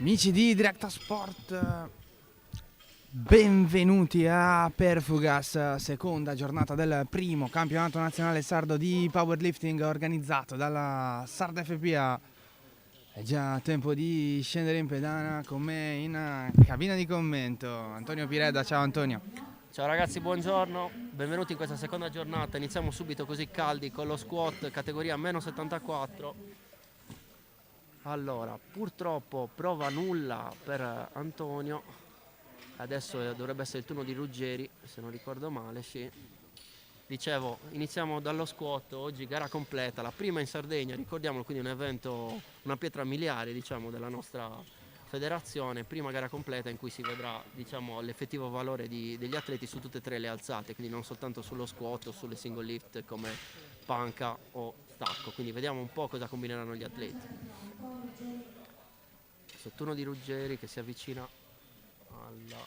Amici di Directa Sport, benvenuti a Perfugas, seconda giornata del primo campionato nazionale sardo di powerlifting organizzato dalla Sarda FPA. È già tempo di scendere in pedana con me in cabina di commento. Antonio Pireda, ciao Antonio. Ciao ragazzi, buongiorno, benvenuti in questa seconda giornata. Iniziamo subito così caldi con lo squat categoria meno 74. Allora, purtroppo prova nulla per Antonio. Adesso dovrebbe essere il turno di Ruggeri, se non ricordo male, sì. Dicevo, iniziamo dallo squat, oggi gara completa, la prima in Sardegna, ricordiamolo, quindi un evento, una pietra miliare, diciamo, della nostra federazione, prima gara completa in cui si vedrà, diciamo, l'effettivo valore degli atleti su tutte e tre le alzate, quindi non soltanto sullo squat o sulle single lift come panca o stacco, quindi vediamo un po' cosa combineranno gli atleti. Adesso turno di Ruggeri che si avvicina alla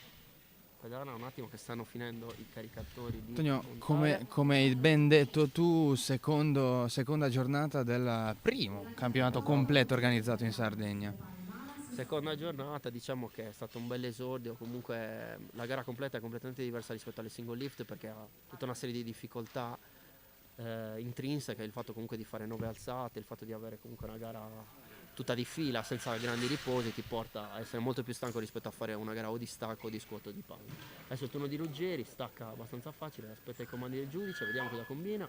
pedana, un attimo che stanno finendo i caricatori di Antonio, montare. come hai ben detto tu, seconda giornata del primo campionato completo organizzato in Sardegna. Seconda giornata, diciamo che è stato un bel esordio, comunque la gara completa è completamente diversa rispetto alle single lift perché ha tutta una serie di difficoltà intrinseche, il fatto comunque di fare 9 alzate, il fatto di avere comunque una gara tutta di fila senza grandi riposi ti porta a essere molto più stanco rispetto a fare una gara o di stacco o di squat o di panca. Adesso il turno di Ruggeri, stacca abbastanza facile, aspetta i comandi del giudice, vediamo cosa combina.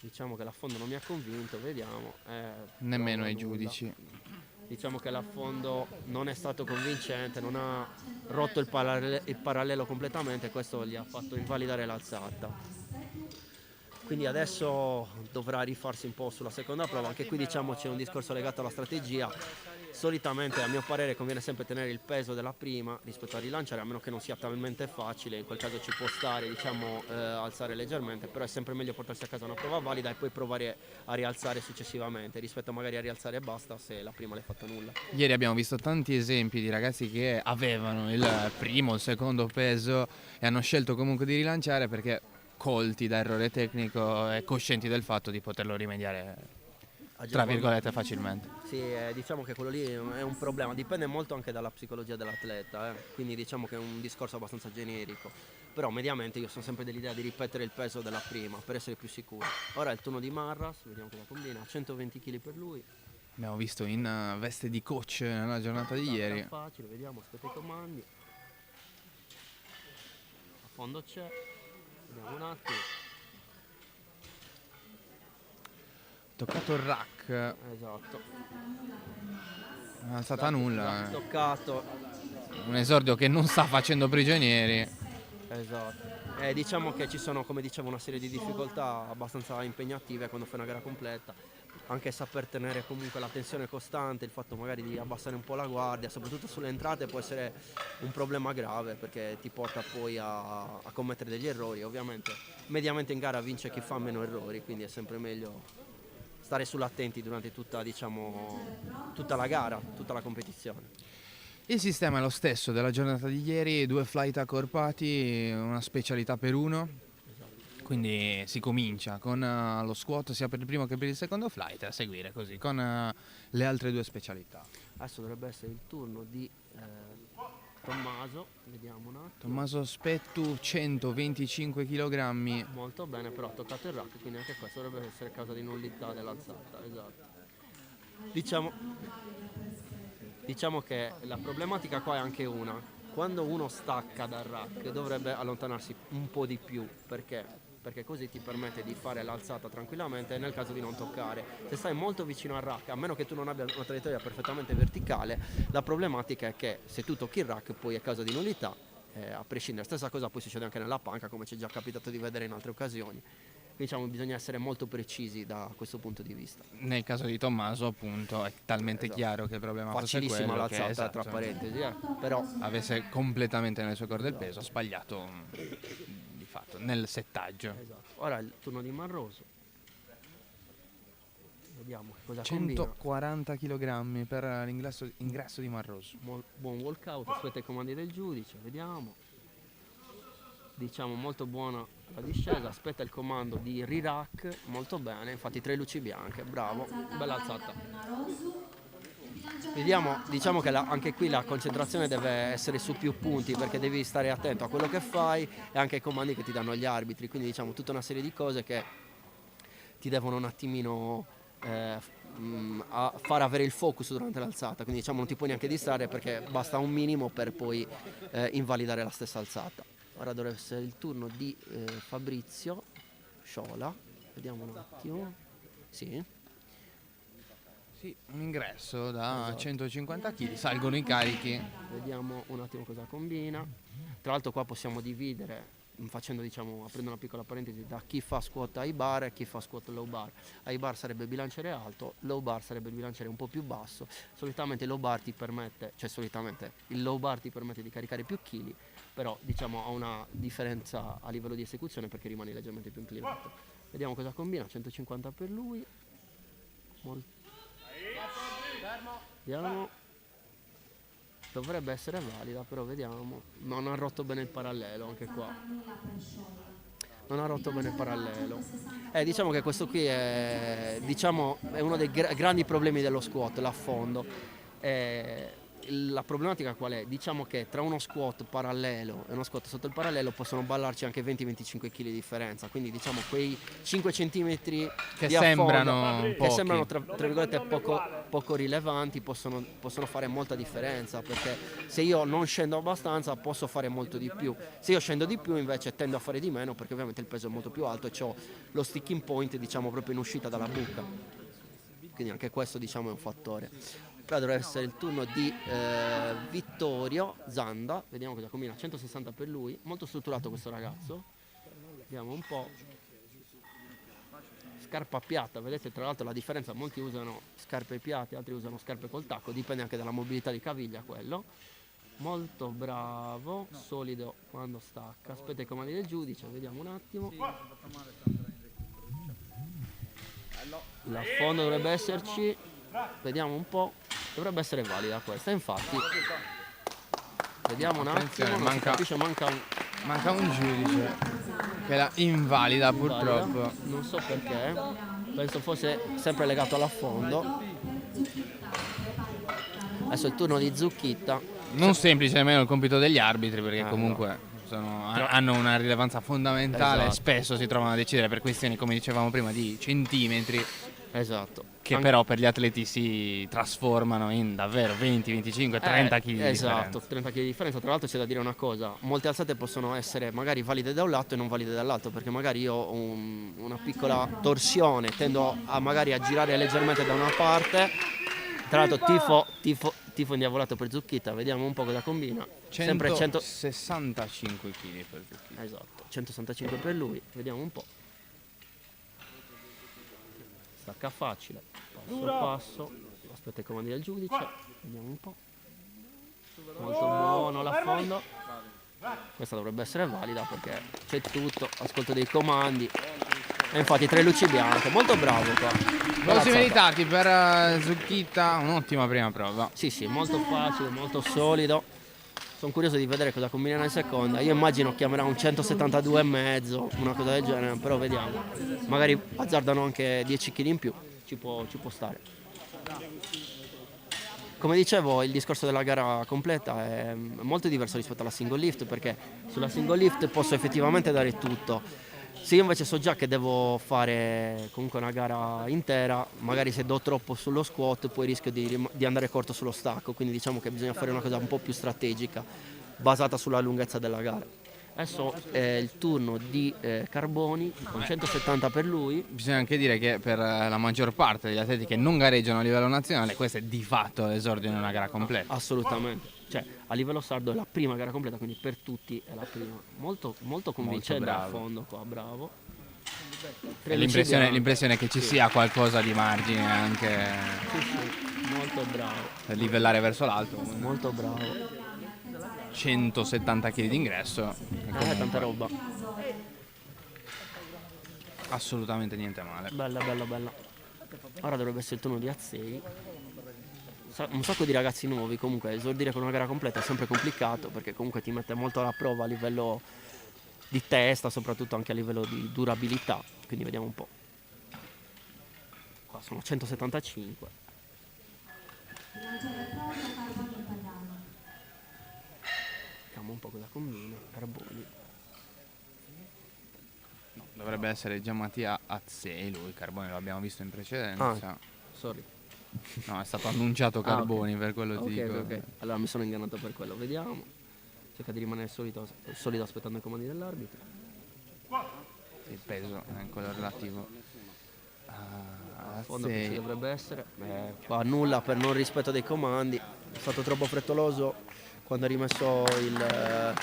Diciamo che l'affondo non mi ha convinto, vediamo. Nemmeno Prova ai nulla. giudici. Diciamo che l'affondo non è stato convincente, non ha rotto il parallelo completamente, questo gli ha fatto invalidare l'alzata. Quindi adesso dovrà rifarsi un po' sulla seconda prova, anche qui diciamo c'è un discorso legato alla strategia. Solitamente a mio parere conviene sempre tenere il peso della prima rispetto a rilanciare, a meno che non sia talmente facile, in quel caso ci può stare diciamo alzare leggermente, però è sempre meglio portarsi a casa una prova valida e poi provare a rialzare successivamente rispetto a magari a rialzare e basta se la prima l'hai fatta nulla. Ieri abbiamo visto tanti esempi di ragazzi che avevano il primo, il secondo peso e hanno scelto comunque di rilanciare perché colti da errore tecnico e coscienti del fatto di poterlo rimediare, tra virgolette, facilmente. Sì, diciamo che quello lì è un problema, dipende molto anche dalla psicologia dell'atleta, quindi diciamo che è un discorso abbastanza generico, però mediamente io sono sempre dell'idea di ripetere il peso della prima per essere più sicuro. Ora è il turno di Marras, vediamo cosa combina, 120 kg per lui. Abbiamo visto in veste di coach nella giornata di ieri. Facile, vediamo, aspetta i comandi. A fondo c'è, vediamo un attimo. Toccato il rack, Esatto. non è alzata nulla. Toccato. Un esordio che non sta facendo prigionieri. Esatto. Diciamo che ci sono, come dicevo, una serie di difficoltà abbastanza impegnative quando fai una gara completa. Anche saper tenere comunque la tensione costante, il fatto magari di abbassare un po' la guardia, soprattutto sulle entrate può essere un problema grave perché ti porta poi a commettere degli errori. Ovviamente mediamente in gara vince chi fa meno errori, quindi è sempre meglio stare sull'attenti durante tutta, diciamo, tutta la gara, tutta la competizione. Il sistema è lo stesso della giornata di ieri, 2 flight accorpati, una specialità per uno. Quindi si comincia con lo squat sia per il primo che per il secondo flight, a seguire così con le altre 2 specialità. Adesso dovrebbe essere il turno di Tommaso, vediamo un attimo. Tommaso Spettu, 125 kg. Molto bene, però ha toccato il rack, quindi anche questo dovrebbe essere causa di nullità dell'alzata, esatto. Diciamo che la problematica qua è anche una. Quando uno stacca dal rack dovrebbe allontanarsi un po' di più, perché? Perché così ti permette di fare l'alzata tranquillamente nel caso di non toccare. Se stai molto vicino al rack, a meno che tu non abbia una traiettoria perfettamente verticale, la problematica è che se tu tocchi il rack poi è causa di nullità, a prescindere. Stessa cosa poi succede anche nella panca, come ci è già capitato di vedere in altre occasioni. Diciamo bisogna essere molto precisi da questo punto di vista. Nel caso di Tommaso, appunto, è talmente Esatto. chiaro che il problema fosse Facilissima quello che l'alzata, tra esatto, parentesi, però avesse completamente nelle sue corde il peso, ha sbagliato di fatto nel settaggio. esatto. Ora è il turno di Marroso. Vediamo cosa combina. 140 kg per l'ingresso di Marroso. Buon walkout, aspetta i comandi del giudice, vediamo. Diciamo molto buona la discesa, aspetta il comando di re-rack, molto bene, infatti 3 luci bianche, bravo, bella alzata. Vediamo, diciamo che anche qui la concentrazione deve essere su più punti, perché devi stare attento a quello che fai e anche ai comandi che ti danno gli arbitri, quindi diciamo tutta una serie di cose che ti devono un attimino a far avere il focus durante l'alzata, quindi diciamo non ti puoi neanche distrarre, perché basta un minimo per poi invalidare la stessa alzata. Ora dovrebbe essere il turno di Fabrizio Sciola, vediamo un attimo. Sì. Sì, un ingresso da Esatto. 150 kg, salgono i carichi. Vediamo un attimo cosa combina. Tra l'altro qua possiamo dividere facendo, diciamo, aprendo una piccola parentesi, da chi fa squat high bar e chi fa squat low bar. High bar sarebbe il bilanciere alto, low bar sarebbe il bilanciere un po' più basso. Solitamente il low bar ti permette, il low bar ti permette di caricare più chili, però diciamo ha una differenza a livello di esecuzione perché rimani leggermente più inclinato. Vediamo cosa combina, 150 per lui. Vediamo. Dovrebbe essere valida, però vediamo. Non ha rotto bene il parallelo anche qua. Non ha rotto bene il parallelo. Diciamo che questo qui è uno dei grandi problemi dello squat, l'affondo. La problematica qual è? Diciamo che tra uno squat parallelo e uno squat sotto il parallelo possono ballarci anche 20-25 kg di differenza, quindi diciamo quei 5 cm Che di sembrano affondo, che pochi. sembrano tra virgolette poco rilevanti, possono fare molta differenza, perché se io non scendo abbastanza posso fare molto di più, se io scendo di più invece tendo a fare di meno, perché ovviamente il peso è molto più alto e ho lo sticking point, diciamo, proprio in uscita dalla buca, quindi anche questo, diciamo, è un fattore. Ora dovrebbe essere il turno di Vittorio Zanda, vediamo cosa combina, 160 per lui, molto strutturato questo ragazzo, vediamo un po'. Scarpa piatta, vedete tra l'altro la differenza, molti usano scarpe piatte, altri usano scarpe col tacco, dipende anche dalla mobilità di caviglia quello. Molto bravo, solido quando stacca, aspetta i comandi del giudice, vediamo un attimo. L'affondo dovrebbe esserci, vediamo un po', dovrebbe essere valida questa, infatti. Vediamo un attimo, non si capisce, manca un giudice che la invalida purtroppo. Non so perché, penso fosse sempre legato all'affondo. Adesso è il turno di Zucchitta. Non semplice nemmeno il compito degli arbitri, perché comunque no. hanno una rilevanza fondamentale. Esatto. Spesso si trovano a decidere per questioni, come dicevamo prima, di centimetri. Esatto. Che però per gli atleti si trasformano in davvero 20, 25, 30 kg di esatto, differenza. 30 kg di differenza. Tra l'altro c'è da dire una cosa, molte alzate possono essere magari valide da un lato e non valide dall'altro, perché magari io ho una piccola torsione, tendo magari a girare leggermente da una parte. Tra l'altro tifo indiavolato per Zucchita, vediamo un po' cosa combina. Sempre 165 kg per Zucchita. Esatto, 165 per lui, vediamo un po'. Stacca facile, passo, aspetta i comandi del giudice, vediamo un po'. Molto buono l'affondo. Questa dovrebbe essere valida perché c'è tutto, ascolto dei comandi. E infatti 3 luci bianche, molto bravo qua. Prossimi meritati per Zucchita, un'ottima prima prova. Sì, molto facile, molto solido. Sono curioso di vedere cosa combinerà in seconda. Io immagino chiamerà un 172,5, una cosa del genere, però vediamo. Magari azzardano anche 10 kg in più, ci può stare. Come dicevo, il discorso della gara completa è molto diverso rispetto alla single lift, perché sulla single lift posso effettivamente dare tutto. Se io invece so già che devo fare comunque una gara intera, magari se do troppo sullo squat poi rischio di andare corto sullo stacco, quindi diciamo che bisogna fare una cosa un po' più strategica, basata sulla lunghezza della gara. Adesso è il turno di Carboni, con 170 per lui. Bisogna anche dire che per la maggior parte degli atleti che non gareggiano a livello nazionale, questo è di fatto l'esordio in una gara completa. Assolutamente. Cioè, a livello sardo è la prima gara completa, quindi per tutti è la prima. Molto convincente a fondo qua, bravo. L'impressione è che ci sia qualcosa di margine anche molto bravo. Per livellare verso l'alto. Molto bravo. 170 kg di ingresso. Tanta roba. Assolutamente niente male. Bella. Ora dovrebbe essere il turno di Azzei. Un sacco di ragazzi nuovi, comunque esordire con una gara completa è sempre complicato, perché comunque ti mette molto alla prova a livello di testa, soprattutto anche a livello di durabilità, quindi vediamo un po'. Qua sono 175. Vediamo un po' cosa combina. Carboni. No, dovrebbe essere già Mattia Azzei, lui Carboni l'abbiamo visto in precedenza. Sorry. No, è stato annunciato Carboni, ok. per quello ti dico. Ok. Allora mi sono ingannato per quello. Vediamo. Cerca di rimanere solido aspettando i comandi dell'arbitro. Il peso è quello relativo. A fondo che ci dovrebbe essere. Qua nulla per non rispetto dei comandi. È stato troppo frettoloso quando ha rimesso il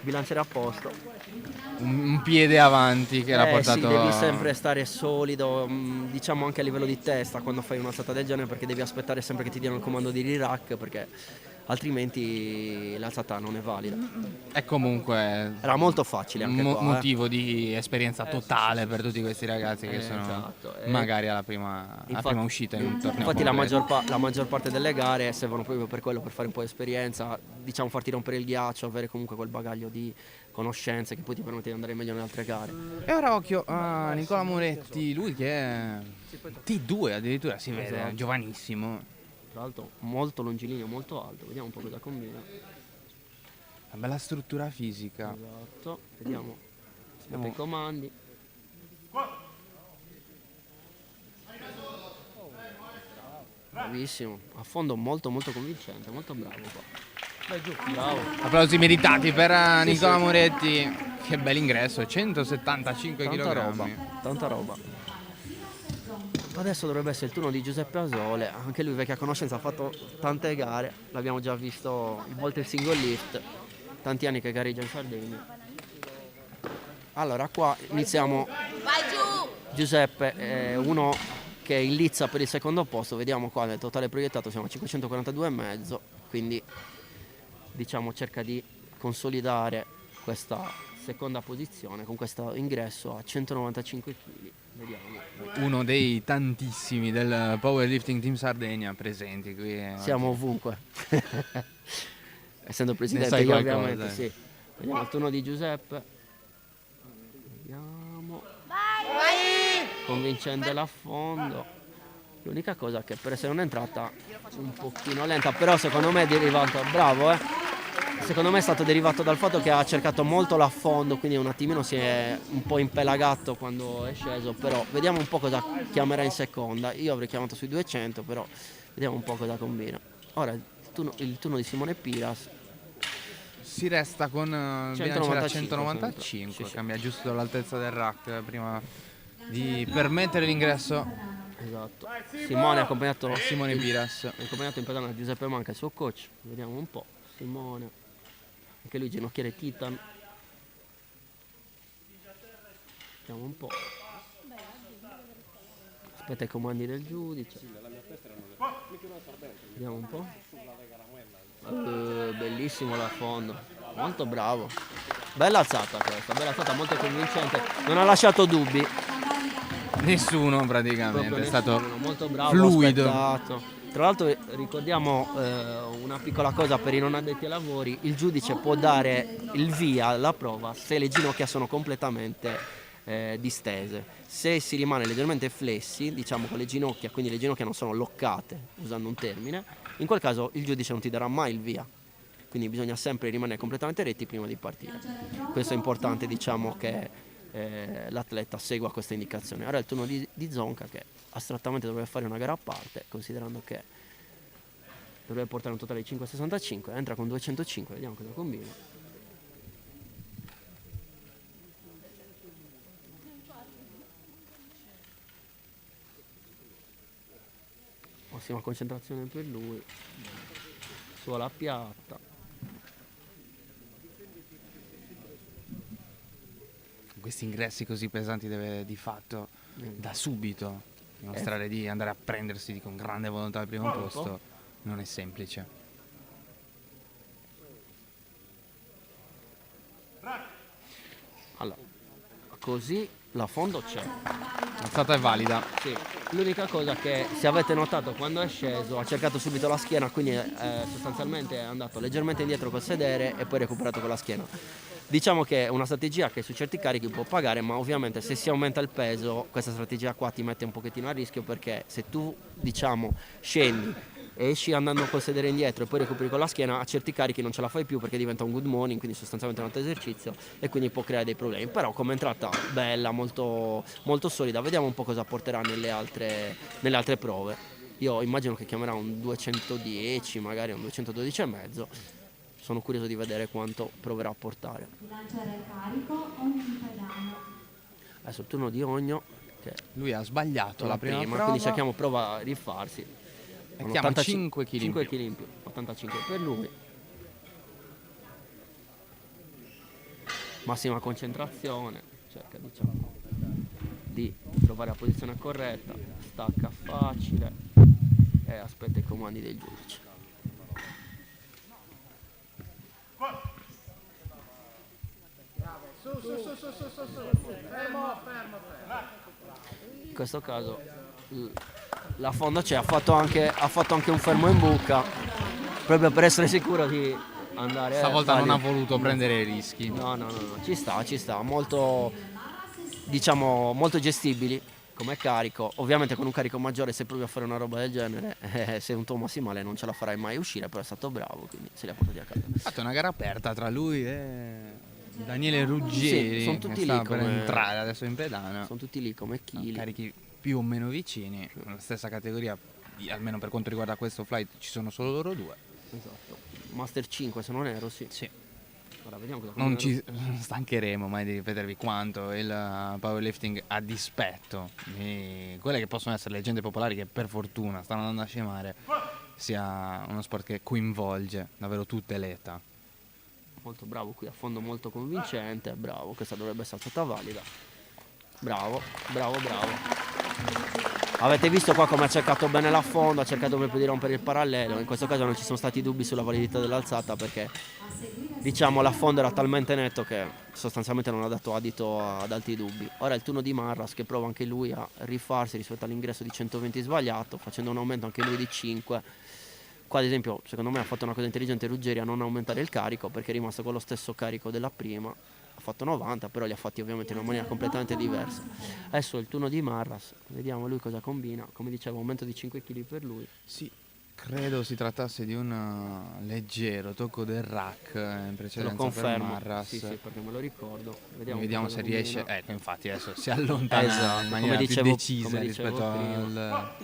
bilanciere a posto. Un piede avanti che l'ha portato. Sì, devi sempre stare solido, diciamo anche a livello di testa quando fai un'alzata del genere, perché devi aspettare sempre che ti diano il comando di re-rack, perché altrimenti l'alzata non è valida. È comunque era molto facile anche qua, motivo di esperienza totale per tutti questi ragazzi che sono esatto. magari alla prima uscita in un torneo. Infatti la maggior parte delle gare servono proprio per quello, per fare un po' di esperienza, diciamo farti rompere il ghiaccio, avere comunque quel bagaglio di conoscenze che poi ti permette di andare meglio nelle altre gare. E ora occhio a Nicola Moretti, lui che è T2 addirittura, si vede, Esatto. giovanissimo. Tra l'altro molto longilineo, molto alto, vediamo un po' cosa combina. Una bella struttura fisica. Esatto, vediamo i comandi. Bravissimo, a fondo molto convincente, molto bravo qua. Vai giù, bravo. Applausi meritati per Nicola sì. Moretti. Che bel ingresso, 175 kg. Tanta roba. Adesso dovrebbe essere il turno di Giuseppe Asole, anche lui vecchia conoscenza, ha fatto tante gare, l'abbiamo già visto in volte il single lift, tanti anni che gareggia in Sardegna. Allora qua iniziamo. Vai giù! Giuseppe è uno che illizza per il secondo posto, vediamo qua nel totale proiettato siamo a 542,5, quindi diciamo cerca di consolidare questa seconda posizione con questo ingresso a 195 kg. Vediamo. Uno dei tantissimi del Powerlifting Team Sardegna presenti qui. Siamo ovunque. Essendo presidente sai io qualcosa, ovviamente sì. Vediamo il turno di Giuseppe. Vediamo. Vai! Convincente l'affondo. L'unica cosa che per essere un'entrata un pochino lenta, però secondo me è derivato, bravo secondo me è stato derivato dal fatto che ha cercato molto l'affondo, quindi un attimino si è un po' impelagato quando è sceso, però vediamo un po' cosa chiamerà in seconda. Io avrei chiamato sui 200, però vediamo un po' cosa combina. Ora il turno di Simone Piras. Si resta con 195, sì. Cambia giusto l'altezza del rack prima di permettere l'ingresso. Esatto. Simone ha accompagnato Simone Piras. Ha accompagnato in pedana Giuseppe Manca, il suo coach. Vediamo un po'. Simone. Anche lui ginocchiere Titan. Vediamo un po'. Aspetta i comandi del giudice. Vediamo un po'. Bellissimo l'affondo. Molto bravo. Bella alzata questa, bella alzata, molto convincente. Non ha lasciato dubbi. Nessuno praticamente, Proprio è stato molto bravo, fluido. aspettato. Tra l'altro ricordiamo una piccola cosa per i non addetti ai lavori: il giudice può dare il via alla prova se le ginocchia sono completamente distese. Se si rimane leggermente flessi, diciamo con le ginocchia, quindi le ginocchia non sono loccate, usando un termine, in quel caso il giudice non ti darà mai il via. Quindi bisogna sempre rimanere completamente retti prima di partire. Questo è importante, diciamo che l'atleta segua questa indicazione. Ora è il turno di Zonca, che astrattamente dovrebbe fare una gara a parte, considerando che dovrebbe portare un totale di 5,65, entra con 205, vediamo cosa combina. Massima concentrazione per lui, suola piatta. Questi ingressi così pesanti deve di fatto da subito dimostrare di andare a prendersi con grande volontà al primo posto. Non è semplice. Allora, così l'affondo c'è. L'alzata è valida. Sì. L'unica cosa che, se avete notato, quando è sceso ha cercato subito la schiena, quindi sostanzialmente è andato leggermente indietro col sedere e poi recuperato con la schiena. Diciamo che è una strategia che su certi carichi può pagare, ma ovviamente se si aumenta il peso questa strategia qua ti mette un pochettino a rischio, perché se tu diciamo scendi e esci andando col sedere indietro e poi recuperi con la schiena, a certi carichi non ce la fai più perché diventa un good morning, quindi sostanzialmente un altro esercizio, e quindi può creare dei problemi. Però come entrata bella, molto, molto solida, vediamo un po' cosa porterà nelle altre prove. Io immagino che chiamerà un 210, magari un 212 e mezzo. Sono curioso di vedere quanto proverà a portare. Bilanciare carico, ogni italiano. Adesso il turno di Ogno, che Lui ha sbagliato la prima prova. quindi cerchiamo prova a rifarsi. Mettiamo 5 kg in 5 più. kg in più, 85 per lui. Massima concentrazione, cerca diciamo di trovare la posizione corretta, stacca facile e aspetta i comandi del giudice. In questo caso la fonda c'è, ha fatto anche un fermo in buca proprio per essere sicuro di andare. Stavolta non ha voluto prendere rischi. No, ci sta, molto, diciamo, molto gestibili come carico. Ovviamente con un carico maggiore, se provi a fare una roba del genere, se un tuo massimale non ce la farai mai uscire, però è stato bravo, quindi se li ha portati a casa. Ha fatto una gara aperta tra lui e Daniele Ruggeri, Sì, sono tutti che lì sta per come- entrare adesso in pedana. Sono tutti lì come chili. Carichi più o meno vicini, nella stessa categoria, almeno per quanto riguarda questo flight ci sono solo loro due. Esatto. Master 5 se non ero, sì. Sì. Ora vediamo cosa Non combina ci stancheremo mai di ripetervi quanto il powerlifting, a dispetto di quelle che possono essere leggende popolari che per fortuna stanno andando a scemare, sia uno sport che coinvolge davvero tutte le età. molto bravo qui a fondo, molto convincente, bravo, questa dovrebbe essere stata valida. Bravo. Avete visto qua come ha cercato bene l'affondo, ha cercato proprio di rompere il parallelo. In questo caso non ci sono stati dubbi sulla validità dell'alzata, perché diciamo l'affondo era talmente netto che sostanzialmente non ha dato adito ad altri dubbi. Ora è il turno di Marras, che prova anche lui a rifarsi rispetto all'ingresso di 120 sbagliato, facendo un aumento anche lui di 5. Qua ad esempio secondo me ha fatto una cosa intelligente Ruggeri a non aumentare il carico, perché è rimasto con lo stesso carico della prima. Ha fatto 90, però li ha fatti ovviamente in una maniera completamente diversa. Adesso è il turno di Marras, vediamo lui cosa combina. Come dicevo, aumento di 5 kg per lui. Sì, credo si trattasse di un leggero tocco del rack in Te lo precedenza per confermo. Marras. Sì, perché me lo ricordo. Vediamo se cosa riesce, combina. ecco, infatti adesso si allontana Esatto, in maniera come più dicevo- decisa come dicevo rispetto prima.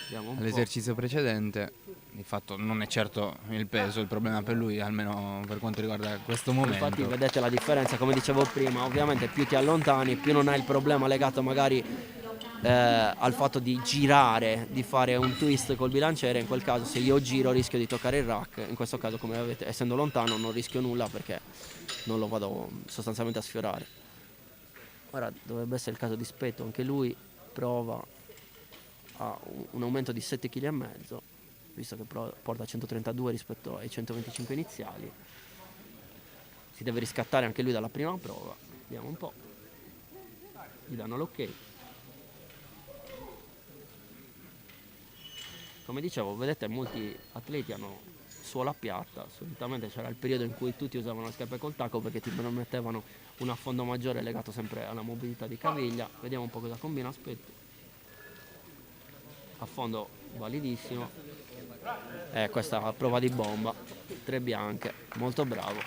Vediamo un po'. all'esercizio precedente. Di fatto non è certo il peso il problema per lui, almeno per quanto riguarda questo momento. Infatti vedete la differenza, come dicevo prima, ovviamente più ti allontani, più non hai il problema legato magari al fatto di girare, di fare un twist col bilanciere. In quel caso se io giro rischio di toccare il rack, in questo caso come vedete essendo lontano non rischio nulla perché non lo vado sostanzialmente a sfiorare. Ora dovrebbe essere il caso di Spetto, anche lui prova a un aumento di 7,5 kg, visto che porta a 132 rispetto ai 125 iniziali. Si deve riscattare anche lui dalla prima prova, vediamo un po', gli danno l'ok. Come dicevo, vedete molti atleti hanno suola piatta, solitamente c'era il periodo in cui tutti usavano le scarpe col tacco perché ti permettevano un affondo maggiore legato sempre alla mobilità di caviglia. Vediamo un po' cosa combina, aspetta. Affondo validissimo. Questa è la prova di bomba, 3 bianche, molto bravo,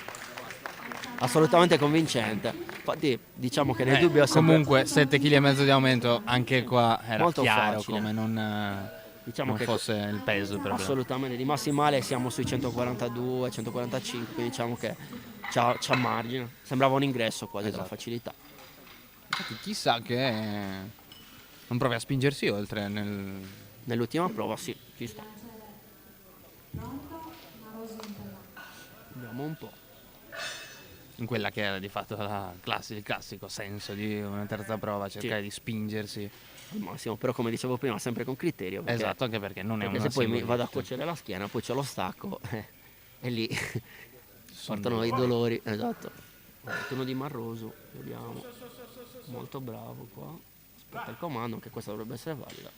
assolutamente convincente. Infatti diciamo che nei dubbi ho sempre... Comunque 7,5 kg di aumento, anche qua era Molto chiaro facile. come non, Diciamo non che fosse il peso il problema. assolutamente di massimale siamo sui 142, 145, quindi diciamo che c'ha margine, sembrava un ingresso quasi della Esatto. facilità. Infatti chissà che non provi a spingersi oltre Nell'ultima prova sì, ci sta. Vediamo un po'. in quella che era di fatto il classico senso di una terza prova, cercare di spingersi. Al massimo, però come dicevo prima sempre con criterio, perché, Esatto, anche perché non è perché una se poi mi singola vado a lift. cuocere la schiena, poi c'ho lo stacco e lì partono i dolori. Esatto. Il turno di Marroso, vediamo, molto bravo qua, aspetta il comando, anche questa dovrebbe essere valida.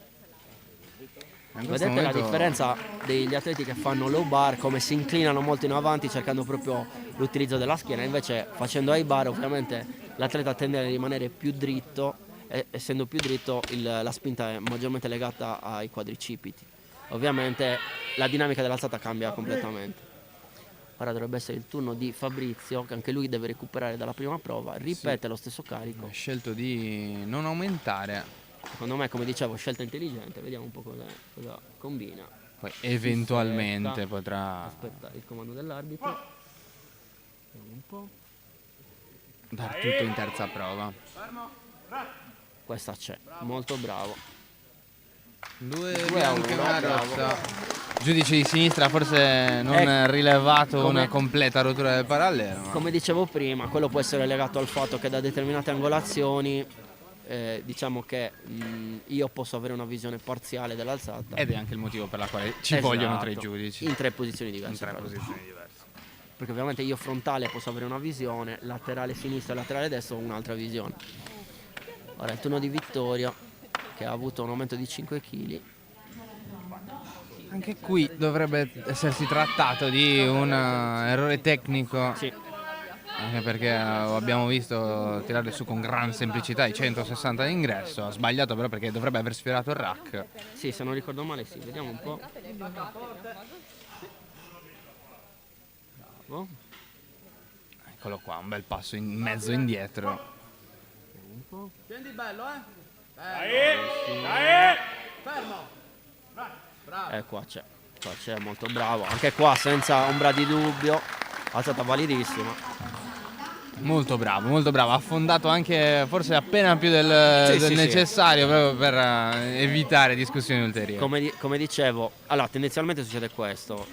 In questo Vedete la momento- differenza degli atleti che fanno low bar, come si inclinano molto in avanti cercando proprio l'utilizzo della schiena. Invece facendo high bar ovviamente l'atleta tende a rimanere più dritto, e essendo più dritto la spinta è maggiormente legata ai quadricipiti. Ovviamente la dinamica dell'alzata cambia completamente. Ora dovrebbe essere il turno di Fabrizio, che anche lui deve recuperare dalla prima prova, ripete lo stesso carico. Ha scelto di non aumentare, Secondo me, come dicevo, scelta intelligente, vediamo un po' cosa combina. poi eventualmente Aspetta. potrà Aspetta il comando dell'arbitro. Vediamo un po'. dar tutto in terza prova. Questa c'è, molto bravo. 2 2 a bianche, 1, una bravo. rossa. Giudice di sinistra forse non ha rilevato come- una completa rottura del parallelo. ma- Come dicevo prima, quello può essere legato al fatto che da determinate angolazioni diciamo che io posso avere una visione parziale dell'alzata. Ed è anche il motivo per la quale ci Esatto. vogliono 3 giudici. In 3 posizioni diverse. In 3 tra l'altro. posizioni diverse. Perché ovviamente io frontale posso avere una visione, laterale sinistra e laterale destro un'altra visione. Ora il turno di Vittorio, che ha avuto un aumento di 5 kg. Anche qui dovrebbe essersi trattato di un errore tecnico. Sì, Anche perché abbiamo visto tirare su con gran semplicità i 160 d'ingresso. Ha sbagliato però perché dovrebbe aver sfiorato il rack. sì, se non ricordo male sì, vediamo un po'. Bravo. Eccolo qua, un bel passo in mezzo indietro. Vediamo un po'. Qua c'è, molto bravo. Anche qua senza ombra di dubbio, alzata validissima. Molto bravo, ha affondato anche forse appena più del Sì. necessario proprio per evitare discussioni ulteriori. Come dicevo, allora tendenzialmente succede questo,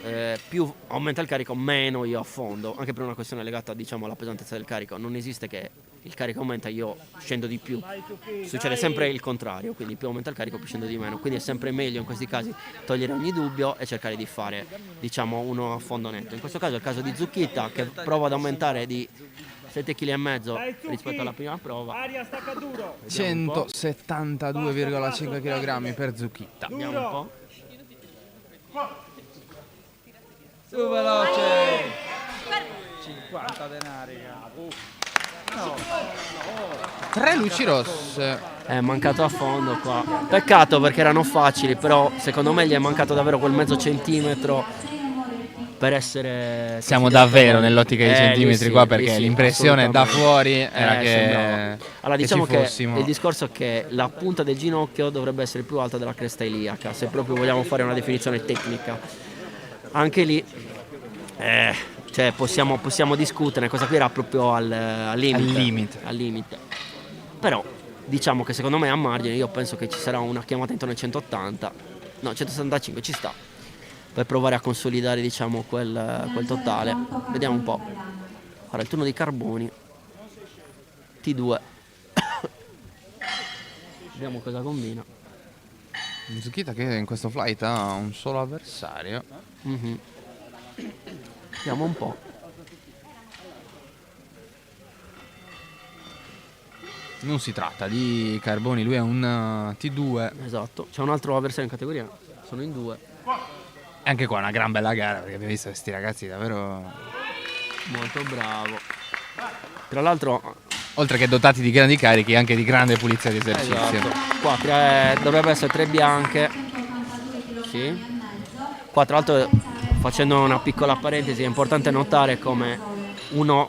più aumenta il carico meno io affondo, anche per una questione legata diciamo alla pesantezza del carico. Non esiste che il carico aumenta io scendo di più, succede sempre il contrario, quindi più aumenta il carico più scendo di meno, quindi è sempre meglio in questi casi togliere ogni dubbio e cercare di fare diciamo uno affondo netto. In questo caso è il caso di Zucchita che prova ad aumentare di 7,5 kg rispetto alla prima prova. Aria stacca duro. 172,5 kg per Zucchita. Vediamo un po'. Su veloce. 50 denari. 3 luci rosse. È mancato a fondo qua. Peccato perché erano facili, però secondo me gli è mancato davvero quel mezzo centimetro per essere... Siamo considerato davvero buoni. nell'ottica dei Lì centimetri sì, qua lì perché sì, l'impressione da assolutamente. fuori era Sembrava. Allora diciamo ci che fossimo. il discorso è che la punta del ginocchio dovrebbe essere più alta della cresta iliaca, se proprio vogliamo fare una definizione tecnica. Anche lì cioè possiamo discutere, questa qui era proprio al limite. Al limite. Però diciamo che secondo me a margine io penso che ci sarà una chiamata intorno ai 180, no 165 ci sta, per provare a consolidare diciamo quel totale. Vediamo un po'. Ora il turno di Carboni, T2. Vediamo cosa combina. Zucchita che in questo flight ha un solo avversario. Mhm. Vediamo un po'. Non si tratta di Carboni, lui è un T2. Esatto, c'è un altro avversario in categoria, sono in due. E anche qua una gran bella gara perché abbiamo visto questi ragazzi davvero, Molto bravo. Tra l'altro, oltre che dotati di grandi carichi, anche di grande pulizia di esercizio. esatto, qua dovrebbe essere 3 bianche. Sì. Qua tra l'altro, facendo una piccola parentesi, è importante notare come un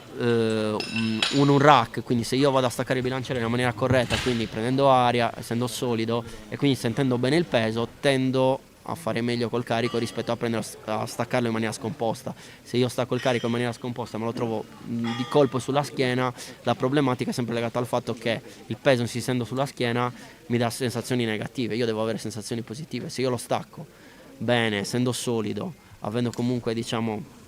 rack, quindi se io vado a staccare il bilanciere in maniera corretta, quindi prendendo aria, essendo solido e quindi sentendo bene il peso, tendo a fare meglio col carico rispetto a prendere a staccarlo in maniera scomposta. Se io stacco il carico in maniera scomposta me lo trovo di colpo sulla schiena, la problematica è sempre legata al fatto che il peso insistendo sulla schiena mi dà sensazioni negative, io devo avere sensazioni positive. Se io lo stacco bene, essendo solido, avendo comunque diciamo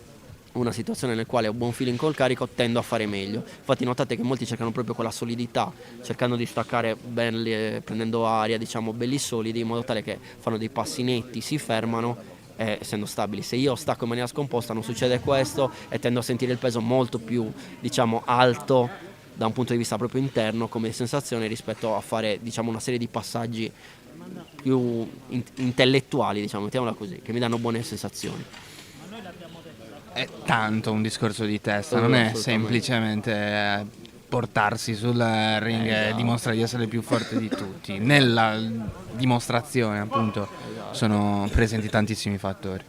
una situazione nel quale ho buon feeling col carico, tendo a fare meglio. Infatti notate che molti cercano proprio quella solidità, cercando di staccare ben, prendendo aria, diciamo belli solidi, in modo tale che fanno dei passi netti, si fermano essendo stabili. Se io stacco in maniera scomposta non succede questo e tendo a sentire il peso molto più diciamo alto da un punto di vista proprio interno come sensazione rispetto a fare diciamo una serie di passaggi più intellettuali, diciamo, mettiamola così, che mi danno buone sensazioni. è tanto un discorso di testa, Sì, non è assolutamente. semplicemente portarsi sul ring e Esatto. dimostrare di essere più forte di tutti. Nella dimostrazione, appunto, sono presenti tantissimi fattori.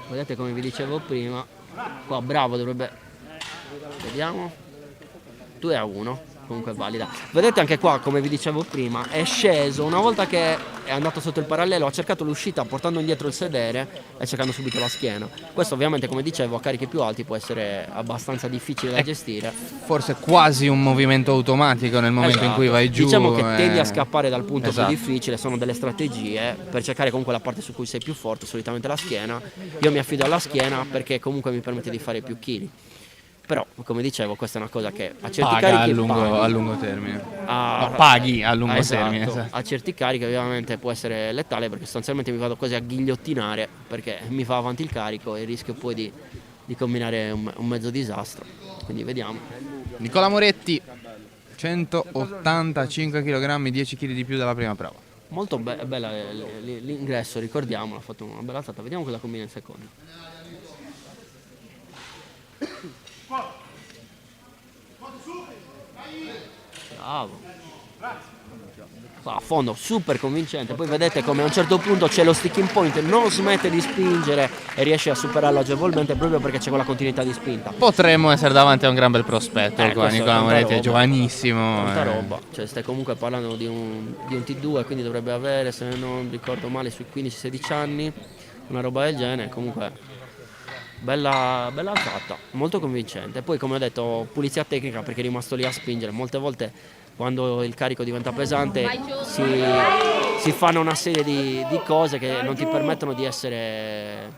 Vedete, come vi dicevo prima, qua Bravo dovrebbe, vediamo, 2-1, comunque è valida. Vedete anche qua, come vi dicevo prima, è sceso, una volta che è andato sotto il parallelo ha cercato l'uscita portando indietro il sedere e cercando subito la schiena. Questo ovviamente, come dicevo, a carichi più alti può essere abbastanza difficile da gestire. Forse quasi un movimento automatico nel momento in cui vai giù. Diciamo che tendi a scappare dal punto Esatto. più difficile, sono delle strategie per cercare comunque la parte su cui sei più forte, solitamente la schiena. Io mi affido alla schiena perché comunque mi permette di fare più chili. Però, come dicevo, questa è una cosa che a certi Paga carichi a lungo termine. a- No, paghi a lungo esatto, termine. Esatto. a certi carichi ovviamente può essere letale, perché sostanzialmente mi vado quasi a ghigliottinare perché mi fa avanti il carico e rischio poi di combinare un mezzo disastro. Quindi vediamo. Nicola Moretti, 185 kg, 10 kg di più della prima prova. Molto bella l'ingresso, ricordiamolo, ha fatto una bella alzata. Vediamo cosa combina in seconda. Bravo. Qua a fondo, super convincente. Poi vedete come a un certo punto c'è lo sticking point, non smette di spingere e riesce a superarlo agevolmente proprio perché c'è quella continuità di spinta. Potremmo essere davanti a un gran bel prospetto qua. Questo è Nicola tanta Moretti è roba. giovanissimo. Tanta roba, cioè stai comunque parlando di un T2, quindi dovrebbe avere, se non ricordo male, sui 15-16 anni, una roba del genere. Comunque bella alzata, molto convincente. Poi, come ho detto, pulizia tecnica perché è rimasto lì a spingere. Molte volte quando il carico diventa pesante si fanno una serie di cose che non ti permettono di essere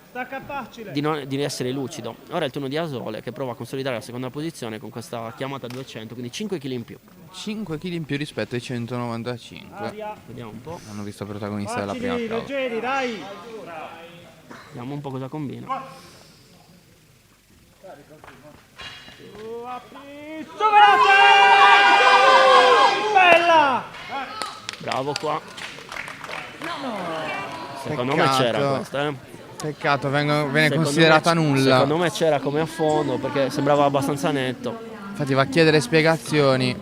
di essere lucido. Ora è il turno di Asole che prova a consolidare la seconda posizione con questa chiamata a 200, quindi 5 kg in più. 5 kg in più rispetto ai 195. Vediamo un po', Hanno visto protagonista della prima prova. leggeri, dai. vediamo un po' cosa combina. Bella! Bravo qua. Secondo me Peccato. c'era questa, Peccato, viene Secondo considerata me- nulla. Secondo me c'era come a fondo perché sembrava abbastanza netto. Infatti va a chiedere spiegazioni.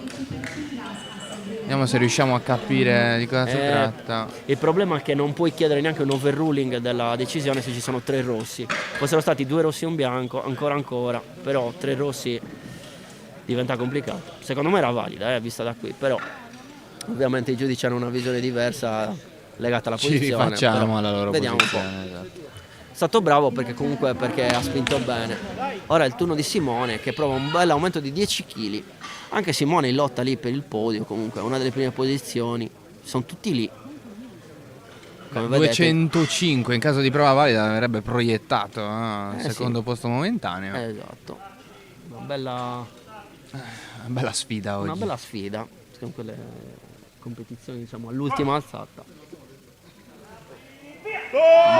Vediamo se riusciamo a capire di cosa si tratta. Il problema è che non puoi chiedere neanche un overruling della decisione se ci sono 3 rossi. Fossero stati 2 rossi e un bianco, ancora, però 3 rossi diventa complicato. Secondo me era valida, vista da qui, però ovviamente i giudici hanno una visione diversa legata alla Ci posizione. rifacciamo però alla loro vediamo posizione. un po'. Esatto. È stato bravo perché ha spinto bene. Ora è il turno di Simone che prova un bel aumento di 10 kg. Anche Simone in lotta lì per il podio, comunque è una delle prime posizioni. Sono tutti lì. Come vedete, 205 in caso di prova valida avrebbe proiettato sì. secondo posto momentaneo. esatto. Una bella Bella sfida oggi. Una bella sfida, sono quelle competizioni diciamo all'ultima alzata.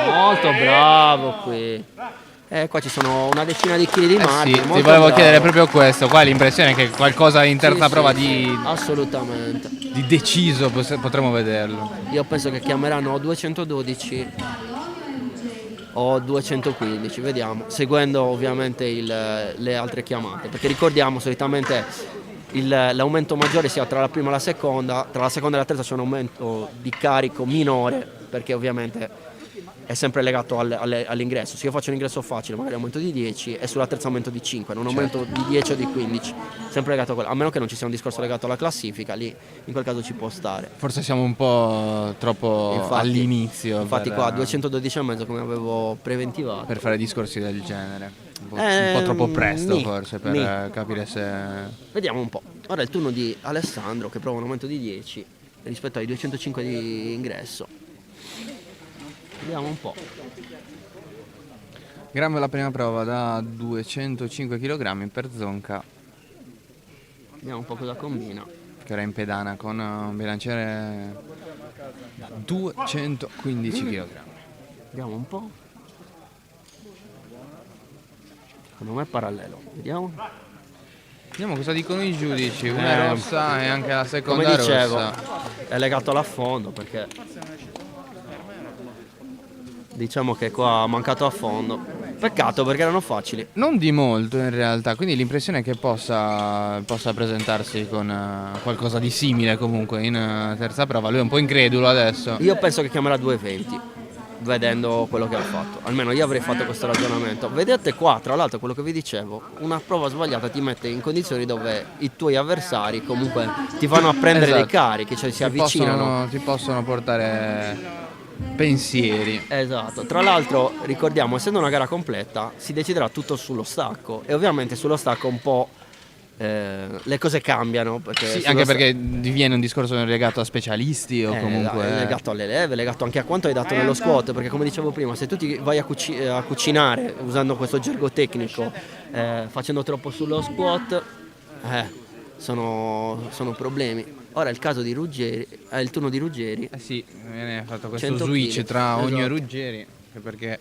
Molto bravo qui. Qua ci sono una decina di chili di margine. Sì, ti molto volevo bravo. chiedere proprio questo. Qua l'impressione è che qualcosa in terza Sì, prova sì, assolutamente. di deciso potremo vederlo. Io penso che chiameranno o 212 o 215, vediamo, seguendo ovviamente le altre chiamate, perché ricordiamo solitamente l'aumento maggiore sia tra la prima e la seconda, tra la seconda e la terza c'è un aumento di carico minore, perché ovviamente è sempre legato all'ingresso. Se io faccio un ingresso facile, magari aumento di 10 e sulla terza aumento di 5, non aumento di 10 o di 15, sempre legato a quello, a meno che non ci sia un discorso legato alla classifica, lì in quel caso ci può stare. Forse siamo un po' troppo Infatti- all'inizio. Infatti per- qua 212,5 come avevo preventivato. per fare discorsi del genere. Un po' troppo presto forse per capire se... Vediamo un po'. Ora è il turno di Alessandro che prova un aumento di 10 rispetto ai 205 di ingresso. Vediamo un po'. Gran la prima prova da 205 kg per Zonca, Vediamo un po' cosa combina. che era in pedana con un bilanciere da 215 kg. Vediamo un po'. Secondo me è parallelo. Vediamo. Vediamo cosa dicono i giudici. Una è rossa e anche la seconda Come dicevo, rossa. è legato all'affondo perché diciamo che qua ha mancato a fondo. Peccato perché erano facili. Non di molto in realtà, quindi l'impressione è che possa presentarsi con qualcosa di simile comunque in terza prova. Lui è un po' incredulo adesso. Io penso che chiamerà 2,20 vedendo quello che ha fatto. Almeno io avrei fatto questo ragionamento. Vedete qua, tra l'altro, quello che vi dicevo, una prova sbagliata ti mette in condizioni dove i tuoi avversari comunque ti vanno a prendere dei carichi, cioè si avvicinano. Ti possono portare pensieri. Esatto, tra l'altro ricordiamo, essendo una gara completa, si deciderà tutto sullo stacco e ovviamente sullo stacco un po' le cose cambiano. Perché Sì, anche perché diviene un discorso legato a specialisti o comunque... È legato alle leve, legato anche a quanto hai dato nello squat, perché come dicevo prima, se tu ti vai a cucinare usando questo gergo tecnico, facendo troppo sullo squat, sono problemi. Ora è il caso di Ruggeri, è il turno di Ruggeri. Sì, viene fatto questo 100 switch kg. tra Ogno e Esatto. Ruggeri, perché ha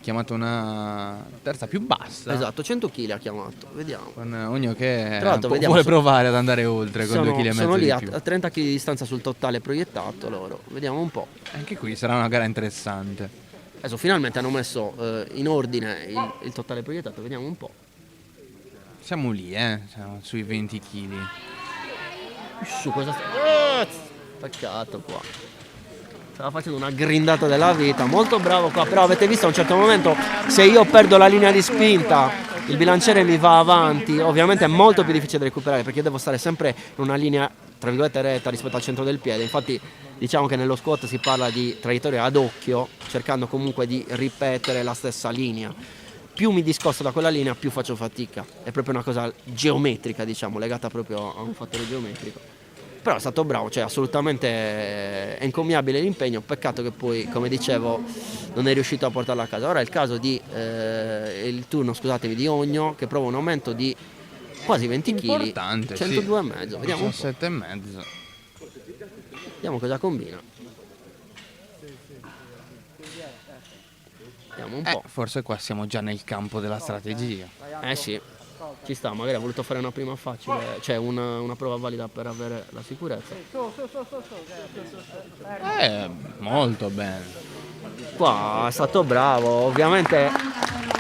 chiamato una terza più bassa. Esatto, 100 kg ha chiamato, vediamo. Con Ogno che Tra l'altro, vediamo, vuole provare ad andare oltre con sono 2,5 kg sono lì di più. a 30 kg di distanza sul totale proiettato loro, vediamo un po'. Anche qui sarà una gara interessante. Adesso finalmente hanno messo in ordine il totale proiettato, vediamo un po'. Siamo lì, siamo sui 20 kg. Su cosa peccato qua. Stava facendo una grindata della vita, molto bravo qua, però avete visto a un certo momento se io perdo la linea di spinta il bilanciere mi va avanti, ovviamente è molto più difficile da recuperare perché io devo stare sempre in una linea tra virgolette retta rispetto al centro del piede. Infatti diciamo che nello squat si parla di traiettoria ad occhio, cercando comunque di ripetere la stessa linea. Più mi discosto da quella linea, più faccio fatica. È proprio una cosa geometrica, diciamo, legata proprio a un fattore geometrico. Però è stato bravo, cioè assolutamente è encomiabile l'impegno. Peccato che poi, come dicevo, non è riuscito a portarla a casa. Ora è il caso di il turno, scusatemi, di Ogno, che prova un aumento di quasi 20 kg. Importante, 102,5. Vediamo un po'. 17,5. Vediamo cosa combina. Vediamo un po'. Forse qua siamo già nel campo della strategia. Sì, ci sta, magari ha voluto fare una prima facile, cioè una prova valida per avere la sicurezza. Molto bene. Qua è stato bravo, ovviamente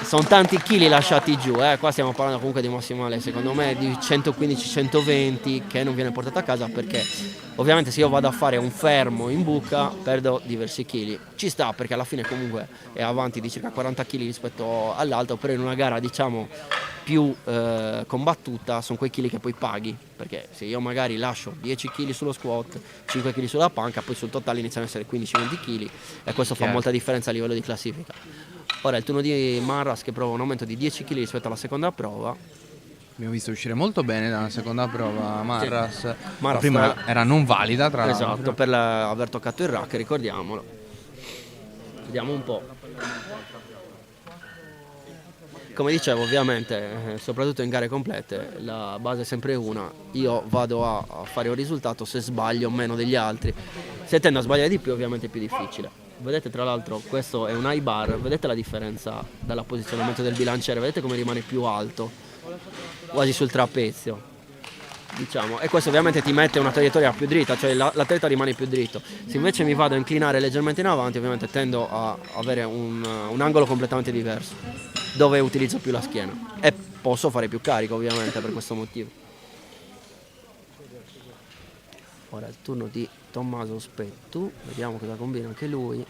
sono tanti chili lasciati giù, qua stiamo parlando comunque di massimale secondo me di 115-120 che non viene portato a casa perché ovviamente se io vado a fare un fermo in buca perdo diversi chili. Ci sta perché alla fine comunque è avanti di circa 40 kg rispetto all'altro, però in una gara diciamo più combattuta sono quei chili che poi paghi, perché se io magari lascio 10 kg sullo squat, 5 kg sulla panca, poi sul totale iniziano ad essere 15-20 kg e questo fa molta differenza a livello di classifica. Ora il turno di Marras che prova un aumento di 10 kg rispetto alla seconda prova. Abbiamo visto uscire molto bene dalla seconda prova Marras. Marras La prima era non valida tra l'altro. Esatto, per aver toccato il rack, ricordiamolo. Vediamo un po'. Come dicevo, ovviamente, soprattutto in gare complete, la base è sempre una. Io vado a fare un risultato se sbaglio meno degli altri. Se tendo a sbagliare di più, ovviamente è più difficile. Vedete tra l'altro, questo è un high bar, vedete la differenza dalla posizionamento del bilanciere, vedete come rimane più alto, quasi sul trapezio, diciamo. E questo ovviamente ti mette una traiettoria più dritta, cioè l'atleta rimane più dritto. Se invece mi vado a inclinare leggermente in avanti, ovviamente tendo a avere un angolo completamente diverso, dove utilizzo più la schiena e posso fare più carico ovviamente per questo motivo. Ora è il turno di Tommaso Spettu, vediamo cosa combina anche lui.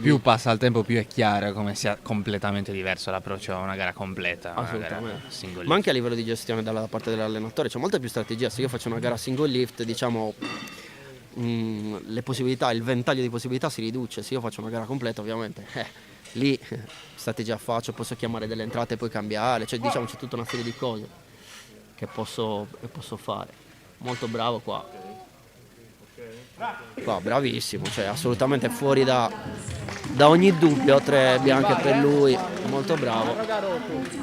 Più passa il tempo più è chiaro come sia completamente diverso l'approccio a una gara completa. Assolutamente. Single Ma anche a livello di gestione dalla parte dell'allenatore c'è molta più strategia. Se io faccio una gara single lift, diciamo le possibilità, il ventaglio di possibilità si riduce. Se io faccio una gara completa ovviamente lì strategia faccio, posso chiamare delle entrate e poi cambiare, cioè diciamo c'è tutta una serie di cose che posso fare. Molto bravo qua, bravissimo, cioè assolutamente fuori da ogni dubbio, 3 bianche per lui, molto bravo.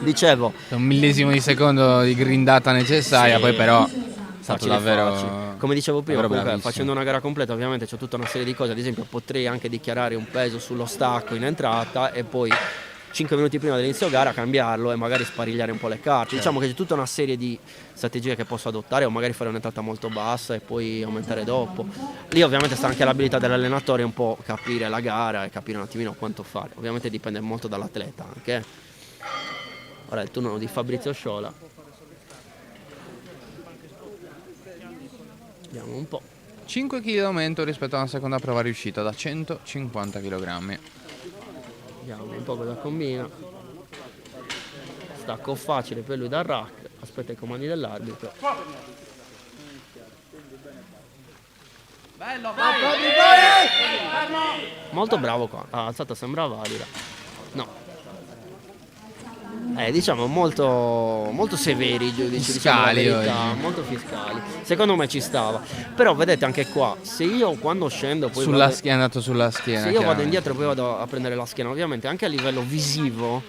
Dicevo, un millesimo di secondo di grindata necessaria, sì, poi però è stato davvero facile. Come dicevo prima, comunque, bravissimo. facendo una gara completa ovviamente c'è tutta una serie di cose, ad esempio potrei anche dichiarare un peso sullo stacco in entrata e poi 5 minuti prima dell'inizio gara cambiarlo e magari sparigliare un po' le carte. Diciamo che c'è tutta una serie di strategie che posso adottare, o magari fare un'entrata molto bassa e poi aumentare dopo. Lì ovviamente sta anche l'abilità dell'allenatore, un po' capire la gara e capire un attimino quanto fare. Ovviamente dipende molto dall'atleta anche. Ora è il turno di Fabrizio Sciola. Vediamo un po'. 5 kg d'aumento rispetto alla seconda prova riuscita da 150 kg. Vediamo un po' cosa combina. Stacco facile per lui dal rack. Aspetta i comandi dell'arbitro. Molto bravo qua. L'alzata sembra valida. No. Diciamo molto severi i giudici, diciamo la Fiscali verità, oggi. molto fiscali. Secondo me ci stava. Però vedete anche qua, se io quando scendo poi Sulla vado- schiena, è andato sulla schiena. se io vado chiaramente. indietro e poi vado a prendere la schiena, ovviamente anche a livello visivo,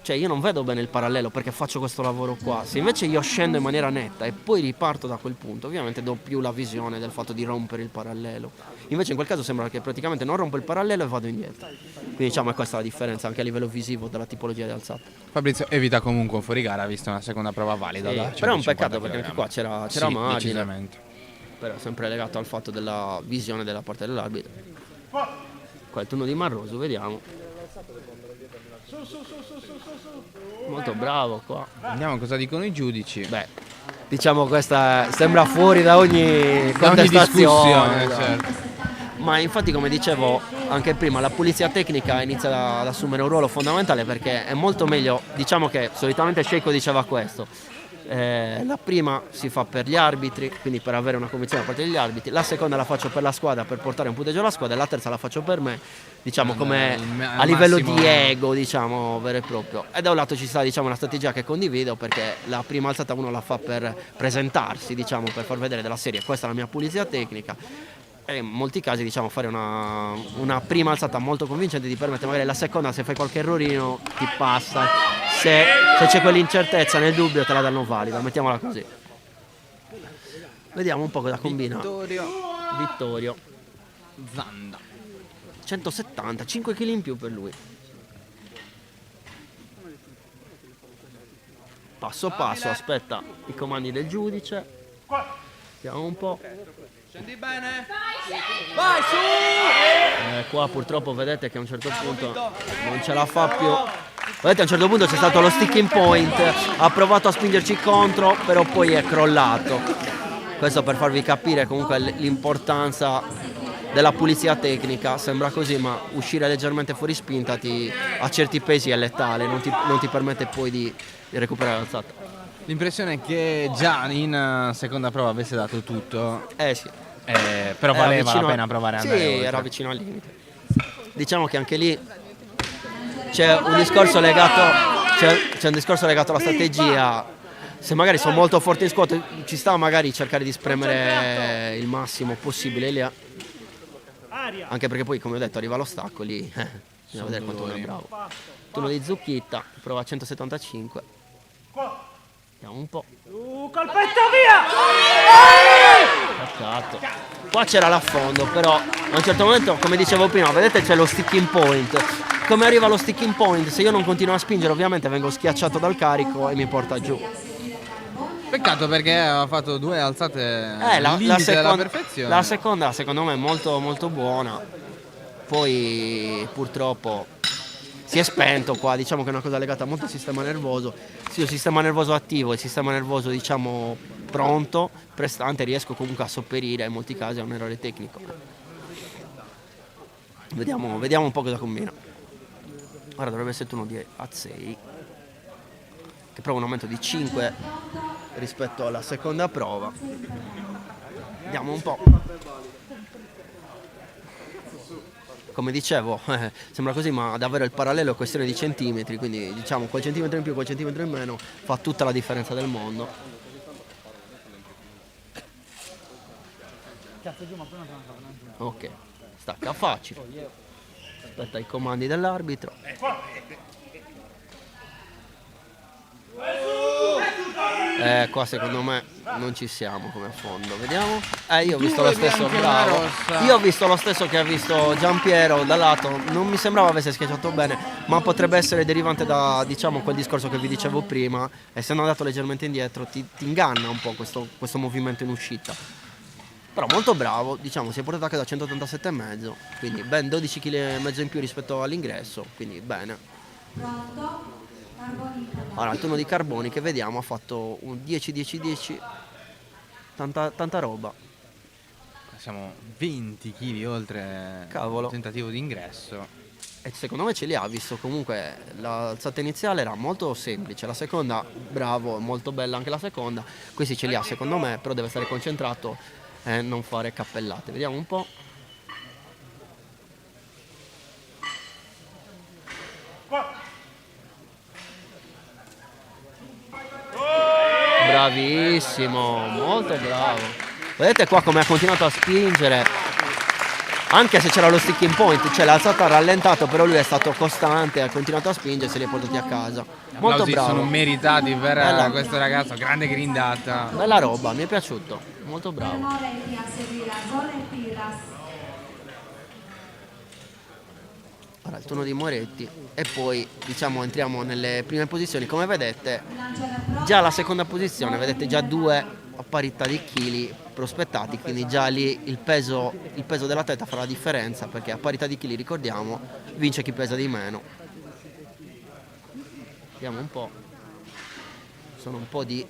cioè io non vedo bene il parallelo perché faccio questo lavoro qua. Se invece io scendo in maniera netta e poi riparto da quel punto, ovviamente do più la visione del fatto di rompere il parallelo. Invece in quel caso sembra che praticamente non rompo il parallelo e vado indietro. Quindi diciamo è questa la differenza anche a livello visivo della tipologia di alzata. Fabrizio evita comunque un fuorigara, visto una seconda prova valida. Sì, da però è un 150 peccato perché anche qua c'era Sì, margine, decisamente. però sempre legato al fatto della visione della parte dell'arbitro. Qua è il turno di Marroso, vediamo. Molto bravo qua. Vediamo cosa dicono i giudici. Beh, diciamo questa sembra fuori da ogni Da ogni contestazione. discussione, certo. Ma infatti, come dicevo anche prima, la pulizia tecnica inizia ad assumere un ruolo fondamentale perché è molto meglio, diciamo che solitamente Sheiko diceva questo. La prima si fa per gli arbitri, quindi per avere una convinzione da parte degli arbitri, la seconda la faccio per la squadra per portare un punteggio alla squadra, e la terza la faccio per me, diciamo come a livello massimo- di ego, diciamo vero e proprio. E da un lato ci sta, diciamo, una strategia che condivido, perché la prima alzata uno la fa per presentarsi, diciamo, per far vedere della serie questa è la mia pulizia tecnica. E in molti casi, diciamo, fare una prima alzata molto convincente ti permette magari la seconda, se fai qualche errorino ti passa, se c'è quell'incertezza nel dubbio te la danno valida, mettiamola così. Vediamo un po' cosa combina Vittorio. Zanda. 170, 5 kg in più per lui. Passo passo, aspetta i comandi del giudice. Vediamo un po'. Scendi bene? Qua purtroppo vedete che a un certo punto non ce la fa più. Vedete, a un certo punto c'è stato lo sticking point, ha provato a spingerci contro, però poi è crollato. Questo per farvi capire comunque l'importanza della pulizia tecnica. Sembra così, ma uscire leggermente fuori spinta a certi pesi è letale, non ti permette poi di recuperare l'alzata. L'impressione è che già in seconda prova avesse dato tutto, Sì. però Era valeva vicino la pena provare a Sì, andare oltre. era vicino al limite. Diciamo che anche lì c'è un discorso legato alla strategia. Se magari sono molto forti in squat, ci sta magari cercare di spremere il massimo possibile lì. Anche perché poi, come ho detto, arriva lo stacco lì. Bisogna vedere quanto uno è bravo. Turno di Zucchitta, prova a 175. Vediamo un po'. Colpetto via! Peccato. Qua c'era l'affondo, però a un certo momento, come dicevo prima, vedete c'è lo sticking point. Come arriva lo sticking point? Se io non continuo a spingere, ovviamente vengo schiacciato dal carico e mi porta giù. Peccato perché aveva fatto due alzate La al limite della seconda, perfezione. la seconda secondo me è molto molto buona. Poi purtroppo si è spento qua, diciamo che è una cosa legata molto al sistema nervoso. Sì, il sistema nervoso attivo e il sistema nervoso, diciamo, pronto, prestante, riesco comunque a sopperire in molti casi a un errore tecnico. Vediamo un po' cosa combina. Ora dovrebbe essere il turno di Azzei, che prova un aumento di 5 rispetto alla seconda prova. Vediamo un po'. Come dicevo, sembra così, ma davvero il parallelo è questione di centimetri, quindi diciamo quel centimetro in più, quel centimetro in meno fa tutta la differenza del mondo. Ok, stacca facile. Aspetta i comandi dell'arbitro. Qua secondo me non ci siamo come affondo. Vediamo. Io ho visto Due lo stesso, bianche e una bravo. rossa. Io ho visto lo stesso che ha visto Giampiero dal lato. Non mi sembrava avesse schiacciato bene, ma potrebbe essere derivante da, diciamo, quel discorso che vi dicevo prima. Essendo andato leggermente indietro ti inganna un po' questo movimento in uscita. Però molto bravo, diciamo, si è portato a casa 187,5, quindi ben 12 kg e mezzo in più rispetto all'ingresso, quindi bene. Pronto? Carboni in pedano. Ora il turno di Carboni che vediamo ha fatto un 10-10-10, tanta roba. Siamo 20 kg oltre Cavolo. il tentativo di ingresso. E secondo me ce li ha, visto comunque l'alzata iniziale era molto semplice, la seconda, bravo, molto bella anche la seconda, questi ce li ha secondo me, però deve stare concentrato e non fare cappellate. Vediamo un po'. Bravissimo, molto bravo. Vedete qua come ha continuato a spingere, anche se c'era lo sticking point, cioè l'alzata ha rallentato, però lui è stato costante, ha continuato a spingere e se li ha portati a casa. Molto Applausi sono bravo, meritati per Bella. questo ragazzo, grande grindata. bella roba, mi è piaciuto, molto bravo. Moretti a seguire Azola e Piras. Ora il turno di Moretti e poi diciamo entriamo nelle prime posizioni. Come vedete già la seconda posizione, vedete già due a parità di chili prospettati, quindi già lì il peso dell'atleta fa la differenza, perché a parità di chili, ricordiamo, vince chi pesa di meno. Vediamo un po', sono un po' di...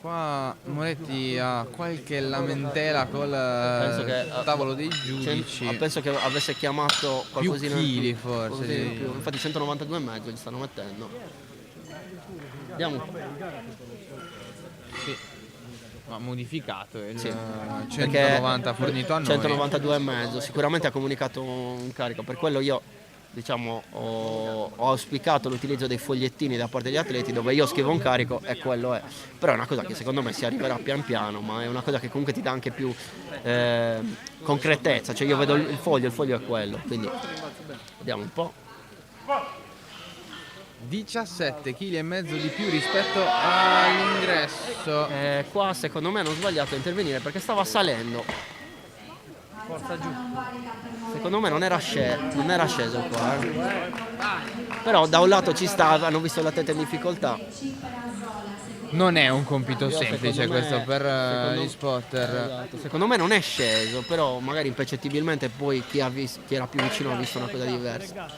Qua Moretti ha qualche lamentela col che tavolo dei giudici. penso che avesse chiamato qualcosina chili, forse, qualcosina in sì. più. Infatti 192,5 gli stanno mettendo. Vediamo. Sì. Ma modificato il Sì. 190 fornito a noi. 192,5, sicuramente ha comunicato un carico, per quello io diciamo ho auspicato l'utilizzo dei fogliettini da parte degli atleti dove io scrivo un carico e quello è, però è una cosa che secondo me si arriverà pian piano, ma è una cosa che comunque ti dà anche più concretezza, cioè io vedo il foglio è quello, quindi vediamo un po'. 17 kg e mezzo di più rispetto all'ingresso. Qua secondo me hanno sbagliato a intervenire perché stava salendo. Forza giù. Secondo me non era sceso qua. Però da un lato ci stava, hanno visto l'atleta in difficoltà. Non è un compito semplice secondo me- questo per secondo- gli spotter. Esatto, secondo me non è sceso, però magari impercettibilmente poi chi era più vicino ha visto una cosa diversa.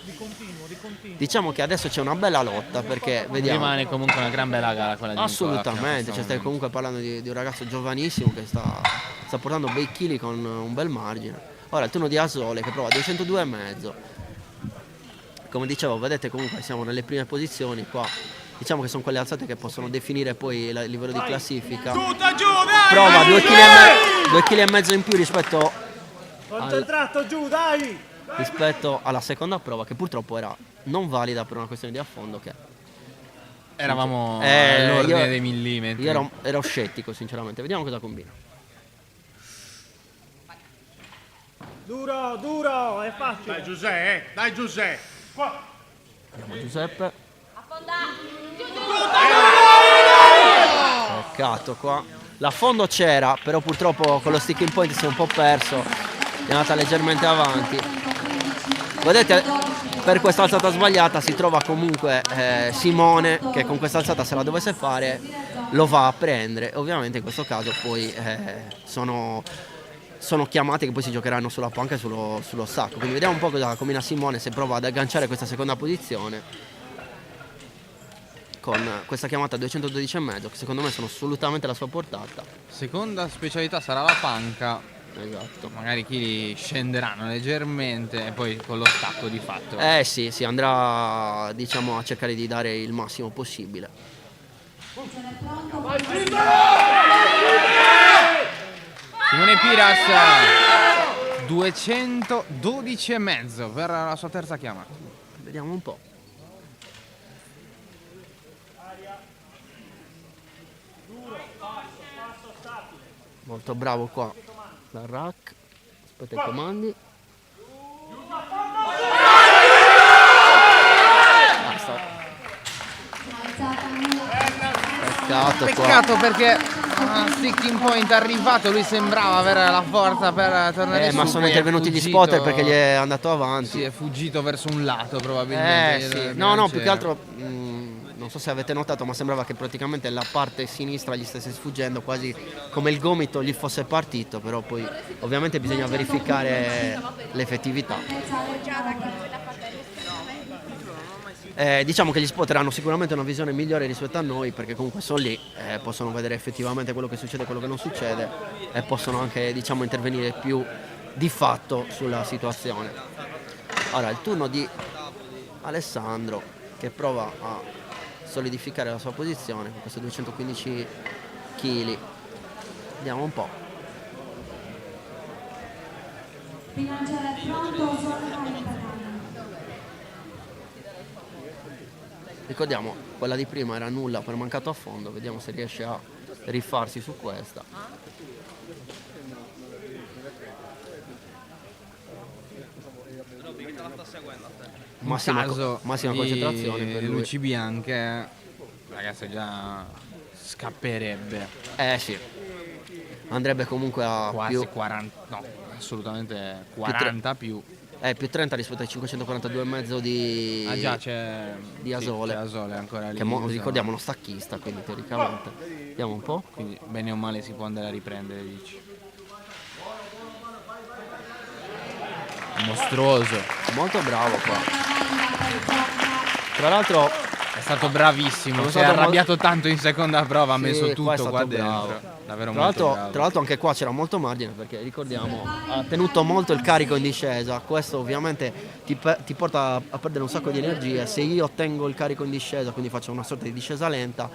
Diciamo che adesso c'è una bella lotta perché vediamo. Rimane comunque una gran bella gara quella di Nicola fino a Assolutamente, questo cioè stai momento. comunque parlando di un ragazzo giovanissimo che sta portando bei chili con un bel margine. Ora il turno di Asole che prova 202,5. Come dicevo, vedete comunque siamo nelle prime posizioni qua. Diciamo che sono quelle alzate che possono definire poi il livello di classifica. Prova 2,5 kg in più Concentrato giù, dai! rispetto alla seconda prova, che purtroppo era non valida per una questione di affondo che Eravamo io- all'ordine dei millimetri. io ero scettico sinceramente. Vediamo cosa combina. Duro, duro, è facile. Dai Giuseppe, dai Giuseppe. Qua. Vediamo Giuseppe. Affonda. Peccato qua. L'affondo c'era, però purtroppo con lo sticking point si è un po' perso. È andata leggermente avanti. Vedete, per questa alzata sbagliata si trova comunque Simone, che con questa alzata, se la dovesse fare, lo va a prendere. Ovviamente in questo caso poi sono chiamate che poi si giocheranno sulla panca e sullo sacco. Quindi vediamo un po' cosa combina Simone se prova ad agganciare questa seconda posizione con questa chiamata 212,5, che secondo me sono assolutamente alla sua portata. Seconda specialità sarà la panca. Esatto. Magari i chili scenderanno leggermente e poi con lo stacco di fatto. Sì, si andrà diciamo a cercare di dare il massimo possibile. Simone Piras 212,5 per la sua terza chiamata. Vediamo un po'. Molto bravo qua la rack. Aspetta i comandi. Basta. Peccato qua. Peccato perché a sticking point arrivato lui sembrava avere la forza per tornare su. Ma sono poi è intervenuti gli fuggito- spotter perché gli è andato avanti. Sì, è fuggito verso un lato probabilmente. Sì. il No, più che bilanciere. altro non so se avete notato, ma sembrava che praticamente la parte sinistra gli stesse sfuggendo, quasi come il gomito gli fosse partito, però poi ovviamente bisogna verificare l'effettività. Diciamo che gli spotter hanno sicuramente una visione migliore rispetto a noi, perché comunque sono lì, possono vedere effettivamente quello che succede e quello che non succede, e possono anche, diciamo, intervenire più di fatto sulla situazione. Ora il turno di Alessandro, che prova a solidificare la sua posizione con questo 215 kg. Vediamo un po'. Bilanciere pronto, solleva il pedale. Ricordiamo, quella di prima era nulla per mancato affondo, vediamo se riesce a rifarsi su questa. Massima concentrazione per lui. luci bianche, ragazzi, già scapperebbe. Sì. Andrebbe comunque a Quasi più 40, no, assolutamente 40 più. più 30 rispetto ai 542,5 di Ah già, c'è di Asole. C'è Asole ancora lì. che insomma. ricordiamo uno stacchista, quindi teoricamente. Vediamo un po'. Quindi bene o male si può andare a riprendere, dici. Mostruoso. Molto bravo qua. Tra l'altro È stato bravissimo, È si è stato arrabbiato tanto in seconda prova, ha Sì, messo qua è tutto stato qua bravo. dentro. Davvero Tra molto l'altro, bravo. tra l'altro anche qua c'era molto margine, perché ricordiamo ha tenuto molto il carico in discesa. Questo ovviamente ti porta a perdere un sacco di energia. Se io tengo il carico in discesa, quindi faccio una sorta di discesa lenta,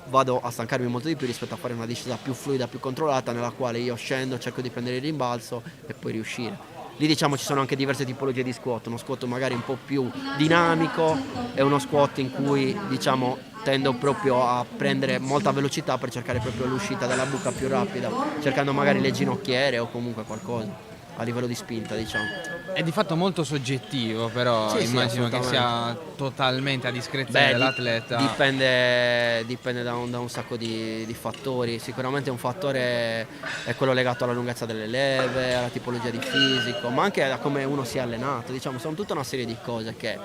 vado a stancarmi molto di più rispetto a fare una discesa più fluida, più controllata, nella quale io scendo, cerco di prendere il rimbalzo e poi riuscire. Lì diciamo ci sono anche diverse tipologie di squat, uno squat magari un po' più dinamico e uno squat in cui diciamo tendo proprio a prendere molta velocità per cercare proprio l'uscita dalla buca più rapida, cercando magari le ginocchiere o comunque qualcosa a livello di spinta, diciamo. È di fatto molto soggettivo, però Sì, sì, immagino che sia assolutamente. totalmente a discrezione dell'atleta. Dipende da un sacco di fattori. Sicuramente un fattore è quello legato alla lunghezza delle leve, alla tipologia di fisico, ma anche a come uno si è allenato. Diciamo, sono tutta una serie di cose che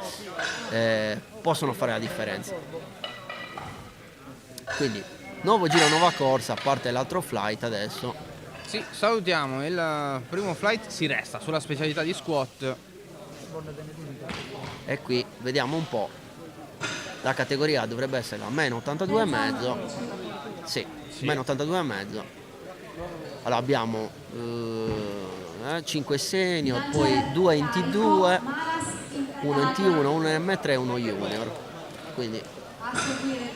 possono fare la differenza. Quindi, nuovo giro, nuova corsa, parte l'altro flight adesso. Sì, salutiamo il primo flight, si resta sulla specialità di squat. E qui vediamo un po'. La categoria dovrebbe essere la meno 82,5. Sì, meno 82,5. Allora abbiamo 5 senior, poi 2 in T2, uno in T1, uno in M3 e uno junior. Quindi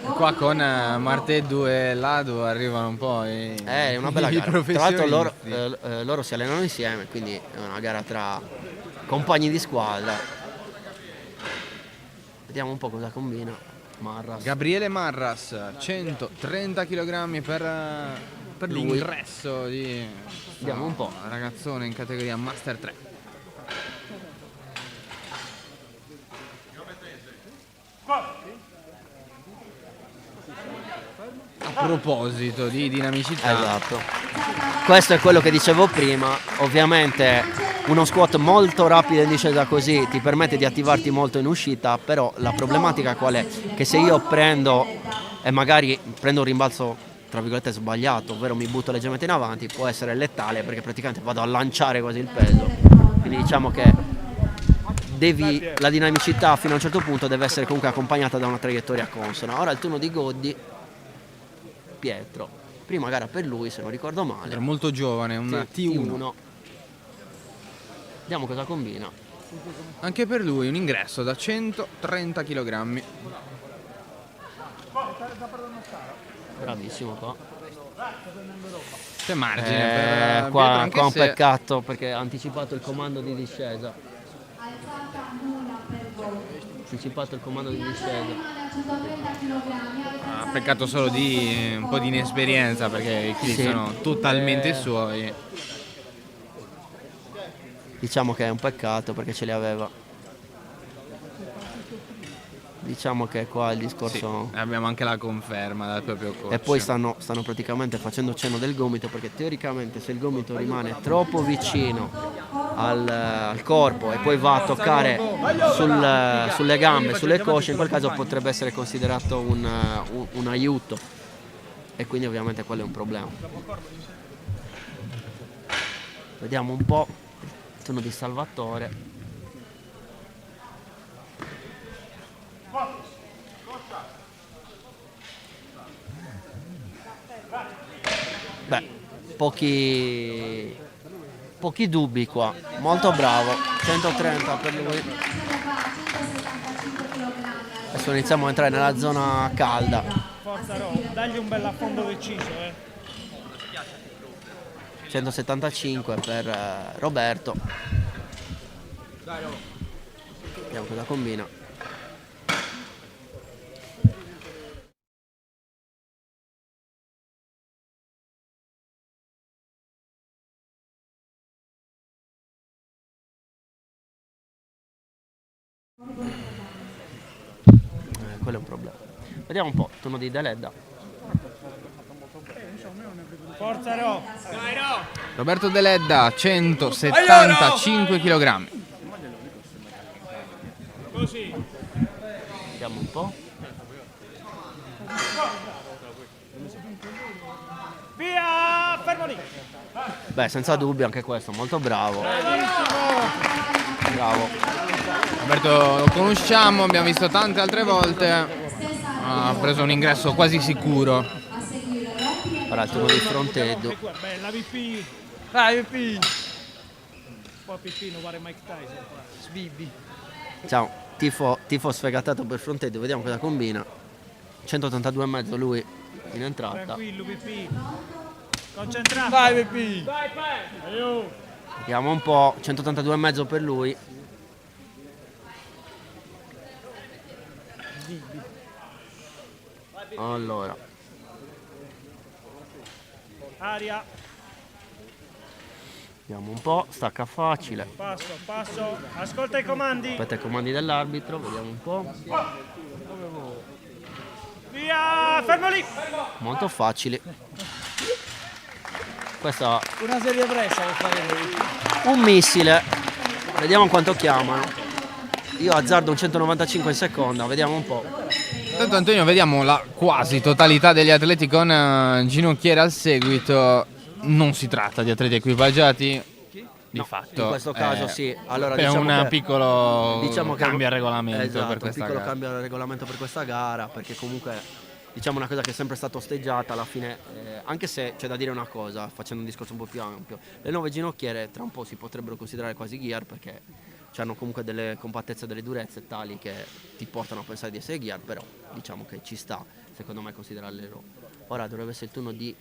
Qua con Marteddu e Ladu arrivano un po' è una bella i gara. Tra l'altro professionisti. loro si allenano insieme, quindi è una gara tra compagni di squadra. Vediamo un po' cosa combina Marras. Gabriele Marras, 130 kg per Lui. l'ingresso di Vediamo un po'. ragazzone in categoria Master 3. A proposito di dinamicità, Esatto. Questo è quello che dicevo prima. Ovviamente uno squat molto rapido in discesa così ti permette di attivarti molto in uscita, però la problematica qual è? Che se io prendo e magari prendo un rimbalzo tra virgolette sbagliato, ovvero mi butto leggermente in avanti, può essere letale, perché praticamente vado a lanciare quasi il peso. Quindi diciamo che la dinamicità fino a un certo punto deve essere comunque accompagnata da una traiettoria consona. Ora il turno di Goddi. Pietro, prima gara per lui se non ricordo male. è molto giovane, un T1. Vediamo cosa combina. Anche per lui un ingresso da 130 kg. Bravissimo qua. C'è margine per Pietro, Qua anche un se peccato perché ha anticipato il comando di discesa. Alzata nulla per voi. Anticipato il comando di discesa. 130 kg. peccato solo di un po' di inesperienza, perché i clip Sì. sono totalmente suoi. Diciamo che è un peccato perché ce li aveva. Diciamo che qua il discorso... Sì, abbiamo anche la conferma dal proprio coach. E poi stanno praticamente facendo cenno del gomito, perché teoricamente se il gomito rimane troppo vicino al corpo e poi va a toccare sulle gambe, sulle cosce, in quel caso potrebbe essere considerato un aiuto, e quindi ovviamente quello è un problema. Vediamo un po' il turno di Salvatore. Beh, pochi dubbi qua, molto bravo, 130 per lui. Adesso iniziamo a entrare nella zona calda. Forza Ro, dagli un bel affondo deciso, 175 per Roberto. Vediamo cosa combina. Quello è un problema. Vediamo un po', turno di Deledda. Forza Ro. Roberto Deledda, 175 kg. Così. Vediamo un po'. Via, fermo lì. Beh, senza dubbio anche questo, molto bravo. Bravo. Roberto lo conosciamo, abbiamo visto tante altre volte. Ha preso un ingresso quasi sicuro. Ora il turno di Fronteddu. Bella VP. Vai VP. Poi Pippino pare Mike Tyson qua. Sbibi. Ciao, tifo sfegatato per Fronteddu, vediamo cosa combina. 182,5 lui in entrata. Tranquillo VP. Concentrato. Vai VP. Vai. Aiuto. Vediamo un po', 182,5 per lui. Allora, Aria. vediamo un po', stacca facile. Passo. Ascolta i comandi. Aspetta i comandi dell'arbitro, vediamo un po'. Via, fermo lì. Molto facili. Questa Una serie pressa per fare lui. un missile. Vediamo quanto chiamano. Io azzardo un 195 in seconda, vediamo un po'. Intanto Antonio, vediamo la quasi totalità degli atleti con ginocchiere al seguito. Non si tratta di atleti equipaggiati, di No, fatto. in questo caso sì. Allora, Per diciamo un che- piccolo diciamo che- cambio al regolamento esatto, per questa un piccolo gara. cambio al regolamento per questa gara, perché comunque diciamo una cosa che è sempre stata osteggiata alla fine, anche se c'è da dire una cosa, facendo un discorso un po' più ampio, le nuove ginocchiere tra un po' si potrebbero considerare quasi gear, perché hanno comunque delle compattezze, delle durezze tali che ti portano a pensare di essere gear, però diciamo che ci sta secondo me considerarle loro. Ora dovrebbe essere il turno di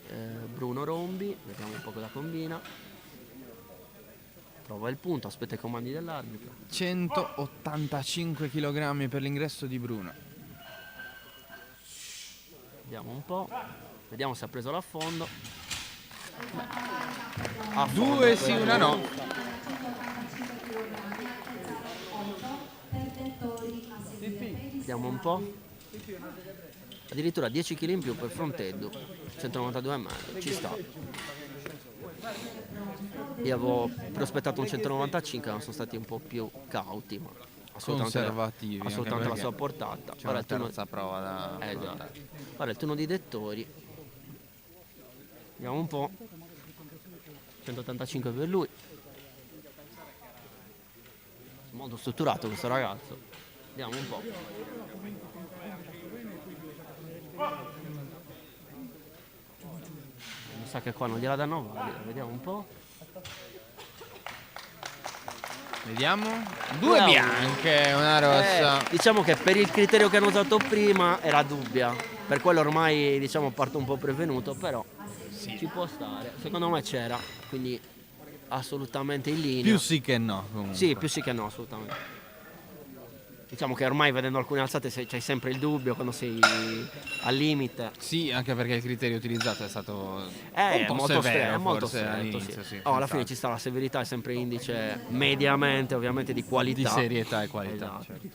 Bruno Rombi, vediamo un po' cosa combina. Trova il punto, aspetta i comandi dell'arbitro. 185 kg per l'ingresso di Bruno. Vediamo un po', vediamo se ha preso l'affondo. Due sì, una no. Vediamo un po'. Addirittura 10 kg in più per Fronteddu, 192,5, ci sta. Io avevo prospettato un 195, ma sono stati un po' più cauti, ma Conservativi, assolutamente anche la perché sua portata. C'è una terza prova da Esatto. Ora il turno di Dettori. Vediamo un po'. 185 per lui. Molto strutturato questo ragazzo. Vediamo un po'. Mi sa che qua non gliela danno valida. Vediamo un po'. Vediamo. Due Due a bianche, una rossa. Diciamo che per il criterio che hanno usato prima era dubbia. Per quello ormai diciamo parto un po' prevenuto, però ci può stare. Secondo me c'era, quindi assolutamente in linea. Più sì che no, comunque. Sì, più sì che no, assolutamente. Diciamo che ormai vedendo alcune alzate c'hai sempre il dubbio quando sei al limite. Sì, anche perché il criterio utilizzato è stato un po' molto severo, è molto forse stretto, all'inizio, sì. sì, Alla fine ci sta la severità, è sempre indice mediamente ovviamente di qualità. di serietà e qualità. Esatto. certo.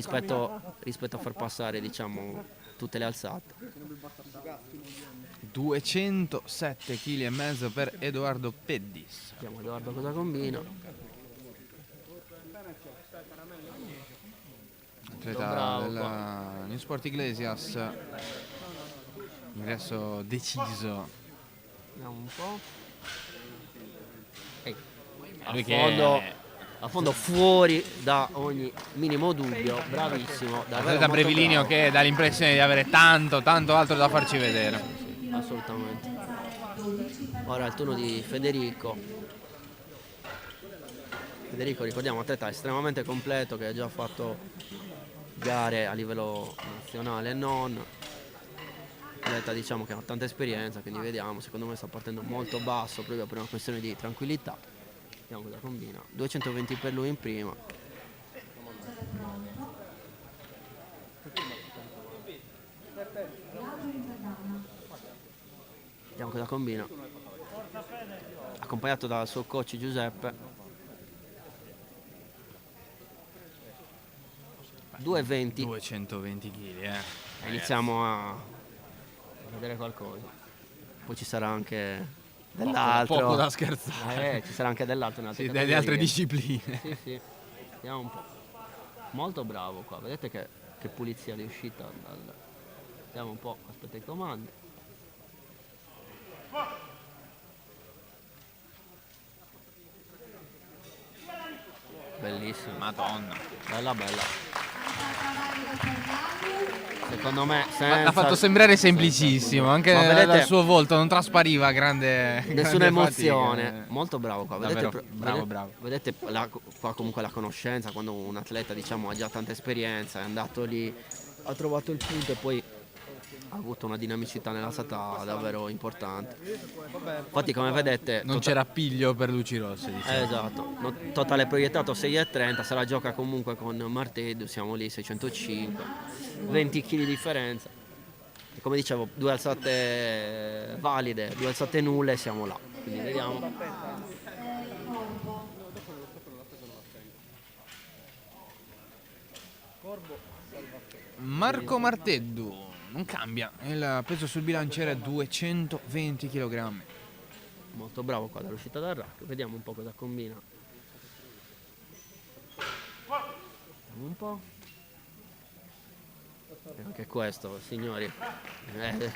rispetto a far passare, diciamo, tutte le alzate. 207 kg e mezzo per Edoardo Peddis. Vediamo Edoardo cosa combina. Atleta Bravo della New Sport Iglesias. Ingresso deciso. Vediamo un po'. Lui A fondo fuori da ogni minimo dubbio, bravissimo. davvero Atleta molto brevilineo bravo. che dà l'impressione di avere tanto altro da farci vedere. Sì, assolutamente. Ora è il turno di Federico. Federico, ricordiamo, atleta estremamente completo che ha già fatto gare a livello nazionale e non. Atleta, diciamo, che ha tanta esperienza, quindi vediamo, secondo me sta partendo molto basso proprio per una questione di tranquillità. Vediamo cosa combina. 220 per lui in prima. Vediamo cosa combina. Accompagnato dal suo coach Giuseppe. 220. 220 kg, Iniziamo a vedere qualcosa. Poi ci sarà anche dell'altro. Poco da scherzare. Ci sarà anche dell'altro in altre Sì, delle altre categorie. discipline. Sì, sì. Vediamo un po'. Molto bravo qua. Vedete che pulizia di uscita. Vediamo un po'. Aspetta i comandi. Bellissimo. Madonna. Bella bella. Secondo me L'ha fatto sembrare semplicissimo, anche Ma vedete- dal suo volto non traspariva grande nessuna grande fatica. emozione. Molto bravo qua. Vedete, Davvero bravo. Vedete qua comunque la conoscenza, quando un atleta, diciamo, ha già tanta esperienza, è andato lì, ha trovato il punto e poi ha avuto una dinamicità nell'alzata davvero importante. Infatti, come vedete, Non c'era appiglio per luci rosse, diciamo. esatto, totale proiettato 6,30, se la gioca comunque con Martedu, siamo lì 605, 20 kg di differenza. E come dicevo, 2 alzate valide, 2 alzate nulle, siamo là. Quindi vediamo. Marco Marteddu non cambia, il peso sul bilanciere è 220 kg. Molto bravo qua dall'uscita dal rack, vediamo un po' cosa combina. Vediamo un po'. E anche questo, signori,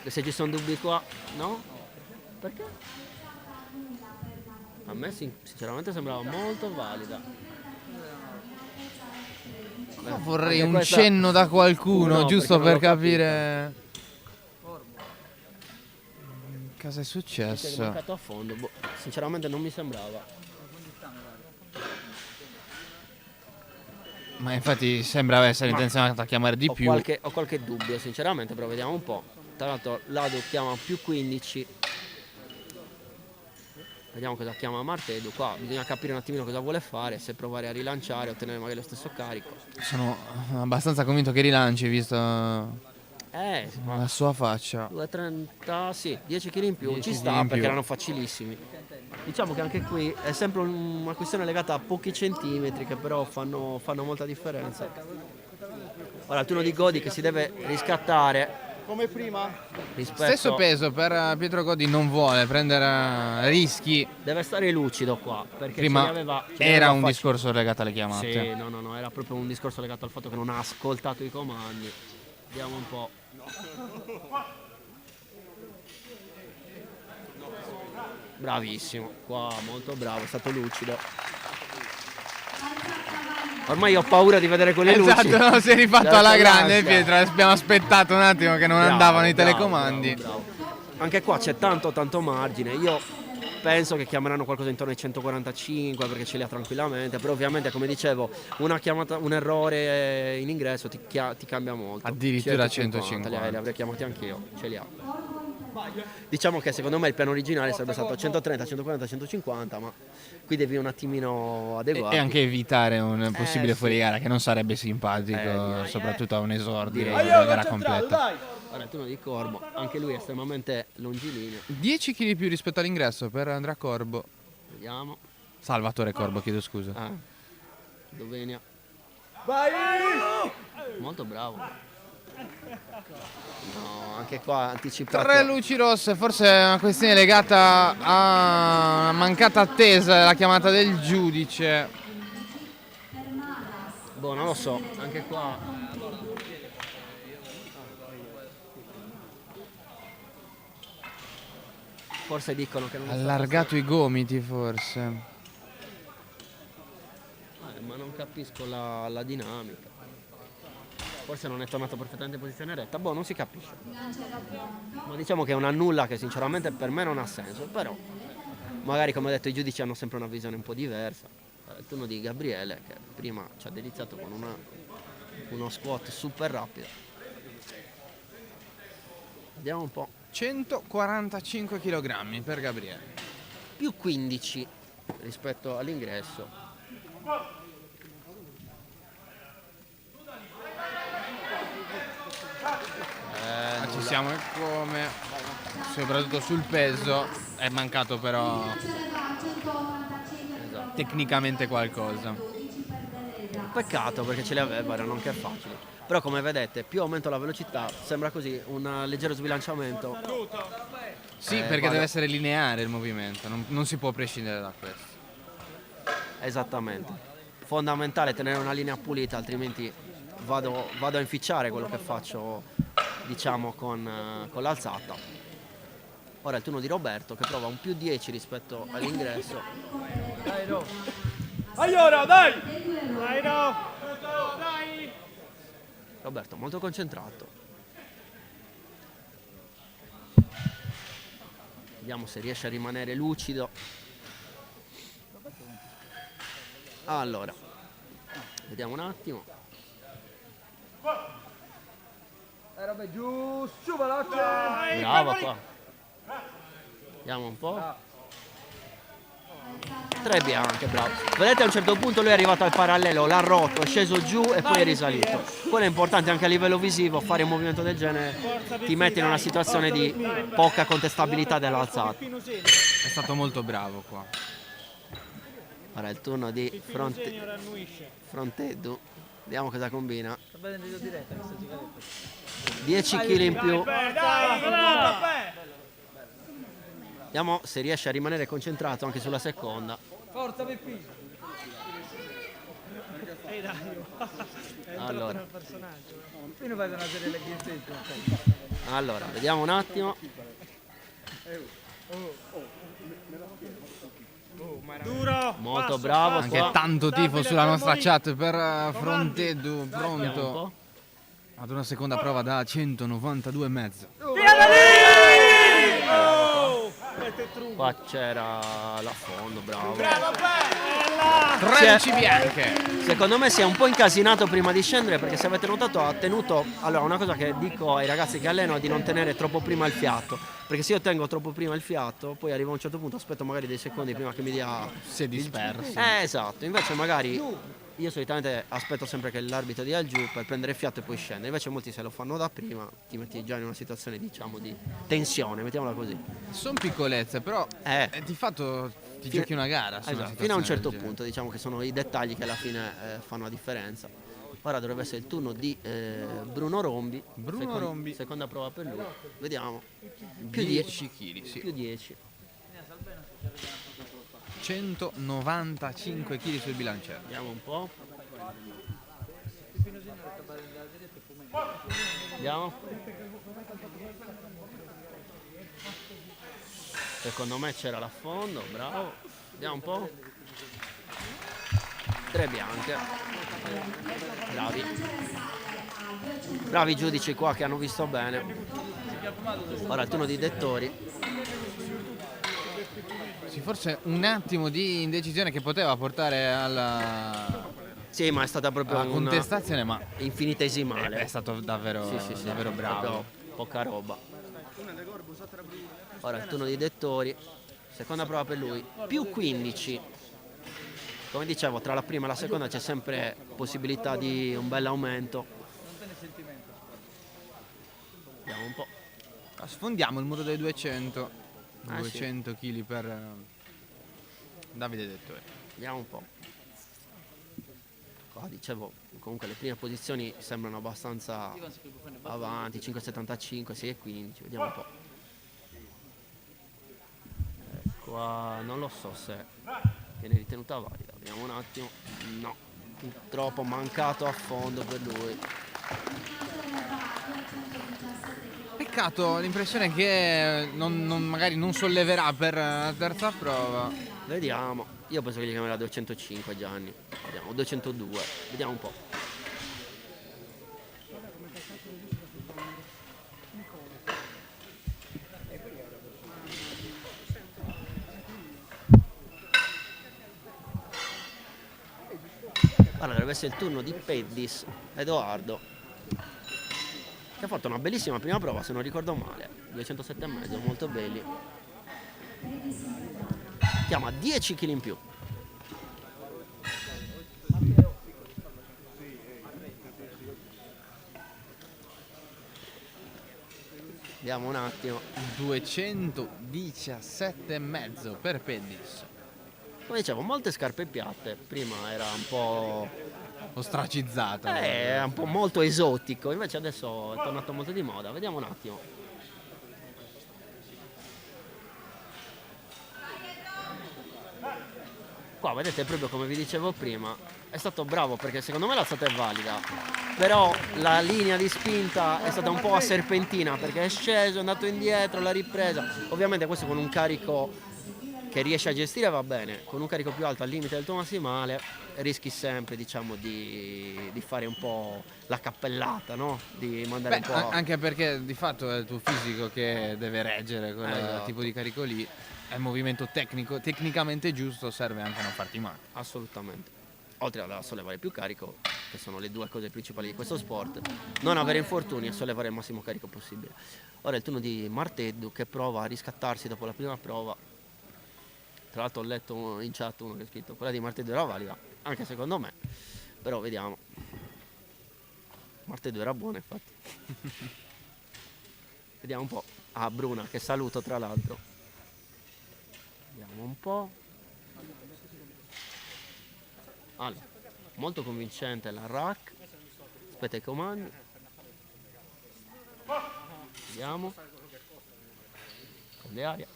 se ci sono dubbi qua, no? Perché? A me sinceramente sembrava molto valida. Vorrei Anche un questa- cenno da qualcuno, No, giusto perché per non l'ho capire cosa è È successo. mancato a fondo, boh, sinceramente non mi sembrava. Ma infatti sembrava essere Ma- intenzionato a chiamare di Ho più. qualche dubbio sinceramente, però vediamo un po'. Tra l'altro Ladu chiama più 15. Vediamo cosa chiama Martedu. Qua bisogna capire un attimino cosa vuole fare, se provare a rilanciare, ottenere magari lo stesso carico. Sono abbastanza convinto che rilanci, visto Ma la sua faccia. 2,30, sì, 10 kg in più, 10 ci kg sta in perché più. erano facilissimi. Diciamo che anche qui è sempre una questione legata a pochi centimetri che però fanno molta differenza. Ora il turno di Godi che si deve riscattare. Come prima? Stesso peso per Pietro Godi, non vuole prendere rischi. Deve stare lucido qua perché Prima ce li aveva era un facili. discorso legato alle chiamate. Sì, no, era proprio un discorso legato al fatto che non ha ascoltato i comandi. Vediamo un po'. Bravissimo, qua molto bravo, è stato lucido. Ormai ho paura di vedere quelle luci. Esatto, no, si è rifatto Dalla alla grande l'ansia. Pietro, abbiamo aspettato un attimo che non Bravo, andavano i bravo, telecomandi. bravo. Anche qua c'è tanto margine. Io penso che chiameranno qualcosa intorno ai 145 perché ce li ha tranquillamente. Però ovviamente, come dicevo, una chiamata, un errore in ingresso ti cambia molto. Addirittura 150, li avrei chiamati anch'io, ce li ha. Diciamo che secondo me il piano originale sarebbe stato 130, 140, 150, ma qui devi un attimino adeguarti. E anche evitare un possibile sì. fuorigara che non sarebbe simpatico, direi. soprattutto a un esordio Direi. della gara completa. Ora il turno di Corbo, anche lui è estremamente longilineo. 10 kg più rispetto all'ingresso per Andrea Corbo. Vediamo. Salvatore Corbo, chiedo scusa. Dovenia. Molto bravo. No, anche qua anticipato. 3 luci rosse, forse è una questione legata a una mancata attesa della chiamata del giudice. Boh, non lo so, anche qua. Forse dicono che non è stato Allargato i gomiti forse. ma non capisco la dinamica. Forse non è tornato perfettamente in posizione retta. Boh, non si capisce. Ma diciamo che è una nulla che sinceramente per me non ha senso. Però magari, come ho detto, i giudici hanno sempre una visione un po' diversa. Il turno di Gabriele, che prima ci ha deliziato con uno squat super rapido. Vediamo un po'. 145 kg per Gabriele. Più 15 rispetto all'ingresso. Ma ci siamo e come, soprattutto sul peso, è mancato però tecnicamente qualcosa. Peccato perché ce le aveva, erano anche facili. Però come vedete, più aumento la velocità, sembra così un leggero sbilanciamento. Sì, perché deve essere lineare il movimento, non si può prescindere da questo. Esattamente. Fondamentale tenere una linea pulita, altrimenti vado a inficiare quello che faccio, diciamo, con l'alzata. Ora è il turno di Roberto che prova un più 10 rispetto all'ingresso. Allora, dai! Dai, no! Roberto molto concentrato. Vediamo se riesce a rimanere lucido. Allora, vediamo un attimo. Bravo qua. Vediamo un po'. 3 bianche, bravo. Vedete, a un certo punto lui è arrivato al parallelo, l'ha rotto, è sceso giù e poi è risalito. Quello è importante anche a livello visivo, fare un movimento del genere ti mette in una situazione di poca contestabilità dell'alzata. È stato molto bravo qua. Ora è il turno di Fronteddu. Vediamo cosa combina. 10 kg in più. Vediamo se riesce a rimanere concentrato anche sulla seconda. Forza Peppi! Allora, Fino fai una serie di allora, vediamo un attimo. Duro! Molto bravo. Anche Qua. tanto tifo sulla nostra chat per Fronteddu, Vediamo un pronto po'. ad una seconda prova da 192,5. Qua c'era l'affondo, bravo. 13 bianche. Secondo me si è un po' incasinato prima di scendere, perché se avete notato ha tenuto. Allora, una cosa che dico ai ragazzi che alleno è di non tenere troppo prima il fiato, perché se io tengo troppo prima il fiato, poi arrivo a un certo punto, aspetto magari dei secondi prima che mi dia. Si è disperso. Esatto, invece magari io solitamente aspetto sempre che l'arbitro dia il giù per prendere fiato e poi scendere, invece molti se lo fanno da prima ti metti già in una situazione, diciamo, di tensione, mettiamola così. Sono piccolezze, però di fatto ti giochi una gara. su una Esatto, fino a un situazione certo del genere. punto, diciamo che sono i dettagli che alla fine fanno la differenza. Ora dovrebbe essere il turno di Bruno Rombi. Rombi. Seconda prova per lui. Vediamo. Più 10 kg, sì. Più 10. 195 kg sul bilanciere. Vediamo un po'. Vediamo. Secondo me c'era l'affondo, bravo. Vediamo un po'. 3 bianche. Bravi. Bravi i giudici qua che hanno visto bene. Ora il turno di Dettori. Sì, forse un attimo di indecisione che poteva portare alla Sì, ma è stata proprio una contestazione, ma infinitesimale. è stato davvero, Sì, davvero bravo. proprio poca roba. Ora il turno di Dettori. Seconda prova per lui. Più 15. Come dicevo, tra la prima e la seconda c'è sempre possibilità di un bel aumento. Vediamo un po'. Sfondiamo il muro dei 200. Ah, 200 kg per Davide Dettori. Vediamo un po'. dicevo, comunque le prime posizioni sembrano abbastanza avanti, 5,75, 6,15, vediamo un po'. Qua non lo so se viene ritenuta valida, vediamo un attimo. No, purtroppo mancato a fondo per lui. Peccato, l'impressione che magari non solleverà per la terza prova. Vediamo, io penso che gli chiamerà 205 Gianni, vediamo, 202, vediamo un po'. Allora dovrebbe essere il turno di Peddis, Edoardo, che ha fatto una bellissima prima prova se non ricordo male, 207,5, molto belli. Chiama 10 kg in più. Vediamo un attimo. 217,5 per Peddis. Come dicevo, molte scarpe piatte. Prima era un po'... Ostracizzata. un po' molto esotico, invece adesso è tornato molto di moda. Vediamo un attimo. Qua vedete, proprio come vi dicevo prima, è stato bravo perché secondo me l'alzata è valida, però la linea di spinta è stata un po' a serpentina perché è sceso, è andato indietro, l'ha ripresa. Ovviamente questo con un carico che riesce a gestire va bene, con un carico più alto al limite del tuo massimale rischi sempre, diciamo, di fare un po' la cappellata, no? Di mandare un po'... Anche perché di fatto è il tuo fisico che deve reggere quel Esatto. tipo di carico lì. È il movimento tecnicamente giusto, serve anche a non farti male. Assolutamente. Oltre a sollevare più carico, che sono le due cose principali di questo sport, non avere infortuni e sollevare il massimo carico possibile. Ora è il turno di Marteddu che prova a riscattarsi dopo la prima prova. Tra l'altro ho letto in chat uno che ha scritto quella di Marteddu era valida, anche secondo me, però vediamo. Marteddu era buona, infatti. Vediamo un po'. Ah, Bruna, che saluto tra l'altro. Vediamo un po'. Allora, molto convincente la rack. Aspetta i comandi. Vediamo. Con le aria.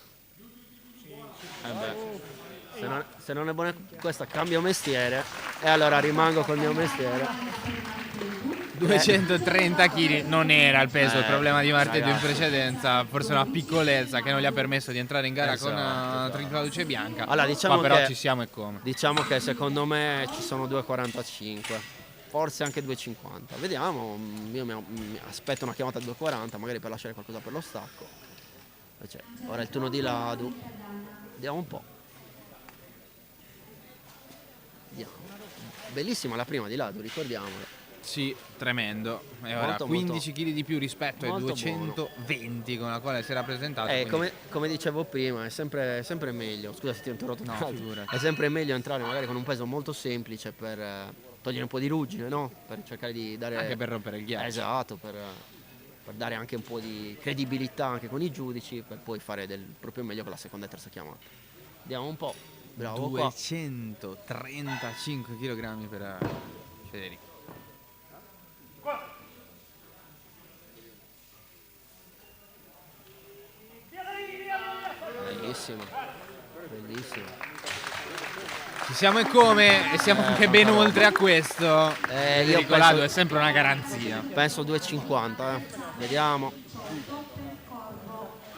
Se non è buona questa cambio mestiere e allora rimango col mio mestiere. 230 kg non era il peso, il problema di Marteddu in ragazzi. precedenza, forse una piccolezza che non gli ha permesso di entrare in gara con Esatto. Trincla luce bianca. Allora, diciamo Qua però che- ci siamo e come. Diciamo che secondo me ci sono 2,45, forse anche 2,50. Vediamo, io mi aspetto una chiamata a 2,40, magari per lasciare qualcosa per lo stacco. Invece, ora è il turno di Ladu. Vediamo un po'. Vediamo. Bellissima la prima di Ladu, ricordiamolo. Sì, tremendo. E ora Molto, 15 kg di più rispetto ai molto 220 con la quale si era presentato. quindi- Come dicevo prima, è sempre meglio. Scusa se ti ho interrotto. No, tra l'altro. figurati. È sempre meglio entrare magari con un peso molto semplice per togliere un po' di ruggine, no? Per cercare di dare... Anche per rompere il ghiaccio. Esatto, per dare anche un po' di credibilità anche con i giudici, per poi fare del proprio meglio con la seconda e terza chiamata. Vediamo un po'. Bravo qua. 235 kg per Federico. Bellissimo. Bellissimo. Ci siamo e come, e siamo anche ben oltre a questo. Io Federico penso- Ladu è sempre una garanzia. Penso 2,50, Vediamo.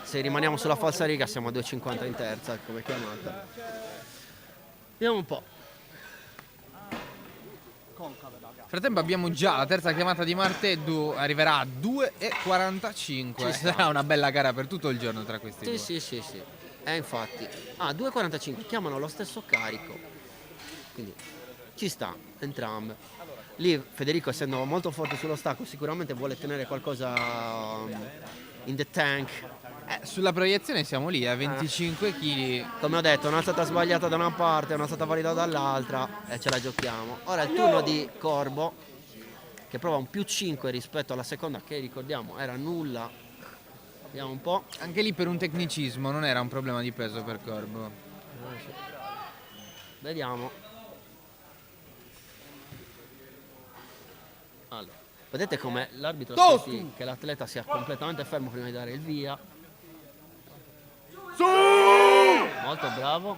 Se rimaniamo sulla falsariga siamo a 2,50 in terza come chiamata. Vediamo un po'. Nel frattempo abbiamo già la terza chiamata di Marteddu, arriverà a 2,45. Ci sta. Sarà una bella gara per tutto il giorno tra questi due. Sì. Infatti. 2,45, chiamano lo stesso carico. Quindi ci sta, entrambe. Lì Federico, essendo molto forte sullo stacco, sicuramente vuole tenere qualcosa in the tank. Sulla proiezione siamo lì a 25 kg. Come ho detto, un'alzata sbagliata da una parte, un'alzata valida dall'altra e ce la giochiamo. Ora è il turno di Corbo che prova un più 5 rispetto alla seconda che ricordiamo era nulla. Vediamo un po'. Anche lì per un tecnicismo non era un problema di peso per Corbo. Vediamo. Allora, vedete come l'arbitro aspetti che l'atleta sia completamente fermo prima di dare il via. Molto bravo.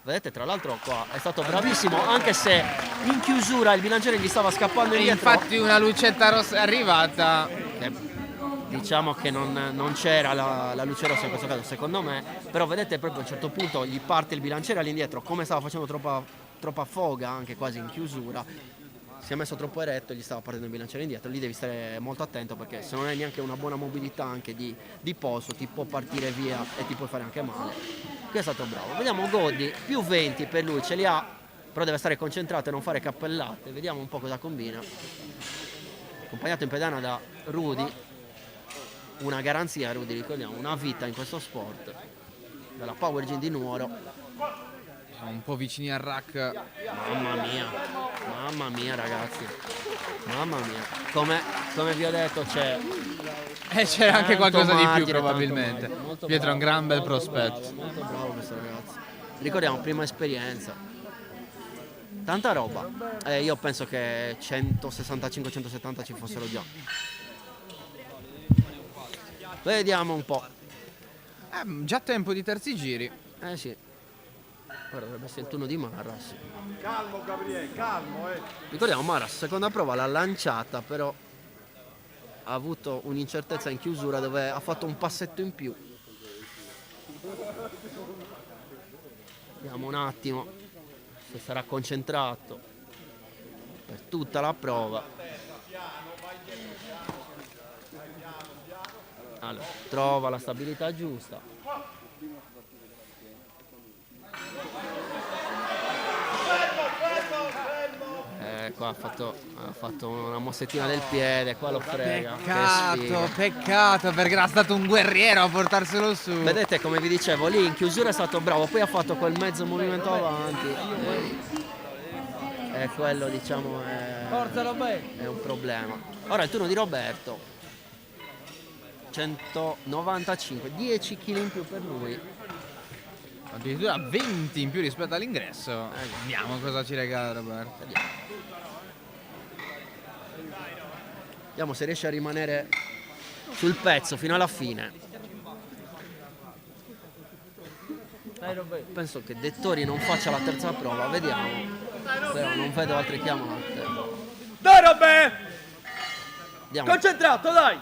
Vedete, tra l'altro qua è stato bravissimo, anche se in chiusura il bilanciere gli stava scappando E indietro. infatti una lucetta rossa è arrivata. Diciamo che non c'era la luce rossa in questo caso, secondo me. Però vedete, proprio a un certo punto gli parte il bilanciere all'indietro, come stava facendo troppa foga, anche quasi in chiusura. Si è messo troppo eretto e gli stava partendo il bilanciere indietro. Lì devi stare molto attento, perché se non hai neanche una buona mobilità anche di polso, ti può partire via e ti puoi fare anche male. Qui è stato bravo. Vediamo Goddi, più 20 per lui, ce li ha, però deve stare concentrato e non fare cappellate. Vediamo un po' cosa combina. Accompagnato in pedana da Rudy, una garanzia, Rudy, ricordiamo, una vita in questo sport, dalla Power Gym di Nuoro. Siamo un po' vicini al rack. Mamma mia ragazzi, mamma mia, come vi ho detto c'è C'era anche qualcosa di più margine, probabilmente. tanto molto Dietro è un bravo, gran bel molto prospetto. molto bravo questo ragazzo. Ricordiamo, prima esperienza, tanta roba. Io penso che 165-170 ci fossero già. Vediamo un po'. Già tempo di terzi giri. Sì, ora dovrebbe essere il turno di Marras. Calmo Gabriele, calmo Ricordiamo, Marras seconda prova l'ha lanciata, però ha avuto un'incertezza in chiusura dove ha fatto un passetto in più. Vediamo un attimo se sarà concentrato per tutta la prova. Allora, trova la stabilità giusta. Qua ha fatto una mossettina del piede, qua lo frega. Che sfiga. Peccato, perché era stato un guerriero a portarselo su. Vedete, come vi dicevo, lì in chiusura è stato bravo, poi ha fatto quel mezzo movimento avanti. E quello, diciamo, è un problema. Ora è il turno di Roberto. 195, 10 kg in più per lui. Addirittura 20 in più rispetto all'ingresso. Vediamo cosa ci regala Roberto. Vediamo se riesce a rimanere sul pezzo fino alla fine. Penso che Dettori non faccia la terza prova, vediamo. Però non vedo altre chiamate. Dai Robè! Vediamo. Concentrato, dai!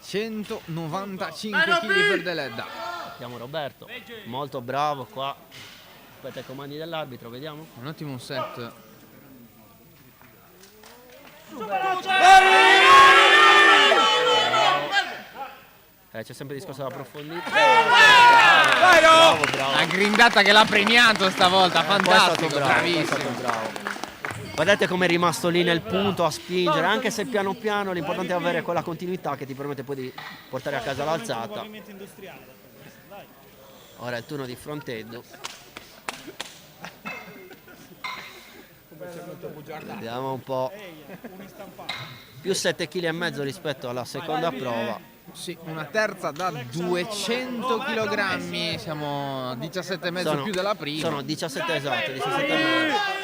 195 kg per Deledda. Vediamo Roberto, molto bravo qua. Aspetta i comandi dell'arbitro, vediamo. Un ottimo set. C'è sempre il discorso della profondità. La grindata che l'ha premiato stavolta, fantastico, Questo è bravissimo. stato bravo. Guardate come è rimasto lì nel punto a spingere, anche se piano piano l'importante è avere quella continuità che ti permette poi di portare a casa l'alzata. Ora è il turno di Frontedo. Vediamo un po'. Più 7,5 kg rispetto alla seconda prova. Sì, una terza da 200 kg, siamo a 17,5 più della prima. Sono 17 esatto, 17,5.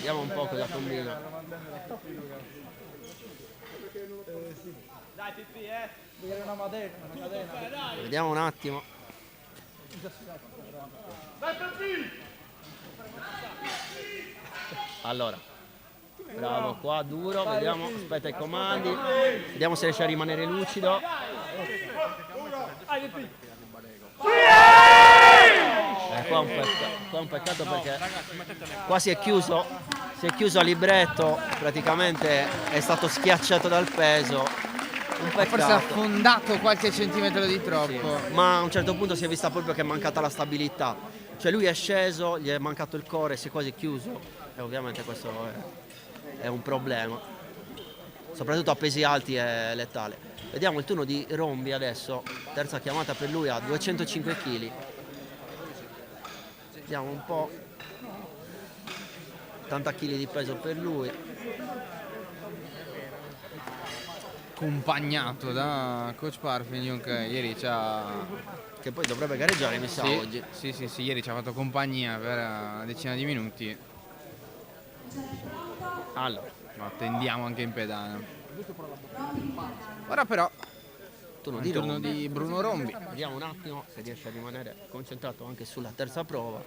Vediamo un po' cosa combina. Vediamo un attimo. Allora, bravo qua, duro, vediamo, aspetta i comandi, vediamo se riesce a rimanere lucido. Qua è un peccato perché qua si è chiuso a libretto, praticamente è stato schiacciato dal peso. Un Forse ha peccato. affondato qualche centimetro di troppo. Ma a un certo punto si è vista proprio che è mancata la stabilità. Cioè lui è sceso, gli è mancato il core, si è quasi chiuso e ovviamente questo è un problema. Soprattutto a pesi alti è letale. Vediamo il turno di Rombi adesso, terza chiamata per lui a 205 kg. Vediamo un po'. 80 kg di peso per lui. Accompagnato da coach Parfenion che ieri ci ha... Che poi dovrebbe gareggiare mi sa oggi. Sì, ieri ci ha fatto compagnia per una decina di minuti. Allora, Lo attendiamo anche in pedana. Ora però turno il di turno Rombi. di Bruno Rombi. Vediamo un attimo se riesce a rimanere concentrato anche sulla terza prova.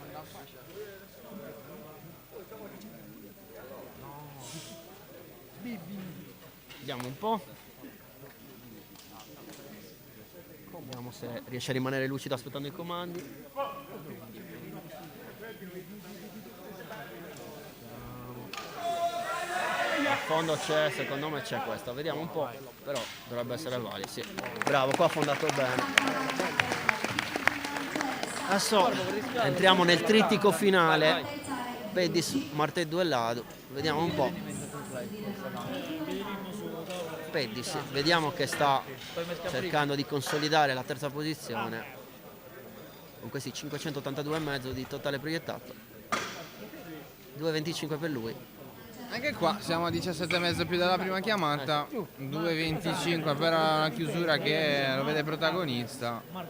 Vediamo un po'. Vediamo se riesce a rimanere lucido aspettando i comandi. A fondo c'è, secondo me c'è questo. Vediamo un po', però dovrebbe essere valido, sì. Bravo, qua ha fondato bene. Adesso entriamo nel trittico finale. Pedis, Marteddu e Ladu. Vediamo un po'. Pedis, vediamo che sta cercando di consolidare la terza posizione con questi 582,5 di totale proiettato. 2,25 per lui. Anche qua siamo a 17,5 più della prima chiamata, 2,25 per una chiusura che lo vede protagonista. Il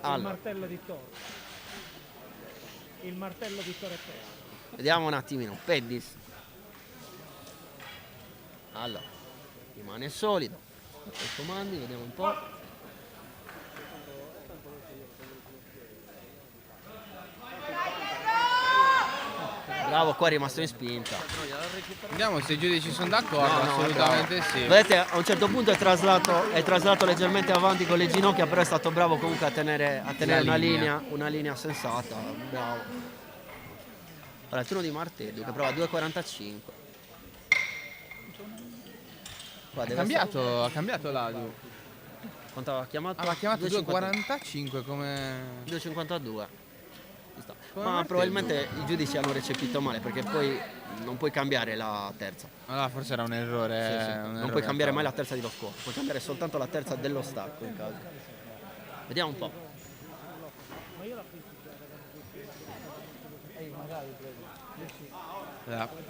Allora, martello di Toro. Il martello di Toro e Toro. vediamo un attimino. Pedis. Allora, rimane solido. I comandi, vediamo un po'. Bravo, qua è rimasto in spinta. Vediamo se i giudici sono d'accordo, No, assolutamente bravo. sì. Vedete, a un certo punto è traslato leggermente avanti con le ginocchia, però è stato bravo comunque a tenere una linea sensata. Bravo. Allora, il turno di Marteddu che prova 2,45. Qua Ha deve cambiato Ladu. quanto aveva chiamato? Aveva chiamato 2,52. 2,45 come... 2,52. Ci sta. Come Ma Marteddu. probabilmente i giudici hanno recepito male perché poi non puoi cambiare la terza. Allora forse era un errore. Sì, sì. un Non errore puoi cambiare a mai la tavola. terza di lo score, puoi cambiare soltanto la terza dello stacco in caso. Vediamo un po'.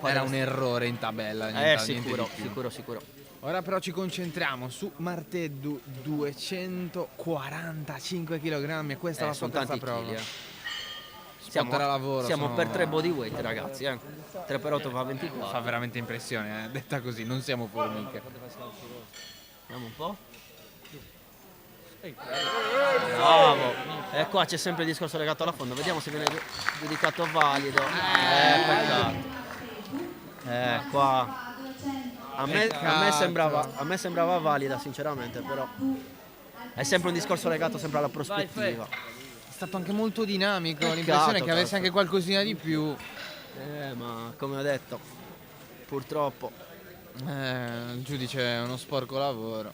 Era un errore in tabella. niente Sicuro, di più. sicuro. Ora però ci concentriamo su Marteddu, 245 kg e questa è la sua Sono terza tanti prova. chili. Spot da lavoro, Siamo sono- per 3 bodyweight ragazzi, 3 per 8 fa Fa 24. veramente impressione, detta così, non siamo formiche. Vediamo un po'. Bravo. E qua c'è sempre il discorso legato alla fondo. Vediamo se viene giudicato valido. Peccato. Qua a me sembrava valida sinceramente, però è sempre un discorso legato sempre alla prospettiva. È stato anche molto dinamico, Peccato, l'impressione che avesse cazzo. anche qualcosina di più. Ma come ho detto, purtroppo Il giudice è uno sporco lavoro.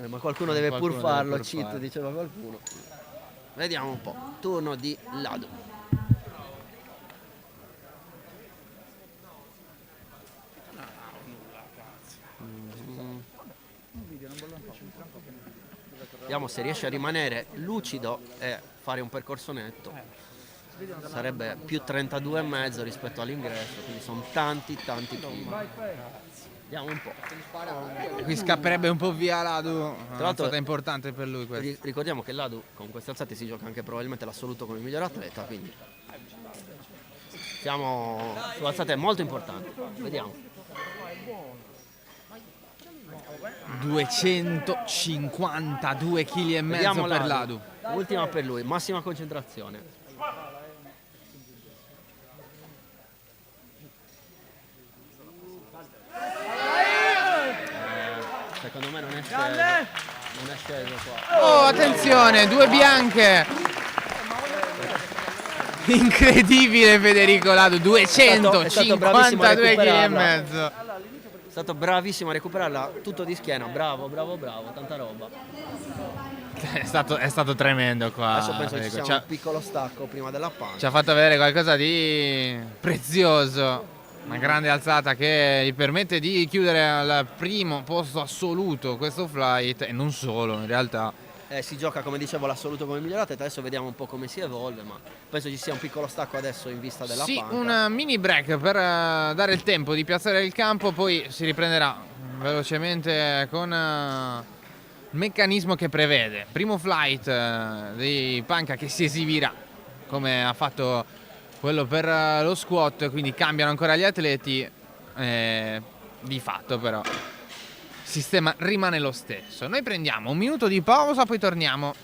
ma qualcuno deve pur Qualcuno farlo, deve pur cheat farlo. diceva qualcuno. Vediamo un po'. Turno di Ladu. Vediamo se riesce a rimanere lucido e fare un percorso netto. Sarebbe più 32,5 rispetto all'ingresso, quindi sono tanti chili. Vediamo un po'. Qui scapperebbe un po' via Ladu, è una l'altro- stata importante per lui questa. Ricordiamo che Ladu con queste alzate si gioca anche probabilmente l'assoluto come miglior atleta, quindi siamo su alzate molto importanti. Vediamo. 252 kg e mezzo Vediamo per Ladu. Ultima per lui, massima concentrazione. Secondo me non è sceso qua. Oh, attenzione, due bianche. Incredibile Federico Ladu, È stato bravissimo a 252 kg e recuperarla. mezzo. È stato bravissimo a recuperarla, tutto di schiena, bravo, tanta roba. È stato tremendo qua. Adesso penso ci Federico. sia un piccolo stacco prima della pancia. Ci ha fatto vedere qualcosa di prezioso. Una grande alzata che gli permette di chiudere al primo posto assoluto questo flight e non solo, in realtà. Si gioca come dicevo l'assoluto come miglior atleta, adesso vediamo un po' come si evolve, ma penso ci sia un piccolo stacco adesso in vista della Sì, panca. un mini break per dare il tempo di piazzare il campo, poi si riprenderà velocemente con il meccanismo che prevede primo flight di panca che si esibirà come ha fatto quello per lo squat, quindi cambiano ancora gli atleti, di fatto però il sistema rimane lo stesso. Noi prendiamo un minuto di pausa, poi torniamo.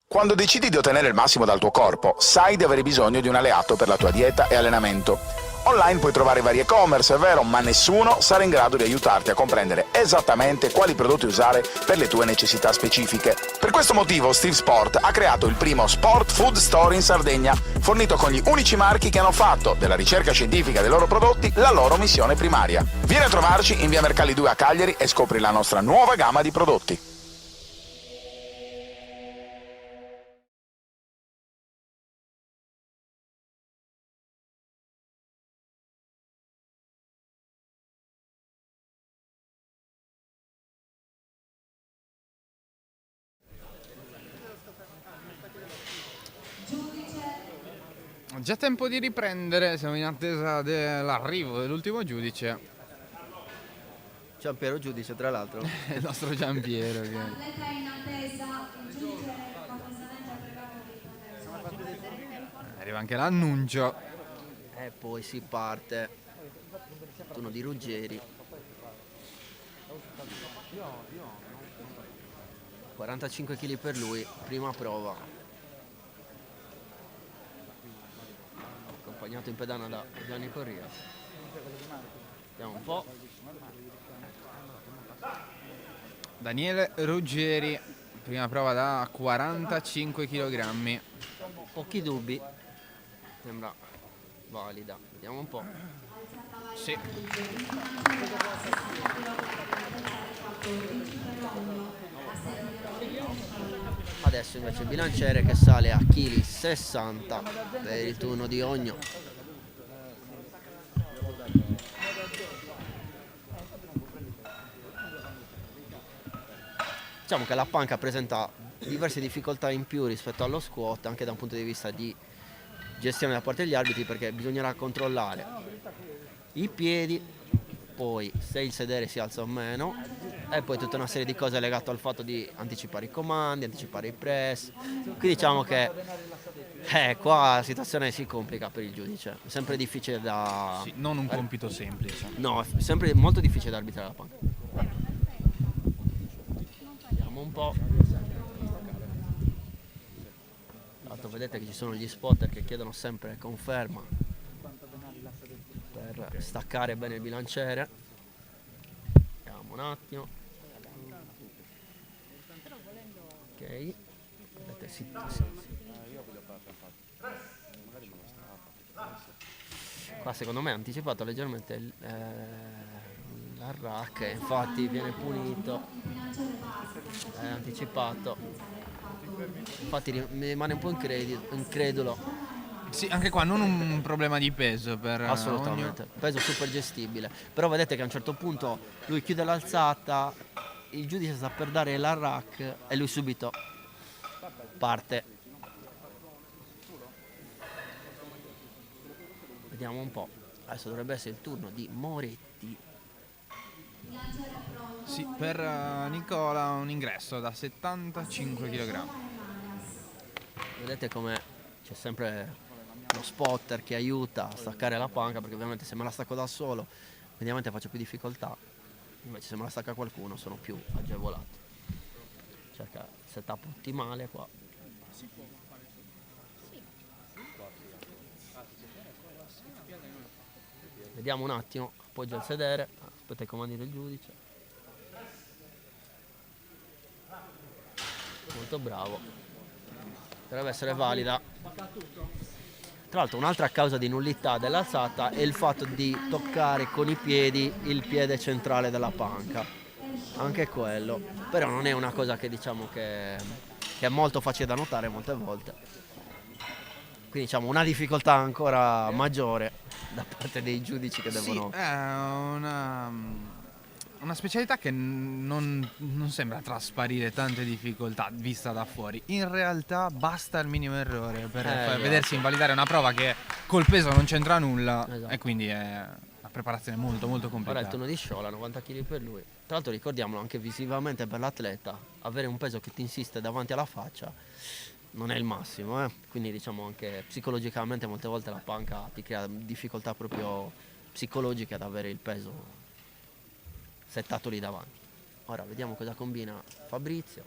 Quando decidi di ottenere il massimo dal tuo corpo, sai di avere bisogno di un alleato per la tua dieta e allenamento. Online puoi trovare vari e-commerce, è vero, ma nessuno sarà in grado di aiutarti a comprendere esattamente quali prodotti usare per le tue necessità specifiche. Per questo motivo Steve Sport ha creato il primo Sport Food Store in Sardegna, fornito con gli unici marchi che hanno fatto della ricerca scientifica dei loro prodotti la loro missione primaria. Vieni a trovarci in via Mercalli 2 a Cagliari e scopri la nostra nuova gamma di prodotti. Già tempo di riprendere, siamo in attesa dell'arrivo dell'ultimo giudice. Giampiero giudice, tra l'altro. Il nostro Giampiero. Che... L'atleta è in attesa, il giudice cortesemente pregato di potersi. Arriva anche l'annuncio. E poi si parte. Turno di Ruggeri. 45 kg per lui, prima prova. Accompagnato in pedana da Gianni Corria. Vediamo un po'. Daniele Ruggeri, prima prova da 45 kg. Pochi dubbi. Sembra valida. Vediamo un po'. Sì. Adesso invece il bilanciere che sale a chili 60 per il turno di Ogno. Diciamo che la panca presenta diverse difficoltà in più rispetto allo squat, anche da un punto di vista di gestione da parte degli arbitri, perché bisognerà controllare i piedi, poi se il sedere si alza o meno, e poi tutta una serie di cose legate al fatto di anticipare i comandi, anticipare i press. Quindi diciamo che qua la situazione si complica per il giudice, è sempre difficile da... Sì, non un compito semplice. No, è sempre molto difficile da arbitrare la panca. Vediamo un po'. Tra l'altro vedete che ci sono gli spotter che chiedono sempre conferma per staccare bene il bilanciere. Vediamo un attimo. Ok. Vedete, sì. Qua secondo me ha anticipato leggermente la rack, infatti viene punito. È anticipato. Infatti mi rimane un po' incredulo. Sì, anche qua non un problema di peso per Assolutamente, peso super gestibile. Però vedete che a un certo punto lui chiude l'alzata, il giudice sta per dare la rack e lui subito parte. Vediamo un po'. Adesso dovrebbe essere il turno di Moretti. Sì, per Nicola un ingresso da 75 kg. Vedete come c'è sempre lo spotter che aiuta a staccare la panca, perché ovviamente se me la stacco da solo mediamente faccio più difficoltà, invece se me la stacca qualcuno sono più agevolato. Cerca il setup ottimale qua. Vediamo un attimo, appoggia il sedere, aspetta i comandi del giudice. Molto bravo, dovrebbe essere valida. Tra l'altro un'altra causa di nullità dell'alzata è il fatto di toccare con i piedi il piede centrale della panca, anche quello, però non è una cosa che diciamo che è molto facile da notare molte volte, quindi diciamo una difficoltà ancora maggiore da parte dei giudici che devono... Sì, è una specialità che non sembra trasparire tante difficoltà vista da fuori. In realtà basta il minimo errore per vedersi invalidare una prova che col peso non c'entra nulla, esatto. E quindi è una preparazione molto molto complicata. Ora il turno di Sciola, 90 kg per lui. Tra l'altro ricordiamolo anche visivamente per l'atleta, avere un peso che ti insiste davanti alla faccia non è il massimo, quindi diciamo anche psicologicamente molte volte la panca ti crea difficoltà proprio psicologiche ad avere il peso settato lì davanti. Ora vediamo cosa combina Fabrizio.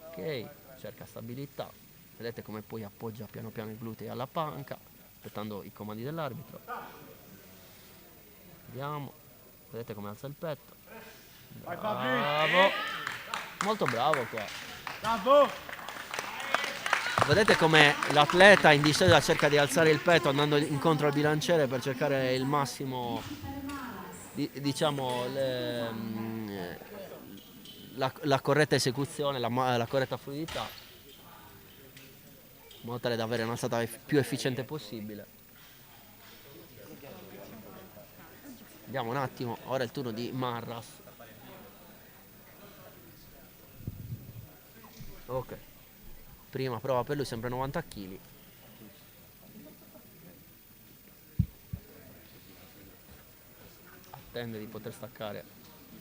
Ok. Ok, cerca stabilità. Vedete come poi appoggia piano piano i glutei alla panca, aspettando i comandi dell'arbitro. Vediamo, vedete come alza il petto. Bravo, molto bravo qua. Bravo! Vedete come l'atleta in discesa cerca di alzare il petto andando incontro al bilanciere per cercare il massimo, diciamo, la corretta esecuzione, la corretta fluidità, in modo tale da avere un'alzata più efficiente possibile. Vediamo un attimo, ora è il turno di Marras. Ok, prima prova per lui, sempre 90 kg. Attende di poter staccare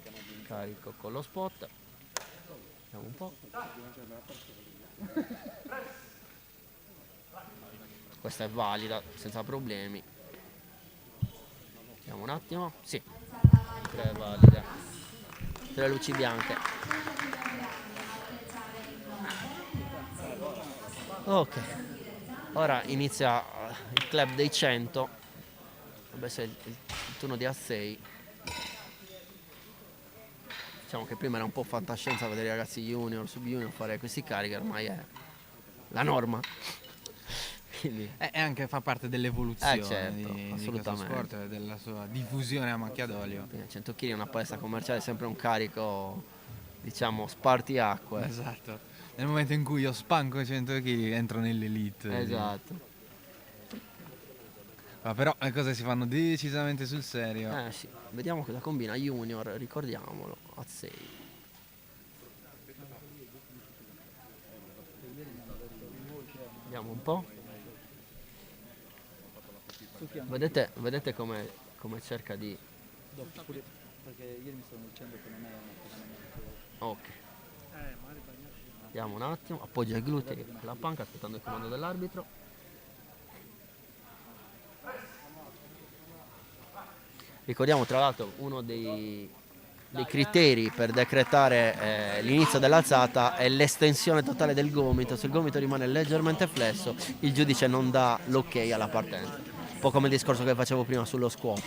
il carico con lo spot. Vediamo un po'. Questa è valida, senza problemi. Vediamo un attimo. Sì, 3 valide. 3 luci bianche. Ok, ora inizia il club dei 100. Dovrebbe essere il turno di A6. Diciamo che prima era un po' fantascienza vedere i ragazzi junior, sub junior fare questi carichi, ormai è la norma. Quindi E anche fa parte dell'evoluzione certo, di questo assolutamente. sport e della sua diffusione a macchia d'olio. 100 kg in una palestra commerciale è sempre un carico, diciamo, spartiacque. Esatto. Nel momento in cui io spanco 100 kg entro nell'elite. Esatto. Ma però le cose si fanno decisamente sul serio. Sì. Vediamo cosa combina junior, ricordiamolo, a 6. Vediamo un po'. Vedete come cerca di... Perché ieri mi stavano dicendo che non è Ok. Vediamo un attimo, appoggia i glutei alla panca aspettando il comando dell'arbitro. Ricordiamo tra l'altro uno dei criteri per decretare l'inizio dell'alzata è l'estensione totale del gomito. Se il gomito rimane leggermente flesso, il giudice non dà l'ok alla partenza. Un po' come il discorso che facevo prima sullo squat.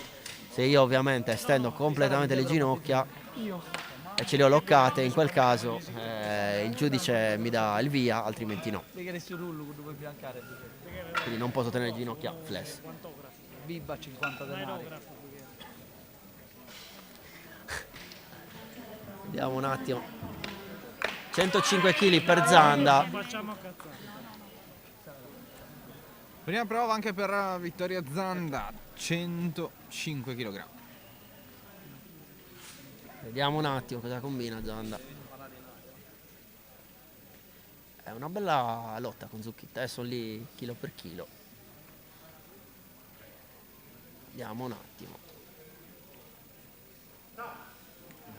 Se io ovviamente estendo completamente le ginocchia e ce le ho loccate, in quel caso il giudice mi dà il via, altrimenti no. Quindi non posso tenere le ginocchia flesse. Bibba 50 denari. Vediamo un attimo. 105 kg per Zanda. Prima prova anche per Vittorio Zanda, 105 kg. Vediamo un attimo cosa combina Zanda. È una bella lotta con Zucchita, sono lì chilo per chilo. Vediamo un attimo.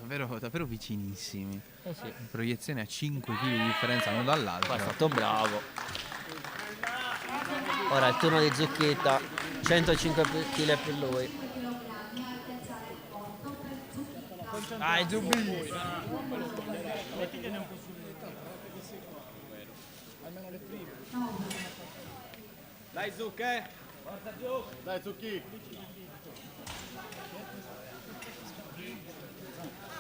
Davvero vicinissimi. Sì. Proiezione a 5 kg di differenza uno dall'altro. Qua è stato bravo. Ora è il turno di Zucchita, 105 kg per lui. Dai, Zubi! Dai Zucchi! Dai Zucchi!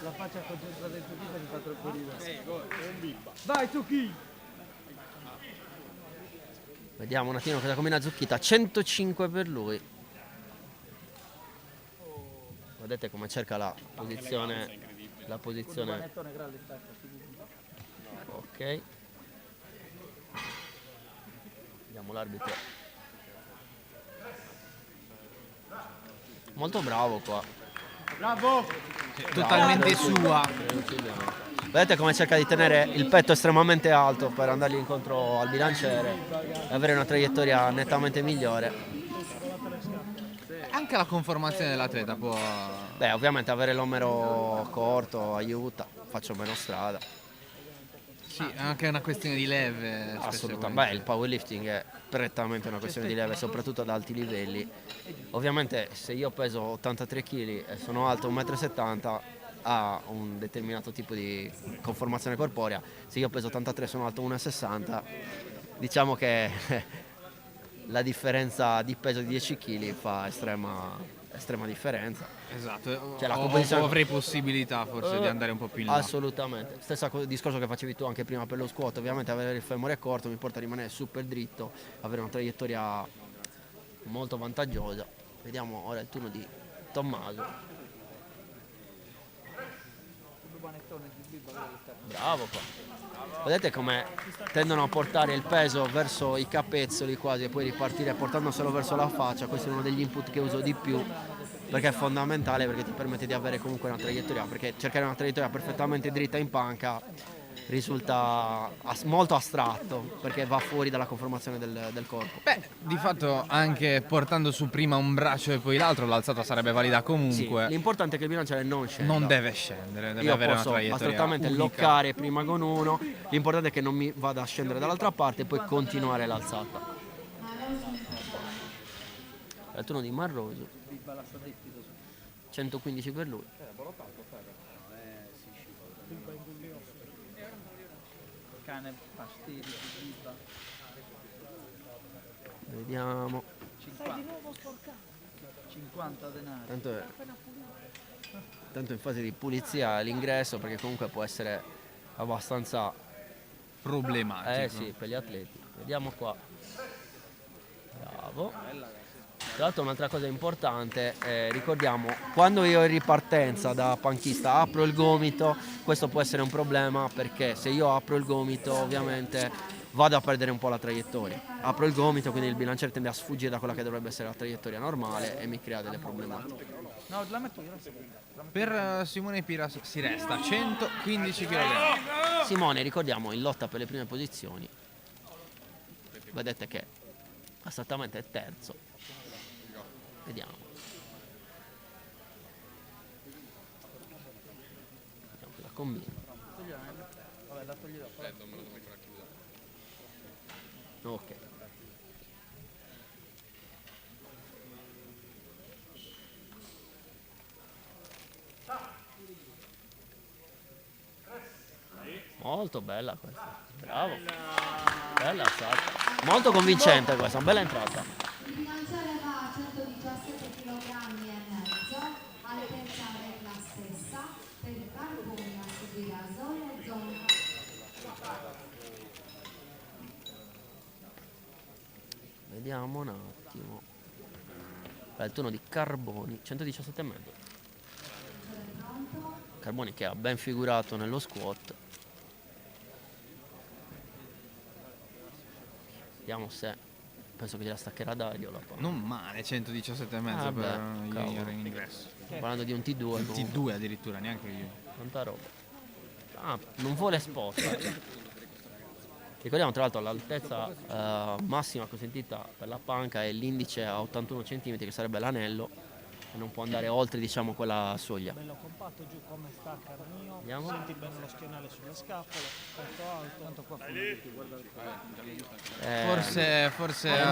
La faccia concentrata in Zucchi mi fa troppo ridere. Dai, Zucchi! Vediamo un attimo cosa combina Zucchita, 105 per lui. Vedete come cerca la posizione. Ok. Vediamo l'arbitro. Molto bravo qua. Bravo! Totalmente sua. Vedete come cerca di tenere il petto estremamente alto per andargli incontro al bilanciere e avere una traiettoria nettamente migliore. Anche la conformazione dell'atleta può... Beh, ovviamente avere l'omero corto aiuta, faccio meno strada. Sì, è anche una questione di leve. Assolutamente. Beh, il powerlifting è prettamente una questione di leve, soprattutto ad alti livelli. Ovviamente se io peso 83 kg e sono alto 1,70 m, ha un determinato tipo di conformazione corporea. Se io peso 83 sono alto 1,60, diciamo che la differenza di peso di 10 kg fa estrema differenza. Esatto, Cioè, la composizione- avrei possibilità forse di andare un po' più in là. Assolutamente. Stesso discorso che facevi tu anche prima per lo squat. Ovviamente avere il femore corto mi porta a rimanere super dritto, avere una traiettoria molto vantaggiosa. Vediamo ora il turno di Tommaso. Bravo qua. Vedete come tendono a portare il peso verso i capezzoli quasi e poi ripartire portandoselo verso la faccia. Questo è uno degli input che uso di più, perché è fondamentale, perché ti permette di avere comunque una traiettoria, perché cercare una traiettoria perfettamente dritta in panca risulta molto astratto, perché va fuori dalla conformazione del corpo. Beh, di fatto anche portando su prima un braccio e poi l'altro, l'alzata sarebbe valida Sì, comunque. l'importante è che il bilanciere non scenda. Non deve scendere, deve Io avere una posso traiettoria assolutamente unica. loccare prima con uno, l'importante è che non mi vada a scendere dall'altra parte e poi continuare l'alzata. È il turno di Marroso. 115 per lui. Cane, pastiglie, bibba. Vediamo. 50 denari. Tanto in fase di pulizia l'ingresso, perché comunque può essere abbastanza Problematico. sì, per gli atleti. Vediamo qua. Bravo. Tra l'altro un'altra cosa importante, ricordiamo, quando io in ripartenza da panchista apro il gomito, questo può essere un problema, perché se io apro il gomito ovviamente vado a perdere un po' la traiettoria. Apro il gomito, quindi il bilanciere tende a sfuggire da quella che dovrebbe essere la traiettoria normale e mi crea delle problematiche. No, la metto io. Per Simone Pira si resta 115 kg. Simone, ricordiamo, in lotta per le prime posizioni, vedete che esattamente è terzo. Vediamo. Vediamo che la combina. Ok. Molto bella questa. Bravo. Bella alzata. Molto convincente questa, bella entrata. Il bilanciere va a 117 kg e mezzo, altezza è la stessa, per Carboni a seguire a zona e zona. Vediamo un attimo. È il turno di Carboni, 117 e mezzo. Carboni che ha ben figurato nello squat. Vediamo se, penso che gliela staccherà Dario la palla. Non male, 117 e mezzo Ah, per beh, gli cavolo. in ingresso. Stiamo parlando di un T2 comunque. T2 addirittura, neanche io. Tanta roba. Ah, non vuole spot. Ricordiamo tra l'altro l'altezza massima consentita per la panca è l'indice a 81 cm, che sarebbe l'anello, e non può andare oltre, diciamo, quella soglia. Bello compatto giù come sta Carnio. Vediamo. Senti bene lo schienale sulle scapole, tanto alto, tanto qua fuori. Guarda Forse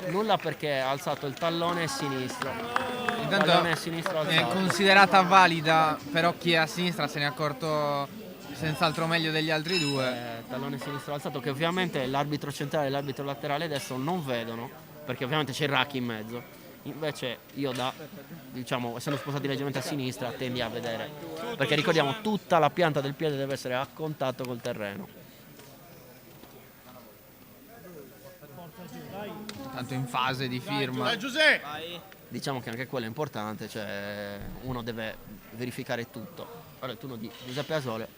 Nulla perché ha alzato il tallone sinistro. Il intanto tallone sinistro è alzato. considerata valida, però chi è a sinistra se ne è accorto senz'altro meglio degli altri due. Tallone sinistro alzato, che ovviamente l'arbitro centrale e l'arbitro laterale destro non vedono, perché ovviamente c'è il rack in mezzo. Invece io diciamo, essendo spostati leggermente a sinistra, tendi a vedere, perché ricordiamo tutta la pianta del piede deve essere a contatto col terreno. Tanto in fase di firma. Dai Giuseppe! Diciamo che anche quello è importante, cioè uno deve verificare tutto. Ora il turno di Giuseppe Asole.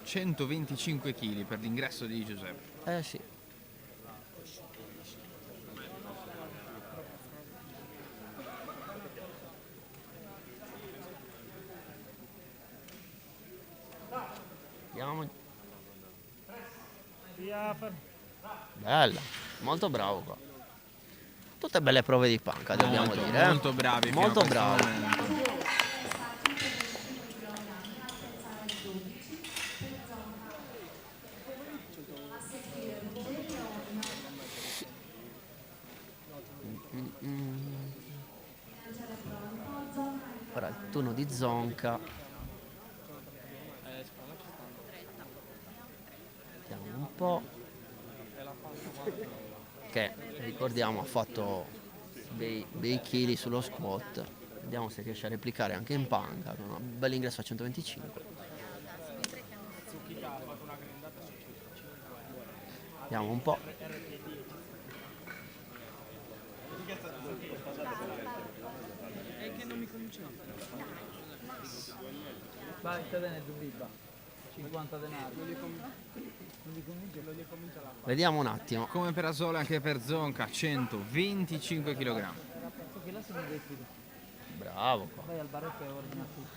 125 kg per l'ingresso di Giuseppe. Sì. Andiamo. Bella, molto bravo qua. Tutte belle prove di panca, dobbiamo dire. Molto bravi. fino a Molto questo bravi. momento. Ora il turno di Zonca. Vediamo un po'. Che ricordiamo ha fatto bei chili sullo squat. Vediamo se riesce a replicare anche in panca con un bel ingresso a 125. Vediamo un po'. Vai, te ne Zubiba. 50 denari. Vediamo un attimo. Come per Asole anche per Zonca, 125 kg. Bravo qua. Vai al baretto e ordina tutto.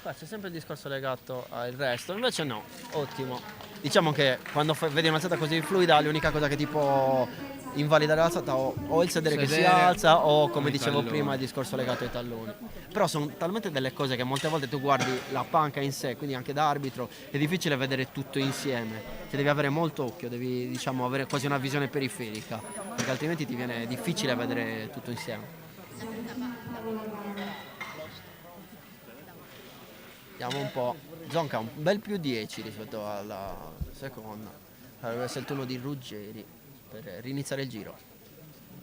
Qua c'è sempre il discorso legato al resto, invece no, ottimo. Diciamo che quando vedi un'alzata così fluida, l'unica cosa che ti può invalidare l'alzata o il sedere che si alza o, come dicevo talloni. prima, il discorso legato ai talloni. Però sono talmente delle cose che molte volte tu guardi la panca in sé, quindi anche da arbitro, è difficile vedere tutto insieme. Cioè devi avere molto occhio, devi, diciamo, avere quasi una visione periferica, perché altrimenti ti viene difficile vedere tutto insieme. Vediamo un po'. Zonca un bel più 10 rispetto alla seconda. Dovrebbe essere il turno di Ruggeri per riniziare il giro.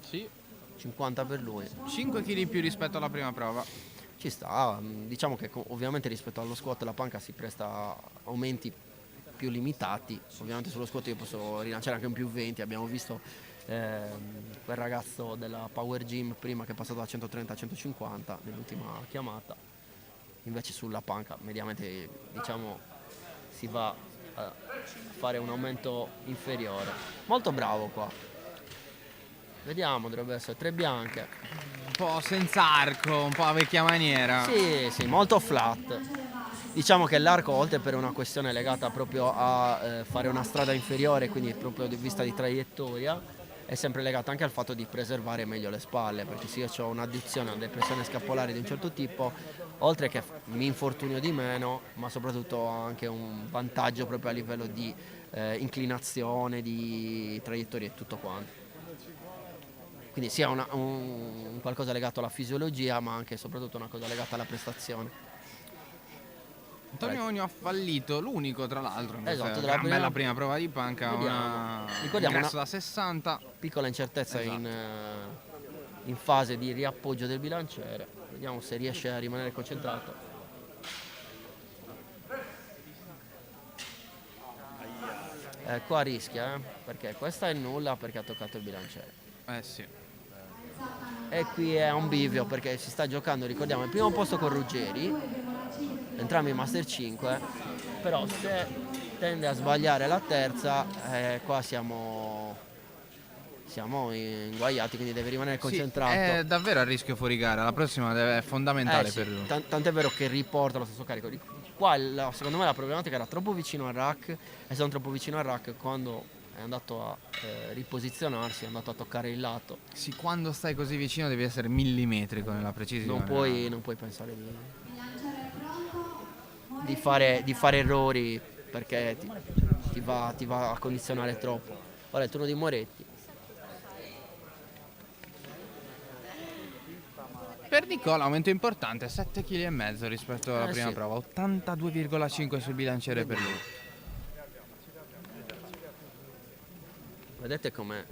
Sì. 50 per lui. 5 kg in più rispetto alla prima prova. Ci sta, diciamo che ovviamente rispetto allo squat la panca si presta a aumenti più limitati. Ovviamente sullo squat io posso rilanciare anche un più 20. Abbiamo visto quel ragazzo della Power Gym prima che è passato da 130 a 150 nell'ultima chiamata. Invece sulla panca mediamente, diciamo, si va a fare un aumento inferiore. Molto bravo qua. Vediamo, dovrebbe essere 3 bianche. Un po' senza arco, un po' a vecchia maniera. Sì, molto flat. Diciamo che l'arco, oltre per una questione legata proprio a fare una strada inferiore, quindi proprio di vista di traiettoria, è sempre legato anche al fatto di preservare meglio le spalle, perché se io ho un'adduzione, una depressione scapolare di un certo tipo, oltre che mi infortunio di meno, ma soprattutto ho anche un vantaggio proprio a livello di inclinazione, di traiettoria e tutto quanto. Quindi sia un qualcosa legato alla fisiologia, ma anche e soprattutto una cosa legata alla prestazione. Antonio Ogno ha fallito, l'unico tra l'altro, in Esatto, questa gran bella prima prova di panca, Vediamo. una Ricordiamo ingresso una da 60. piccola incertezza Esatto. in fase di riappoggio del bilanciere. Vediamo se riesce a rimanere concentrato. Qua rischia, perché questa è nulla perché ha toccato il bilanciere. Sì. E qui è un bivio perché si sta giocando, ricordiamo, il primo posto con Ruggeri, entrambi Master 5, però se tende a sbagliare la terza, qua siamo inguaiati, quindi deve rimanere concentrato. Sì, è davvero a rischio fuori gara, la prossima è fondamentale Sì, per lui. tant'è vero che riporta lo stesso carico. Qua secondo me la problematica era troppo vicino al rack, e sono troppo vicino al rack quando è andato a riposizionarsi, è andato a toccare il lato. Sì, quando stai così vicino devi essere millimetrico nella precisione. Non puoi pensare di fare errori, perché ti va a condizionare troppo. Ora è il turno di Moretti. Per Nicola aumento importante, 7,5 kg rispetto alla prima sì. prova, 82,5 sul bilanciere per lui. Vedete come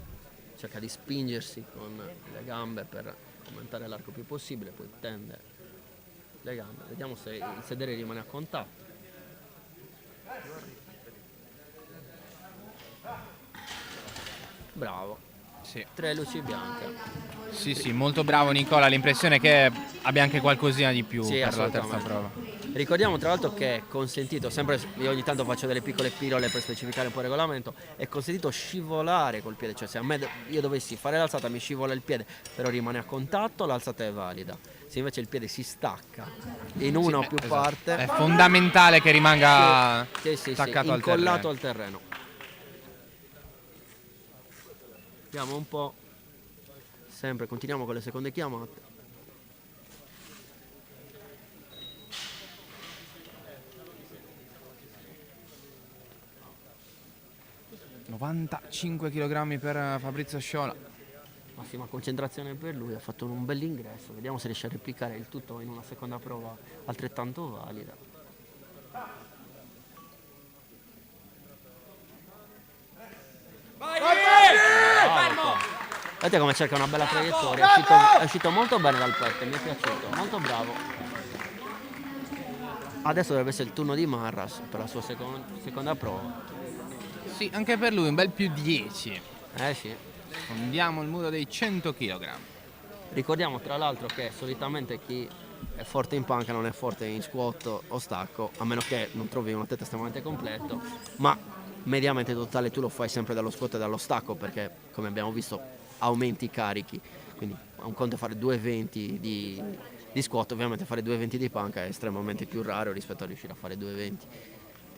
cerca di spingersi con le gambe per aumentare l'arco più possibile, poi tende le gambe. Vediamo se il sedere rimane a contatto. Bravo. Sì. 3 luci bianche. Sì, molto bravo Nicola, l'impressione è che abbia anche qualcosina di più Sì, per la terza assolutamente. prova. Ricordiamo tra l'altro che è consentito, sempre io ogni tanto faccio delle piccole pillole per specificare un po' il regolamento, è consentito scivolare col piede, cioè se a me io dovessi fare l'alzata mi scivola il piede, però rimane a contatto, l'alzata è valida. Se invece il piede si stacca in una o più Esatto. parte, È fondamentale che rimanga sì, attaccato al incollato terreno. al terreno. Vediamo un po', sempre continuiamo con le seconde chiamate. ...95 kg per Fabrizio Sciola. Massima concentrazione per lui, ha fatto un bell'ingresso, vediamo se riesce a replicare il tutto in una seconda prova altrettanto valida. Vedete come cerca una bella traiettoria, è uscito molto bene dal petto, mi è piaciuto, molto bravo. Adesso dovrebbe essere il turno di Marras per la sua seconda prova. Sì, anche per lui un bel più 10. Sì. Sfondiamo il muro dei 100 kg. Ricordiamo tra l'altro che solitamente chi è forte in panca non è forte in squat o stacco, a meno che non trovi un atleta estremamente completo, ma mediamente totale tu lo fai sempre dallo squat e dallo stacco, perché come abbiamo visto aumenti i carichi, quindi un conto è fare 2,20 di squat, ovviamente fare 2,20 di panca è estremamente più raro rispetto a riuscire a fare 2,20,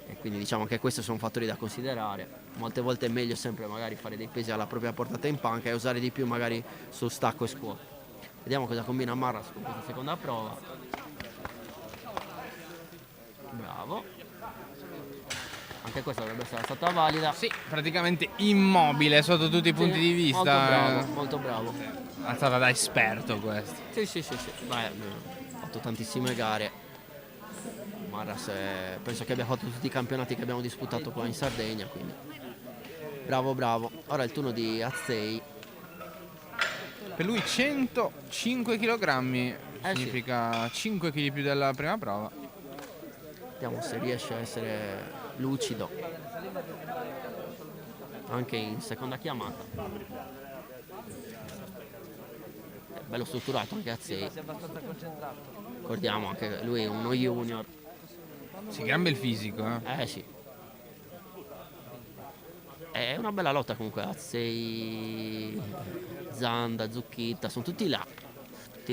e quindi diciamo che questi sono fattori da considerare. Molte volte è meglio sempre magari fare dei pesi alla propria portata in panca e usare di più magari su stacco e squat. Vediamo cosa combina Marras con questa seconda prova. Bravo. Anche questa dovrebbe essere stata valida. Sì, praticamente immobile sotto tutti i punti di vista. Molto bravo, molto bravo. Alzata da esperto questo. Sì. Beh, ha fatto tantissime gare. Marras penso che abbia fatto tutti i campionati che abbiamo disputato qua in Sardegna, quindi bravo. Ora è il turno di Azzei. Per lui 105 kg significa 5 kg più della prima prova. Vediamo se riesce a essere lucido anche in seconda chiamata. È bello strutturato anche Azzei. Ricordiamo anche lui è uno junior. Sì, gran bel fisico, Sì. È una bella lotta comunque. Azzei, Zanda, Zucchitta, sono tutti là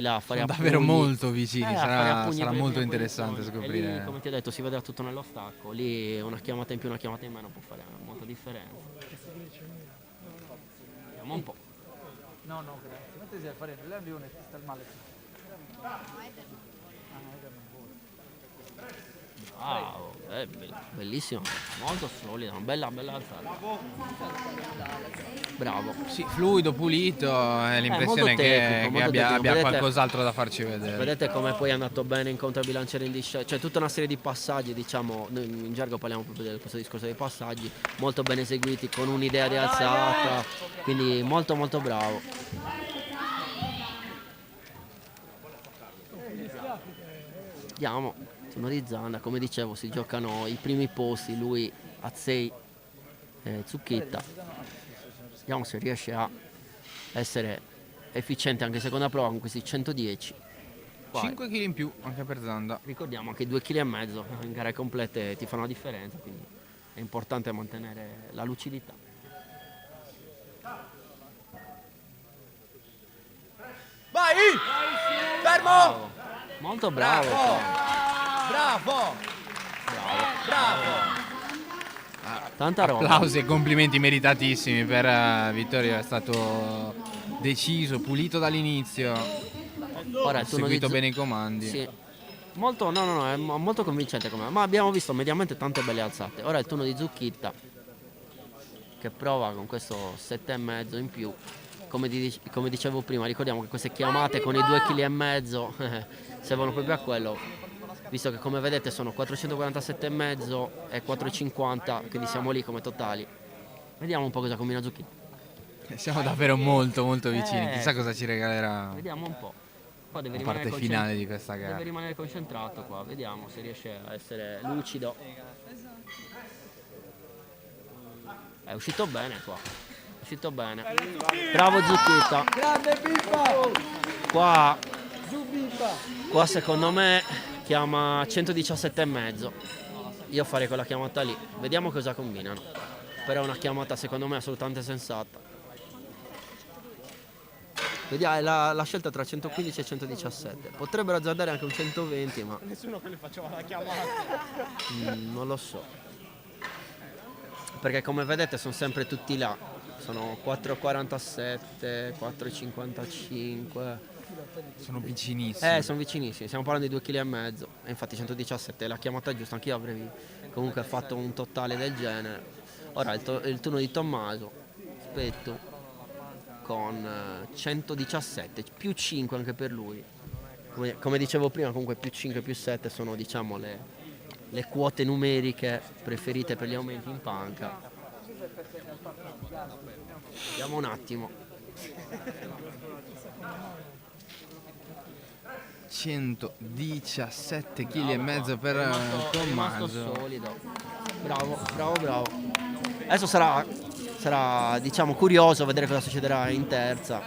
a fare a davvero pugni. molto vicini, A fare a pugni sarà per le molto prime interessante posizioni. scoprire. E lì, come ti ho detto, si vedrà tutto nello stacco. Lì una chiamata in più, una chiamata in meno può fare molta differenza. Vediamo un po'. No, grazie. Ma te sei a fare l'avvione, ti sta male. Wow, bellissimo, molto solida, una bella alzata. Bravo. Sì, fluido, pulito, è l'impressione molto che tecnico, molto abbia tecnico. Vedete- qualcos'altro da farci vedere. Vedete come poi è andato bene in controbilanciere in discesa, cioè tutta una serie di passaggi, diciamo, noi in gergo parliamo proprio di questo discorso dei passaggi, molto ben eseguiti, con un'idea di alzata, quindi molto bravo. Andiamo, turno di Zanda, come dicevo si giocano i primi posti, lui, Azzei e Zucchitta. Vediamo se riesce a essere efficiente anche in seconda prova con questi 110. Poi, 5 kg in più anche per Zanda. ricordiamo che 2,5 kg in gare complete ti fanno la differenza, quindi è importante mantenere la lucidità. Vai! Fermo! Bravo. Molto bravo. Bravo! Tanta roba. Applausi e complimenti meritatissimi per Vittorio, è stato deciso, pulito dall'inizio, Ora ha il turno di seguito Zu- bene i comandi. Sì. Molto, no, è molto convincente come, ma abbiamo visto mediamente tante belle alzate. Ora è il turno di Zucchitta che prova con questo 7,5 in più. Come dicevo prima, ricordiamo che queste chiamate con i 2,5 kg servono proprio a quello, visto che come vedete sono 447,5 e 4,50, quindi siamo lì come totali. Vediamo un po' cosa combina Zucchitta. Siamo davvero molto vicini, Eh, chissà cosa ci regalerà Vediamo un po'. Qua deve la rimanere parte finale di questa Deve gara. rimanere concentrato qua, vediamo se riesce a essere lucido. È uscito bene qua. È uscito bene. Bravo Zucchitta. Grande Pippa! Qua secondo me chiama 117,5. Io farei quella chiamata lì. Vediamo cosa combinano. Però è una chiamata secondo me assolutamente sensata. Vediamo la scelta tra 115 e 117. Potrebbero azzardare anche un 120, ma Nessuno che le faceva la chiamata. non lo so. Perché come vedete sono sempre tutti là. Sono 4,47, 4,55. Sono vicinissimi. Sono vicinissimi, stiamo parlando di 2,5 kg. E infatti 117 è la chiamata giusta, anch'io avrei comunque fatto un totale del genere. Ora il turno di Tommaso. Aspetto. con 117, più 5 anche per lui. Come dicevo prima, comunque più 5 più 7 sono, diciamo, le quote numeriche preferite per gli aumenti in panca. Vediamo un attimo. 117 kg e mezzo per È rimasto Tommaso. solido. Bravo. Adesso sarà, diciamo, curioso vedere cosa succederà in terza.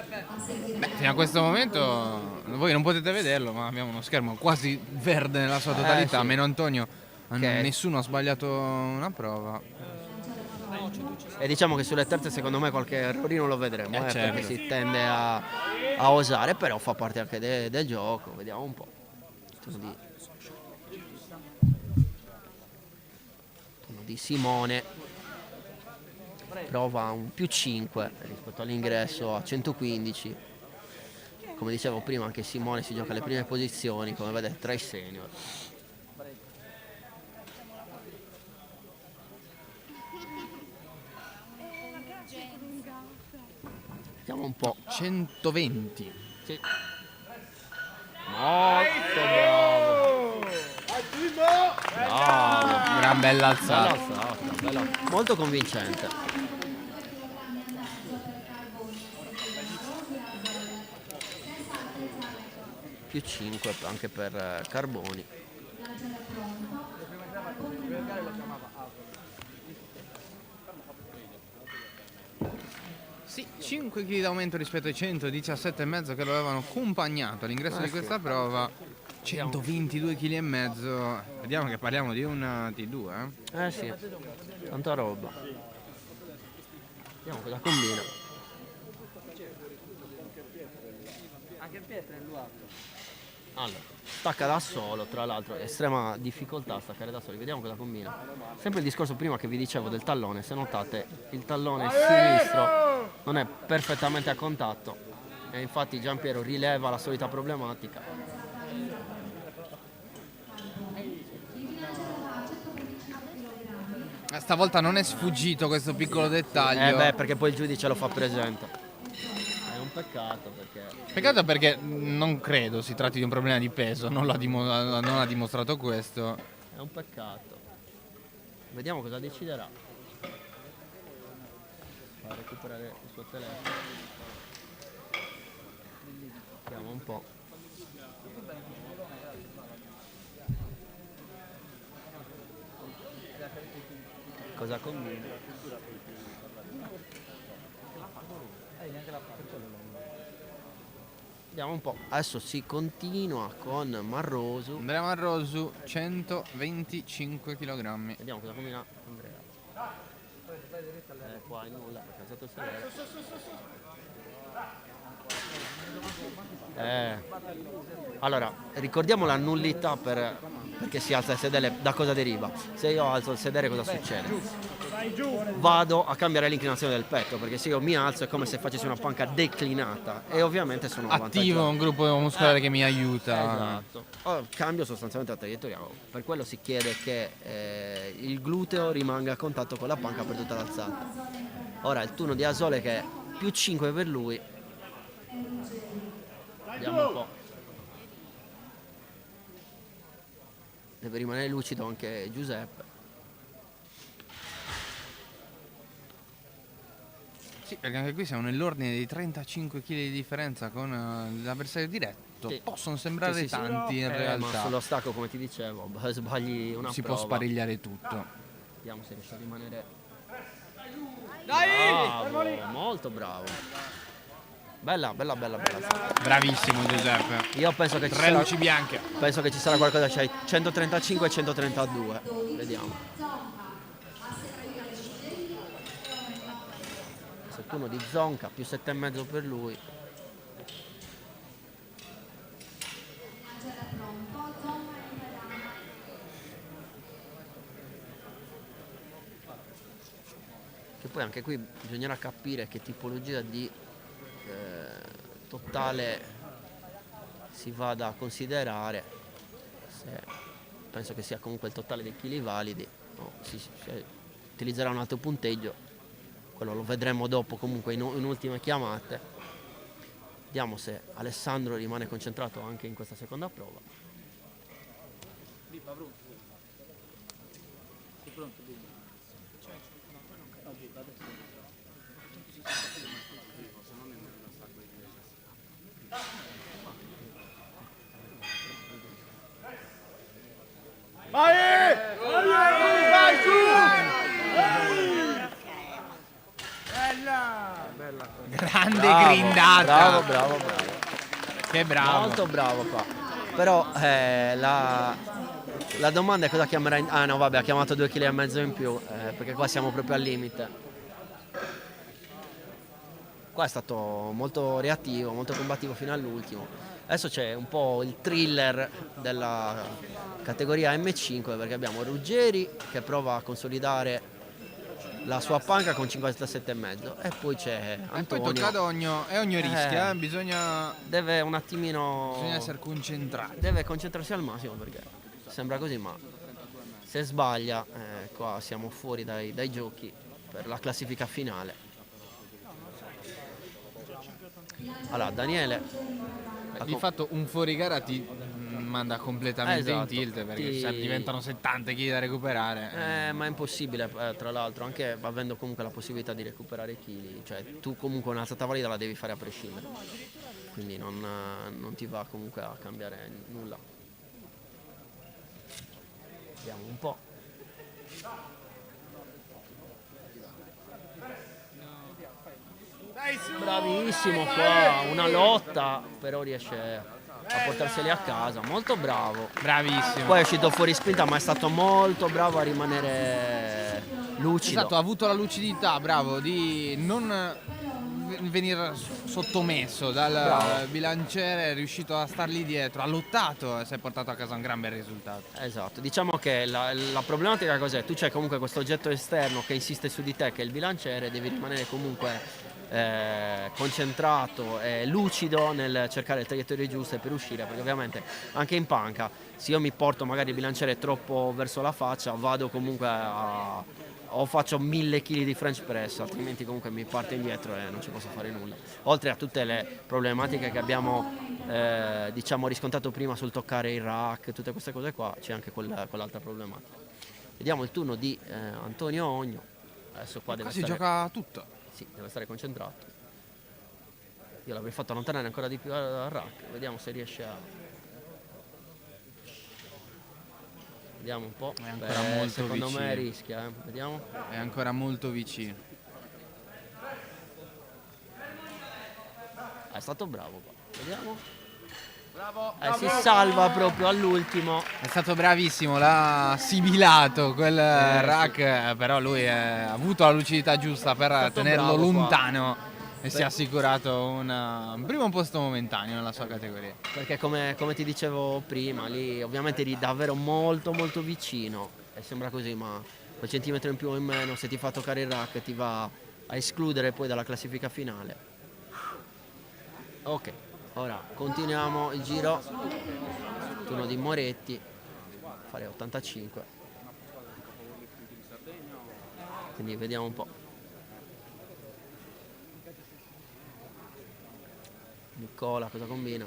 Beh, fino a questo momento voi non potete vederlo, ma abbiamo uno schermo quasi verde nella sua totalità. Sì. Meno Antonio, Che- nessuno ha sbagliato una prova. E diciamo che sulle terze secondo me qualche errorino lo vedremo, certo. perché si tende a osare, però fa parte anche del gioco. Vediamo un po'. Turno di Simone. Prova un più 5 rispetto all'ingresso a 115. Come dicevo prima, anche Simone si gioca le prime posizioni, come vedete, tra i senior. Vediamo un po'. 120. Sì. Molto bravo. Bravo. Gran bella Bella alzata. molto convincente. Più 5 anche per Carboni. Sì, 5 kg d'aumento rispetto ai 117,5 che lo avevano accompagnato all'ingresso di questa prova. 122 kg e mezzo. Vediamo che parliamo di un T2, Eh sì, tanta roba. Vediamo cosa combina. Allora, stacca da solo, tra l'altro, estrema difficoltà a staccare da solo. Vediamo cosa combina. Sempre il discorso prima che vi dicevo del tallone, se notate il tallone sinistro non è perfettamente a contatto e infatti Giampiero rileva la solita problematica. Stavolta non è sfuggito questo piccolo dettaglio. Perché poi il giudice lo fa presente. È un peccato perché... Peccato perché non credo si tratti di un problema di peso, non ha dimostrato questo. È un peccato. Vediamo cosa deciderà. Fa recuperare il suo telefono. Vediamo un po'. Cosa combina? Vediamo un po'. Adesso si continua con Marrosu. Andrea Marrosu, 125 kg. Vediamo cosa combina Andrea. Qua è nulla perché ha alzato il sedere. Allora, ricordiamo la nullità perché si alza il sedere, da cosa deriva? Se io alzo il sedere cosa succede? Vado a cambiare l'inclinazione del petto, perché se io mi alzo è come se facessi una panca declinata e ovviamente sono Attivo avvantaggiato. un gruppo muscolare che mi aiuta. Esatto. Cambio sostanzialmente la traiettoria. Per quello si chiede che il gluteo rimanga a contatto con la panca per tutta l'alzata. Ora il turno di Asole che è più 5 per lui. Vediamo un po'. Deve rimanere lucido anche Giuseppe. Sì, perché anche qui siamo nell'ordine di 35 kg di differenza con l'avversario diretto. Sì. Possono sembrare Sì, tanti in Ma realtà. sullo stacco, come ti dicevo, sbagli una Si prova. può sparigliare tutto. Vediamo se riesce a rimanere. Dai! Bravo, molto bravo. Bella. Bravissimo Giuseppe. Io penso che ci Tre sarà, luci bianche. penso che ci sarà qualcosa, c'hai 135 e 132. Vediamo. Questo è il turno di Zonca, più 7,5 per lui. Che poi anche qui bisognerà capire che tipologia di totale si vada a considerare. Penso che sia comunque il totale dei chili validi, si utilizzerà un altro punteggio quello lo vedremo dopo comunque in ultime chiamate. Vediamo se Alessandro rimane concentrato anche in questa seconda prova. Vai! Vai Grande Bravo, grindata. bravo, bravo, bravo. Che bravo. Molto bravo qua. Però la domanda è cosa chiamerà ah no vabbè, ha chiamato 2,5 kg in più, perché qua siamo proprio al limite. Qua è stato molto reattivo, molto combattivo fino all'ultimo. Adesso c'è un po' il thriller della categoria M5, perché abbiamo Ruggeri che prova a consolidare la sua panca con 57,5 e poi c'è E poi Antonio. tocca ad Ogno, e Ogno rischia, bisogna Deve un attimino essere concentrati. deve concentrarsi al massimo, perché sembra così, ma se sbaglia qua siamo fuori dai giochi per la classifica finale. Allora Daniele Di fatto un fuorigara ti manda completamente Esatto, in tilt, perché ti- diventano 70 kg da recuperare. ma è impossibile, tra l'altro, anche avendo comunque la possibilità di recuperare chili, cioè tu comunque un'alzata valida la devi fare a prescindere, quindi non ti va comunque a cambiare nulla. Vediamo un po'. Bravissimo qua, una lotta, però riesce a portarseli a casa, molto bravo. Bravissimo. Poi è uscito fuori spinta, ma è stato molto bravo a rimanere lucido. Esatto, ha avuto la lucidità, bravo, di non venire sottomesso dal Bravo. bilanciere, è riuscito a stargli dietro, ha lottato e si è portato a casa un gran bel risultato. Esatto, diciamo che la problematica cos'è? Tu c'hai comunque questo oggetto esterno che insiste su di te, che è il bilanciere, devi rimanere comunque concentrato e lucido nel cercare le traiettorie giuste per uscire, perché ovviamente anche in panca, se io mi porto magari il bilanciere troppo verso la faccia, vado comunque o faccio 1000 kg di French press, altrimenti comunque mi parte indietro e non ci posso fare nulla. Oltre a tutte le problematiche che abbiamo diciamo riscontrato prima sul toccare il rack, tutte queste cose qua, c'è anche quell'altra problematica. Vediamo il turno di Antonio Ogno. Adesso qua deve Qua si stare, gioca tutto. sì, deve stare concentrato. Io l'avrei fatto allontanare ancora di più al rack, vediamo se riesce a... Vediamo un po'. È ancora molto secondo vicino. me rischia, vediamo. È ancora molto vicino. È stato bravo qua. Vediamo. Bravo! Si salva proprio all'ultimo. È stato bravissimo, l'ha sibilato quel rack, però lui ha avuto la lucidità giusta per stato tenerlo bravo qua. lontano e si è assicurato un primo posto momentaneo nella sua categoria. Perché come ti dicevo prima, lì ovviamente eri davvero molto molto vicino. E sembra così, ma quel centimetro in più o in meno, se ti fa toccare il rack, ti va a escludere poi dalla classifica finale. Ok, ora continuiamo il giro. Turno di Moretti. Fare 85. Quindi vediamo un po'. Nicola cosa combina?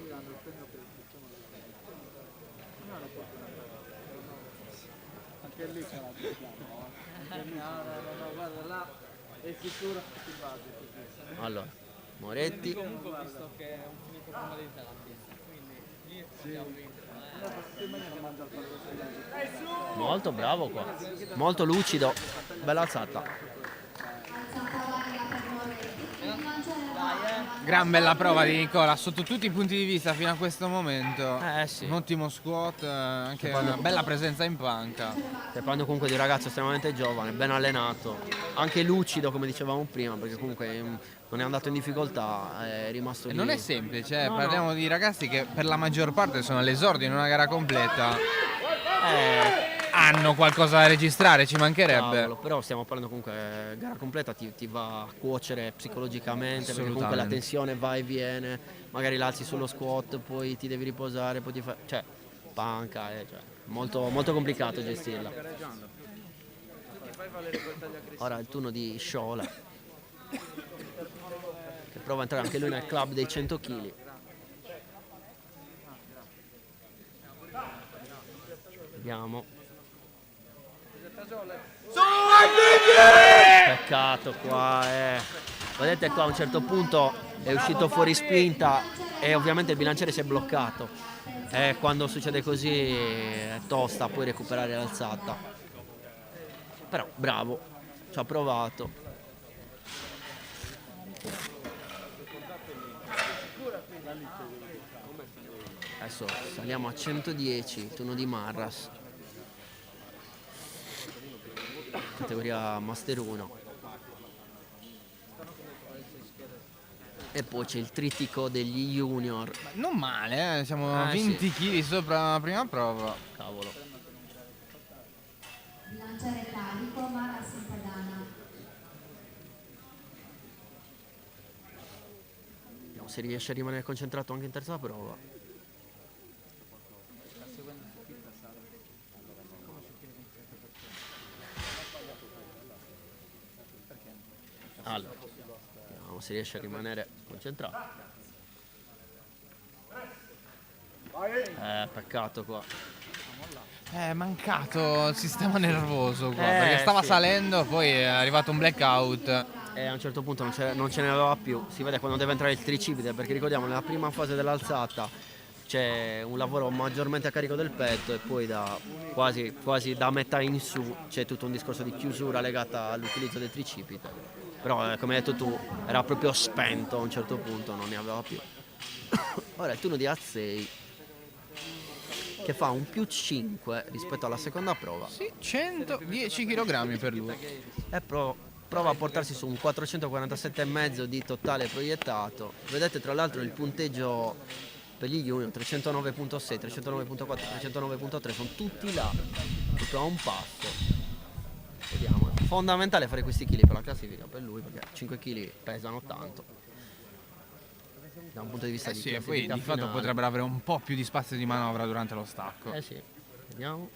Allora, Moretti. Molto bravo qua, molto lucido, bella alzata. Gran bella prova di Nicola sotto tutti i punti di vista fino a questo momento. Sì. Un ottimo squat, anche Quando- una bella presenza in panca. Stai parlando comunque di un ragazzo estremamente giovane, ben allenato, anche lucido come dicevamo prima, perché comunque non è andato in difficoltà, è rimasto E lì. non è semplice, No, parliamo di ragazzi che per la maggior parte sono all'esordio in una gara completa. Hanno qualcosa da registrare, ci mancherebbe. Cavolo, però stiamo parlando comunque gara completa, ti va a cuocere psicologicamente, perché comunque la Assolutamente. tensione va e viene, magari l'alzi sullo squat, poi ti devi riposare, poi ti fai, cioè panca, cioè, molto, molto complicato gestirla. Ora è il turno di Sciola. che prova a entrare anche lui nel club dei 100 kg. Vediamo. Peccato qua, vedete qua a un certo punto è uscito fuori spinta e ovviamente il bilanciere si è bloccato. E quando succede così è tosta poi recuperare l'alzata. Però bravo, ci ha provato. Adesso saliamo a 110, turno di Marras. Categoria Master 1. E poi c'è il trittico degli junior. Non male, siamo 20 kg sopra la prima prova. Cavolo. Bilanciere carico, Mara Simpadana. Vediamo se riesce a rimanere concentrato anche in terza prova. Allora, vediamo se riesce a rimanere concentrato. Peccato qua. È mancato il sistema nervoso qua, perché stava salendo, poi è arrivato un blackout. E a un certo punto non ce ne aveva più. Si vede quando deve entrare il tricipite, perché ricordiamo nella prima fase dell'alzata c'è un lavoro maggiormente a carico del petto e poi da quasi da metà in su c'è tutto un discorso di chiusura legata all'utilizzo del tricipite. Però come hai detto tu era proprio spento a un certo punto, non ne aveva più. Ora il turno di Azzei, che fa un più 5 rispetto alla seconda prova. Sì, 110 kg per lui. E prova a portarsi su un 447,5 di totale proiettato. Vedete tra l'altro il punteggio per gli junior 309.6, 309.4, 309.3 sono tutti là, proprio a un passo. Vediamo, è fondamentale fare questi chili per la classifica per lui, perché 5 kg pesano tanto da un punto di vista di Sì, e poi classifica di fatto finale. potrebbero avere un po' più di spazio di manovra durante lo stacco. Sì, vediamo.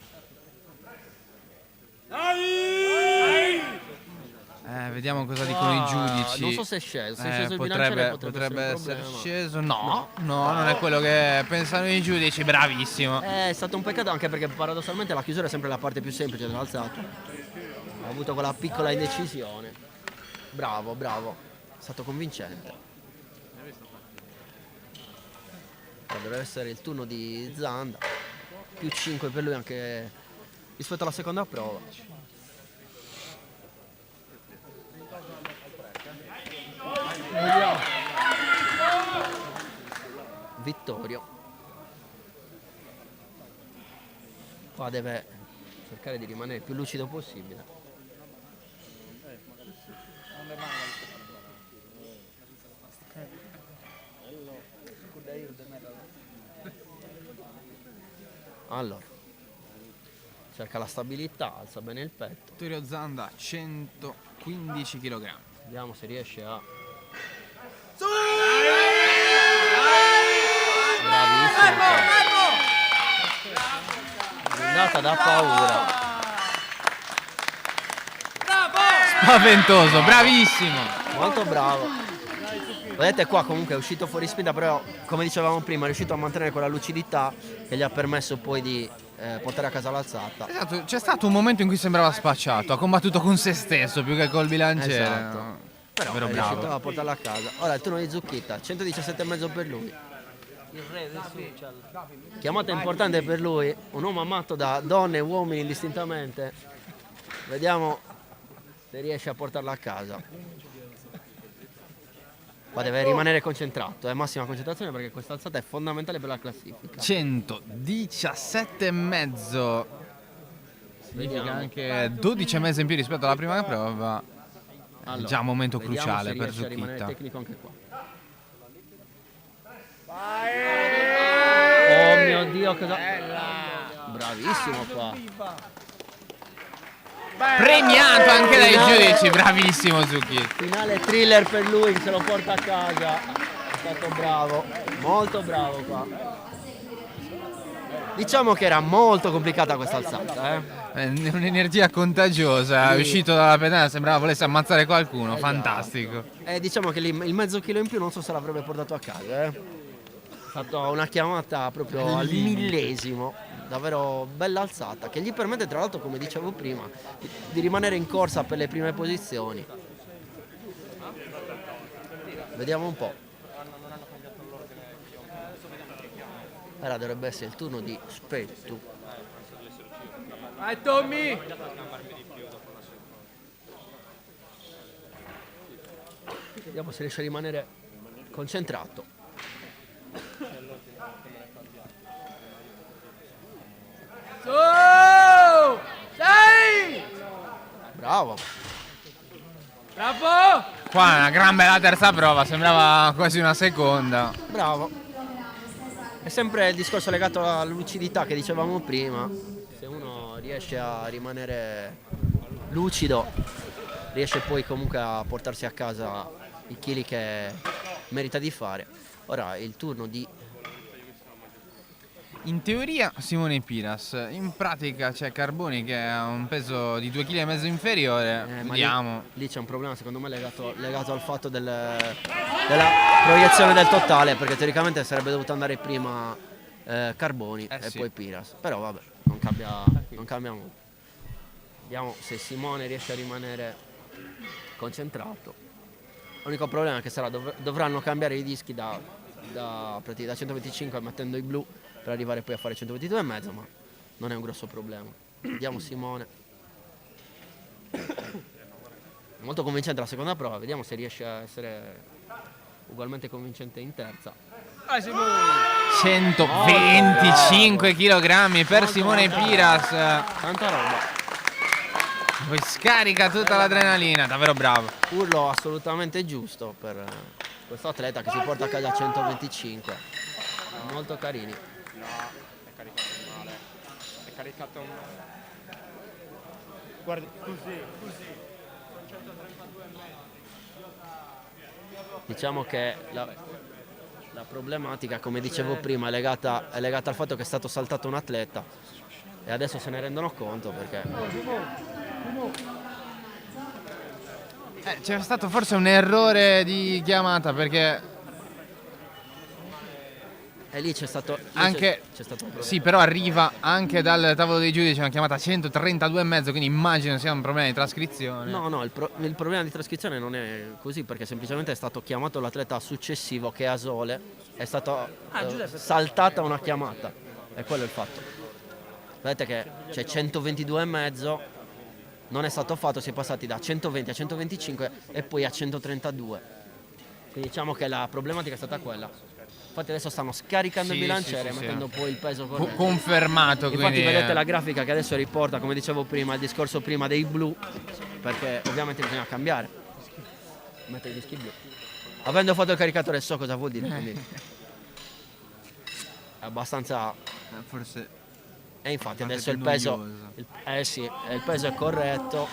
Vediamo cosa dicono i giudici. Non so se è sceso, se è sceso il bilanciere potrebbe essere un problema. sceso. No, non è quello che pensano i giudici. Bravissimo. È stato un peccato anche perché paradossalmente la chiusura è sempre la parte più semplice dell'alzata. Ha avuto quella piccola indecisione. Bravo, è stato convincente. Dovrebbe essere il turno di Zanda. Più 5 per lui anche rispetto alla seconda prova. Vediamo. Vittorio. Qua deve cercare di rimanere il più lucido possibile. Allora, cerca la stabilità, alza bene il petto. Vittorio Zanda 115 kg. Vediamo se riesce a... Bravissimo. Andata da paura. Spaventoso, bravissimo. Molto bravo. Vedete qua comunque è uscito fuori spinta, però come dicevamo prima è riuscito a mantenere quella lucidità che gli ha permesso poi di portare a casa l'alzata. Esatto, c'è stato un momento in cui sembrava spacciato, ha combattuto con se stesso più che col bilanciere. Esatto. Però è riuscito a portarla a casa. Ora il turno di Zucchita, 117,5 per lui. Il re del social. Chiamata importante per lui, un uomo amato da donne e uomini indistintamente. Vediamo se riesce a portarla a casa. Qua deve rimanere concentrato, massima concentrazione perché questa alzata è fondamentale per la classifica. 117,5. Vediamo. Anche 12,5 in più rispetto alla prima prova. Allora, già un momento vediamo cruciale se per riesce a rimanere Zucchita. tecnico anche qua. Oh mio Dio, cosa... Bravissimo qua. Premiato anche dai giudici, bravissimo Zucchita. Finale thriller per lui che se lo porta a casa. È stato bravo, molto bravo qua. Diciamo che era molto complicata questa alzata, Un'energia contagiosa, è uscito dalla pedana, sembrava volesse ammazzare qualcuno, fantastico. E diciamo che lì il mezzo chilo in più non so se l'avrebbe portato a casa, Ha fatto una chiamata proprio al millesimo, davvero bella alzata, che gli permette tra l'altro, come dicevo prima, di rimanere in corsa per le prime posizioni. Vediamo un po'. Ora dovrebbe essere il turno di Spettu. Vai Tommy! Vediamo se riesce a rimanere concentrato. Su! Dai! Bravo! Bravo! Qua una gran bella terza prova, sembrava quasi una seconda. Bravo! È sempre il discorso legato alla lucidità che dicevamo prima. Se uno riesce a rimanere lucido, riesce poi comunque a portarsi a casa i chili che merita di fare. Ora è il turno di... In teoria Simone Piras, in pratica c'è Carboni che ha un peso di 2,5 kg inferiore, ma vediamo. lì c'è un problema secondo me legato al fatto della proiezione del totale, perché teoricamente sarebbe dovuto andare prima Carboni e sì. poi Piras, però vabbè, non cambia molto. Vediamo se Simone riesce a rimanere concentrato. L'unico problema è che dovranno cambiare i dischi da 125 mettendo i blu per arrivare poi a fare 122,5, ma non è un grosso problema. Vediamo Simone. Molto convincente la seconda prova, vediamo se riesce a essere ugualmente convincente in terza. Vai Simone! 125 kg per Simone Piras. Tanta roba. Poi scarica tutta l'adrenalina, davvero bravo. Urlo assolutamente giusto per questo atleta che si porta a casa a 125. Molto carini. No, è caricato male. È caricato male. Guardi, così. Diciamo che la problematica, come dicevo prima, è legata al fatto che è stato saltato un atleta e adesso se ne rendono conto perché C'è stato forse un errore di chiamata perché e lì c'è stato anche c'è stato un problema. sì, però arriva anche dal tavolo dei giudici una chiamata a 132,5, quindi immagino sia un problema di trascrizione. No, il problema di trascrizione non è così, perché semplicemente è stato chiamato l'atleta successivo che è Asole, è stata saltata una chiamata, e quello è il fatto. Vedete che c'è 122,5, non è stato fatto, si è passati da 120 a 125 e poi a 132. Quindi diciamo che la problematica è stata quella. Infatti adesso stanno scaricando il bilanciere mettendo poi il peso corretto. Confermato. Infatti quindi vedete la grafica che adesso riporta, come dicevo prima, il discorso prima dei blu, perché ovviamente bisogna cambiare, mettere i dischi blu. Avendo fatto il caricatore so cosa vuol dire, quindi è abbastanza... forse E infatti adesso più il peso... noioso. sì, il peso è corretto,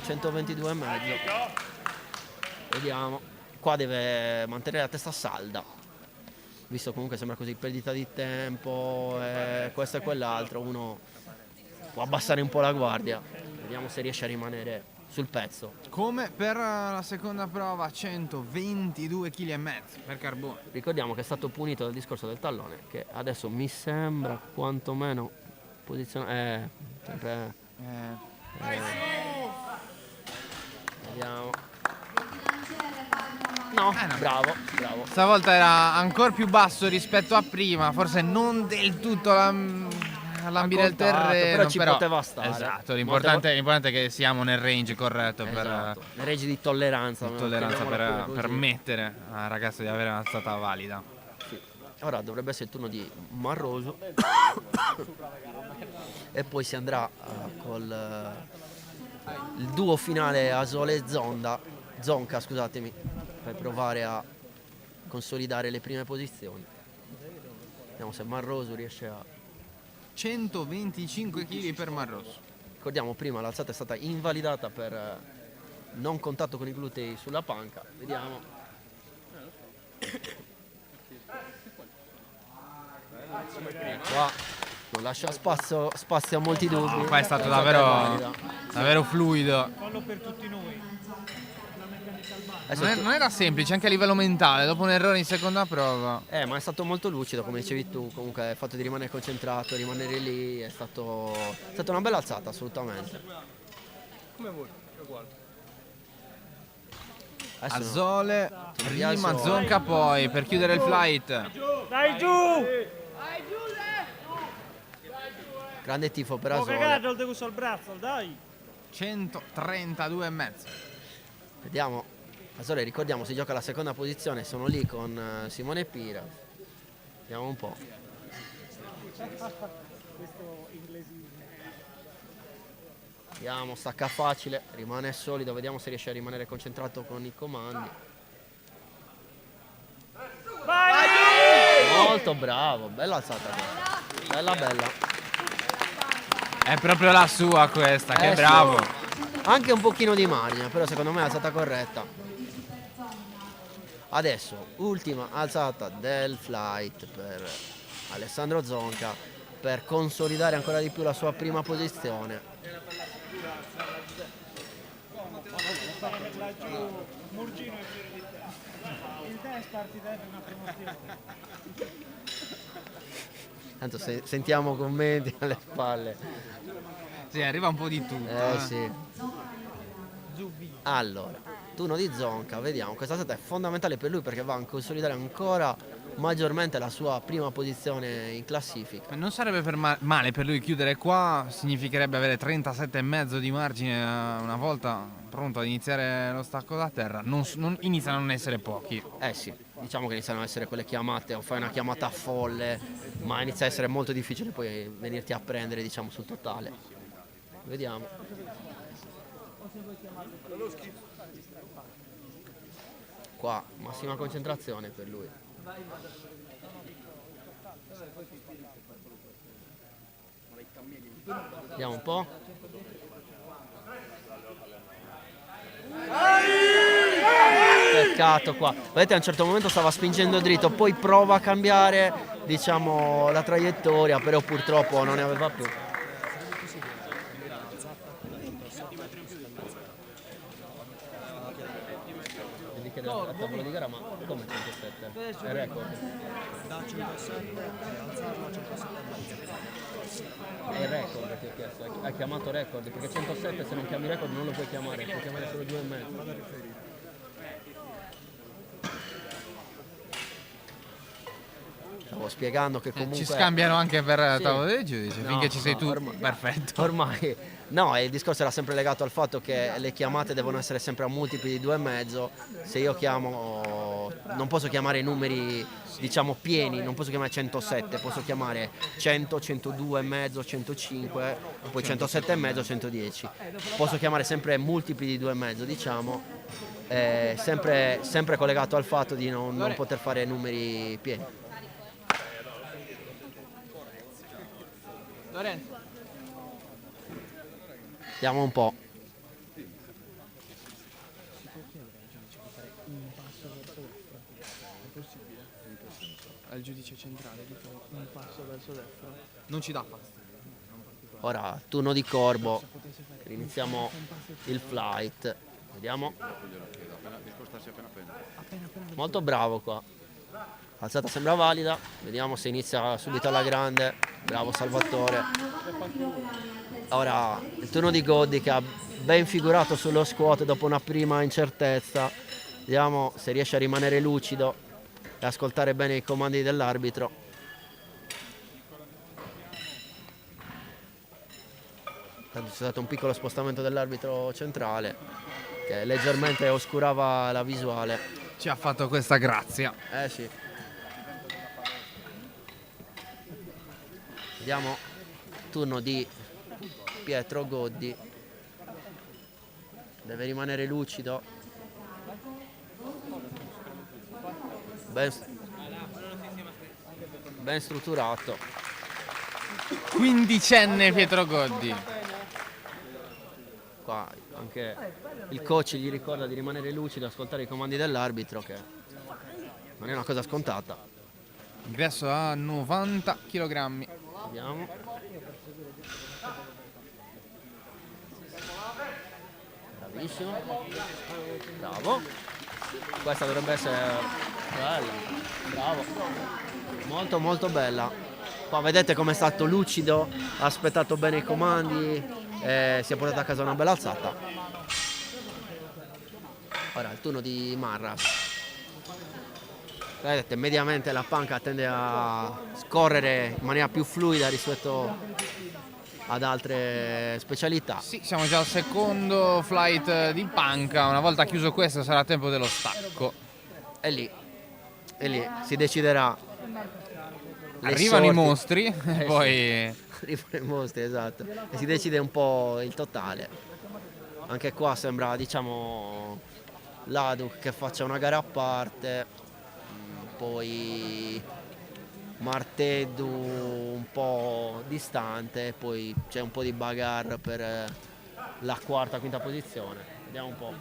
122,5. Vediamo. Qua deve mantenere la testa salda. Visto comunque sembra così, perdita di tempo, questo e quell'altro, uno può abbassare un po' la guardia. Vediamo se riesce a rimanere sul pezzo. come per la seconda prova 122,5 kg per Carboni. Ricordiamo che è stato punito dal discorso del tallone, che adesso mi sembra quantomeno posizionato... Vediamo. No, bravo. Stavolta era ancora più basso rispetto a prima, forse non del tutto all'ambire del Contato, terreno, però ci poteva stare. Esatto, l'importante è che siamo nel range corretto Esatto. Le leggi di tolleranza. chiamiamola pure per così. permettere al ragazzo di avere un'alzata valida. Ora dovrebbe essere il turno di Marroso e poi si andrà col il duo finale Asole Zonca, scusatemi, per provare a consolidare le prime posizioni. Vediamo se Marroso riesce a... 125 kg per Marroso. Ricordiamo prima l'alzata è stata invalidata per non contatto con i glutei sulla panca. Vediamo. Qua non lascia spazio a molti dubbi. Qua è stato La giocata è davvero, valida. davvero fluido. Fallo per tutti noi. La meccanica al bar. Adesso Non era semplice anche a livello mentale, dopo un errore in seconda prova. ma è stato molto lucido, come dicevi tu. Comunque il fatto di rimanere concentrato, rimanere lì, è stata una bella alzata, assolutamente. Come vuoi, è uguale. Adesso no. Azzole, prima Azzole. Zonca poi per chiudere il flight. Dai giù! Grande tifo per Oh, Azzole. cagato, il devo sul braccio, dai! 132,5. Vediamo. Azzole, ricordiamo, si gioca alla seconda posizione, sono lì con Simone Pira. Vediamo un po'. Vediamo, stacca facile, rimane solido, vediamo se riesce a rimanere concentrato con i comandi. Molto bravo, bella alzata questa. Bella. È proprio la sua questa, che Sì. bravo. Anche un pochino di margine, però secondo me è alzata corretta. Adesso, ultima alzata del flight per Alessandro Zonca per consolidare ancora di più la sua prima posizione. Murgino è fiero di te. Il te è partita di una promozione. Tanto sentiamo commenti alle spalle. Sì, arriva un po' di tutto. Sì. Allora, turno di Zonca, vediamo. Questa alzata è fondamentale per lui perché va a consolidare ancora maggiormente la sua prima posizione in classifica. Non sarebbe male per lui chiudere qua, significherebbe avere 37,5 di margine una volta pronto ad iniziare lo stacco da terra. Iniziano a non essere pochi. Sì, diciamo che iniziano a essere quelle chiamate, o fai una chiamata folle, ma inizia a essere molto difficile poi venirti a prendere, diciamo, sul totale. Vediamo. Qua, massima concentrazione per lui. Vediamo un po'. Peccato qua. Vedete, a un certo momento stava spingendo dritto, poi prova a cambiare, diciamo, la traiettoria, però purtroppo non ne aveva più. Vedi che al tavolo di gara, ma come 107? È record. È il record che ho chiesto, hai chiamato record, perché 107 se non chiami record non lo puoi chiamare, puoi chiamare solo 2,5. Stavo spiegando che comunque... Ci scambiano anche per Sì. tavolo dei giudici, No, finché ci sei no, tu. ormai- Perfetto. Ormai no, il discorso era sempre legato al fatto che le chiamate devono essere sempre a multipli di 2,5. Se io chiamo, non posso chiamare i numeri, diciamo, pieni, non posso chiamare 107, posso chiamare 100, 102,5, 105, poi 107,5, 110. Posso chiamare sempre multipli di 2,5, diciamo, sempre collegato al fatto di non poter fare numeri pieni. Lorenzo. Vediamo un po'. Al giudice centrale dico un passo verso destra. Non ci dà fastidio. Ora, turno di Corbo. Iniziamo il flight. Vediamo. Molto bravo qua. Alzata sembra valida. Vediamo se inizia subito alla grande. Bravo Salvatore. Ora il turno di Goddi che ha ben figurato sullo squat dopo una prima incertezza. Vediamo se riesce a rimanere lucido e ascoltare bene i comandi dell'arbitro. Tanto c'è stato un piccolo spostamento dell'arbitro centrale che leggermente oscurava la visuale. Ci ha fatto questa grazia. Sì. Vediamo turno di Pietro Goddi. Deve rimanere lucido. Ben strutturato. Quindicenne Pietro Goddi. Qua anche il coach gli ricorda di rimanere lucido, ascoltare i comandi dell'arbitro, che non è una cosa scontata. Ingresso a 90 kg. Vediamo. benissimo, bravo, questa dovrebbe essere bella, bravo, molto molto bella. Qua vedete come è stato lucido, ha aspettato bene i comandi e si è portato a casa una bella alzata. Ora il turno di Marras. Vedete, mediamente la panca tende a scorrere in maniera più fluida rispetto ad altre specialità. Sì, siamo già al secondo flight di panca. Una volta chiuso questo sarà tempo dello stacco. E lì si deciderà. Arrivano i mostri, Sì. poi Arrivano i mostri, esatto. E si decide un po' il totale. Anche qua sembra, diciamo, l'Aduk che faccia una gara a parte. Poi Marteddu un po' distante, poi c'è un po' di bagarre per la quarta, quinta posizione. Vediamo un po'.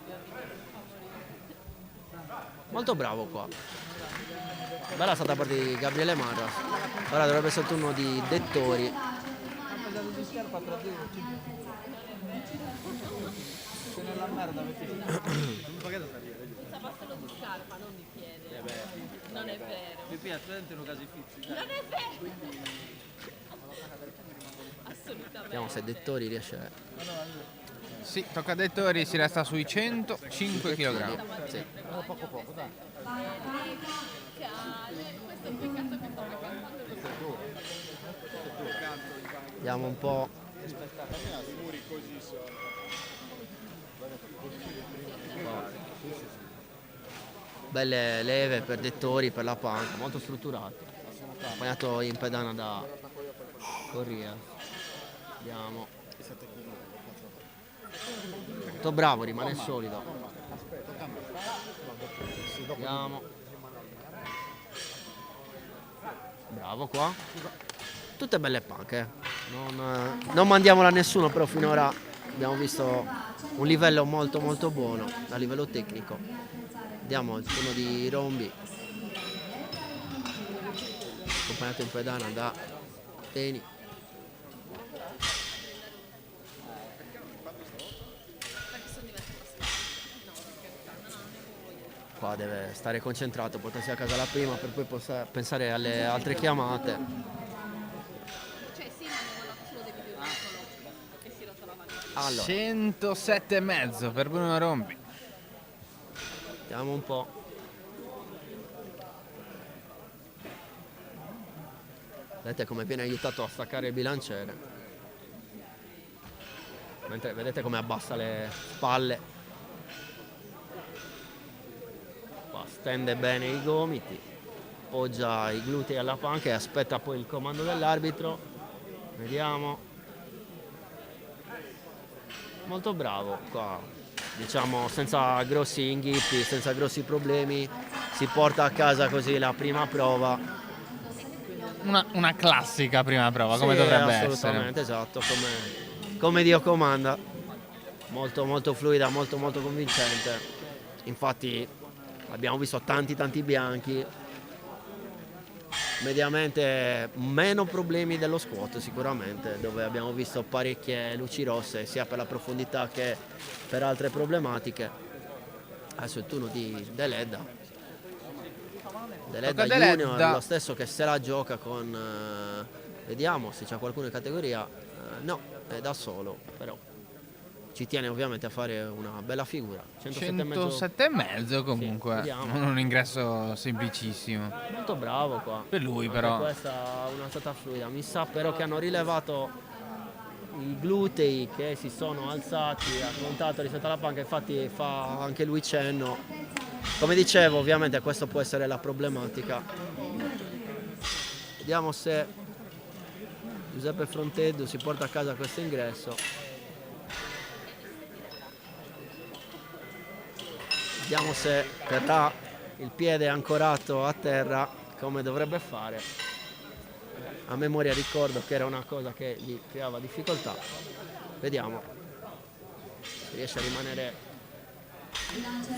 Molto bravo qua. Bella stata parte di Gabriele Marras. Ora dovrebbe essere il turno di Dettori. Non è vero. Pipì, attenti in casi fissi. Non è vero. Assolutamente. Vediamo se Dettori riesce. sì, tocca a Dettori, si resta sui 105 kg. Sì. Vediamo un po'. Belle leve per Dettori, per la panca, molto strutturato. Accompagnato in pedana da Corria. Vediamo. Molto bravo, rimane solido. Vediamo. Bravo qua. Tutte belle panche. Non mandiamola a nessuno, però finora abbiamo visto un livello molto molto buono a livello tecnico. Vediamo il turno di Rombi, accompagnato in pedana da Teni. Qua deve stare concentrato, portarsi a casa la prima per poi pensare alle altre chiamate. Allora, 107,5 per Bruno Rombi. vediamo un po'. Vedete come viene aiutato a staccare il bilanciere. Mentre vedete come abbassa le spalle. Qua stende bene i gomiti, appoggia i glutei alla panca e aspetta poi il comando dell'arbitro. Vediamo. Molto bravo qua, diciamo senza grossi inghippi, senza grossi problemi, si porta a casa così la prima prova. Una classica prima prova, come Sì, dovrebbe assolutamente, essere. esatto, come Dio comanda. Molto molto fluida, molto molto convincente. Infatti abbiamo visto tanti bianchi. Mediamente meno problemi dello squat sicuramente, dove abbiamo visto parecchie luci rosse sia per la profondità che per altre problematiche. Adesso il turno di Deledda. Deledda Junior, lo stesso che se la gioca con vediamo se c'è qualcuno in categoria. No, è da solo, però ci tiene ovviamente a fare una bella figura. 107,5 comunque, Sì, vediamo. non un ingresso semplicissimo. Molto bravo qua. Per lui Anche però. questa è una stata fluida. Mi sa però che hanno rilevato i glutei che si sono alzati, ha contato rispetto alla panca, infatti fa anche lui cenno. Come dicevo, ovviamente questa può essere la problematica. Vediamo se Giuseppe Fronteddu si porta a casa questo ingresso. Vediamo se terrà il piede ancorato a terra come dovrebbe fare. A memoria ricordo che era una cosa che gli creava difficoltà. Vediamo se riesce a rimanere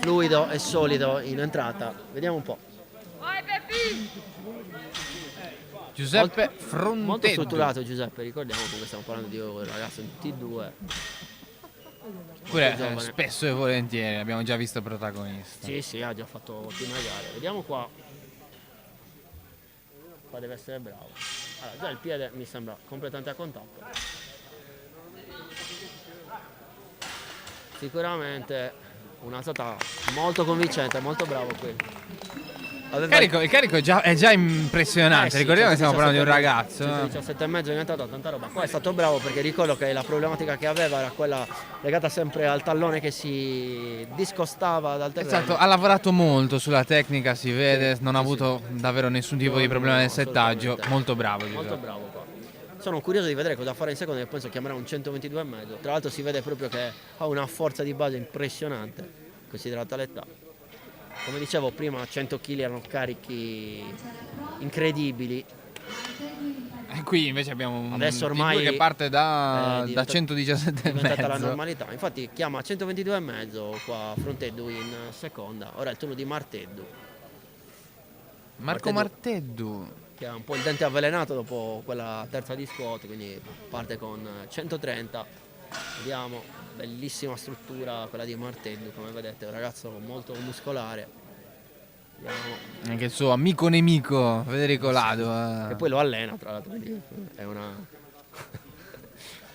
fluido e solido in entrata. Vediamo un po'. Vai Peppi! Giuseppe Molto Fronteddu. strutturato Giuseppe, ricordiamo, comunque stiamo parlando di un ragazzo in T2. Pure giovane. spesso e volentieri abbiamo già visto protagonista. Sì, ha già fatto ottime gare. Vediamo qua. Qua deve essere bravo. Allora, già il piede mi sembra completamente a contatto. Sicuramente un'alzata molto convincente, molto bravo qui. Il carico è già impressionante, Sì, ricordiamo che stiamo parlando di un 117,5, ragazzo. 117,5 è diventato tanta roba. Qua è stato bravo perché ricordo che la problematica che aveva era quella legata sempre al tallone che si discostava dal terreno. Esatto, ha lavorato molto sulla tecnica, si vede, non ha avuto davvero nessun tipo di problema nel settaggio, assolutamente. molto bravo. Molto Giuseppe. bravo qua. Sono curioso di vedere cosa fare in seconda e penso chiamerà un 122,5. Tra l'altro si vede proprio che ha una forza di base impressionante, considerata l'età. Come dicevo prima, 100 kg erano carichi incredibili. E qui invece abbiamo un Adesso T2 ormai che parte da è 117,5. diventata la normalità. Infatti chiama 122,5 qua Fronteddu in seconda. Ora è il turno di Marteddu, Marco Marteddu. che ha un po' il dente avvelenato dopo quella terza di squat, quindi parte con 130. Vediamo, bellissima struttura quella di Marteddu, come vedete, un ragazzo molto muscolare. Vediamo. Anche il suo amico nemico Federico Lado. Che poi lo allena, tra l'altro, quindi è una,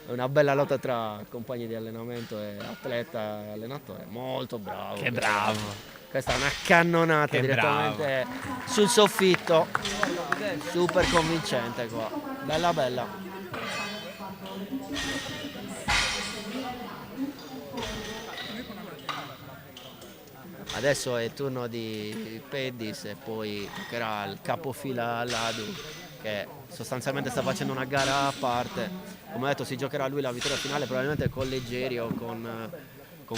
è una bella lotta tra compagni di allenamento e atleta e allenatore. Molto bravo. Che bravo. Questa è una cannonata Che direttamente sul soffitto, super convincente qua, bella bella. Adesso è il turno di Peddis e poi toccherà il capofila Ladu, che sostanzialmente sta facendo una gara a parte. Come detto, si giocherà lui la vittoria finale probabilmente con Leggeri o con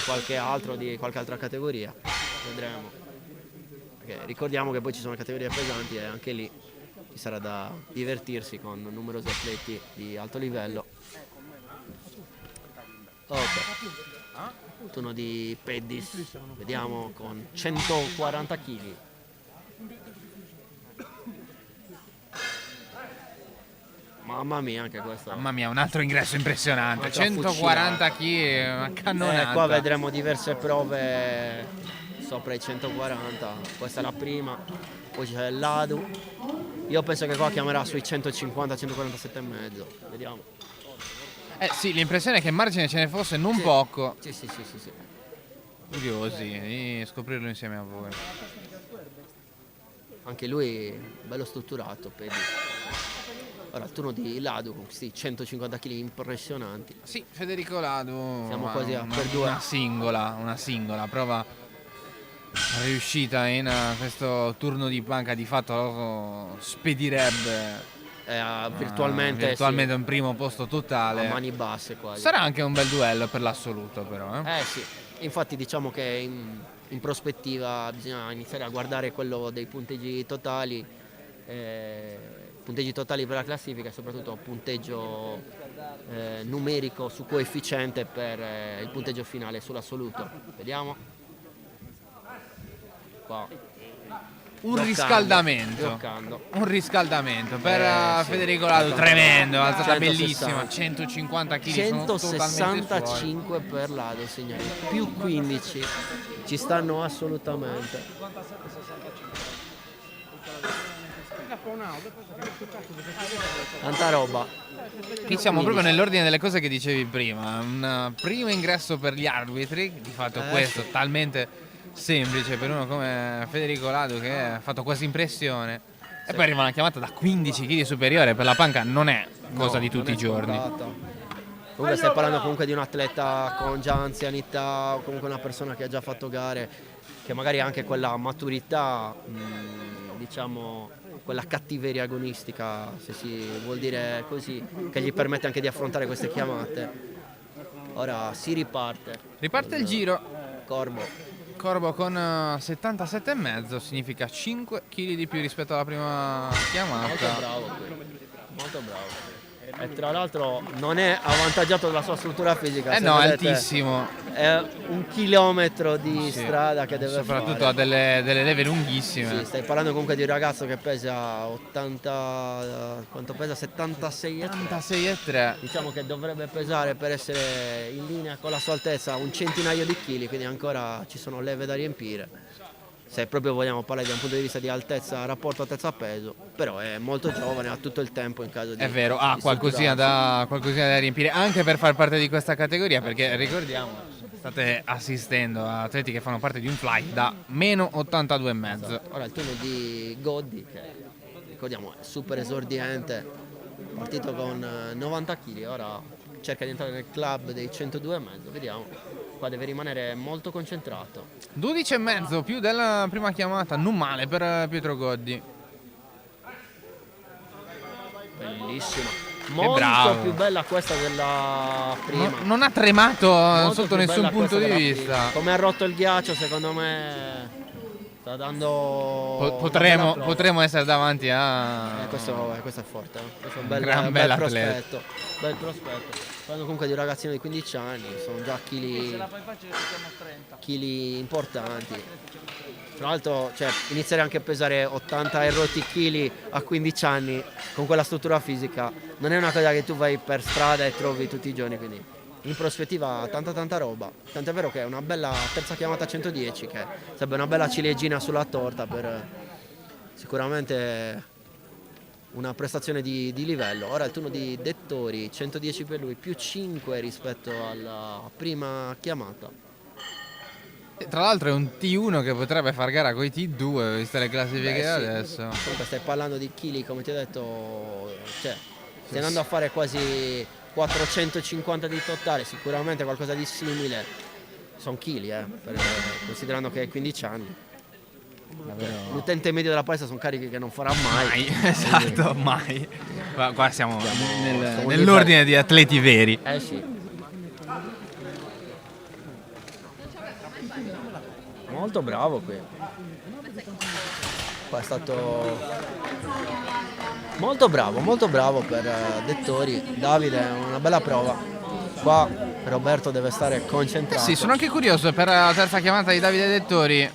qualche altro di qualche altra categoria. Vedremo. Perché ricordiamo che poi ci sono categorie pesanti e anche lì ci sarà da divertirsi con numerosi atleti di alto livello. Ok. Turno di Peddis, vediamo con 140 kg. Mamma mia, anche questo. Mamma mia, un altro ingresso impressionante. Un'altra 140 kg, una cannonata. Qua vedremo diverse prove sopra i 140. Questa è la prima, poi c'è il Ladu. Io penso che qua chiamerà sui 150, 147,5. Vediamo. Sì, l'impressione è che margine ce ne fosse non poco. Sì. Curiosi di scoprirlo insieme a voi. Anche lui bello strutturato, Pedri. Ora il turno di Ladu con questi 150 kg impressionanti. Sì, Federico Lado. Siamo quasi a per due. Una singola prova riuscita in questo turno di panca, di fatto lo spedirebbe virtualmente sì, un primo posto totale. a mani basse quasi. Sarà anche un bel duello per l'assoluto però. Sì, infatti diciamo che in prospettiva bisogna iniziare a guardare quello dei punteggi totali per la classifica e soprattutto punteggio numerico su coefficiente per il punteggio finale sull'assoluto. Vediamo qua. Un riscaldamento per sì, Federico Lado, tremendo, alzata 160. bellissima, 150 kg, 165 per Lado, signori, più 15 ci stanno assolutamente. Tanta roba. Qui siamo proprio nell'ordine delle cose che dicevi prima, un primo ingresso per gli arbitri, di fatto questo sì. talmente semplice per uno come Federico Lado che ha fatto quasi impressione. Sì. E poi arriva una chiamata da 15 kg superiore, per la panca non è cosa di tutti i giorni. Comunque stai parlando comunque di un atleta con già anzianità o comunque una persona che ha già fatto gare, che magari ha anche quella maturità, diciamo quella cattiveria agonistica, se si vuol dire così, che gli permette anche di affrontare queste chiamate. Ora si riparte. Riparte il giro. Corbo con 77,5, significa 5 kg di più rispetto alla prima chiamata. Molto bravo qui, molto bravo. E tra l'altro non è avvantaggiato dalla sua struttura fisica. Se no, è vedete, altissimo. È 1 chilometro di Sì. strada che deve Soprattutto fare. ha delle leve lunghissime. Sì, stai parlando comunque di un ragazzo che pesa 80, quanto pesa? 76 e 86,3. diciamo che dovrebbe pesare, per essere in linea con la sua altezza, un centinaio di chili, quindi ancora ci sono leve da riempire. Se proprio vogliamo parlare da un punto di vista di altezza, rapporto altezza-peso, però è molto giovane, ha tutto il tempo in caso di... È vero, ha di qualcosina da riempire anche per far parte di questa categoria, perché ricordiamo, state assistendo a atleti che fanno parte di un fly da meno 82,5. Ora il turno di Goddi, che ricordiamo è super esordiente, partito con 90 kg, ora cerca di entrare nel club dei 102,5, vediamo. Qua deve rimanere molto concentrato. 12,5 più della prima chiamata, non male per Pietro Goddi. Bellissima. Molto bravo. più bella questa della prima. Non ha tremato Molto sotto più nessun bella punto questa di della vista. prima. Come ha rotto il ghiaccio, secondo me sta dando una bella prova. Potremmo essere davanti a questo è forte, questo è un un bel, gran bel bell'atleta. prospetto. Bel prospetto. Parlando comunque di un ragazzino di 15 anni, sono già chili importanti. Tra l'altro, cioè, iniziare anche a pesare 80 e rotti chili a 15 anni con quella struttura fisica non è una cosa che tu vai per strada e trovi tutti i giorni, quindi in prospettiva tanta roba. Tant'è vero che è una bella terza chiamata 110, che sarebbe una bella ciliegina sulla torta per sicuramente una prestazione di livello. Ora il turno di Dettori, 110 per lui, più 5 rispetto alla prima chiamata. Tra l'altro è un T1 che potrebbe far gara con i T2, viste le classifiche Sì. adesso. Comunque stai parlando di chili, come ti ho detto, cioè, stai andando a fare quasi 450 di totale, sicuramente qualcosa di simile. Sono chili, considerando che hai 15 anni. L'utente medio della palestra sono carichi che non farà mai. Esatto, mai. Qua siamo siamo nell'ordine di atleti veri. Sì. Molto bravo qui. Qua è stato molto bravo per Dettori. Davide, una bella prova. Qua Roberto deve stare concentrato. Sì, sono anche curioso per la terza chiamata di Davide Dettori.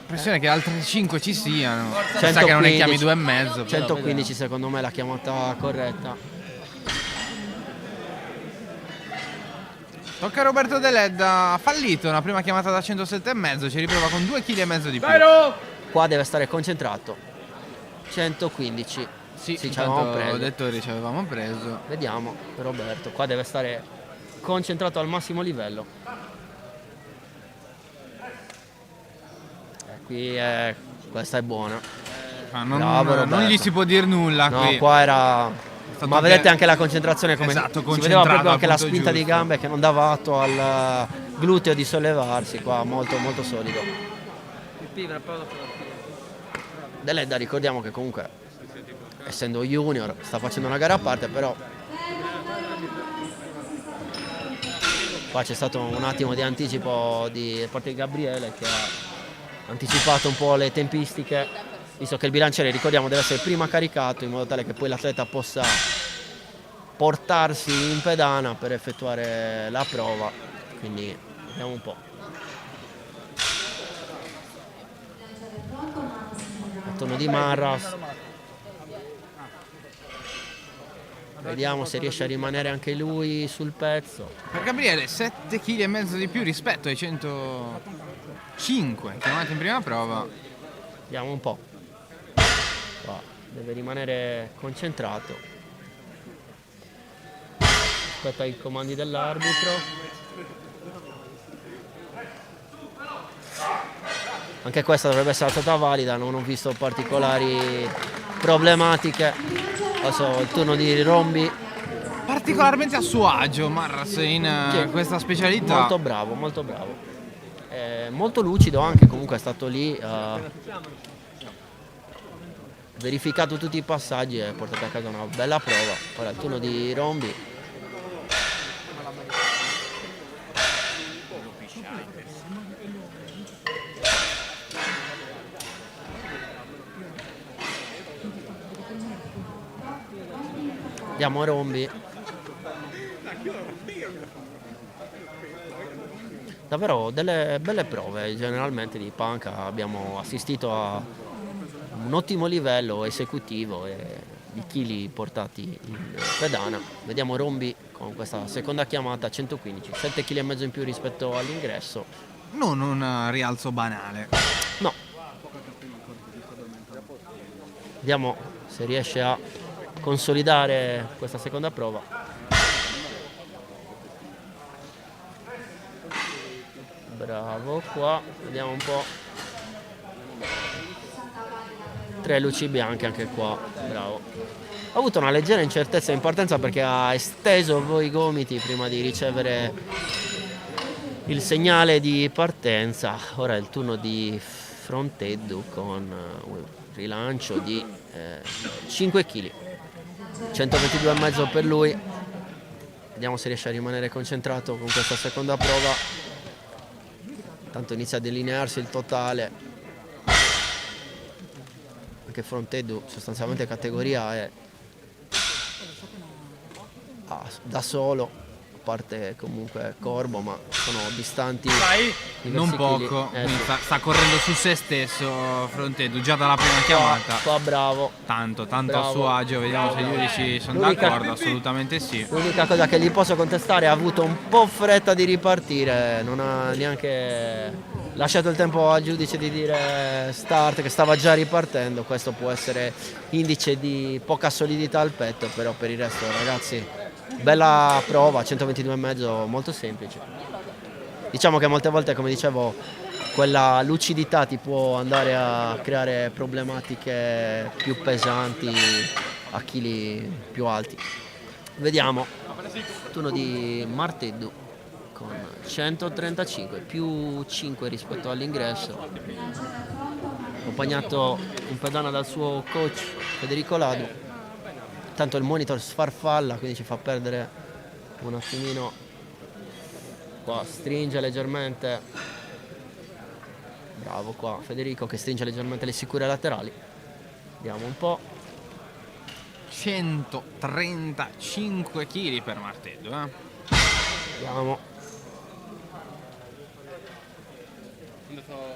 L'impressione che altre 5 ci siano. Sa che non ne chiami 2,5. 115 secondo me è la chiamata corretta. Tocca a Roberto Deledda, ha fallito una prima chiamata da 107,5, ci riprova con 2,5 kg di più. Qua deve stare concentrato. 115. Sì, ci avevamo preso. Dettori ci avevamo preso. Vediamo Roberto, qua deve stare concentrato al massimo livello. Questa è buona. Non gli si può dire nulla No, qui. qua era... Ma vedete anche la concentrazione, come Esatto, si vedeva proprio concentrato anche la al punto spinta di giusto. gambe che non dava atto al gluteo di sollevarsi, qua molto solido. Deledda, ricordiamo che comunque, essendo junior, sta facendo una gara a parte, però qua c'è stato un attimo di anticipo da parte di Gabriele, che ha anticipato un po' le tempistiche, visto che il bilanciere, ricordiamo, deve essere prima caricato in modo tale che poi l'atleta possa portarsi in pedana per effettuare la prova. Quindi vediamo un po'. Il turno di Marras. Vediamo se riesce a rimanere anche lui sul pezzo. Per Gabriele 7,5 kg di più rispetto ai 105 chiamati in prima prova. Vediamo un po'. Qua deve rimanere concentrato rispetto ai comandi dell'arbitro. Anche questa dovrebbe essere stata valida, non ho visto particolari problematiche. Adesso il turno di Rombi. Particolarmente a suo agio Marras in questa specialità. Molto bravo, molto lucido anche, comunque è stato lì, verificato tutti i passaggi e portato a casa una bella prova. Ora il turno di Rombi. Diamo Rombi. Davvero delle belle prove generalmente di panca, abbiamo assistito a un ottimo livello esecutivo e di chili portati in pedana. Vediamo Rombi con questa seconda chiamata 115, 7,5 kg in più rispetto all'ingresso. Non un rialzo banale. No. Vediamo se riesce a consolidare questa seconda prova. Bravo qua, vediamo un po'. 3 luci bianche anche qua, bravo. Ha avuto una leggera incertezza in partenza perché ha esteso i gomiti prima di ricevere il segnale di partenza. Ora è il turno di Fronteddu con un rilancio di 5 kg. 122,5 per lui. Vediamo se riesce a rimanere concentrato con questa seconda prova. Tanto inizia a delinearsi il totale. Anche Fronteddu sostanzialmente categoria è da solo, a parte comunque Corbo, ma sono distanti Non poco, sì. sta correndo su se stesso Fronteddu già dalla prima chiamata. Qua bravo. Tanto Bravo. a suo agio, vediamo se i giudici sono L'unica- d'accordo, assolutamente sì. L'unica cosa che gli posso contestare è ha avuto un po' fretta di ripartire, non ha neanche lasciato il tempo al giudice di dire start, che stava già ripartendo. Questo può essere indice di poca solidità al petto, però per il resto ragazzi bella prova, 122,5, molto semplice. Diciamo che molte volte, come dicevo, quella lucidità ti può andare a creare problematiche più pesanti a chili più alti. Vediamo, turno di Marteddu con 135 più 5 rispetto all'ingresso, accompagnato in pedana dal suo coach Federico Ladu. Tanto il monitor sfarfalla, quindi ci fa perdere un attimino. Qua stringe leggermente, bravo qua Federico che stringe leggermente le sicure laterali. Vediamo un po'. 135 kg per Marteddu,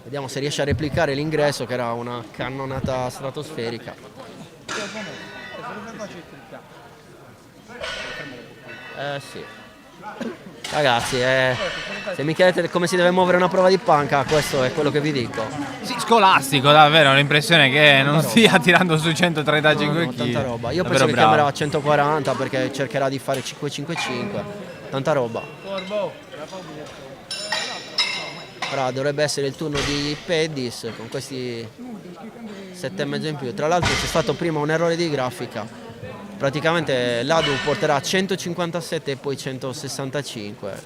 Vediamo se riesce a replicare l'ingresso, che era una cannonata stratosferica. Sì. Ragazzi, se mi chiedete come si deve muovere una prova di panca, questo è quello che vi dico. Sì, scolastico, davvero, ho l'impressione che non stia tirando su 135 kg. Tanta roba. Io penso che chiamerà a 140 perché cercherà di fare 5-5-5. Tanta roba. Ora dovrebbe essere il turno di Peddis con questi 7,5 in più. Tra l'altro c'è stato prima un errore di grafica. Praticamente Ladu porterà 157 e poi 165.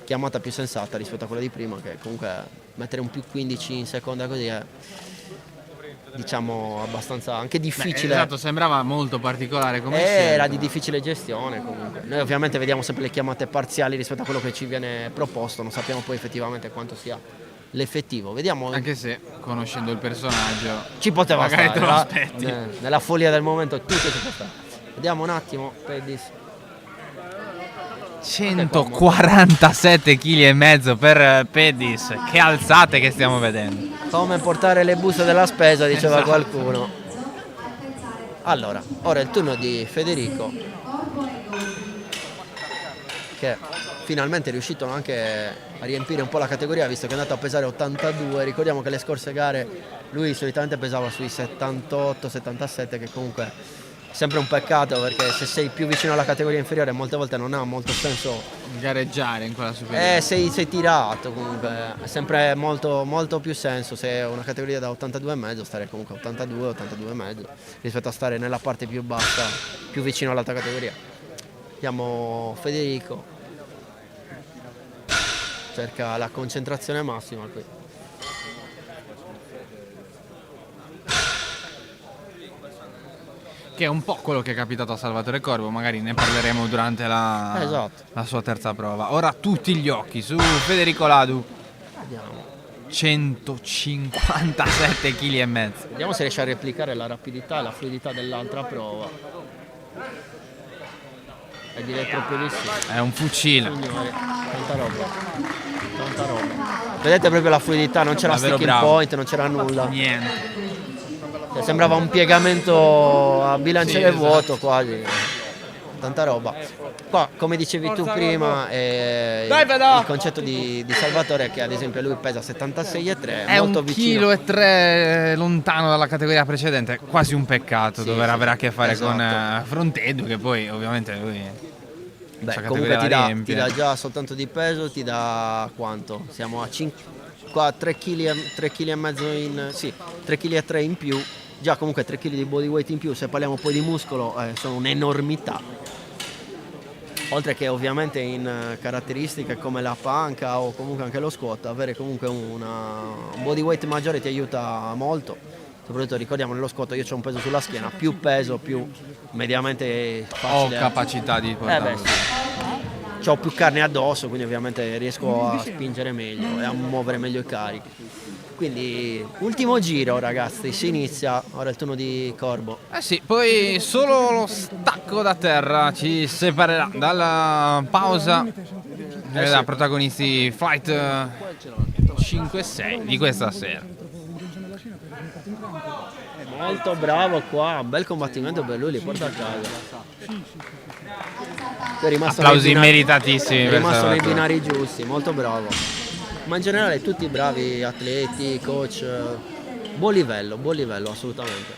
Chiamata più sensata rispetto a quella di prima, che comunque mettere un più 15 in seconda così è, diciamo, abbastanza anche difficile. Esatto, sembrava molto particolare come Era di difficile gestione comunque. Noi ovviamente vediamo sempre le chiamate parziali rispetto a quello che ci viene proposto, non sappiamo poi effettivamente quanto sia l'effettivo. Vediamo. Anche se, conoscendo il personaggio, ci poteva magari stare, te lo aspetti. nella follia del momento tutto ci può stare. Vediamo un attimo, Peddis. 147,5 kg per Peddis. Che alzate che stiamo vedendo. Come portare le buste della spesa, diceva Esatto. qualcuno. Allora, ora è il turno di Federico, che finalmente è riuscito anche a riempire un po' la categoria, visto che è andato a pesare 82. Ricordiamo che le scorse gare lui solitamente pesava sui 78-77, che comunque sempre un peccato, perché se sei più vicino alla categoria inferiore molte volte non ha molto senso gareggiare in quella superiore. sei tirato, comunque è sempre molto, molto più senso se è una categoria da 82,5 stare comunque 82,5 rispetto a stare nella parte più bassa, più vicino all'alta categoria. Vediamo Federico, cerca la concentrazione massima qui. Che è un po' quello che è capitato a Salvatore Corbo, magari ne parleremo durante la sua terza prova. Ora tutti gli occhi su Federico Ladu. Vediamo. 157,5 kg. Vediamo se riesce a replicare la rapidità e la fluidità dell'altra prova. è di elettropiolissimo. È un fucile. Signore, tanta roba. Tanta roba. Vedete proprio la fluidità, non c'era Davvero sticking bravo. point, non c'era nulla. Niente. Cioè, sembrava un piegamento a bilanciere Sì, vuoto quasi. Tanta roba. Qua, come dicevi tu prima, il concetto di Salvatore è che ad esempio lui pesa 76,3, È molto un vicino. 1,3 kg lontano dalla categoria precedente, quasi un peccato Sì, dover sì, avere a che fare esatto. con Frontedu, che poi ovionamente lui Beh, questa comunque categoria la ti riempie. dà già soltanto di peso, ti dà quanto? Siamo a 3 kg e mezzo in sì, 3 kg e 3 in più. Già comunque 3 kg di body weight in più, se parliamo poi di muscolo sono un'enormità. Oltre che ovviamente in caratteristiche come la panca o comunque anche lo squat, avere comunque un body weight maggiore ti aiuta molto. Soprattutto ricordiamo nello squat io ho un peso sulla schiena, più peso più mediamente Ho facile. capacità di portarlo. Sì. Ho più carne addosso, quindi ovviamente riesco a spingere meglio e a muovere meglio i carichi. Quindi ultimo giro ragazzi, si inizia, ora è il turno di Corbo. Eh sì, poi solo lo stacco da terra ci separerà dalla pausa da protagonisti Flight 5-6 di questa sera. Molto bravo qua, bel combattimento per lui, li porta a casa. È rimasto Applausi nei binari- meritatissimi è per rimasto nei Salvatore. binari giusti, molto bravo. Ma in generale tutti bravi atleti, coach, buon livello assolutamente.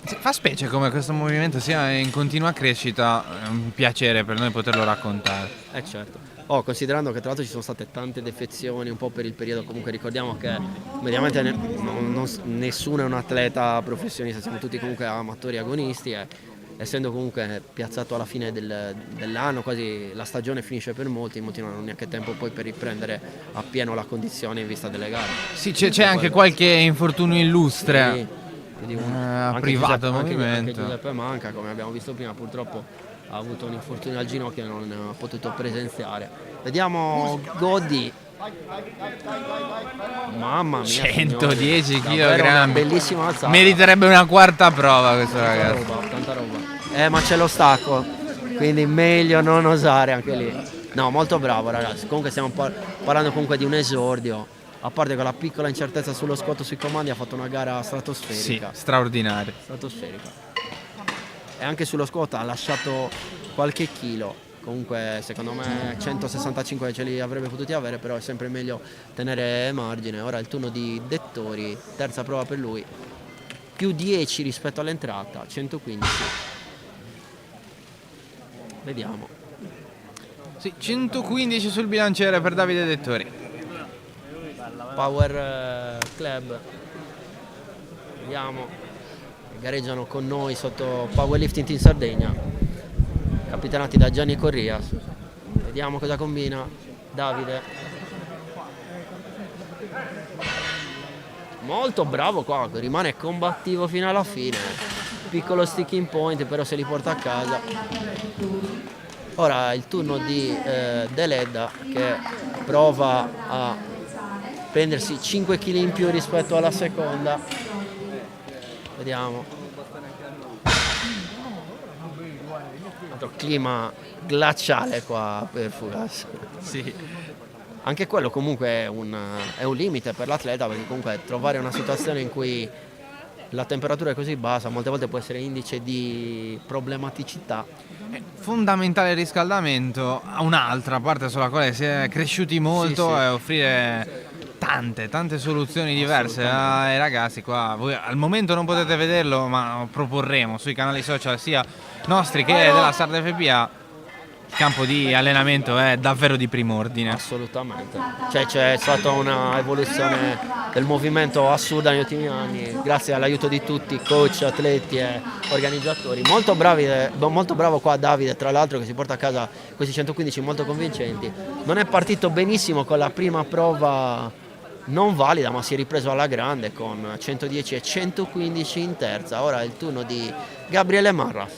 Sì, fa specie come questo movimento sia in continua crescita, è un piacere per noi poterlo raccontare. Certo. Considerando che tra l'altro ci sono state tante defezioni un po' per il periodo, comunque ricordiamo che mediamente nessuno è un atleta professionista, siamo tutti comunque amatori agonisti e essendo comunque piazzato alla fine dell'anno, quasi la stagione finisce per molti non hanno neanche tempo poi per riprendere appieno la condizione in vista delle gare. Sì, c'è anche qualche infortunio illustre. Sì, quindi privato Giuseppe, movimento. anche Giuseppe Manca, come abbiamo visto prima, purtroppo ha avuto un infortunio al ginocchio e non ha potuto presenziare. Vediamo Godi. Mamma mia, 110 signori, davvero una kg. bellissima alzata. Meriterebbe una quarta prova questo Tanta ragazzo. roba, tanta roba. Ma c'è lo stacco, quindi meglio non osare anche lì. No, molto bravo ragazzi. Comunque stiamo parlando comunque di un esordio. A parte con la piccola incertezza sullo scotto sui comandi, ha fatto una gara Sì, stratosferica. straordinario. Stratosferica. E anche sullo squat ha lasciato qualche chilo. Comunque secondo me 165 ce li avrebbe potuti avere, però è sempre meglio tenere margine. Ora è il turno di Dettori, terza prova per lui. Più 10 rispetto all'entrata, 115. Vediamo. Sì, 115 sul bilanciere per Davide Dettori. Power Club. Vediamo. Gareggiano con noi sotto Powerlifting Team Sardegna, capitanati da Gianni Corrias. Vediamo cosa combina Davide. Molto bravo qua, rimane combattivo fino alla fine. Piccolo sticking point, però se li porta a casa. Ora è il turno di Deledda, che prova a prendersi 5 kg in più rispetto alla seconda. Vediamo. Altro clima glaciale qua per Fugas. Sì. Anche quello comunque è un limite per l'atleta, perché comunque trovare una situazione in cui la temperatura è così bassa molte volte può essere indice di problematicità. Fondamentale il riscaldamento, un'altra parte sulla quale si è cresciuti molto Sì, sì. è offrire tante soluzioni diverse ai ragazzi qua. Voi al momento non potete vederlo, ma proporremo sui canali social sia nostri che della Sarda FPA. Il campo di allenamento è davvero di primo ordine. Assolutamente. Cioè c'è stata una evoluzione del movimento assurda negli ultimi anni, grazie all'aiuto di tutti, coach, atleti e organizzatori. Molto bravo qua Davide, tra l'altro, che si porta a casa questi 115 molto convincenti. Non è partito benissimo con la prima prova non valida, ma si è ripreso alla grande con 110 e 115 in terza. Ora è il turno di Gabriele Marras.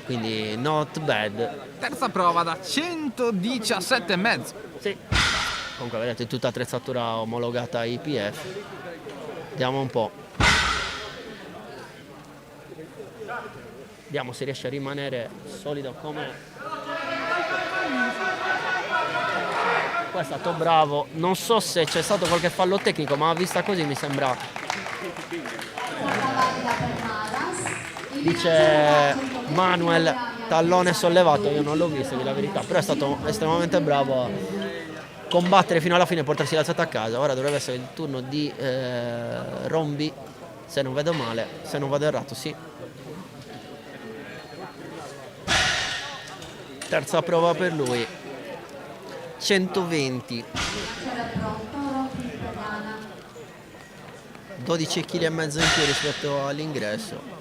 Quindi not bad. Terza prova da 117,5. Sì. Comunque vedete tutta attrezzatura omologata IPF. Vediamo un po'. Vediamo se riesce a rimanere solido come... Qua è stato bravo, non so se c'è stato qualche fallo tecnico, ma vista così mi sembra... Dice Manuel tallone sollevato, io non l'ho visto, di la verità, però è stato estremamente bravo a combattere fino alla fine e portarsi l'alzata a casa. Ora dovrebbe essere il turno di Rombi, se non vedo male, se non vado errato, sì. Terza prova per lui. 120. 12,5 kg in più rispetto all'ingresso.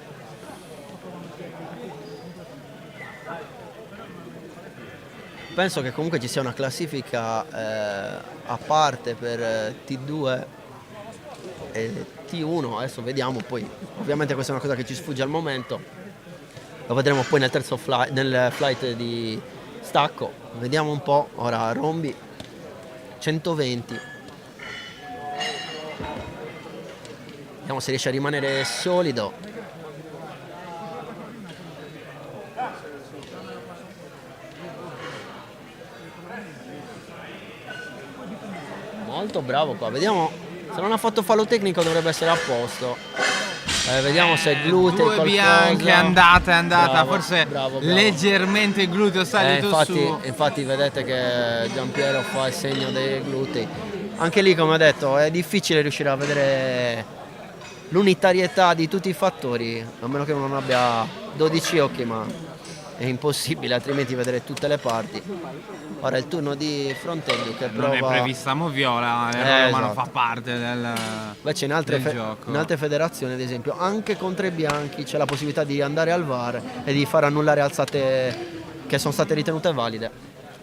Penso che comunque ci sia una classifica a parte per T2 e T1, adesso vediamo, poi ovviamente questa è una cosa che ci sfugge al momento, lo vedremo poi nel terzo nel flight di stacco. Vediamo un po', ora Rombi 120, vediamo se riesce a rimanere solido. Molto bravo qua, vediamo se non ha fatto fallo tecnico dovrebbe essere a posto. Vediamo se glutei due qualcosa. bianche, andata, Bravo, forse bravo. leggermente il gluteo salito su. Infatti vedete che Giampiero fa il segno dei glutei. Anche lì, come ho detto, è difficile riuscire a vedere l'unitarietà di tutti i fattori, a meno che uno non abbia 12 occhi, ma è impossibile altrimenti vedere tutte le parti. Ora è il turno di Frontelli che prova... Non è prevista moviola, l'errore umano esatto. fa parte del Invece in gioco. in altre federazioni, ad esempio, anche contro i bianchi c'è la possibilità di andare al VAR e di far annullare alzate che sono state ritenute valide.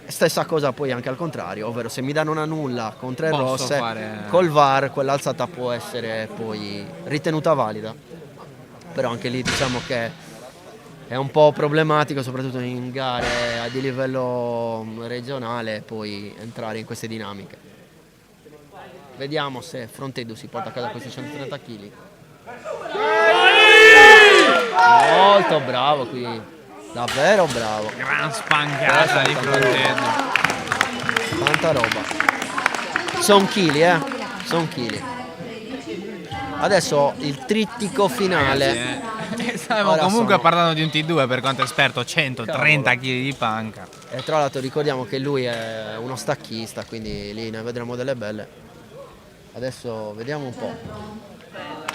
Stessa cosa poi anche al contrario, ovvero se mi danno una nulla con tre rosse, col VAR quell'alzata può essere poi ritenuta valida. Però anche lì diciamo che è un po' problematico, soprattutto in gare di livello regionale, poi entrare in queste dinamiche. Vediamo se Frontedu si porta a casa questi 130 kg. Molto bravo qui, davvero bravo. Gran spancata di Frontedu. Tanta roba. Sono chili, sono chili. Adesso il trittico finale. Stiamo Ora comunque sono- parlando di un T2 per quanto esperto, 130 kg di panca. E tra l'altro ricordiamo che lui è uno stacchista, quindi lì ne vedremo delle belle. Adesso vediamo un po'.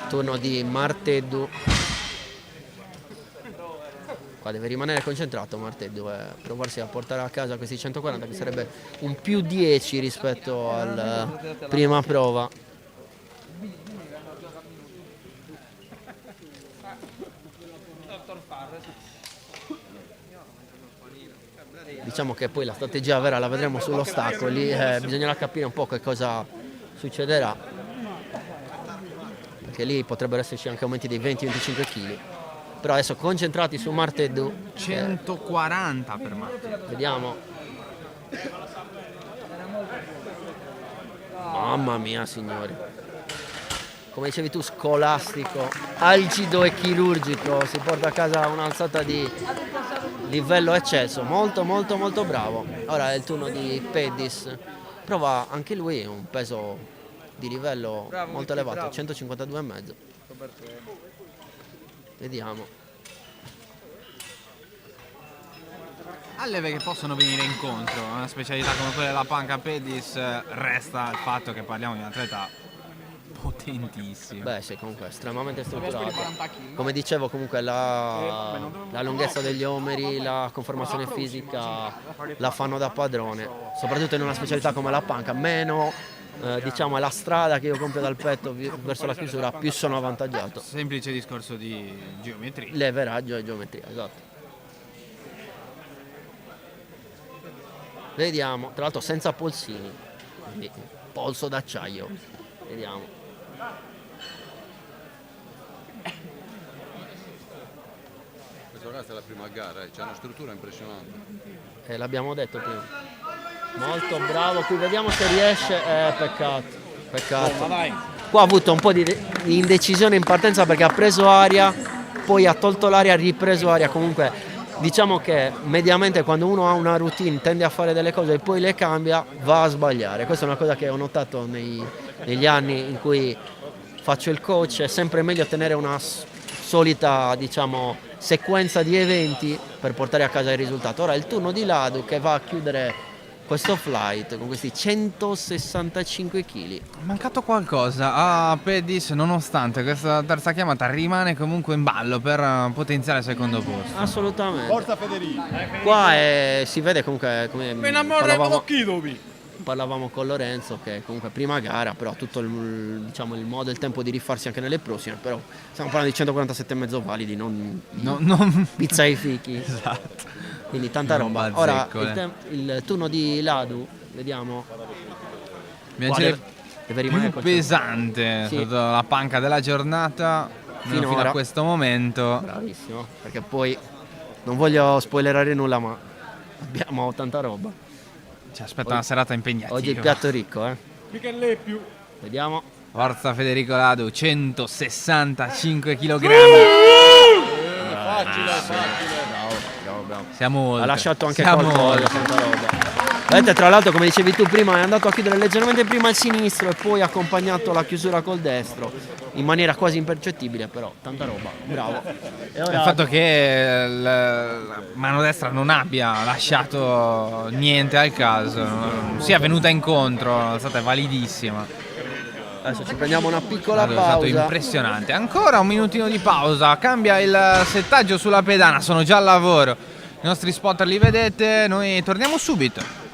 Turno di Marteddu. Qua deve rimanere concentrato Marteddu e provarsi a portare a casa questi 140, che sarebbe un più 10 rispetto alla prima prova. Diciamo che poi la strategia vera la vedremo sullo stacco, lì bisognerà capire un po' che cosa succederà, perché lì potrebbero esserci anche aumenti dei 20-25 kg. Però adesso concentrati su Marteddu. 140 per Marteddu. Vediamo. Mamma mia signori, come dicevi tu, scolastico, algido e chirurgico, si porta a casa un'alzata di livello eccesso, molto molto molto bravo. Ora è il turno di Pedis, prova anche lui un peso di livello molto elevato, 152,5. Vediamo. Alleve che possono venire incontro a una specialità come quella della panca Pedis, resta il fatto che parliamo di un atleta potentissimo. Beh sì, comunque estremamente strutturato. Come dicevo, comunque la lunghezza degli omeri, la conformazione fisica la fanno da padrone, soprattutto in una specialità come la panca. Meno diciamo è la strada che io compio dal petto verso la chiusura, più sono avvantaggiato. Semplice discorso di geometria. Leveraggio e geometria, esatto. Vediamo, tra l'altro senza polsini, quindi polso d'acciaio. Vediamo. Questo ragazzo è la prima gara, c'è una struttura impressionante. L'abbiamo detto prima. Molto bravo, qui vediamo se riesce. Peccato, peccato. Qua ha avuto un po' di indecisione in partenza perché ha preso aria poi ha tolto l'aria, ha ripreso aria. Comunque diciamo che mediamente quando uno ha una routine tende a fare delle cose e poi le cambia, va a sbagliare. Questa è una cosa che ho notato negli anni in cui faccio il coach. È sempre meglio tenere una solita, diciamo, sequenza di eventi per portare a casa il risultato. Ora è il turno di Ladu che va a chiudere questo flight con questi 165 kg. È mancato qualcosa a Pedis, nonostante questa terza chiamata rimane comunque in ballo per potenziare il secondo posto. Assolutamente. Forza Federico. Qua si vede comunque come parlavamo con Lorenzo che comunque prima gara, però tutto diciamo, il modo e il tempo di rifarsi anche nelle prossime, però stiamo parlando di 147,5 validi, non pizza ai fichi. Esatto. Quindi tanta Non roba. bazzecole. Ora il turno di Ladu, vediamo. Qua Deve deve rimanere più col pesante Sì. sotto la panca della giornata fino Finora. a questo momento. Bravissimo, perché poi non voglio spoilerare nulla, ma abbiamo tanta roba. Ci aspetta una serata impegnativa. Oggi il piatto è ricco, Mica lei più. Vediamo. Forza Federico Ladu, 165 kg. Facile, facile. Bravo. Siamo oltre. Ha lasciato anche Siamo qualcosa, oltre. tanta roba. Vedete, tra l'altro, come dicevi tu prima, è andato a chiudere leggermente prima il sinistro e poi ha accompagnato la chiusura col destro in maniera quasi impercettibile, però tanta roba. Bravo. E ora Il fatto che la mano destra non abbia lasciato niente al caso, non sia venuta incontro, è stata validissima. adesso ci prendiamo una piccola È stato pausa. impressionante. Ancora un minutino di pausa, cambia il settaggio sulla pedana, sono già al lavoro. I nostri spotter li vedete, noi torniamo subito.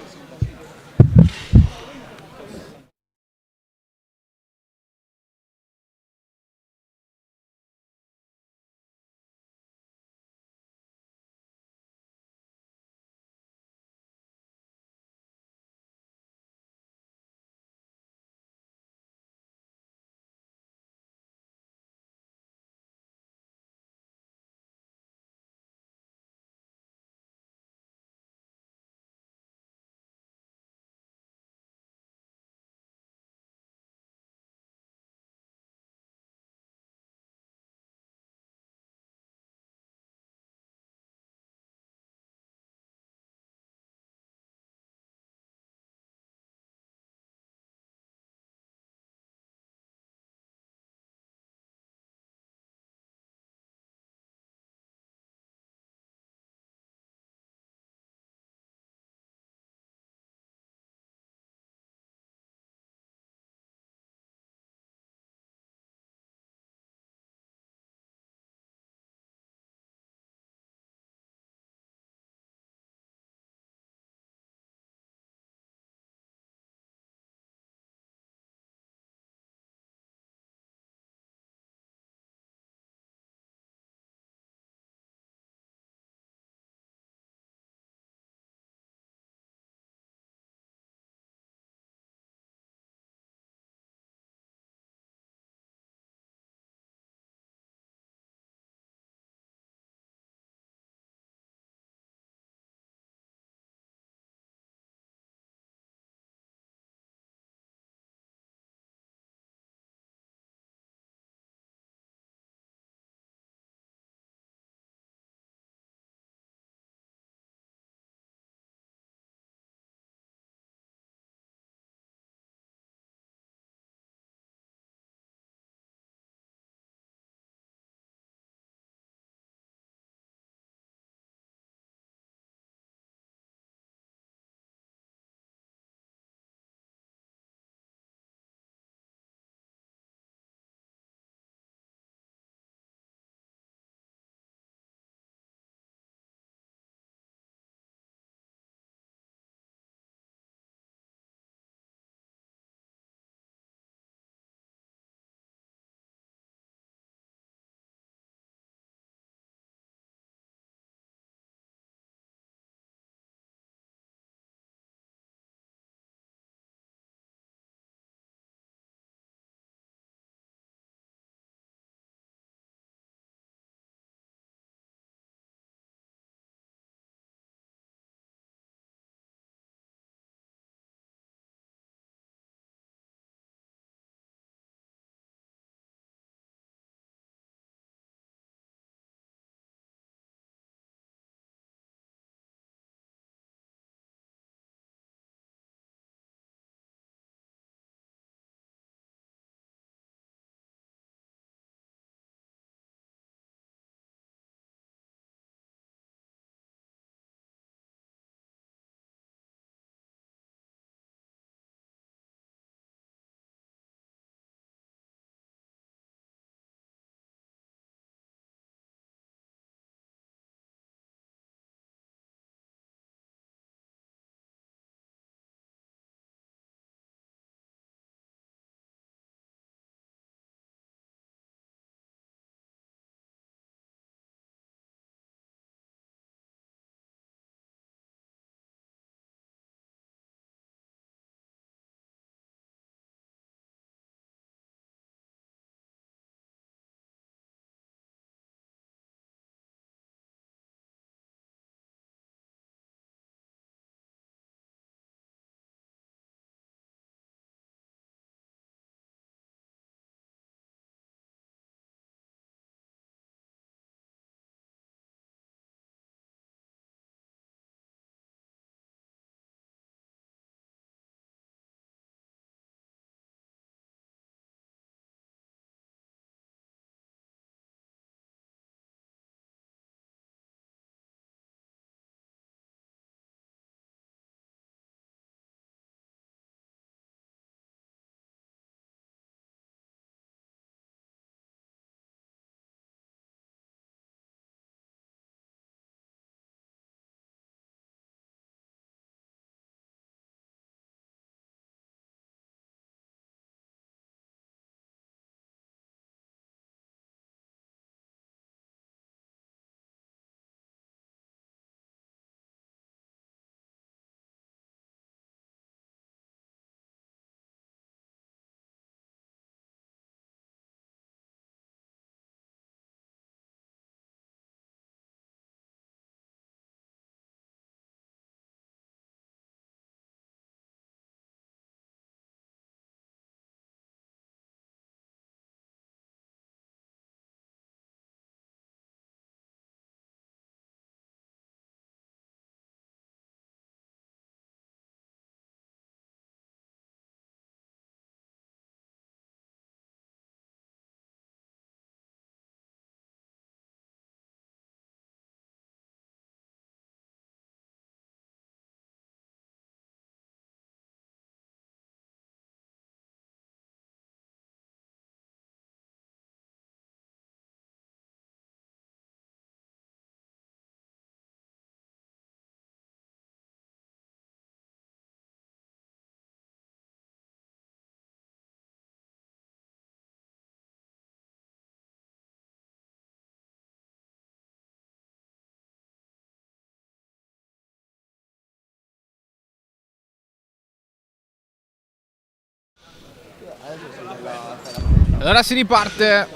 Allora si riparte.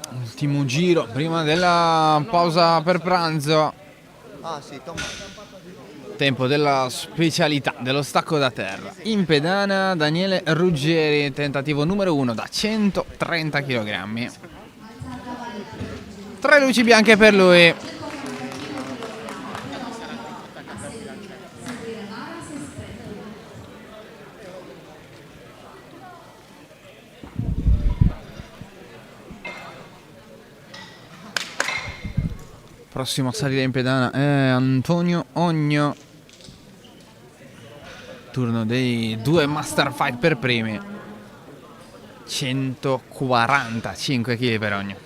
Ultimo giro prima della pausa per pranzo. Tempo della specialità dello stacco da terra. In pedana Daniele Ruggeri, tentativo numero 1 da 130 kg. 3 luci bianche per lui. Prossimo a salire in pedana è Antonio Ogno. Turno dei 2 Master Fight per primi. 145 kg per Ogno.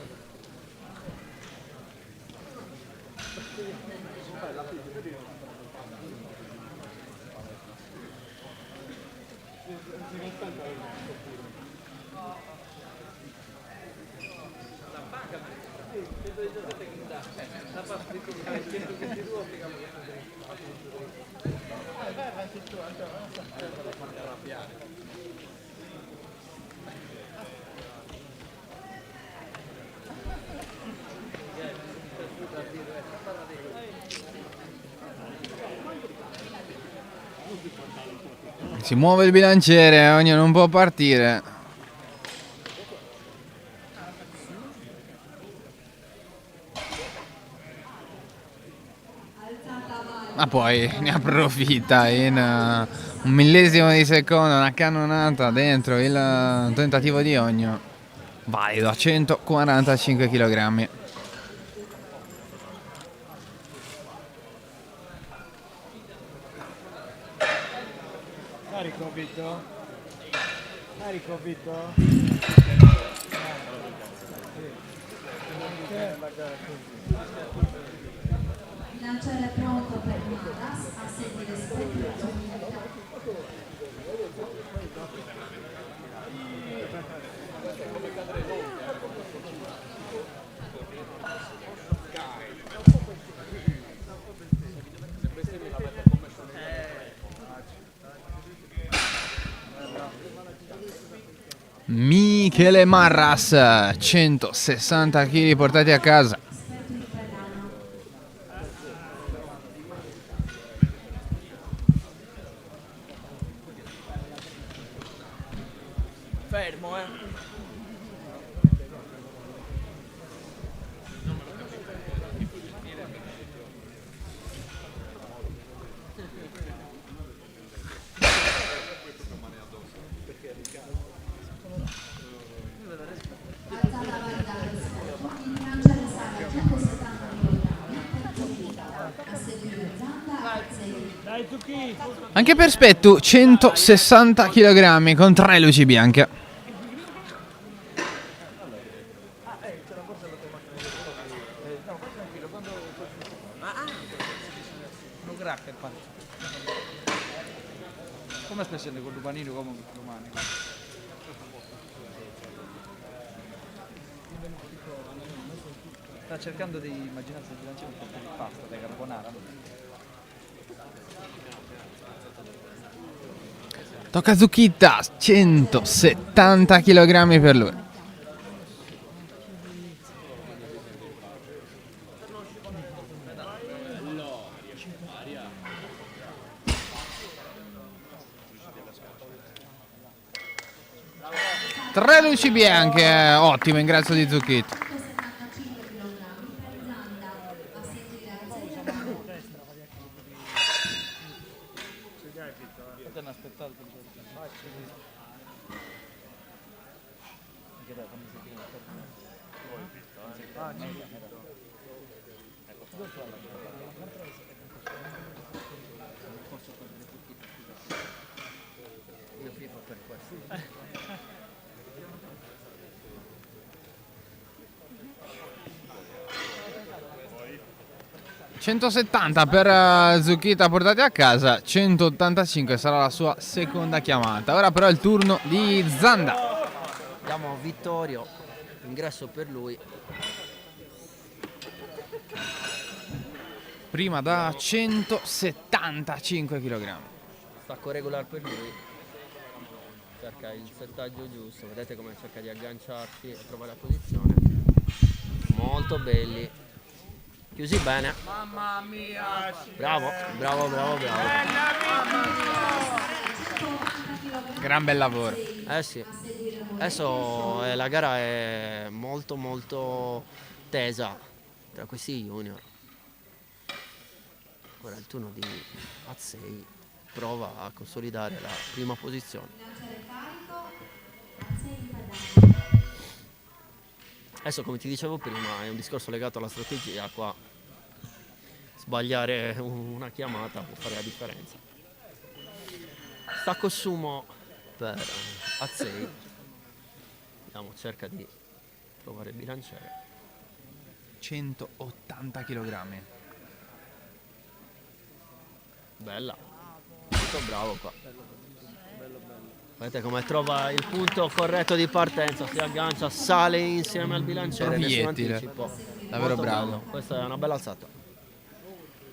Si muove il bilanciere, Ogno non può partire. Ma poi ne approfitta in un millesimo di secondo, una cannonata dentro il tentativo di Ogno. Valido a 145 kg. Carico Vito. Carico Vito. Bilanciere pronto per Maras, a seguire spettro. Michele Marras, 160 kg portati a casa. Fermo, Anche per Spettu 160 kg con 3 luci bianche. Come stai scendendo con Lupanino come domani? Sta cercando di immaginarsi il bilanciere un po' di pasta, di carbonara. Tocca Zucchitta, 170 kg per lui. Tre luci bianche, ottimo ingresso di Zucchitta. ...170 per Zucchitta portati a casa, 185 sarà la sua seconda chiamata. Ora però è il turno di Zanda. Diamo Vittorio, ingresso per lui. Prima da 175 kg. Stacco regolare per lui. cerca il settaggio giusto, vedete come cerca di agganciarsi e trovare la posizione. Molto belli, chiusi bene. Mamma mia! Bravo. Gran bel lavoro. Sì, adesso la gara è molto tesa tra questi junior. Ora è il turno di Azzei, prova a consolidare la prima posizione. Adesso, come ti dicevo prima, è un discorso legato alla strategia. Qua sbagliare una chiamata può fare la differenza. Stacco sumo per Azzei. Vediamo, cerca di trovare il bilanciere. 180 kg. Bella, molto bravo qua. Vedete come trova il punto corretto di partenza, si aggancia, sale insieme al bilanciere, nessun Proiettile. anticipo. Davvero Molto bravo. bello. Questa è una bella alzata.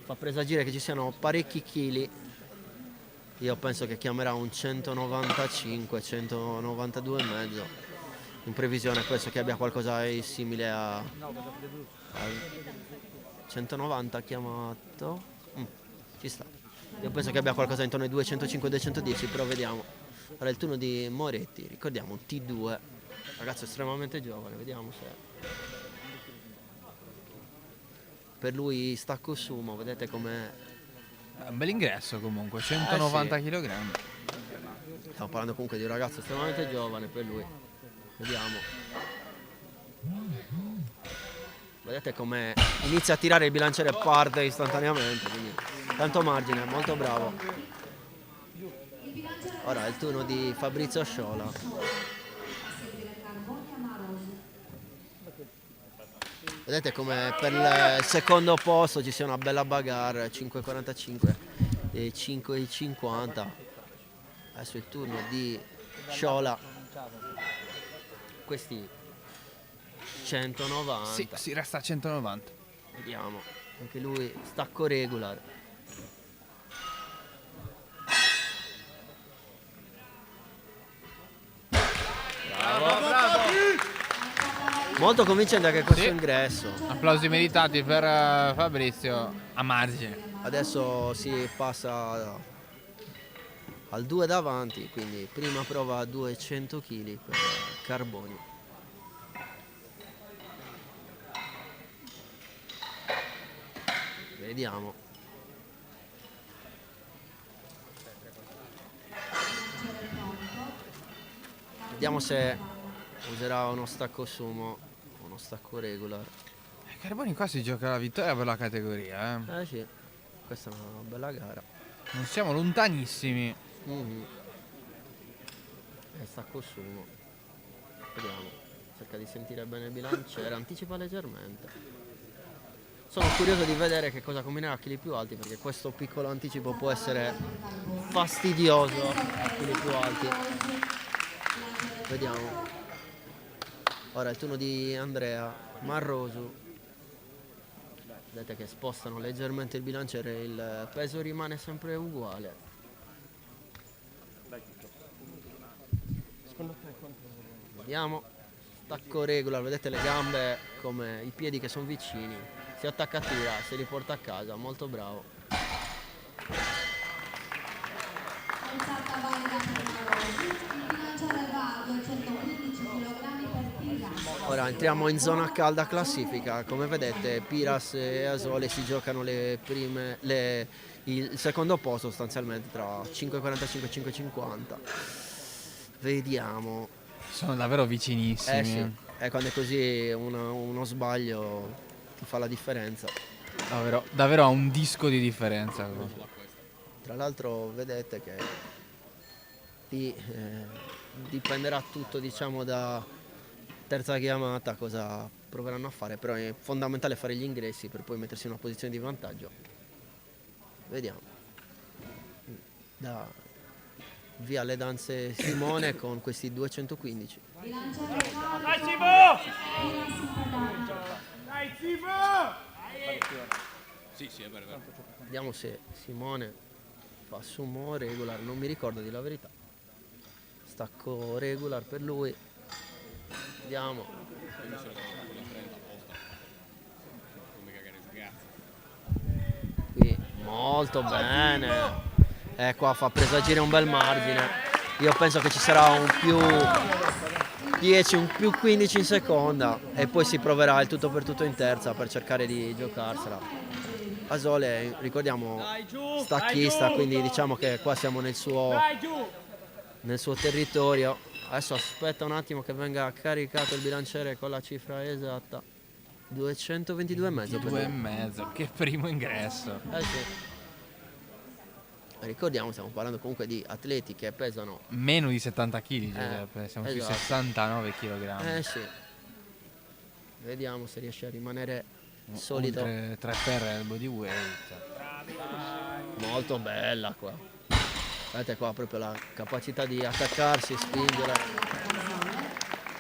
Fa presagire che ci siano parecchi chili. Io penso che chiamerà un 195, 192 e mezzo. In previsione penso che abbia qualcosa di simile a 190 chiamato. Ci sta. Io penso che abbia qualcosa intorno ai 205-210, però vediamo. Ora è il turno di Moretti, ricordiamo un T2, ragazzo estremamente giovane, vediamo se per lui stacco sumo, vedete com'è. Un bel ingresso comunque, 190 sì. kg. Stiamo parlando comunque di un ragazzo estremamente giovane per lui, vediamo. Vedete come inizia a tirare il bilanciere e parte istantaneamente, quindi tanto margine, molto bravo. Ora è il turno di Fabrizio Sciola. Vedete come per il secondo posto ci sia una bella bagarre, 5,45 e 5,50. Adesso è il turno di Sciola. Questi 190. Sì, si resta a 190. Vediamo, anche lui stacco regular. Molto convincente anche questo Sì. ingresso. Applausi meritati per Fabrizio a margine. Adesso si passa al 2 davanti, quindi prima prova a 200 kg per Carboni. Vediamo. Vediamo se userà uno stacco sumo o uno stacco regular. Carboni qua si gioca la vittoria per la categoria. Sì, questa è una bella gara. Non siamo lontanissimi. E stacco sumo. Vediamo. Cerca di sentire bene il bilanciere, anticipa leggermente. Sono curioso di vedere che cosa combinerà a chili più alti, perché questo piccolo anticipo può essere fastidioso a chili più alti. Vediamo. Ora è il turno di Andrea Marrosu. Vedete che spostano leggermente il bilanciere, il peso rimane sempre uguale. Vediamo. Stacco regular, vedete le gambe come i piedi che sono vicini. Si attacca a tira, si riporta a casa, molto bravo. Alzata valida per Marosi, il bilanciere va a 215 kg per Piras. Ora entriamo in zona calda classifica. Come vedete Piras e Asole si giocano il secondo posto sostanzialmente tra 5,45 e 5,50. Vediamo. Sono davvero vicinissimi. Sì, quando è così uno sbaglio ti fa la differenza. Davvero a un disco di differenza. Tra l'altro vedete che dipenderà tutto, diciamo, da terza chiamata cosa proveranno a fare, però è fondamentale fare gli ingressi per poi mettersi in una posizione di vantaggio. Vediamo. Via le danze Simone con questi 215. Bilanciere carico, Dai Simo! Piras in pedana. Dai Simo! Vediamo se Simone fa sumo regular, non mi ricordo di la verità. stacco regular per lui. Vediamo. Qui molto bene. Qua fa presagire un bel margine. Io penso che ci sarà un più 10, un più 15 in seconda e poi si proverà il tutto per tutto in terza per cercare di giocarsela. Asole, ricordiamo, stacchista, quindi diciamo che qua siamo nel suo territorio. Adesso aspetta un attimo che venga caricato il bilanciere con la cifra esatta. 222,5 per lui. 2,5, che primo ingresso. Sì. Ricordiamo, stiamo parlando comunque di atleti che pesano Meno di 70 kg, Giuseppe, siamo sui esatto. 69 kg. sì. Vediamo se riesce a rimanere solido. 3 per il body weight. Molto bella qua. Vedete qua proprio la capacità di attaccarsi, spingere.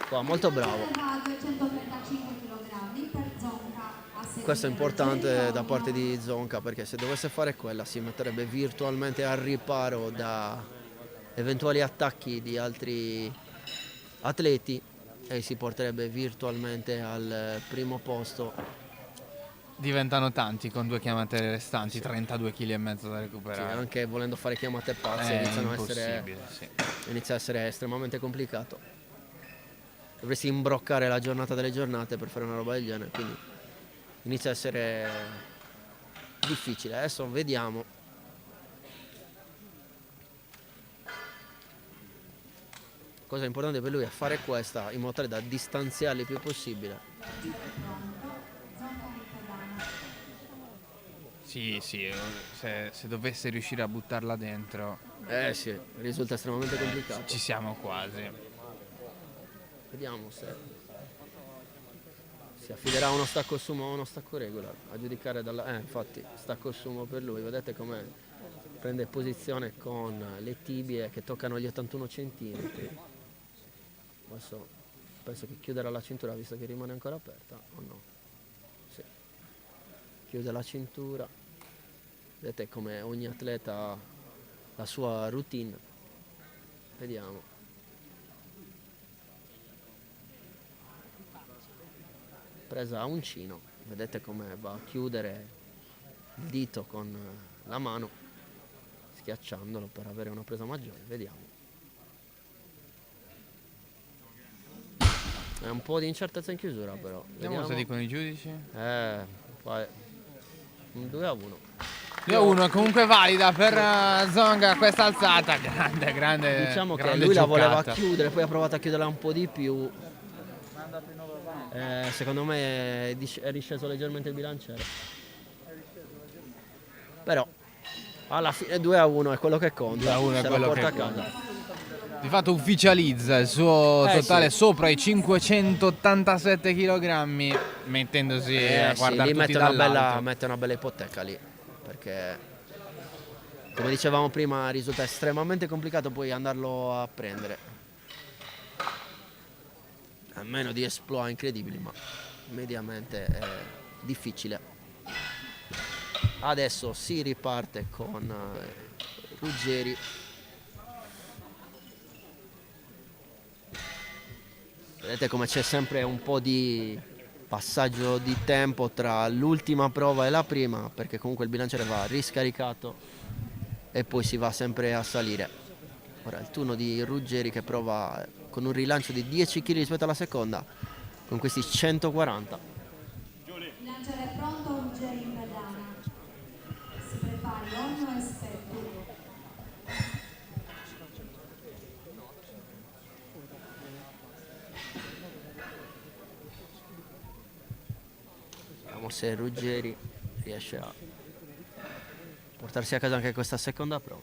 Qua molto bravo. A 235 kg per Zonca a seguire Questo è importante Ruggeri da parte Tonio. di Zonca, perché se dovesse fare quella si metterebbe virtualmente al riparo da eventuali attacchi di altri atleti e si porterebbe virtualmente al primo posto. Diventano tanti con 2 chiamate restanti, 32,5 kg da Sì, recuperare. anche volendo fare chiamate pazze È iniziano a impossibile, sì. inizia a essere estremamente complicato. Dovresti imbroccare la giornata delle giornate per fare una roba del genere, quindi inizia a essere difficile. Adesso vediamo. Cosa importante per lui è fare questa in modo tale da distanziarli il più possibile. Sì, se dovesse riuscire a buttarla dentro, Sì, risulta estremamente complicato. ci siamo quasi. Vediamo se si affiderà a uno stacco sumo o uno stacco regular. A giudicare dalla... infatti, stacco sumo per lui. Vedete come prende posizione con le tibie che toccano gli 81 cm. Adesso penso che chiuderà la cintura visto che rimane ancora aperta, o no? Sì. Chiude la cintura. Vedete come ogni atleta ha la sua routine. Vediamo. Presa a uncino, vedete come va a chiudere il dito con la mano, schiacciandolo per avere una presa maggiore. Vediamo. È un po' di incertezza in chiusura però. Vediamo se dicono i giudici. Poi un 2-1. 2-1 è comunque valida per Zonga questa alzata. Grande. Diciamo che grande lui la giocata. voleva chiudere, poi ha provato a chiuderla un po' di più. Secondo me è risceso leggermente il bilanciere. Però alla fine 2-1 è quello che conta. 2-1 è se quello la porta che a casa. conta. Di fatto ufficializza il suo totale sì. sopra i 587 kg, mettendosi a Sì, guardare lì tutti dall'alto. mette una bella ipoteca lì, perché come dicevamo prima risulta estremamente complicato poi andarlo a prendere, a meno di exploit incredibili, ma mediamente è difficile. Adesso si riparte con Ruggeri. Vedete come c'è sempre un po' di passaggio di tempo tra l'ultima prova e la prima, perché comunque il bilanciere va riscaricato e poi si va sempre a salire. Ora il turno di Ruggeri che prova con un rilancio di 10 kg rispetto alla seconda, con questi 140. Il bilanciere è pronto, Ruggeri in pedana. Si prepari, ognuno esperto. Vediamo se Ruggeri riesce a portarsi a casa anche questa seconda prova.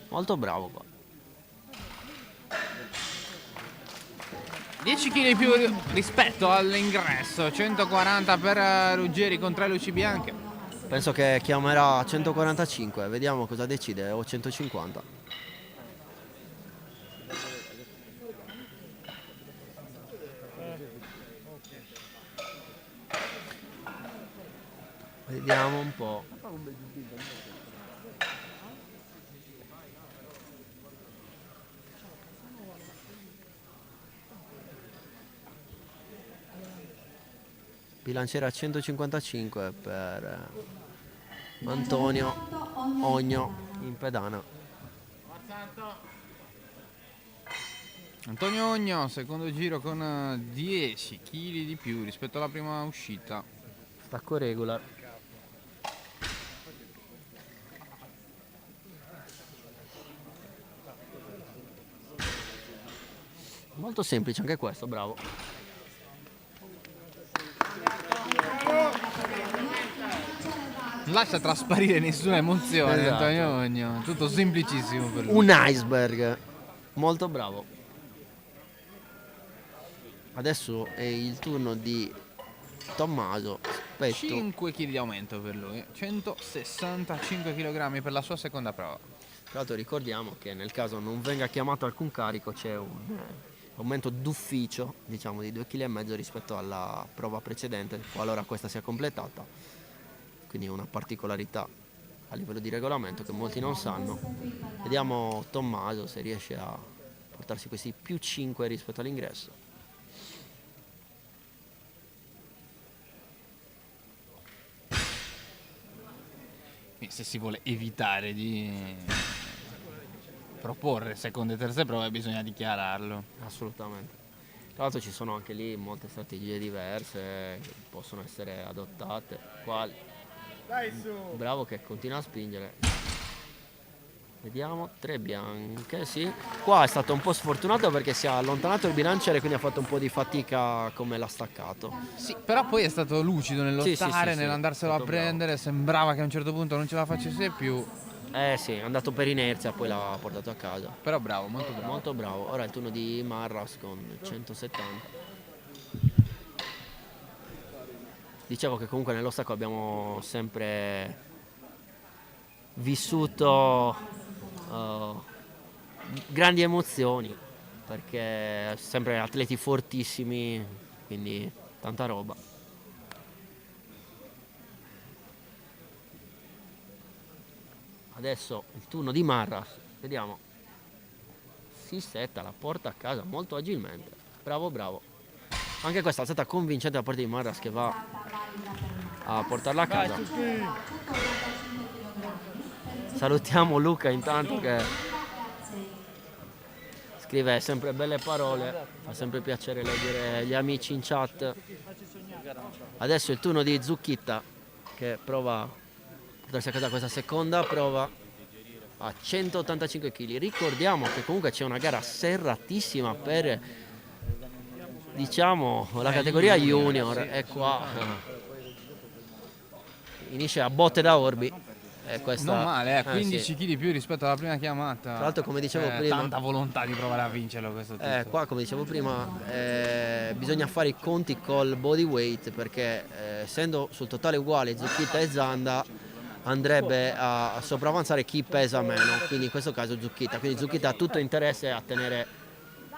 Molto bravo qua. 10 kg più rispetto all'ingresso, 140 per Ruggeri con 3 luci bianche. Penso che chiamerà 145, vediamo cosa decide, o 150. Vediamo un po'. Bilanciera 155 per Antonio Ogno in pedana. Antonio Ogno, secondo giro con 10 kg di più rispetto alla prima uscita. Stacco regular. Molto semplice anche questo, bravo. Non lascia trasparire nessuna emozione, Esatto. Antonio Ogno. Tutto semplicissimo per lui. Un iceberg. Molto bravo. Adesso è il turno di Tommaso. Aspetto. 5 kg di aumento per lui, 165 kg per la sua seconda prova. Tra l'altro ricordiamo che nel caso non venga chiamato alcun carico c'è un aumento d'ufficio, diciamo, di 2,5 kg rispetto alla prova precedente, qualora questa sia completata. Quindi una particolarità a livello di regolamento che molti non sanno. Vediamo Tommaso se riesce a portarsi questi più 5 rispetto all'ingresso. Quindi se si vuole evitare di proporre seconde e terze prove bisogna dichiararlo. Assolutamente. Tra l'altro ci sono anche lì molte strategie diverse che possono essere adottate. Qua bravo che continua a spingere. Vediamo, 3 bianche, sì. Qua è stato un po' sfortunato perché si è allontanato il bilanciere, quindi ha fatto un po' di fatica come l'ha staccato. Sì, però poi è stato lucido nel Sì, sì, lottare, sì, sì, nell'andarselo a molto bravo. prendere. Sembrava che a un certo punto non ce la facesse più. Sì, è andato per inerzia, poi l'ha portato a casa. Però bravo, molto bravo. Molto bravo. Ora è il turno di Marras con 170. Dicevo che comunque nell'ostacolo abbiamo sempre vissuto grandi emozioni, perché sempre atleti fortissimi, quindi tanta roba. Adesso il turno di Marras, vediamo. Si setta, la porta a casa molto agilmente. Bravo, bravo. Anche questa è stata convincente da parte di Marras che va a portarla a casa. Salutiamo Luca intanto che scrive sempre belle parole, fa sempre piacere leggere gli amici in chat. Adesso è il turno di Zucchitta che prova a portarsi a casa questa seconda prova a 185 kg. Ricordiamo che comunque c'è una gara serratissima per, diciamo, la categoria junior, e qua finisce a botte da Orbi. Questa, Non male, 15 sì. kg di più rispetto alla prima chiamata. Tra l'altro, come dicevo prima, tanta volontà di provare a vincerlo questo titolo. qua come dicevo prima bisogna fare i conti col body weight, perché essendo sul totale uguale Zucchitta e Zanda andrebbe a sopravanzare chi pesa meno, quindi in questo caso Zucchitta. Quindi Zucchitta ha tutto interesse a tenere,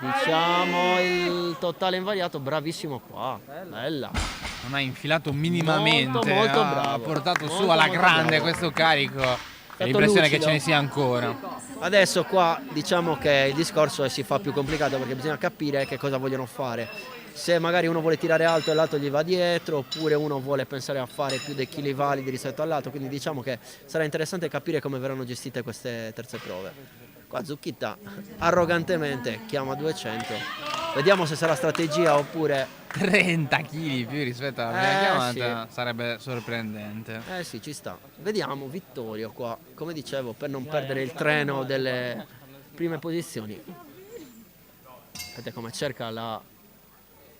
diciamo, il totale invariato. Bravissimo qua, bella. Non ha infilato minimamente, Molto ha bravo. portato su Molto, alla molto grande bravo. questo carico. Ho l'impressione che lucido. ce ne sia ancora. Adesso qua diciamo che il discorso si fa più complicato, perché bisogna capire che cosa vogliono fare. Se magari uno vuole tirare alto e l'altro gli va dietro, oppure uno vuole pensare a fare più dei chili validi rispetto all'altro, quindi diciamo che sarà interessante capire come verranno gestite queste terze prove. Qua Zucchitta arrogantemente chiama 200, vediamo se sarà strategia oppure... 30 kg più rispetto alla prima chiamata, sì. sarebbe sorprendente. Sì, ci sta. Vediamo Vittorio qua, come dicevo, per non perdere il treno delle prime posizioni. Vedete come cerca la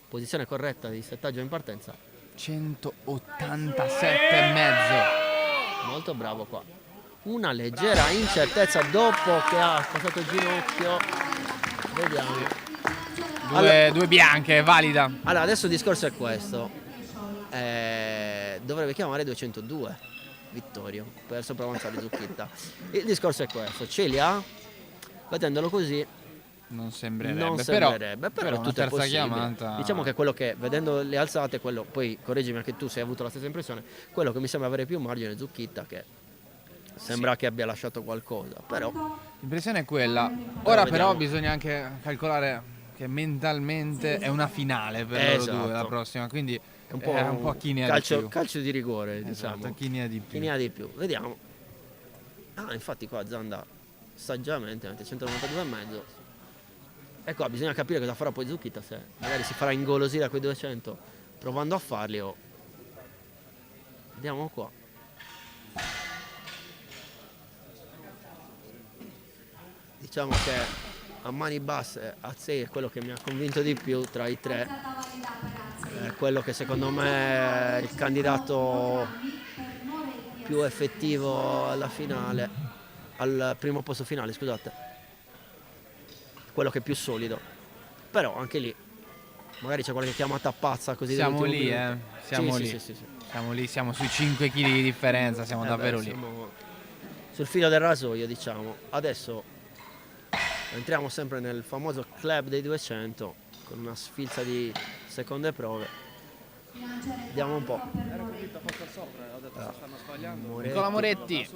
posizione corretta di settaggio in partenza. 187,5. Molto bravo qua. Una leggera incertezza dopo che ha passato il ginocchio. Vediamo. Due bianche, valida. Allora, adesso il discorso è questo. Dovrebbe chiamare 202 Vittorio per sopravanzare Zucchitta. Il discorso è questo: ce li ha, battendolo così Non sembrerebbe, non sembrerebbe, però una tutto è terza possibile. chiamata. Diciamo che quello che, vedendo le alzate, quello, poi correggimi anche tu se hai avuto la stessa impressione, quello che mi sembra avere più margine è Zucchitta, che sembra che abbia lasciato qualcosa, però L'impressione è quella. Ora però vediamo. bisogna anche calcolare che mentalmente è una finale per loro Esatto. due la prossima, quindi è un po' chi ne ha calcio, di più. calcio di rigore, Esatto, diciamo. chi ne ha di più. Chi ne ha di più? Vediamo. Infatti qua Zanda saggiamente mette 192,5. E qua bisogna capire cosa farà poi Zucchita, se magari si farà ingolosire a quei 200 provando a farli o... Vediamo qua. Diciamo che a mani basse Azzei è quello che mi ha convinto di più tra i tre. È quello che secondo me è il candidato più effettivo alla finale, al primo posto finale, scusate. Quello che è più solido. Però anche lì magari c'è qualche chiamata pazza così. Siamo dell'ultimo lì, minuto. siamo Sì, lì. sì. Siamo lì, siamo sui 5 kg di differenza, siamo davvero lì. Siamo sul filo del rasoio, diciamo. Adesso entriamo sempre nel famoso club dei 200 con una sfilza di seconde prove. Vediamo un po'. Nicola Moretti,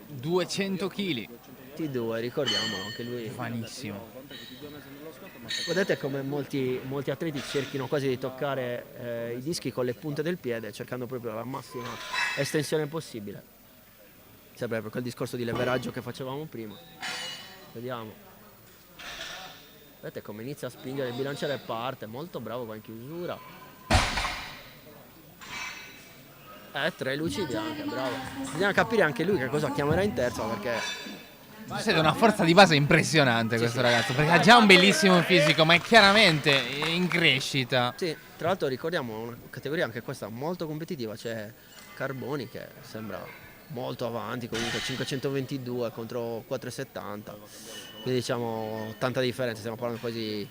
200 kg, T2, ricordiamolo, anche lui. fanissimo. Vedete come molti atleti cerchino quasi di toccare i dischi con le punte del piede, cercando proprio la massima estensione possibile. Sempre per quel discorso di leveraggio che facevamo prima. Vediamo. Vedete come inizia a spingere il bilanciere, parte, molto bravo qua in chiusura. 3 luci bianche, bravo. Bisogna capire anche lui che cosa chiamerà in terza, perché Siete una forza di base impressionante questo ragazzo, perché ha già un bellissimo fisico, ma è chiaramente in crescita. sì, tra l'altro ricordiamo una categoria anche questa molto competitiva, c'è Carboni che sembra molto avanti, comunque 522 contro 470, quindi diciamo tanta differenza, stiamo parlando quasi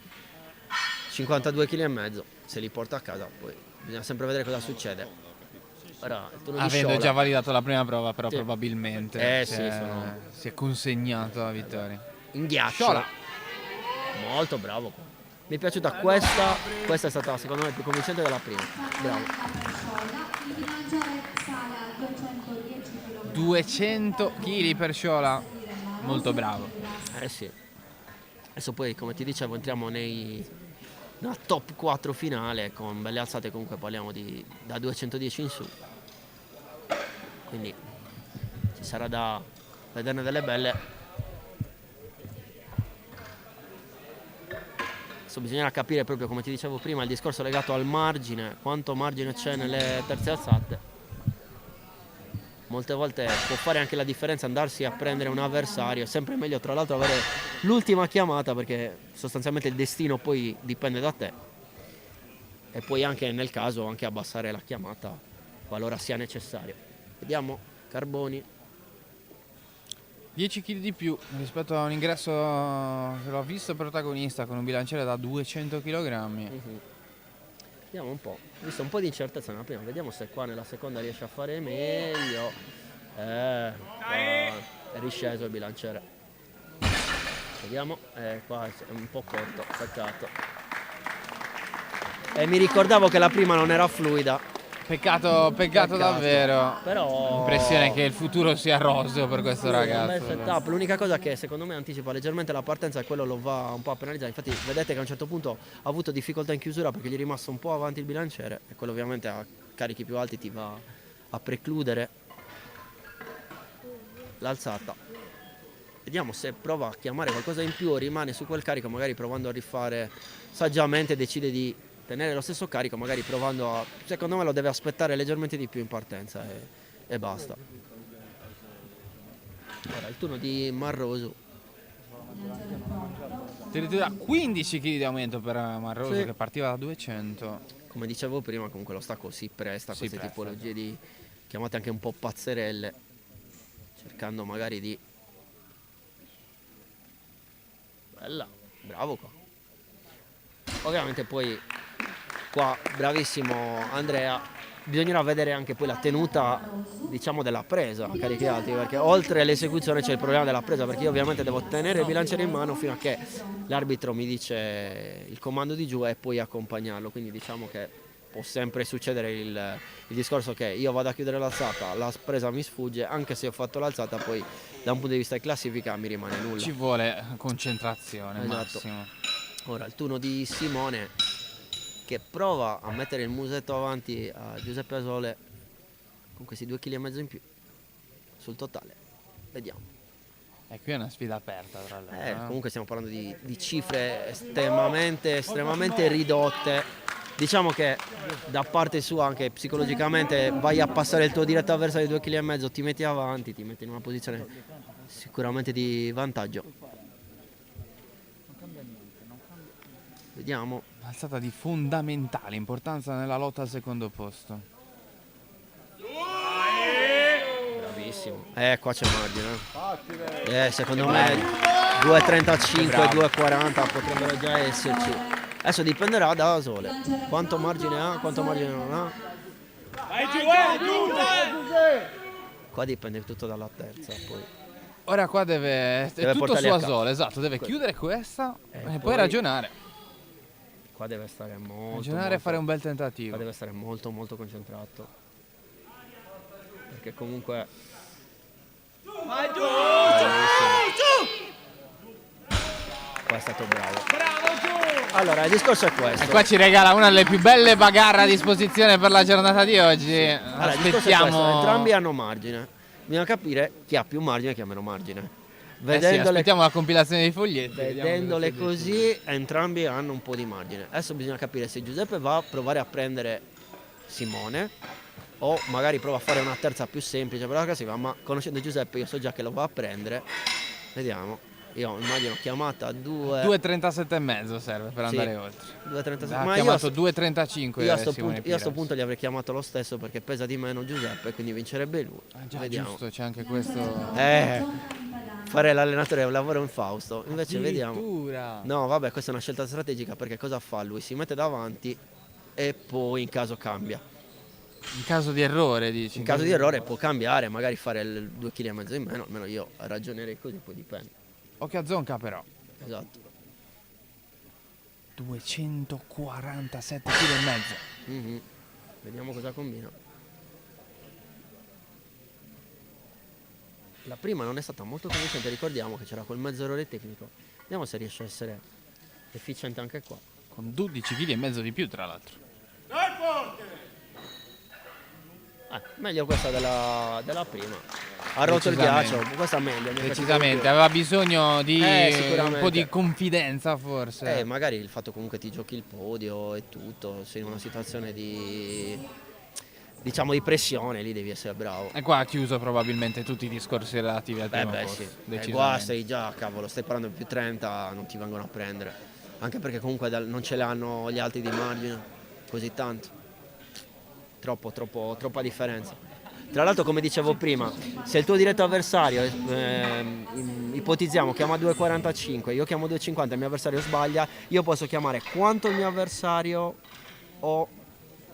52,5 kg, se li porta a casa poi bisogna sempre vedere cosa succede. Ora, il turno di Avendo Sciola. già validato la prima prova, però Sì. probabilmente Sì, si è consegnato la vittoria. In ghiaccio. Sciola. Molto bravo qua. Mi è piaciuta questa è stata secondo me più convincente della prima. Bravo. Il bilanciere sale a 210 kg. 200 kg per Sciola, molto bravo. Sì. Adesso poi, come ti dicevo, entriamo nella top 4 finale con belle alzate, comunque parliamo da 210 in su. Quindi ci sarà da vederne delle belle. Adesso bisognerà capire proprio, come ti dicevo prima, il discorso legato al margine, quanto margine c'è nelle terze alzate. Molte volte può fare anche la differenza andarsi a prendere un avversario, è sempre meglio tra l'altro avere l'ultima chiamata, perché sostanzialmente il destino poi dipende da te, e poi anche nel caso anche abbassare la chiamata qualora sia necessario. Vediamo Carboni. 10 kg di più rispetto a un ingresso che l'ho visto protagonista con un bilanciere da 200 kg. Vediamo un po', ho visto un po' di incertezza nella prima, vediamo se qua nella seconda riesce a fare meglio. Qua è risceso il bilanciere. Vediamo, qua è un po' corto, peccato. E mi ricordavo che la prima non era fluida. Peccato davvero. Però L'impressione è che il futuro sia roseo per questo un bel ragazzo. setup. L'unica cosa che secondo me anticipa leggermente la partenza e quello lo va un po' a penalizzare. Infatti vedete che a un certo punto ha avuto difficoltà in chiusura perché gli è rimasto un po' avanti il bilanciere, e quello ovviamente a carichi più alti ti va a precludere l'alzata. Vediamo se prova a chiamare qualcosa in più o rimane su quel carico, magari provando a rifare saggiamente, decide di tenere lo stesso carico, magari provando a... Secondo me lo deve aspettare leggermente di più in partenza e basta. Ora il turno di Marroso. Addirittura 15 kg di aumento per Marroso, Sì. che partiva da 200. Come dicevo prima, comunque lo stacco si presta a Si queste presta. tipologie di chiamate anche un po' pazzerelle, cercando magari di... Bella, bravo qua. Ovviamente poi qua bravissimo Andrea, bisognerà vedere anche poi la tenuta, diciamo, della presa a carichi alti, perché oltre all'esecuzione c'è il problema della presa, perché io ovviamente devo tenere il bilanciere in mano fino a che l'arbitro mi dice il comando di giù e poi accompagnarlo, quindi diciamo che può sempre succedere il discorso che io vado a chiudere l'alzata, la presa mi sfugge, anche se ho fatto l'alzata poi da un punto di vista di classifica mi rimane nulla. Ci vuole concentrazione, Esatto. massimo. Ora il turno di Simone, che prova a mettere il musetto avanti a Giuseppe Asole con questi 2,5 kg in più sul totale. Vediamo. E qui è una sfida aperta, tra l'altro. Comunque stiamo parlando di cifre estremamente ridotte. Diciamo che da parte sua anche psicologicamente vai a passare il tuo diretto avversario di 2,5 kg, ti metti avanti, ti metti in una posizione sicuramente di vantaggio. Vediamo. Alzata di fondamentale importanza nella lotta al secondo posto. Bravissimo. Qua c'è margine. Secondo me 2,35, 2,40 potrebbero già esserci. Adesso dipenderà da Asole. Quanto margine ha, quanto margine non ha. Qua dipende tutto dalla terza. Poi. Ora qua è tutto portarli su a casa. Asole, esatto, deve chiudere questa e poi poi ragionare. Qua deve stare molto. Ragionare e fare un bel tentativo. Qua deve stare molto concentrato. Perché comunque. Qua è stato bravo. Allora, il discorso è questo. E qua ci regala una delle più belle bagarre a disposizione per la giornata di oggi. Allora, il discorso è questo, entrambi hanno margine. Bisogna capire chi ha più margine e chi ha meno margine. Aspettiamo la compilazione dei foglietti. Vedendole così, entrambi hanno un po' di margine. Adesso bisogna capire se Giuseppe va a provare a prendere Simone o magari prova a fare una terza più semplice per la classifica, ma conoscendo Giuseppe io so già che lo va a prendere. Vediamo. Io immagino chiamata a 2,37 e mezzo serve per andare oltre. 2,37. Ha Ma chiamato 2,35. Io a sto punto gli avrei chiamato lo stesso perché pesa di meno Giuseppe, quindi vincerebbe lui. Vediamo. Giusto, c'è anche questo. Fare l'allenatore è un lavoro infausto. Invece vediamo. No, vabbè, questa è una scelta strategica perché cosa fa lui? Si mette davanti e poi in caso cambia. In caso di errore, dici? In caso di errore può cambiare, magari fare 2,5 kg in meno, almeno io ragionerei così, poi dipende. Occhio a Zonca però. Esatto. 247,5 kg. Vediamo cosa combina. La prima non è stata molto convincente, ricordiamo che c'era quel mezzo errore tecnico. Vediamo se riesce a essere efficiente anche qua. Con 12,5 kg di più, tra l'altro. Meglio questa della prima. Ha rotto il ghiaccio, questa è meglio. Decisamente, aveva bisogno di un po' di confidenza forse. Magari il fatto comunque ti giochi il podio e tutto, sei in una situazione di pressione, lì devi essere bravo. E qua ha chiuso probabilmente tutti i discorsi relativi al primo posto. Sì. Qua stai già, cavolo, stai parlando di più 30, non ti vengono a prendere. Anche perché comunque non ce l'hanno gli altri di margine, così tanto. Troppa differenza. Tra l'altro, come dicevo prima, se il tuo diretto avversario, ipotizziamo, chiama 2,45, io chiamo 2,50 e il mio avversario sbaglia, io posso chiamare quanto il mio avversario o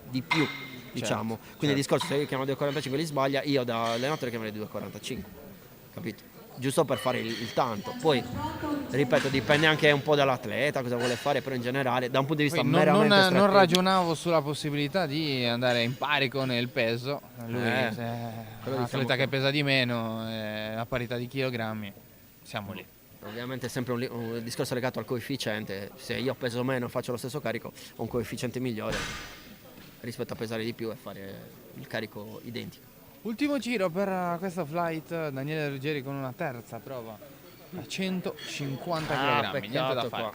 di più, diciamo. Quindi il discorso, se io chiamo 2,45 e li sbaglia, io da allenatore chiamerei 2,45, capito? Giusto per fare il tanto. Poi, ripeto, dipende anche un po' dall'atleta, cosa vuole fare, però in generale, da un punto di vista meramente strategico. Non ragionavo sulla possibilità di andare in pari con il peso. Lui è un atleta che pesa di meno, a parità di chilogrammi, siamo lì. Ovviamente è sempre un discorso legato al coefficiente. Se io peso meno e faccio lo stesso carico, ho un coefficiente migliore rispetto a pesare di più e fare il carico identico. Ultimo giro per questa flight, Daniele Ruggeri con una terza prova a 150 kg. Niente da fare.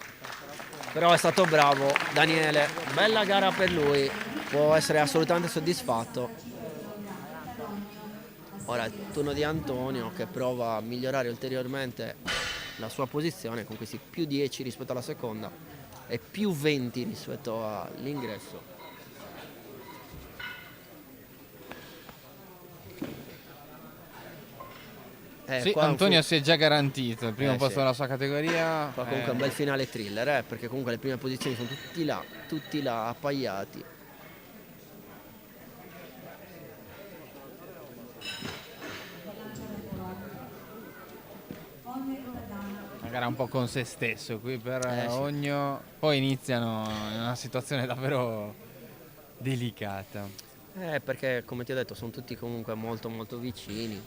Però è stato bravo Daniele, bella gara per lui, può essere assolutamente soddisfatto. Ora il turno di Antonio che prova a migliorare ulteriormente la sua posizione con questi più 10 rispetto alla seconda e più 20 rispetto all'ingresso. Sì, Antonio si è già garantito il primo posto nella sua categoria. Qua comunque è un bel finale thriller, perché comunque le prime posizioni sono tutti là appaiati. una gara un po' con se stesso qui per Sì. Ogno, poi iniziano in una situazione davvero delicata. Perché come ti ho detto sono tutti comunque molto molto vicini.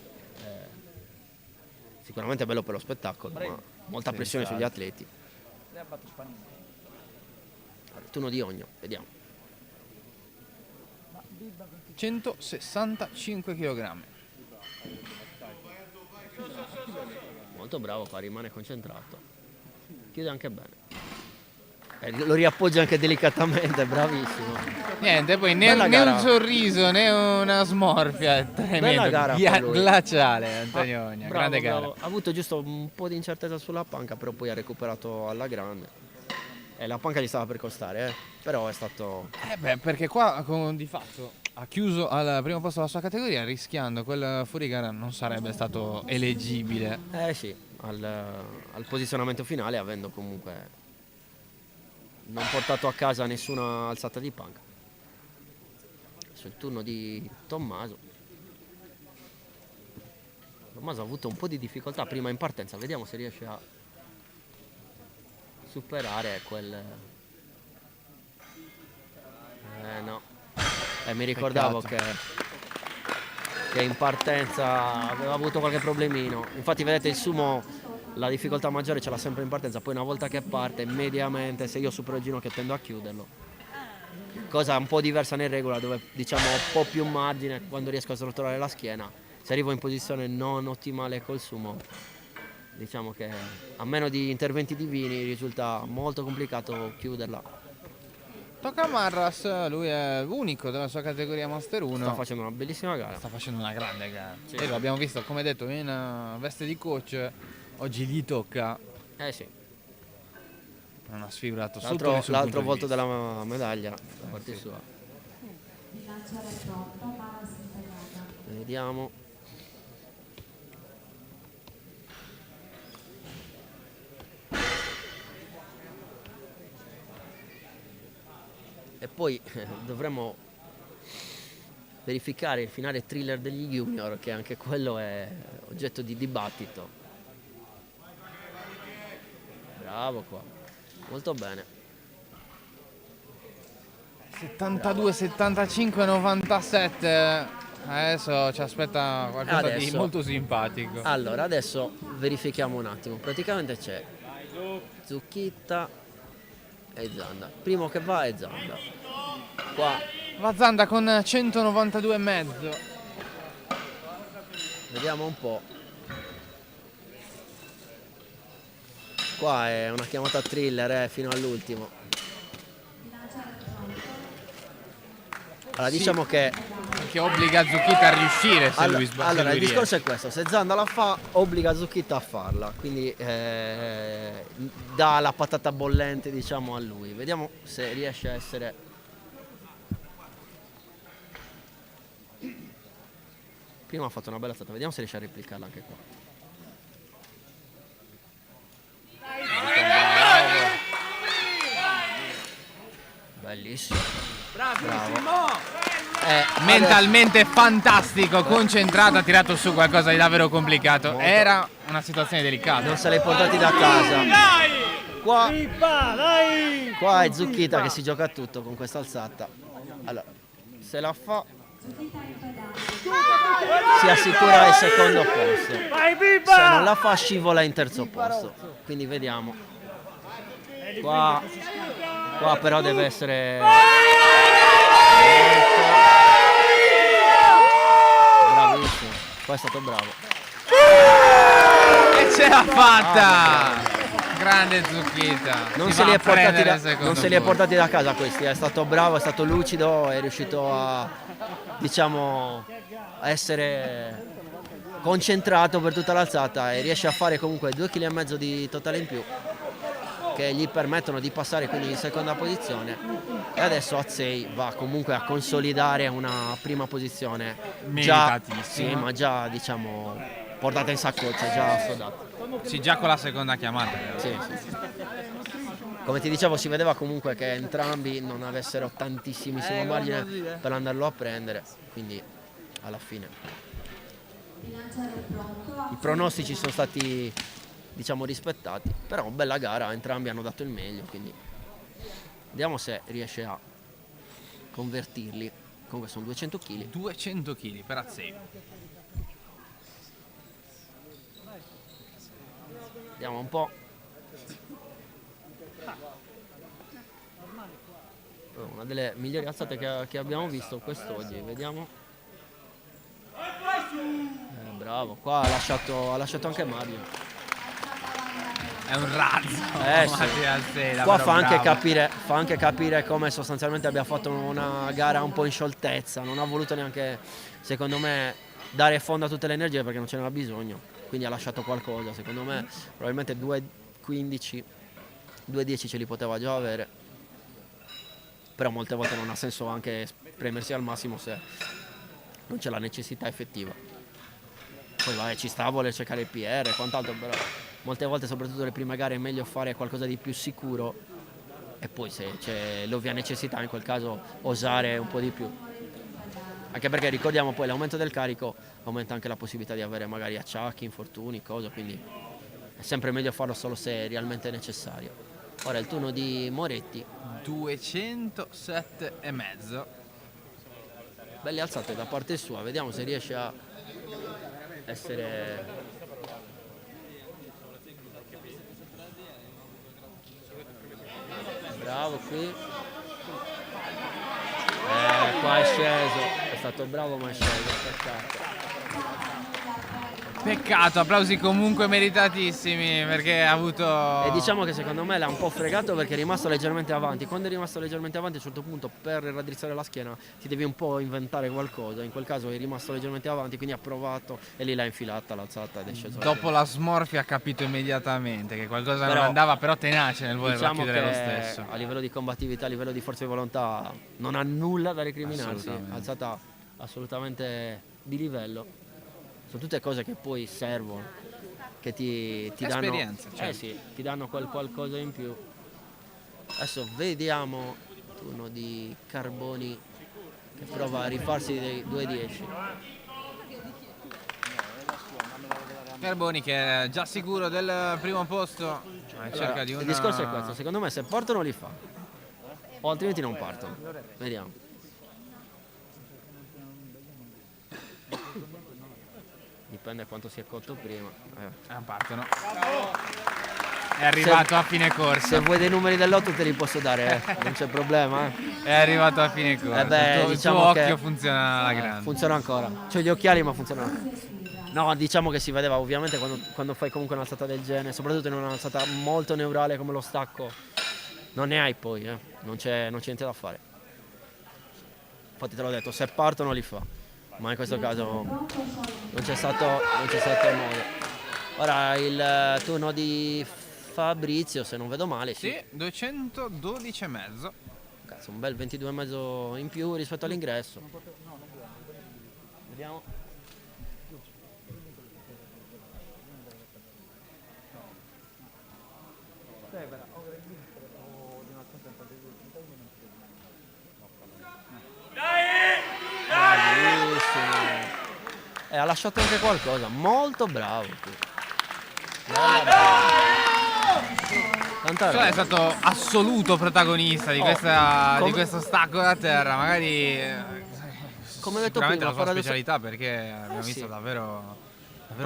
Sicuramente è bello per lo spettacolo, ma molta Sì, pressione sugli infatti. atleti. Il turno di Ogno, vediamo. 165 kg. Molto bravo qua, rimane concentrato. Chiude anche bene. Lo riappoggia anche delicatamente, bravissimo. Niente, poi né Bella gara. un sorriso né una smorfia, è tremendo, Bella gara per lui. glaciale Antonio Ogna, Bravo, grande gara. bravo. Ha avuto giusto un po' di incertezza sulla panca, però poi ha recuperato alla grande. E la panca gli stava per costare, però è stato... Perché qua di fatto ha chiuso al primo posto la sua categoria rischiando quel fuorigara non sarebbe stato eleggibile. Sì, al posizionamento finale avendo comunque non portato a casa nessuna alzata di panca. Sul turno di Tommaso. Tommaso ha avuto un po' di difficoltà prima in partenza, vediamo se riesce a superare quel... no. Mi ricordavo che in partenza aveva avuto qualche problemino. Infatti vedete il sumo, la difficoltà maggiore ce l'ha sempre in partenza, poi una volta che parte mediamente se io supero il ginocchio tendo a chiuderlo. Cosa un po' diversa nel regola dove diciamo ho un po' più margine quando riesco a srotolare la schiena. Se arrivo in posizione non ottimale col sumo, diciamo che a meno di interventi divini risulta molto complicato chiuderla. Tocca a Marras, lui è unico della sua categoria Master 1. Sta facendo una bellissima gara. Sta facendo una grande gara. Sì. E lo abbiamo visto, come detto, in veste di coach. Oggi gli tocca. Sì. Non ha sfibrato L'altro volto della medaglia da parte sua. Il lanciare è pronto, Maras integrata. Vediamo. E poi dovremmo verificare il finale thriller degli junior, che anche quello è oggetto di dibattito. Bravo qua, molto bene. 72, 75, 97. Adesso ci aspetta qualcosa di Adesso. molto simpatico. Allora, adesso verifichiamo un attimo. Praticamente c'è Zucchitta e Zanda. Primo che va è Zanda. Qua Va Zanda con 192,5. vediamo un po'. Qua è una chiamata thriller fino all'ultimo. Il lanciare è pronto. Allora, diciamo che Che obbliga Zucchita a riuscire se lui sbaglia. allora il discorso è questo: se Zanda la fa, obbliga Zucchitta a farla. Quindi dà la patata bollente, diciamo, a lui. Vediamo se riesce a essere. Prima ha fatto una bella stata, vediamo se riesce a replicarla anche qua. Bellissimo. Bravo. Mentalmente fantastico, concentrato, ha tirato su qualcosa di davvero complicato. Molto. Era una situazione delicata. Non se l'hai portati da casa. Qua è Zucchita che si gioca tutto con questa alzata. Allora, se la fa Zucchita in pedale. si assicura il secondo posto. Se non la fa scivola in terzo posto. Quindi vediamo. Qua però deve essere bravissimo. Qua è stato bravo. E ce l'ha fatta! Grande Zucchita. Non Si se va li a è portati prendere da, il secondo non se li è posto. portati da casa questi. È stato bravo, è stato lucido, è riuscito a, diciamo, a essere concentrato per tutta l'alzata e riesce a fare comunque 2,5 kg di totale in più, che gli permettono di passare quindi in seconda posizione. E adesso Azzei va comunque a consolidare una prima posizione già, Meritatissima. sì, ma già, diciamo, portata in saccoccia, già assodata. Sì, già con la seconda chiamata. Sì. Come ti dicevo, si vedeva comunque che entrambi non avessero tantissimissimo margine per andarlo a prendere, quindi alla fine Il lanciare è pronto. i pronostici sono stati diciamo rispettati, però bella gara, entrambi hanno dato il meglio, quindi vediamo se riesce a convertirli. Comunque sono 200 kg. 200 kg per Azzei. Vediamo un po'. Una delle migliori alzate che abbiamo visto quest'oggi, vediamo. Bravo, qua ha lasciato anche Mario. È un razzo. Sì. Mario Azzei, Qua davvero fa anche capire come sostanzialmente abbia fatto una gara un po' in scioltezza, non ha voluto neanche, secondo me, dare fondo a tutte le energie perché non ce n'era bisogno, quindi ha lasciato qualcosa. Secondo me probabilmente 2.15, 2.10 ce li poteva già avere, però molte volte non ha senso anche premersi al massimo se non c'è la necessità effettiva. Poi vabbè, ci sta a voler cercare il PR e quant'altro, però molte volte, soprattutto le prime gare, è meglio fare qualcosa di più sicuro e poi se c'è l'ovvia necessità, in quel caso osare un po' di più. Anche perché ricordiamo poi l'aumento del carico aumenta anche la possibilità di avere magari acciacchi, infortuni, cose, quindi è sempre meglio farlo solo se è realmente necessario. Ora è il turno di Moretti. 207,5. Belle alzate da parte sua, vediamo se riesce a essere... Bravo qui. Qua è sceso, è stato bravo ma è sceso, peccato. Peccato, applausi comunque meritatissimi perché ha avuto... E diciamo che secondo me l'ha un po' fregato perché è rimasto leggermente avanti. Quando è rimasto leggermente avanti, a un certo punto per raddrizzare la schiena ti devi un po' inventare qualcosa. In quel caso è rimasto leggermente avanti, quindi ha provato e lì l'ha infilata, l'alzata ed è sceso. Dopo la smorfia ha capito immediatamente che qualcosa Però, non andava, però tenace nel volerla diciamo chiudere lo che stesso. a livello di combattività, a livello di forza di volontà non ha nulla da recriminarsi. Assolutamente. Alzata assolutamente di livello. Sono tutte cose che poi servono, che ti danno Esperienza, certo. sì, ti danno quel qualcosa in più. Adesso vediamo il turno di Carboni che prova a rifarsi dei 2.10. Carboni che è già sicuro del primo posto, cerca di una... Il discorso è questo, secondo me se partono li fa, o altrimenti non partono. Vediamo. Dipende quanto si è cotto prima. Partono. È arrivato a fine corsa. Se vuoi dei numeri dell'otto te li posso dare, non c'è problema. È arrivato a fine corsa. Il Diciamo tuo che occhio funziona alla grande. Funziona ancora. C'ho gli occhiali ma funzionano. No, diciamo che si vedeva ovviamente quando fai comunque un'alzata del genere, soprattutto in un'alzata molto neurale come lo stacco, non ne hai poi, non c'è niente da fare. Infatti te l'ho detto, se partono li fa. Ma in questo caso non c'è stato modo. Ora il turno di Fabrizio, se non vedo male. Sì, 212,5. Cazzo, un bel 22,5 in più rispetto all'ingresso. Vediamo. Ha lasciato anche qualcosa, molto bravo qui. Cioè è stato assoluto protagonista di questo stacco da terra, magari come ho detto sicuramente prima, la sua specialità perché abbiamo visto sì. davvero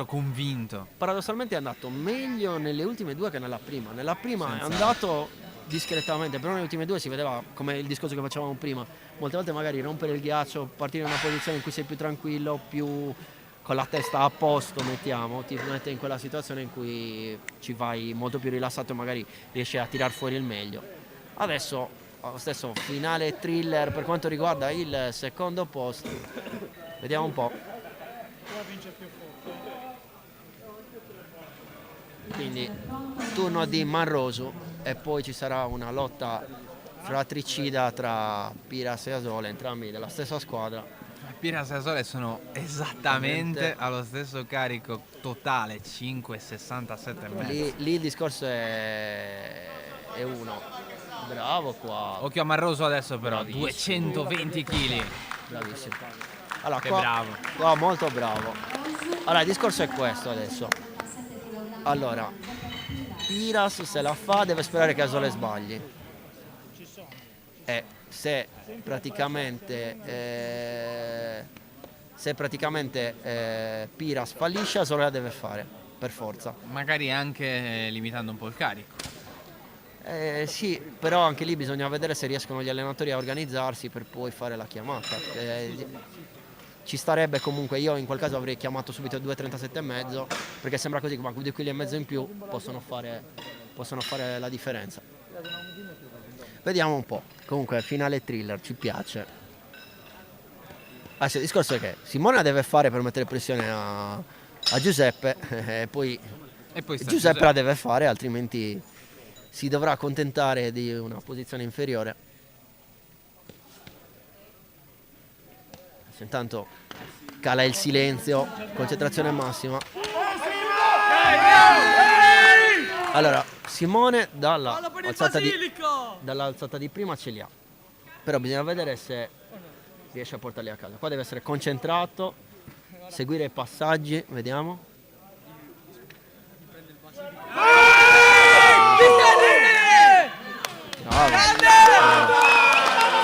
convinto. Paradossalmente è andato meglio nelle ultime due che nella prima. Nella prima è andato discretamente, però nelle ultime due si vedeva come il discorso che facevamo prima. Molte volte magari rompere il ghiaccio, partire in una posizione in cui sei più tranquillo, più con la testa a posto, mettiamo, ti mette in quella situazione in cui ci vai molto più rilassato e magari riesci a tirar fuori il meglio. Adesso, lo stesso finale thriller per quanto riguarda il secondo posto. Vediamo un po'. Quindi turno di Manrosu e poi ci sarà una lotta fratricida tra Piras e Asole, entrambi della stessa squadra. Piras e Asole sono esattamente allo stesso carico totale, 5,67,5. Lì il discorso è uno. Bravo qua. Occhio a Manrosu adesso però, Bravissimo. 220 kg. Bravissimo. Allora, Che qua, bravo. Qua molto bravo. Allora il discorso è questo adesso. Allora, Piras se la fa deve sperare che Asole sbagli. E se praticamente Piras fallisce, Asole la deve fare, per forza. Magari anche limitando un po' il carico. Sì, però anche lì bisogna vedere se riescono gli allenatori a organizzarsi per poi fare la chiamata. Ci starebbe comunque, io in quel caso avrei chiamato subito 2.37 e mezzo, perché sembra così che 2 kg e mezzo in più possono fare la differenza. Vediamo un po'. Comunque finale thriller, ci piace. Il discorso è che Simone la deve fare per mettere pressione a Giuseppe, e poi Giuseppe la deve fare, altrimenti si dovrà accontentare di una posizione inferiore. Intanto cala il silenzio, concentrazione massima. Allora, Simone dall'alzata di prima ce li ha, però bisogna vedere se riesce a portarli a casa. Qua deve essere concentrato, seguire i passaggi, vediamo.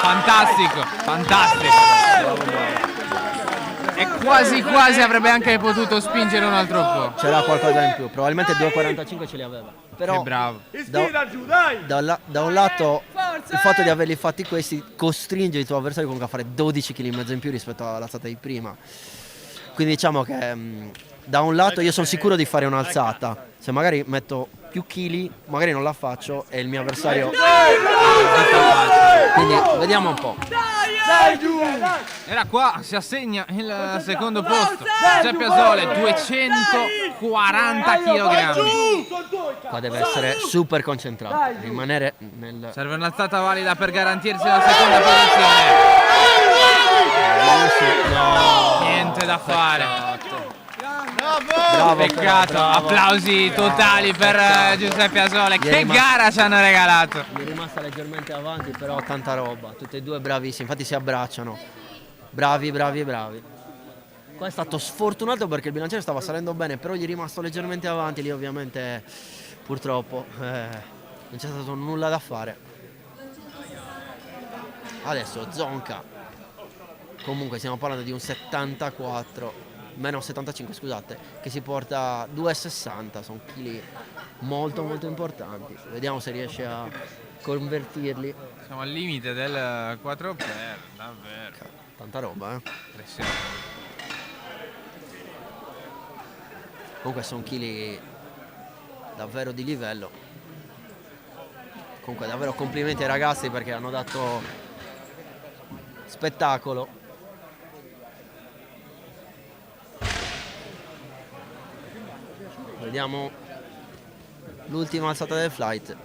Fantastico. E quasi avrebbe anche potuto spingere un altro po'. C'era qualcosa in più, probabilmente 2.45 ce li aveva. Però che bravo. Da un lato il fatto di averli fatti questi costringe il tuo avversario comunque a fare 12 kg e mezzo in più rispetto all'alzata di prima. Quindi diciamo che da un lato io sono sicuro di fare un'alzata. Se magari metto più chili, magari non la faccio e il mio avversario quindi vediamo un po'. Era qua, si assegna il secondo posto. Giuseppe Asole, 240 kg. Qua deve essere super concentrato, rimanere nel... Serve un'alzata valida per garantirsi la seconda posizione. No. Niente da fare. Bravo, Peccato, bravo. Applausi totali per Giuseppe Asole. Che gara ci hanno regalato. Mi è rimasta leggermente avanti, però tanta roba. Tutti e due bravissimi, infatti si abbracciano. Bravi. Qua è stato sfortunato perché il bilanciere stava salendo bene, però gli è rimasto leggermente avanti. Lì ovviamente purtroppo non c'è stato nulla da fare. Adesso Zonca. Comunque stiamo parlando di un 74, meno 75 scusate, che si porta 2,60, sono chili molto importanti. Vediamo se riesce a convertirli. Siamo al limite del 4 per, davvero. Tanta roba, Pressione. Comunque sono chili davvero di livello. Comunque davvero complimenti ai ragazzi perché hanno dato spettacolo. Vediamo l'ultima alzata del flight.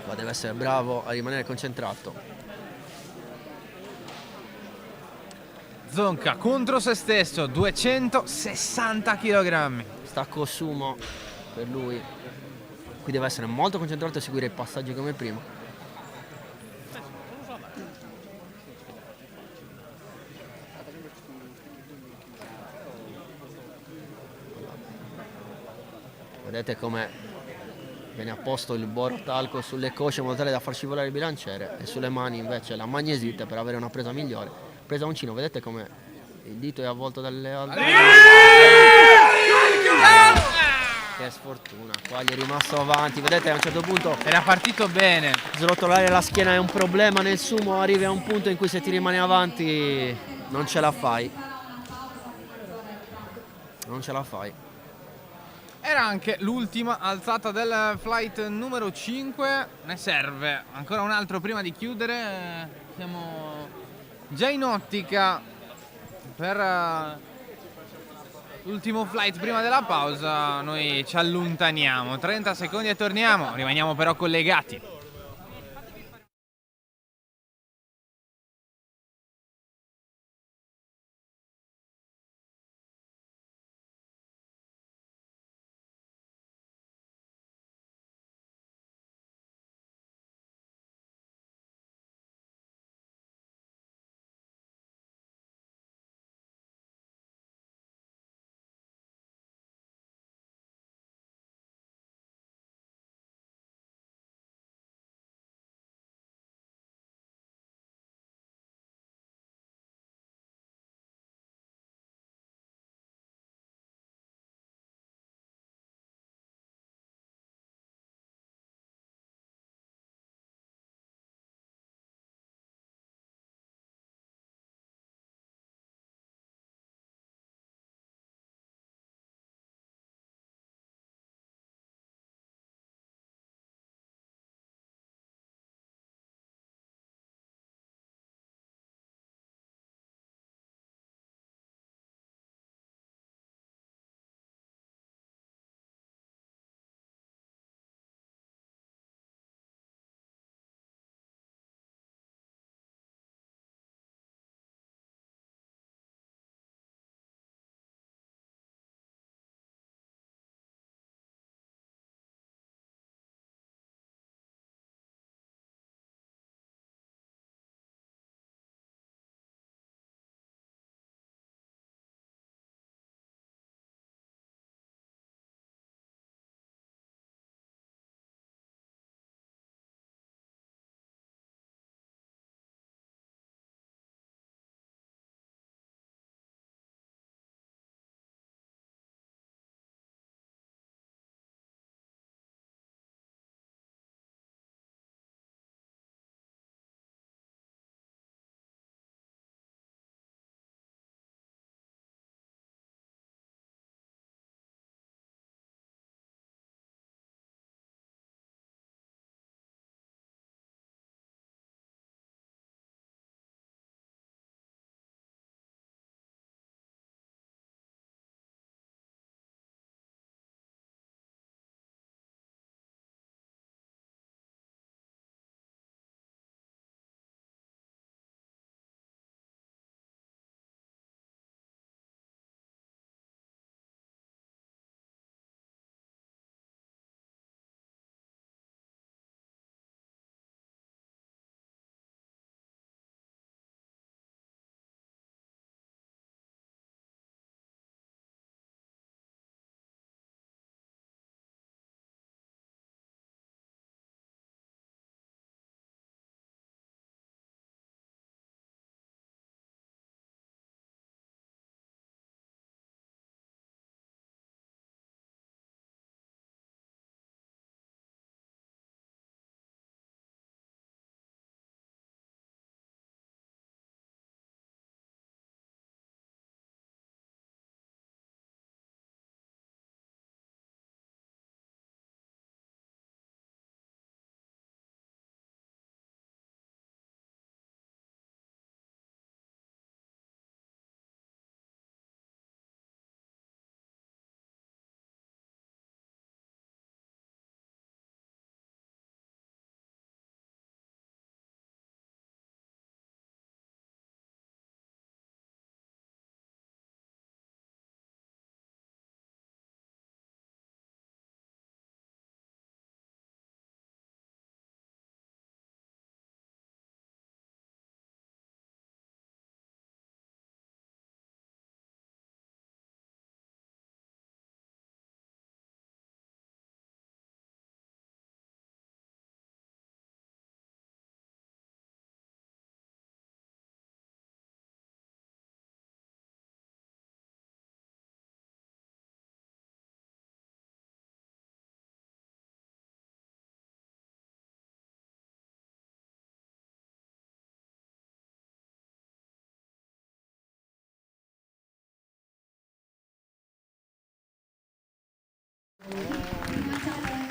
Qua deve essere bravo a rimanere concentrato. Zonca contro se stesso, 260 kg. Stacco sumo per lui. Qui deve essere molto concentrato e seguire i passaggi come prima. Vedete come viene a posto il borotalco sulle cosce in modo tale da far scivolare il bilanciere e sulle mani invece la magnesite per avere una presa migliore. Presa uncino, vedete come il dito è avvolto dalle altre. Che sfortuna, qua gli è rimasto avanti, vedete a un certo punto era partito bene. Srotolare la schiena è un problema nel sumo, arrivi a un punto in cui se ti rimani avanti non ce la fai. Era anche l'ultima alzata del flight numero 5, ne serve ancora un altro prima di chiudere. Siamo già in ottica per l'ultimo flight prima della pausa. Noi ci allontaniamo 30 secondi e torniamo, rimaniamo però collegati.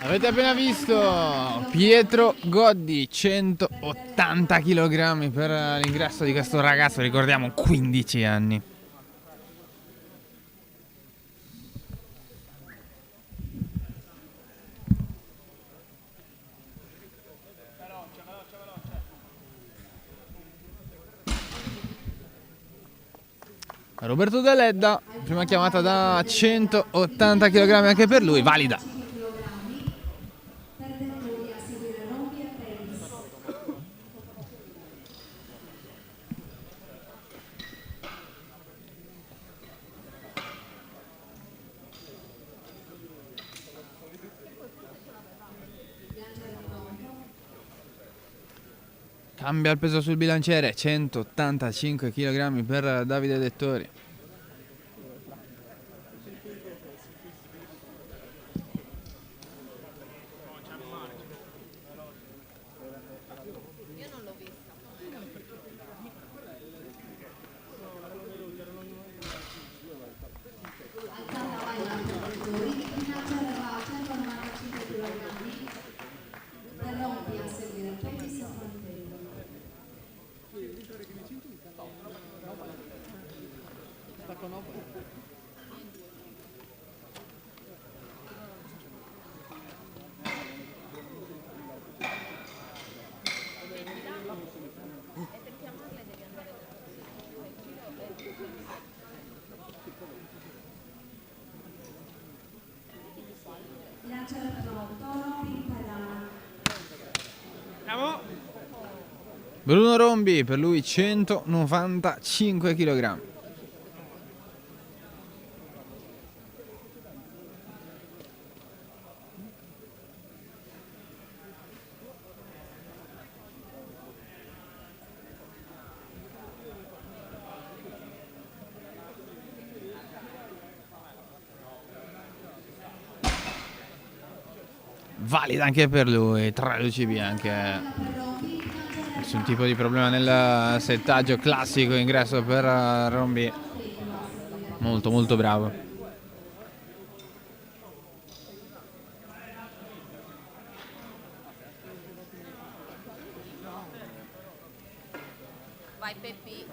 Avete appena visto Pietro Goddi, 180 kg per l'ingresso di questo ragazzo, ricordiamo 15 anni. Roberto Deledda, prima chiamata da 180 kg anche per lui, valida. Per lui a seguire Rompi e Peris. Cambia il peso sul bilanciere, 185 kg per Davide Dettori. Alzata vai da Pettori, Minaccia va a 195 kg. Per Rompi a seguire Peris e Frontello. Bilanciere pronto, Rompi in pedana. Andiamo. Bruno Rombi, per lui 195 kg. Valida anche per lui, 3 luci bianche. Nessun tipo di problema nel settaggio, classico ingresso per Rombi. Molto molto bravo. Vai Peppi.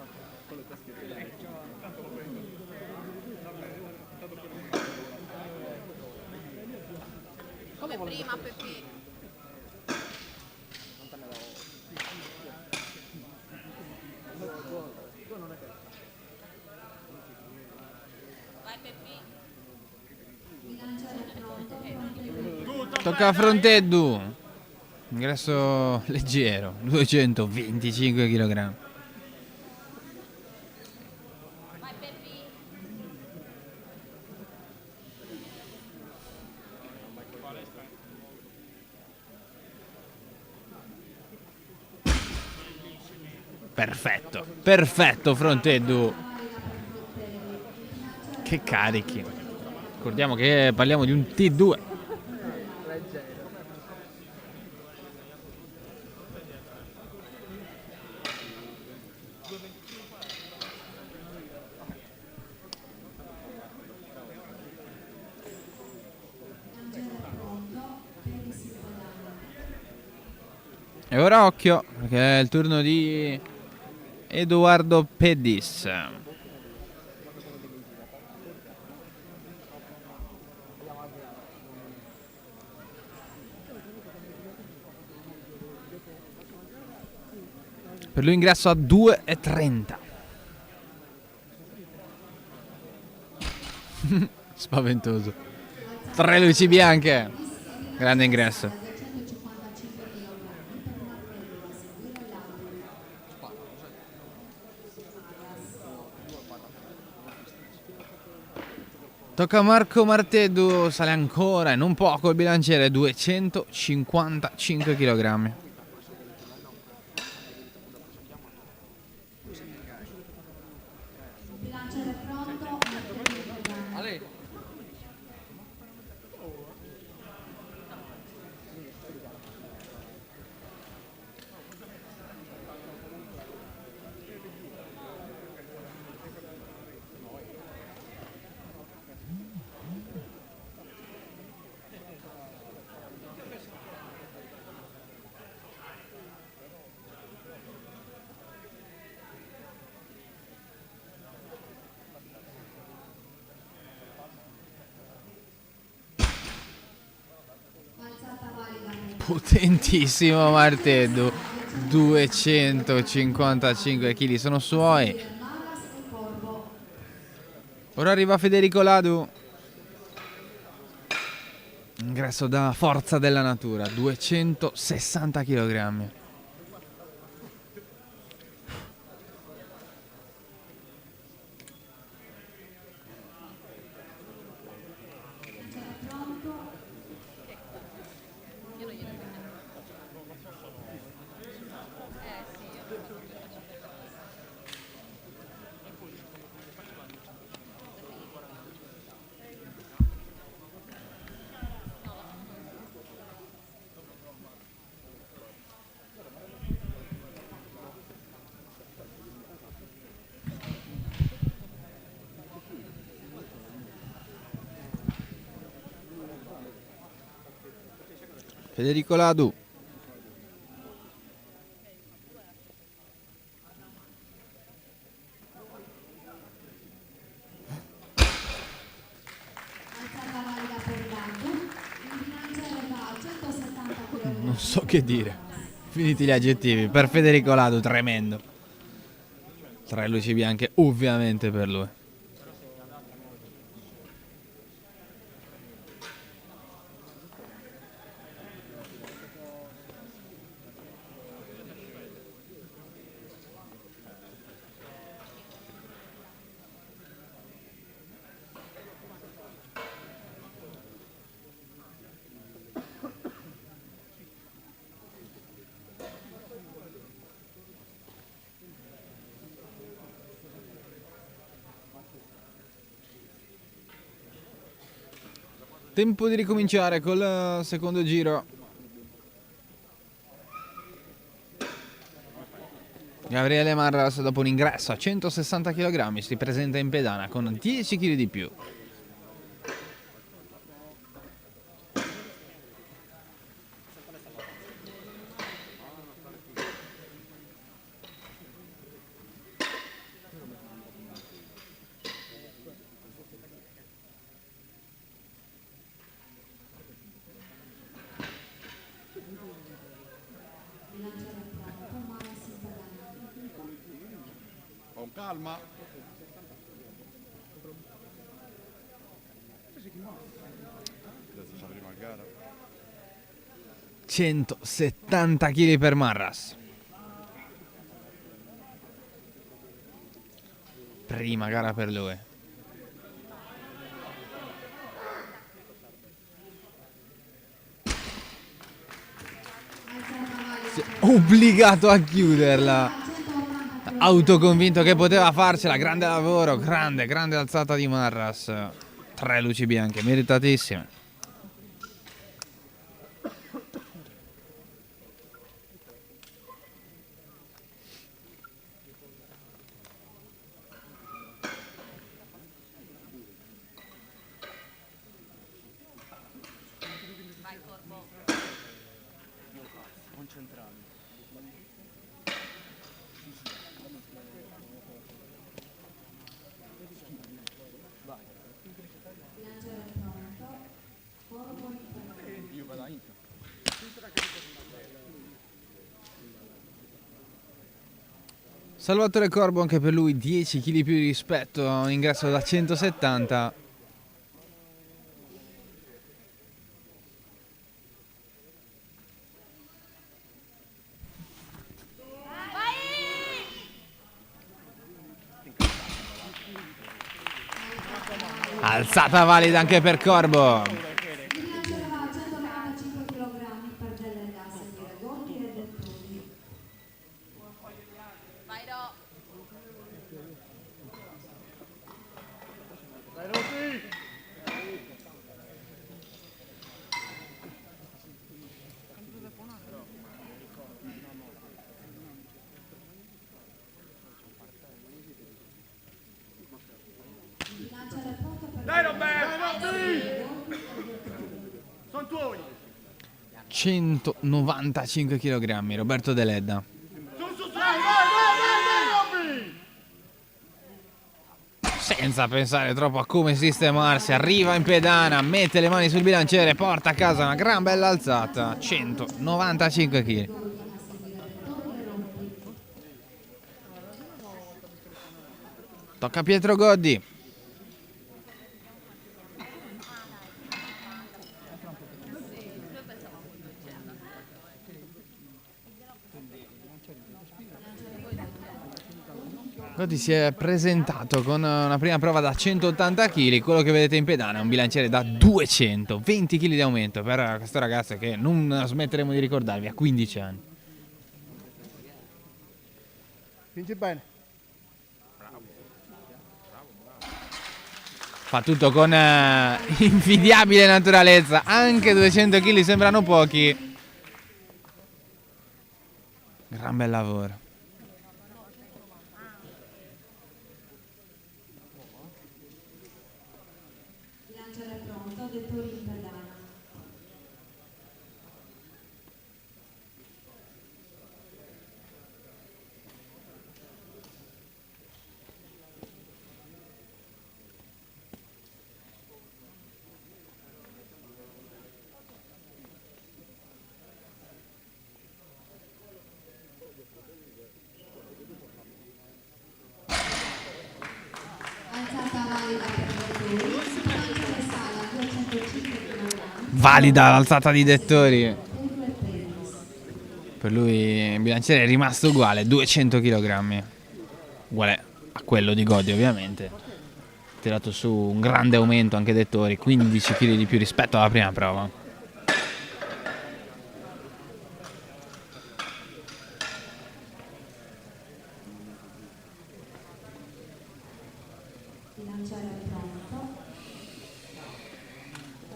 Come prima Peppi. Vai Peppi. Bilanciere pronto, Frontello. Tocca a Fronteddu. Ingresso leggero, 225 kg. Vai Peppi. Perfetto, perfetto Fronteddu. Che carichi. Ricordiamo che parliamo di un T2. Bilanciere pronto, Peris in pedana. E ora occhio, perché è il turno di Edoardo Pedis. Per lui ingresso a 2,30. Spaventoso. 3 luci bianche. Grande ingresso. 255 kg per Martello a seguire Lauri. Tocca a Marco Marteddu, sale ancora e non poco il bilanciere, 255 kg. Bilanciere pronto, Martello in pedana. Potentissimo martello, 255 kg sono suoi. Ora arriva Federico Ladu. Ingresso da forza della natura, 260 kg. Federico Ladu. Non so che dire. Finiti gli aggettivi. Per Federico Ladu, tremendo. 3 luci bianche, ovviamente per lui. Tempo di ricominciare col secondo giro. Gabriele Marras, dopo un ingresso a 160 kg, si presenta in pedana con 10 kg di più. Con calma. Questa è la prima gara. 170 kg per Marras. Prima gara per lui. Obbligato a chiuderla. Autoconvinto che poteva farcela. Grande lavoro, grande alzata di Marras. 3 luci bianche, meritatissime. Vai Corbo. Concentrati. Salvatore Corbo, anche per lui 10 kg più rispetto a un ingresso da 170. Alzata valida anche per Corbo. Bilanciava a 195 kg per delle gasse di Regotti e del Toni. Vai Do. Bilanciare pronto per Dai Roberto! Sono tuoi! 195 kg, Roberto Deledda. Su, vai, Robby! senza pensare troppo a come sistemarsi, arriva in pedana, mette le mani sul bilanciere, porta a casa una gran bella alzata, 195 kg. Tocca a Pietro Goddi. Goddi si è presentato con una prima prova da 180 kg, quello che vedete in pedana è un bilanciere da 220 kg di aumento per questo ragazzo che non smetteremo di ricordarvi, ha 15 anni. Spingi bene. Fa tutto con invidiabile naturalezza, anche 200 kg sembrano pochi. Gran bel lavoro. Bilanciere pronto, dettori in pedana. Alzata valida per dettori, si bilancia in sala 205 kg. Valida l'alzata di Dettori. Per lui il bilanciere è rimasto uguale, 200 kg. Uguale a quello di Goddi ovviamente. Tirato su un grande aumento anche Dettori, 15 kg di più rispetto alla prima prova. Bilanciere pronto.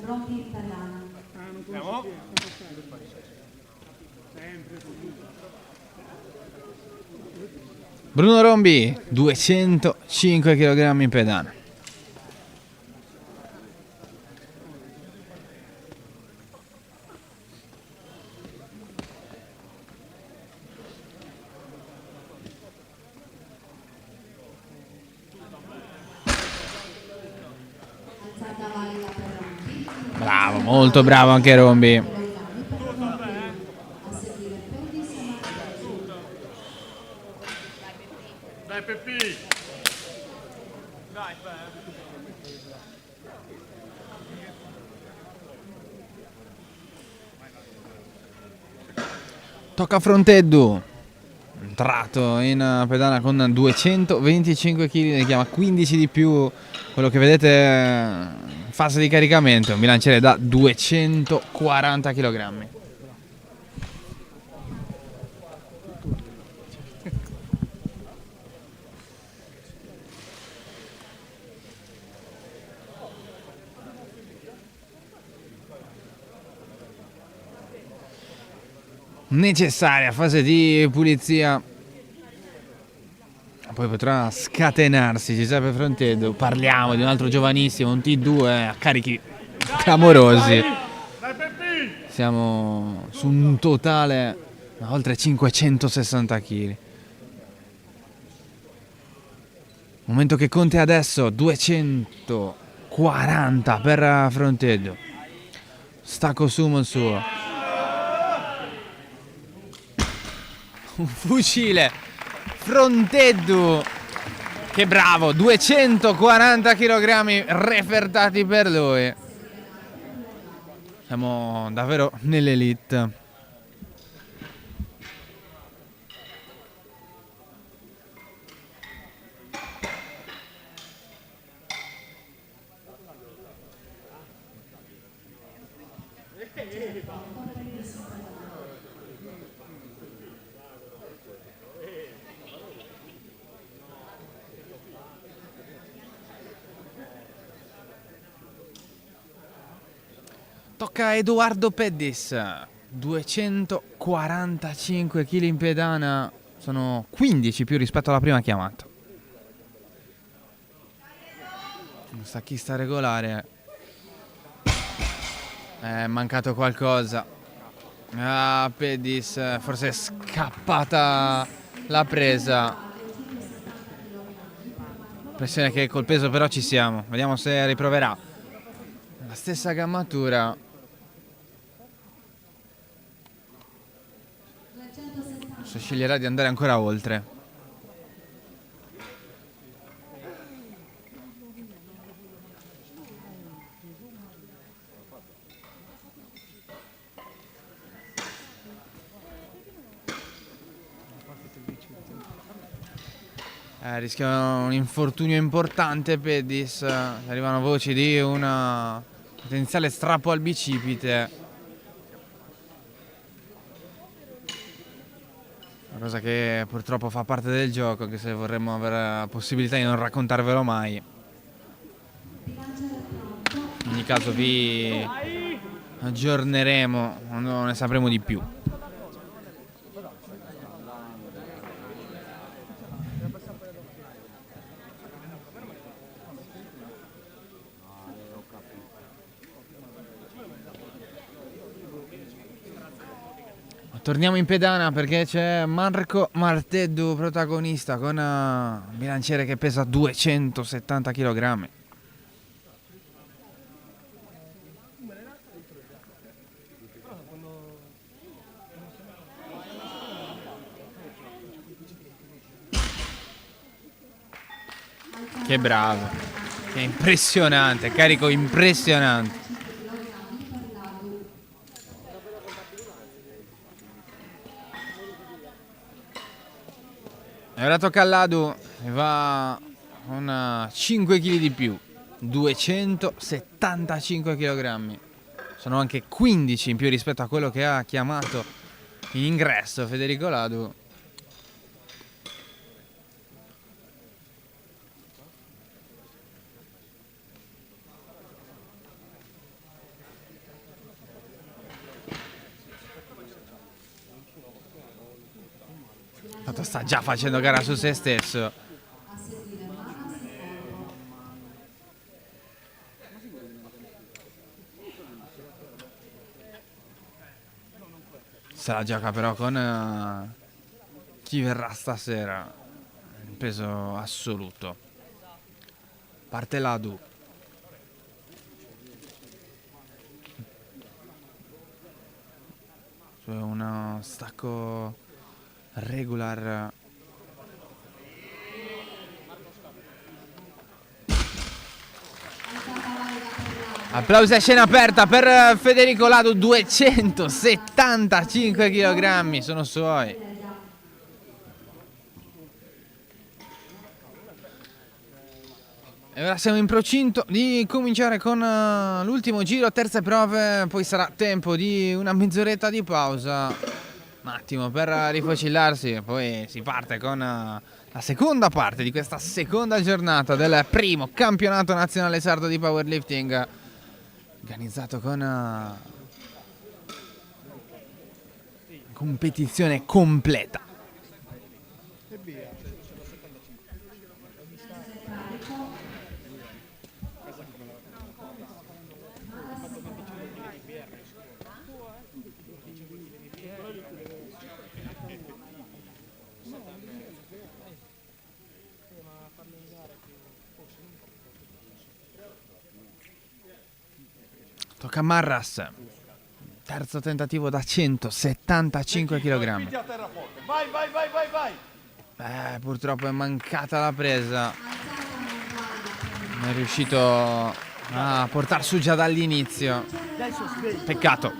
Rompi in pedana. Bruno Rombi, 205 kg in pedana. Alzata valida per Rompi. Bravo, molto bravo anche Rombi. A seguire Pedis e Martelli. Dai Peppi. Tocca a Fronteddu. Entrato in pedana con 225 kg, ne chiama 15 di più. Quello che vedete in fase di caricamento, un bilanciere da 240 kg. Necessaria fase di pulizia, poi potrà scatenarsi Giuseppe Fronteddu. Parliamo di un altro giovanissimo, un T2 a carichi clamorosi. Siamo su un totale oltre 560 kg. Momento che conta adesso 240 per Fronteddu. Stacco sumo il suo. Un fucile Fronteddu, che bravo, 240 kg refertati per lui. Siamo davvero nell'elite. Tocca a Edoardo Peddis, 245 kg in pedana, sono 15 più rispetto alla prima chiamata. Un stacchista regolare, è mancato qualcosa. Ah, Peddis, forse è scappata la presa. Impressione che col peso però ci siamo. Vediamo se riproverà la stessa gammatura. Se sceglierà di andare ancora oltre. Rischia un infortunio importante Pedis, arrivano voci di una potenziale strappo al bicipite. Una cosa che purtroppo fa parte del gioco, anche se vorremmo avere la possibilità di non raccontarvelo mai. In ogni caso vi aggiorneremo quando ne sapremo di più. Torniamo in pedana perché c'è Marco Marteddu protagonista con un bilanciere che pesa 270 kg. Che bravo, che impressionante, carico impressionante. E ora tocca all'Adu e va con 5 kg di più, 275 kg. Sono anche 15 in più rispetto a quello che ha chiamato in ingresso Federico Ladu. Sta già facendo gara su se stesso. Se la gioca però con chi verrà stasera in peso assoluto. Parte Ladu. Su uno stacco regular. Applausi a scena aperta per Federico Ladu, 275 kg sono suoi. E ora siamo in procinto di cominciare con l'ultimo giro, terze prove, poi sarà tempo di una mezz'oretta di pausa. Un attimo per rifocillarsi, poi si parte con la seconda parte di questa seconda giornata del primo campionato nazionale sardo di powerlifting, organizzato con competizione completa. Tocca a Marras, terzo tentativo da 175 kg. Purtroppo è mancata la presa, non è riuscito a portar su già dall'inizio, peccato.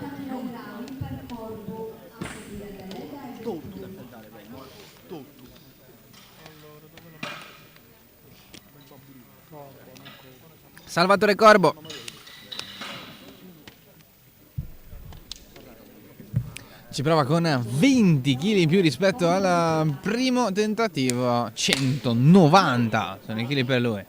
Salvatore Corbo ci prova con 20 kg in più rispetto al primo tentativo. 190 sono i chili per lui.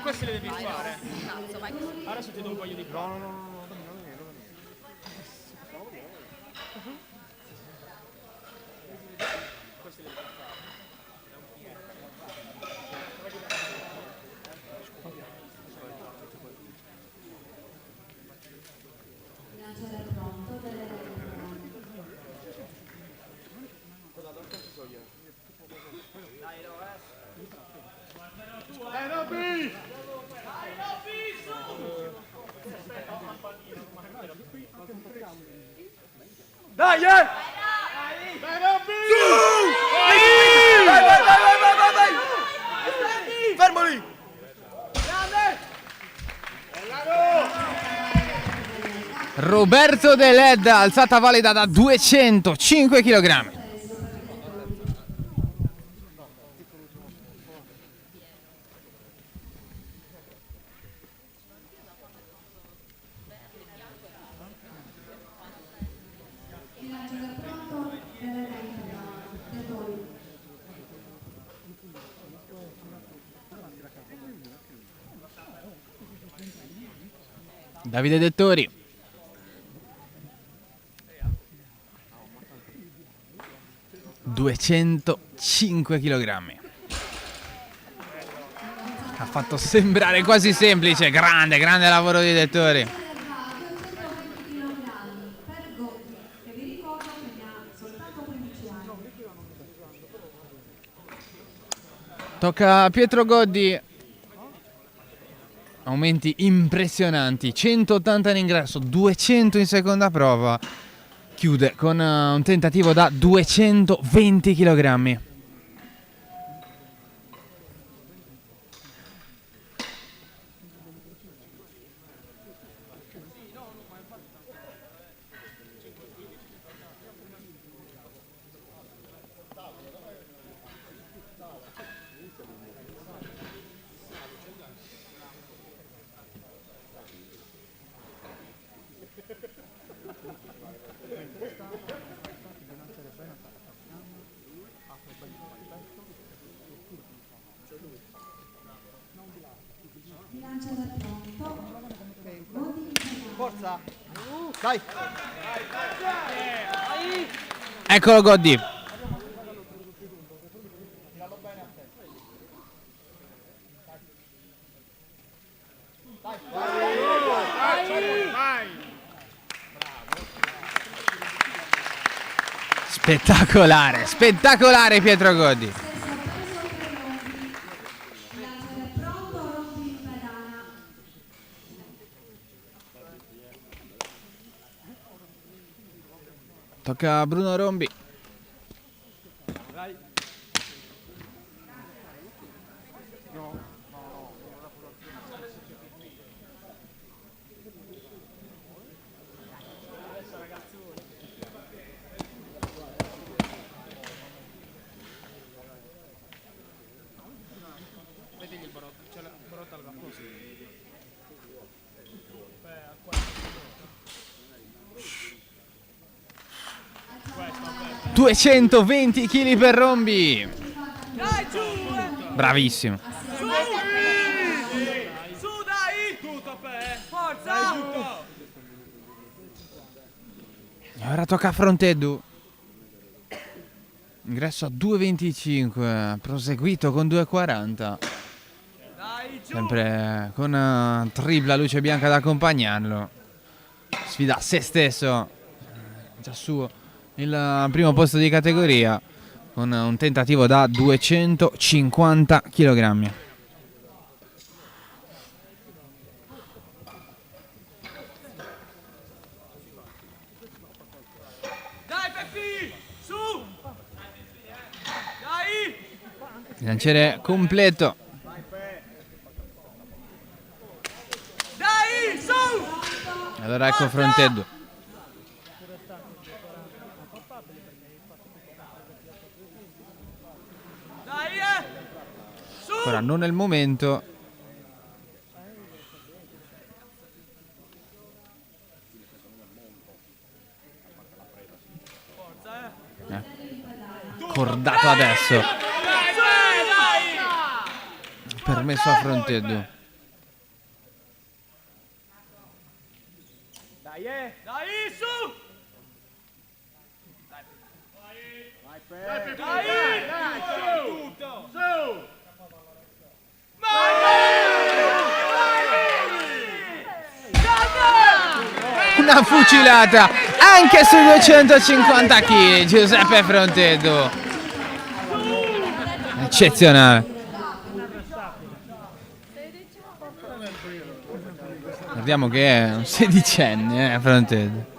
questi li devi fare. Cazzo, vai così. Adesso ti do un paio di pali. Lanciare pronto per le regole. Dai, fermo lì! Roberto De Led, alzata valida da 205 kg. Il lanciatore pronto per le regole. Davide Dettori. ...205 kg. Ha fatto sembrare quasi semplice. Grande lavoro di Dettori. Riserva 220 kg per Gotti, che vi ricordo che ne ha soltanto 15 anni. Tocca a Pietro Goddi. Aumenti impressionanti. 180 in ingresso, 200 in seconda prova. Chiude con un tentativo da 220 kg. Il lanciatore pronto. Gotti in pedana. Forza! Dai! Eccolo Goddi. Spettacolare Pietro Goddi. Stesso peso per Rompi. Il lanciatore pronto, Rompi in pedana. Tocca a Bruno Rombi. Vedi il Borotto, c'è la Borotta al posto. 220 kg per Rombi. Bravissimo. Su dai! Tutto a te! Forza! E ora tocca a Fronteddu. Ingresso a 2,25, proseguito con 2,40. Sempre con tripla luce bianca ad accompagnarlo. Sfida se stesso, già suo, il primo posto di categoria, con un tentativo da 250 kg. Dai Peppi! Su! Dai! Lanciere completo. Dai! Su! Allora ecco Fronteddu. Dai! Su! Ancora non è il momento. Cordato adesso. Permesso a Fronteddu. Dai, su! Una fucilata anche sui 250 kg, Giuseppe Frontedo. Eccezionale. Guardiamo che è un sedicenne, Frontedo.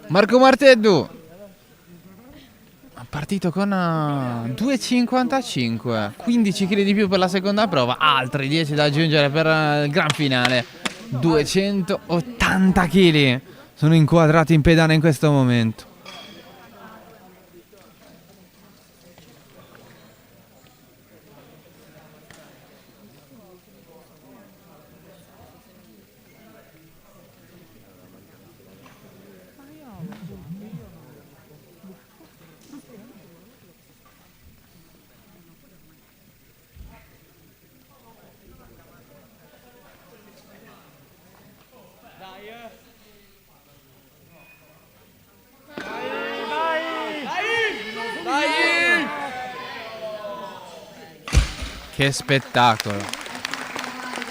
Marco Marteddu ha partito con 2,55, 15 kg di più per la seconda prova, altri 10 da aggiungere per il gran finale. 280 kg sono inquadrati in pedana in questo momento. Che spettacolo!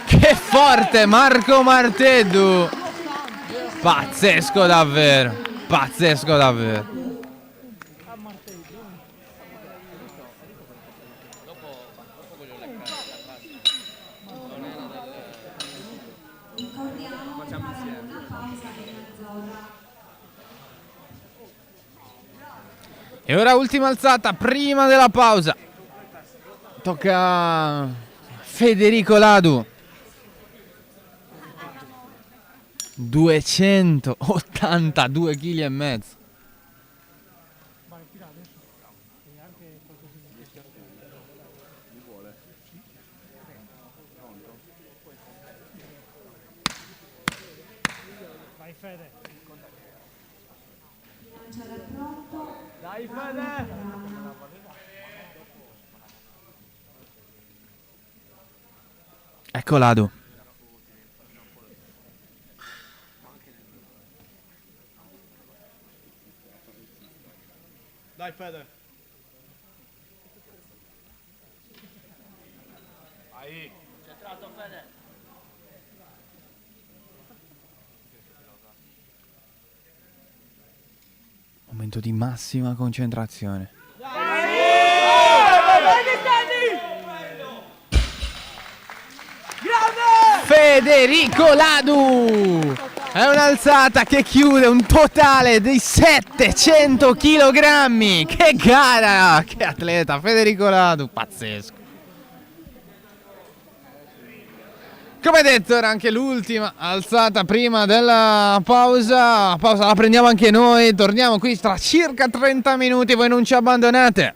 Che forte Marco Marteddu! Pazzesco davvero! Pazzesco davvero! Ricordiamo che faremo una pausa di mezz'ora. E ora ultima alzata prima della pausa. Tocca a Federico Ladu. 282 kg e mezzo. Vai Fede. Lanciare pronto. Dai Fede. Ecco Ladu. Dai Fede. Centrato Fede. Momento di massima concentrazione. Federico Ladu! È un'alzata che chiude un totale di 700 kg. Che gara! Che atleta! Federico Ladu, pazzesco. Come detto, era anche l'ultima alzata prima della pausa. Pausa la prendiamo anche noi. Torniamo qui tra circa 30 minuti. Voi non ci abbandonate.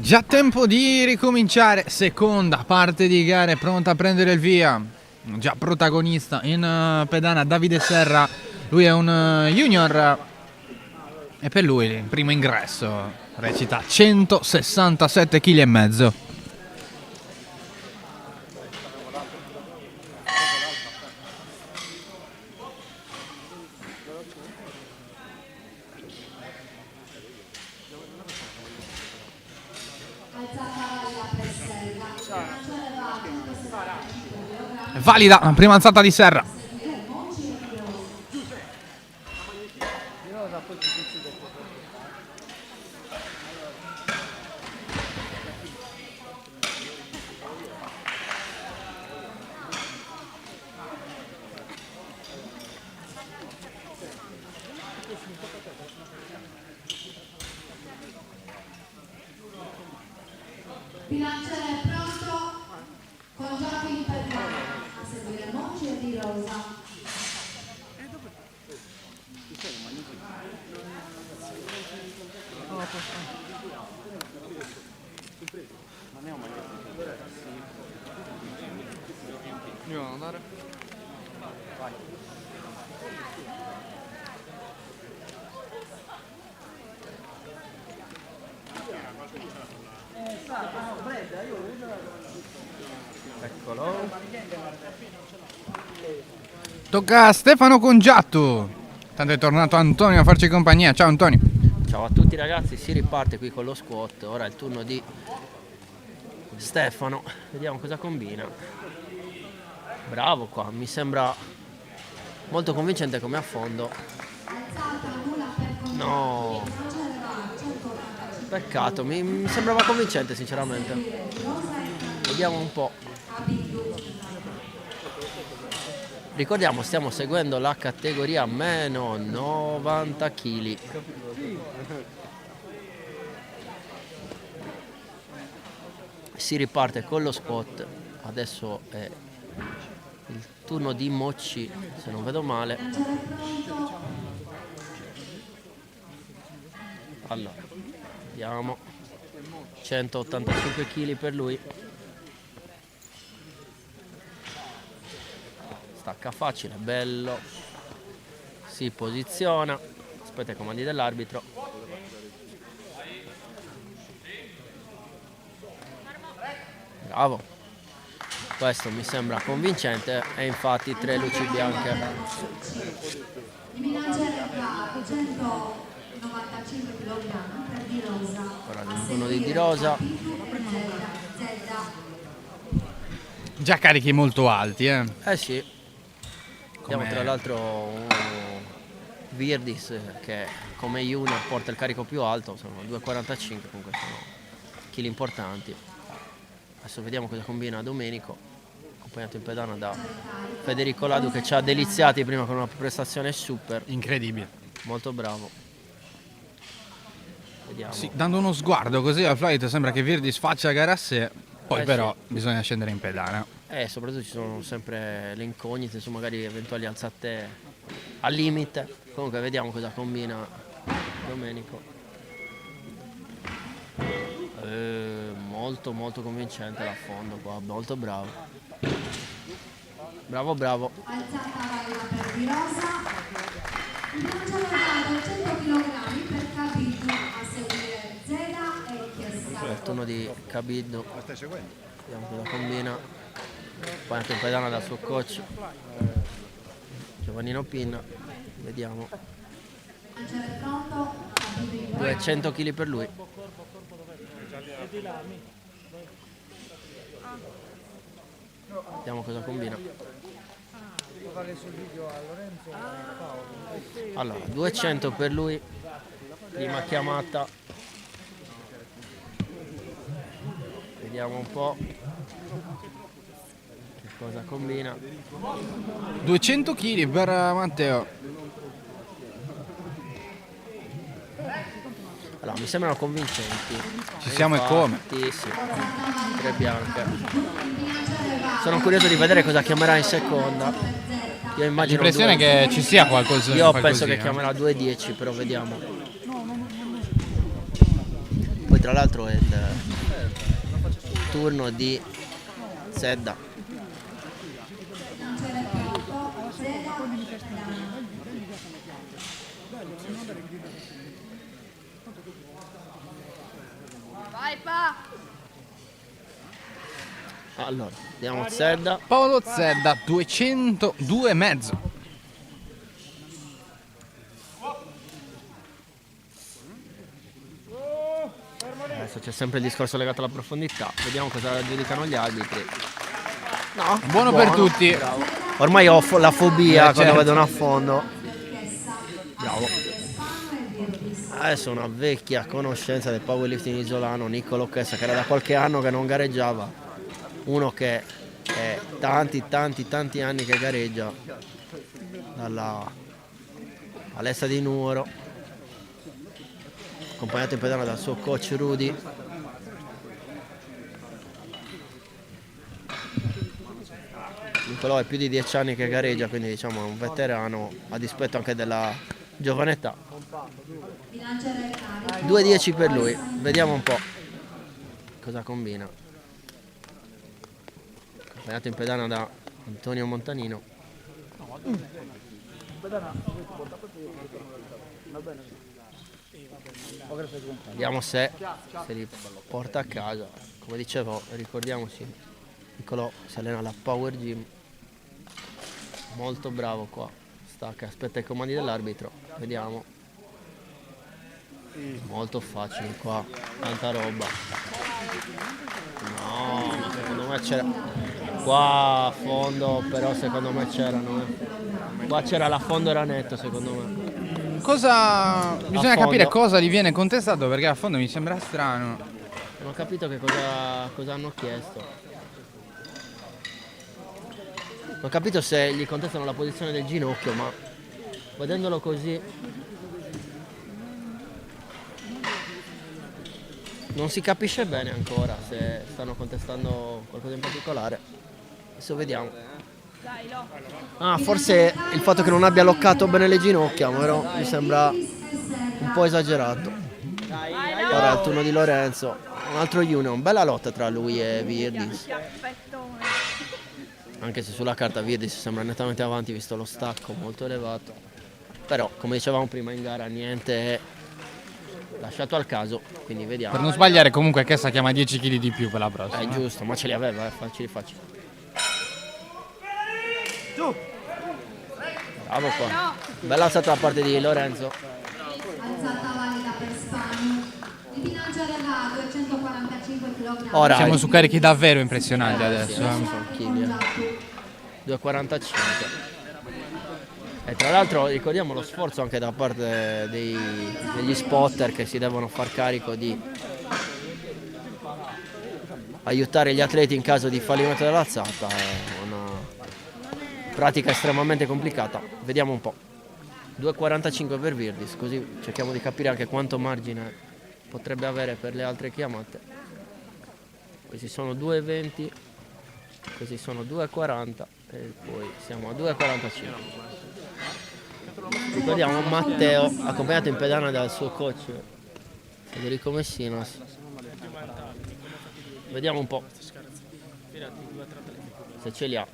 Già tempo di ricominciare, seconda parte di gare pronta a prendere il via. Già protagonista in pedana Davide Serra, lui è un junior e per lui il primo ingresso recita 167,5 kg. Valida la prima alzata di Serra. Bilanciere pronto, con giochi in pedana, a seguire Monci e Di Rosa. Eccolo. Tocca a Stefano Congiatto. Tanto è tornato Antonio a farci compagnia. Ciao Antonio. Ciao a tutti ragazzi, si riparte qui con lo squat. Ora è il turno di Stefano. Vediamo cosa combina. Bravo qua, mi sembra molto convincente come affondo. No, peccato, mi sembrava convincente sinceramente. Vediamo un po'. Ricordiamo, stiamo seguendo la categoria meno 90 kg. Si riparte con lo squat. Adesso è il turno di Mocci, se non vedo male. Allora, vediamo. 185 kg per lui. Stacca facile, bello. Si posiziona. Aspetta i comandi dell'arbitro. Bravo. Questo mi sembra convincente e infatti 3 luci bianche. Il bilanciere da 195 kg per Di Rosa. Ora il turno di Rosa. Già carichi molto alti, eh. Eh sì. Abbiamo tra l'altro Virdis che come junior porta il carico più alto, sono 2,45, comunque sono chili importanti. Adesso vediamo cosa combina Domenico, accompagnato in pedana da Federico Ladu che ci ha deliziati prima con una prestazione super. Incredibile. Molto bravo. Vediamo. Sì, dando uno sguardo così al flight sembra che Virdis faccia gara a sé, poi però sì. bisogna scendere in pedana. Soprattutto ci sono sempre le incognite, su magari eventuali alzate al limite. Comunque vediamo cosa combina Domenico. Molto molto convincente l'affondo qua, molto bravo. Bravo, bravo. Alzata valida per Di Rosa. Il bilanciere da 100 kg per Cabiddu, a seguire Zeda e Chiesa. È il turno di Cabiddu. Vediamo cosa combina. Poi anche in pedana dal suo coach Giovannino Pinna. Vediamo. Bilanciere pronto, Cabiddu in 200 kg per lui. Vediamo cosa combina. Allora, 200 per lui. Prima chiamata. Vediamo un po' che cosa combina. 200 kg per Matteo. Allora, mi sembrano convincenti. Ci siamo e come? Sì, 3 bianche. Sono curioso di vedere cosa chiamerà in seconda. Io immagino L'impressione è che ci sia qualcosa. Io penso che chiamerà 2,10, però vediamo. Poi tra l'altro è il turno di Zedda. Vai pa! Allora, andiamo Zedda. Paolo Zedda 202 e mezzo. Adesso c'è sempre il discorso legato alla profondità. Vediamo cosa giudicano gli arbitri. No, Buono per tutti. Bravo. Ormai ho la fobia quando certo. vedono a fondo. Bravo. Adesso una vecchia conoscenza del powerlifting isolano, Niccolo Chessa, che era da qualche anno che non gareggiava. Uno che è tanti anni che gareggia dalla palestra di Nuoro, accompagnato in pedana dal suo coach Rudy. Nicolò è più di 10 anni che gareggia, quindi diciamo è un veterano a dispetto anche della giovane età. 2-10 per lui, vediamo un po' cosa combina. Accompagnato in pedana da Antonio Montanino. Vediamo se li porta a casa. Come dicevo, ricordiamoci, Nicolò si allena alla Power Gym, molto bravo qua, stacca, aspetta i comandi dell'arbitro, vediamo. Molto facile qua, tanta roba. No, secondo me c'era qua a fondo, però secondo me c'erano. Qua c'era la fondo, era netto secondo me. Bisogna capire cosa gli viene contestato, perché a fondo mi sembra strano. Non ho capito che cosa hanno chiesto. Non ho capito se gli contestano la posizione del ginocchio, ma vedendolo così non si capisce bene ancora se stanno contestando qualcosa in particolare. Adesso vediamo. Ah, forse il fatto che non abbia loccato bene le ginocchia, però mi sembra un po' esagerato. Ora è il turno di Lorenzo, un altro Union, bella lotta tra lui e Virdis. Anche se sulla carta Virdis sembra nettamente avanti visto lo stacco molto elevato. Però, come dicevamo prima in gara, niente è lasciato al caso, quindi vediamo. Per non sbagliare comunque Chessa chiama 10 kg di più per la prossima. È giusto, ma ce li aveva, facili. Bravo qua. Bella alzata da parte di Lorenzo. Alzata valida per Spagno. Il bilanciere va a 245 kg. Ora Siamo su carichi davvero impressionanti adesso. sono chili, 2,45. E tra l'altro ricordiamo lo sforzo anche da parte degli spotter che si devono far carico di aiutare gli atleti in caso di fallimento dell'alzata. È una pratica estremamente complicata. Vediamo un po'. 2,45 per Virdis, così cerchiamo di capire anche quanto margine potrebbe avere per le altre chiamate. Questi sono 2,20, questi sono 2,40 e poi siamo a 2,45. Ricordiamo Matteo, accompagnato in pedana dal suo coach Federico Messinas. Vediamo un po' se ce li ha.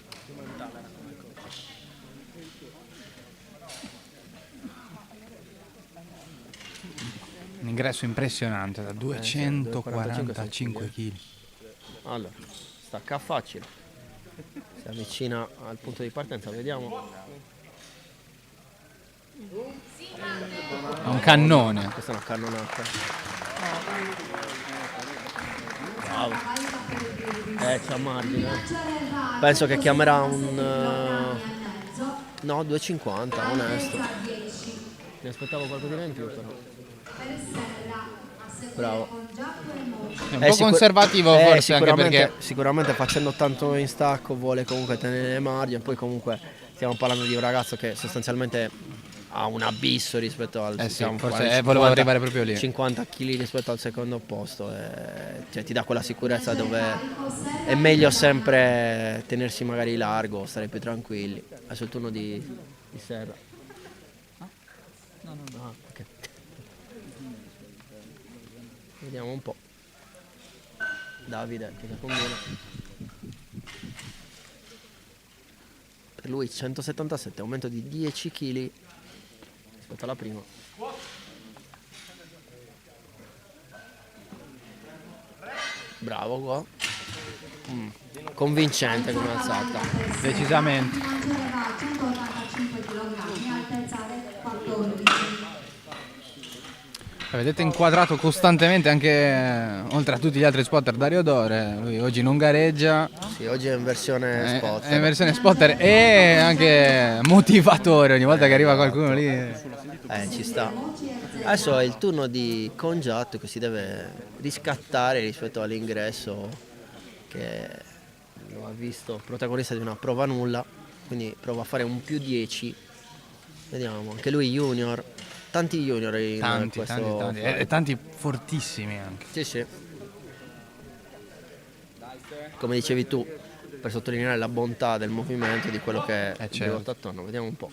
Un ingresso impressionante da 245 kg. Allora, stacca facile, si avvicina al punto di partenza, vediamo. È un cannone. Questa è una cannonata. Bravo. C'ha margine. Penso che chiamerà un no, 2,50, onesto. Ne aspettavo qualcosina in più però. Bravo. È un po' conservativo forse, anche perché sicuramente facendo tanto in stacco vuole comunque tenere le margini. Poi comunque stiamo parlando di un ragazzo che sostanzialmente ha un abisso rispetto al sì, forse volevo arrivare proprio lì. 50 kg rispetto al secondo posto, cioè ti dà quella sicurezza dove è meglio sempre tenersi magari largo, stare più tranquilli. Adesso il turno di Serra. No. Ok. Vediamo un po'. Davide, cosa combina? Per lui 177, aumento di 10 kg rispetto alla prima. Bravo qua. Convincente come alzata. Decisamente. Lanciava 185 kg, altezza 14. Vedete inquadrato costantemente anche oltre a tutti gli altri spotter Dario Dore. Lui oggi non gareggia. Sì, oggi è in versione spot. È in versione spotter e anche motivatore. Ogni volta che arriva qualcuno lì. Ci sta. Adesso è il turno di Congiat che si deve riscattare rispetto all'ingresso che lo ha visto protagonista di una prova nulla, quindi prova a fare un più 10. Vediamo, anche lui junior, tanti junior in Tanti. questo E tanti fortissimi anche. Sì. Come dicevi tu, per sottolineare la bontà del movimento di quello che è certo. rivolto attorno, vediamo un po'.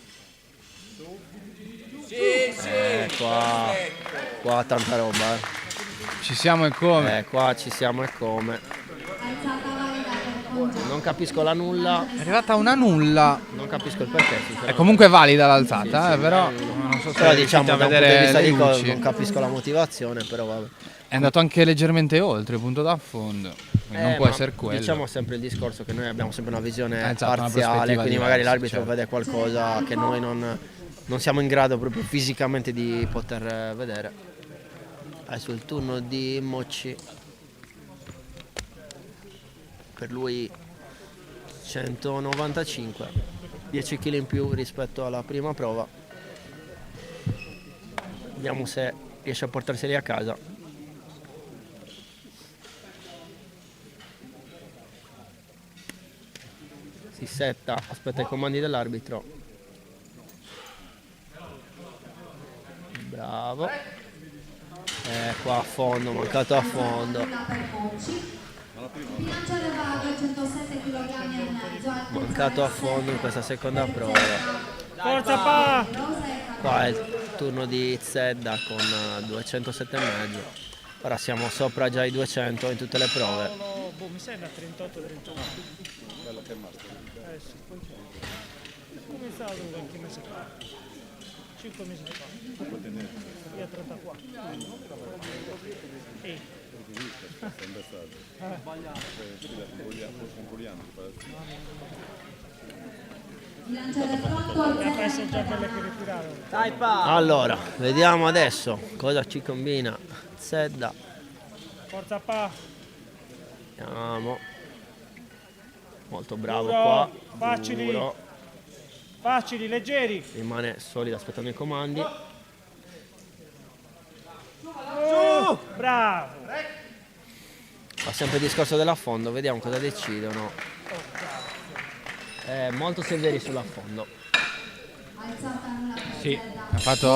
Qua tanta roba. Ci siamo e come. Qua ci siamo e come. Alzata valida per Congiat. Non capisco la nulla, È arrivata una nulla. non capisco il perché. È sinceramente. comunque valida l'alzata, però non so se Però riuscite diciamo a da un punto di vedere vista le di cosa luci. non capisco la motivazione, però vabbè. È andato anche leggermente oltre il punto d'affondo. Quindi non può Ma essere quello. Diciamo sempre il discorso che noi abbiamo sempre una visione Esatto, una parziale, prospettiva quindi magari diversa, l'arbitro certo. vede qualcosa che noi non siamo in grado proprio fisicamente di poter vedere. Adesso il turno di Mocci. Per lui 195, 10 kg in più rispetto alla prima prova. Vediamo se riesce a portarseli a casa. Si setta, aspetta i comandi dell'arbitro. Bravo. Qua a fondo, mancato a fondo. Per Mocci. Bilancia elevata 107 kg e mezzo. Altezza Mancato a fondo in questa seconda prova. Forza Pa! Qua è il turno di Zedda con 207,5. Ora siamo sopra già i 200 in tutte le prove. Mi sembra 38-39. Sì, poi c'è. Ho cominciato qualche mese fa. 5 mesi fa. Io 34. Bilancia del pronto. La penso già quelle che ritirarono. Allora, vediamo adesso cosa ci combina Zedda. Forza Pa! Vediamo. Molto bravo Duro, qua. facili. Duro. Facili, leggeri. Rimane solido aspettando i comandi. Bravo! Fa sempre il discorso dell'affondo, vediamo cosa decidono. Molto severi sull'affondo. Alzata nulla per Sì, Zedda. ha fatto,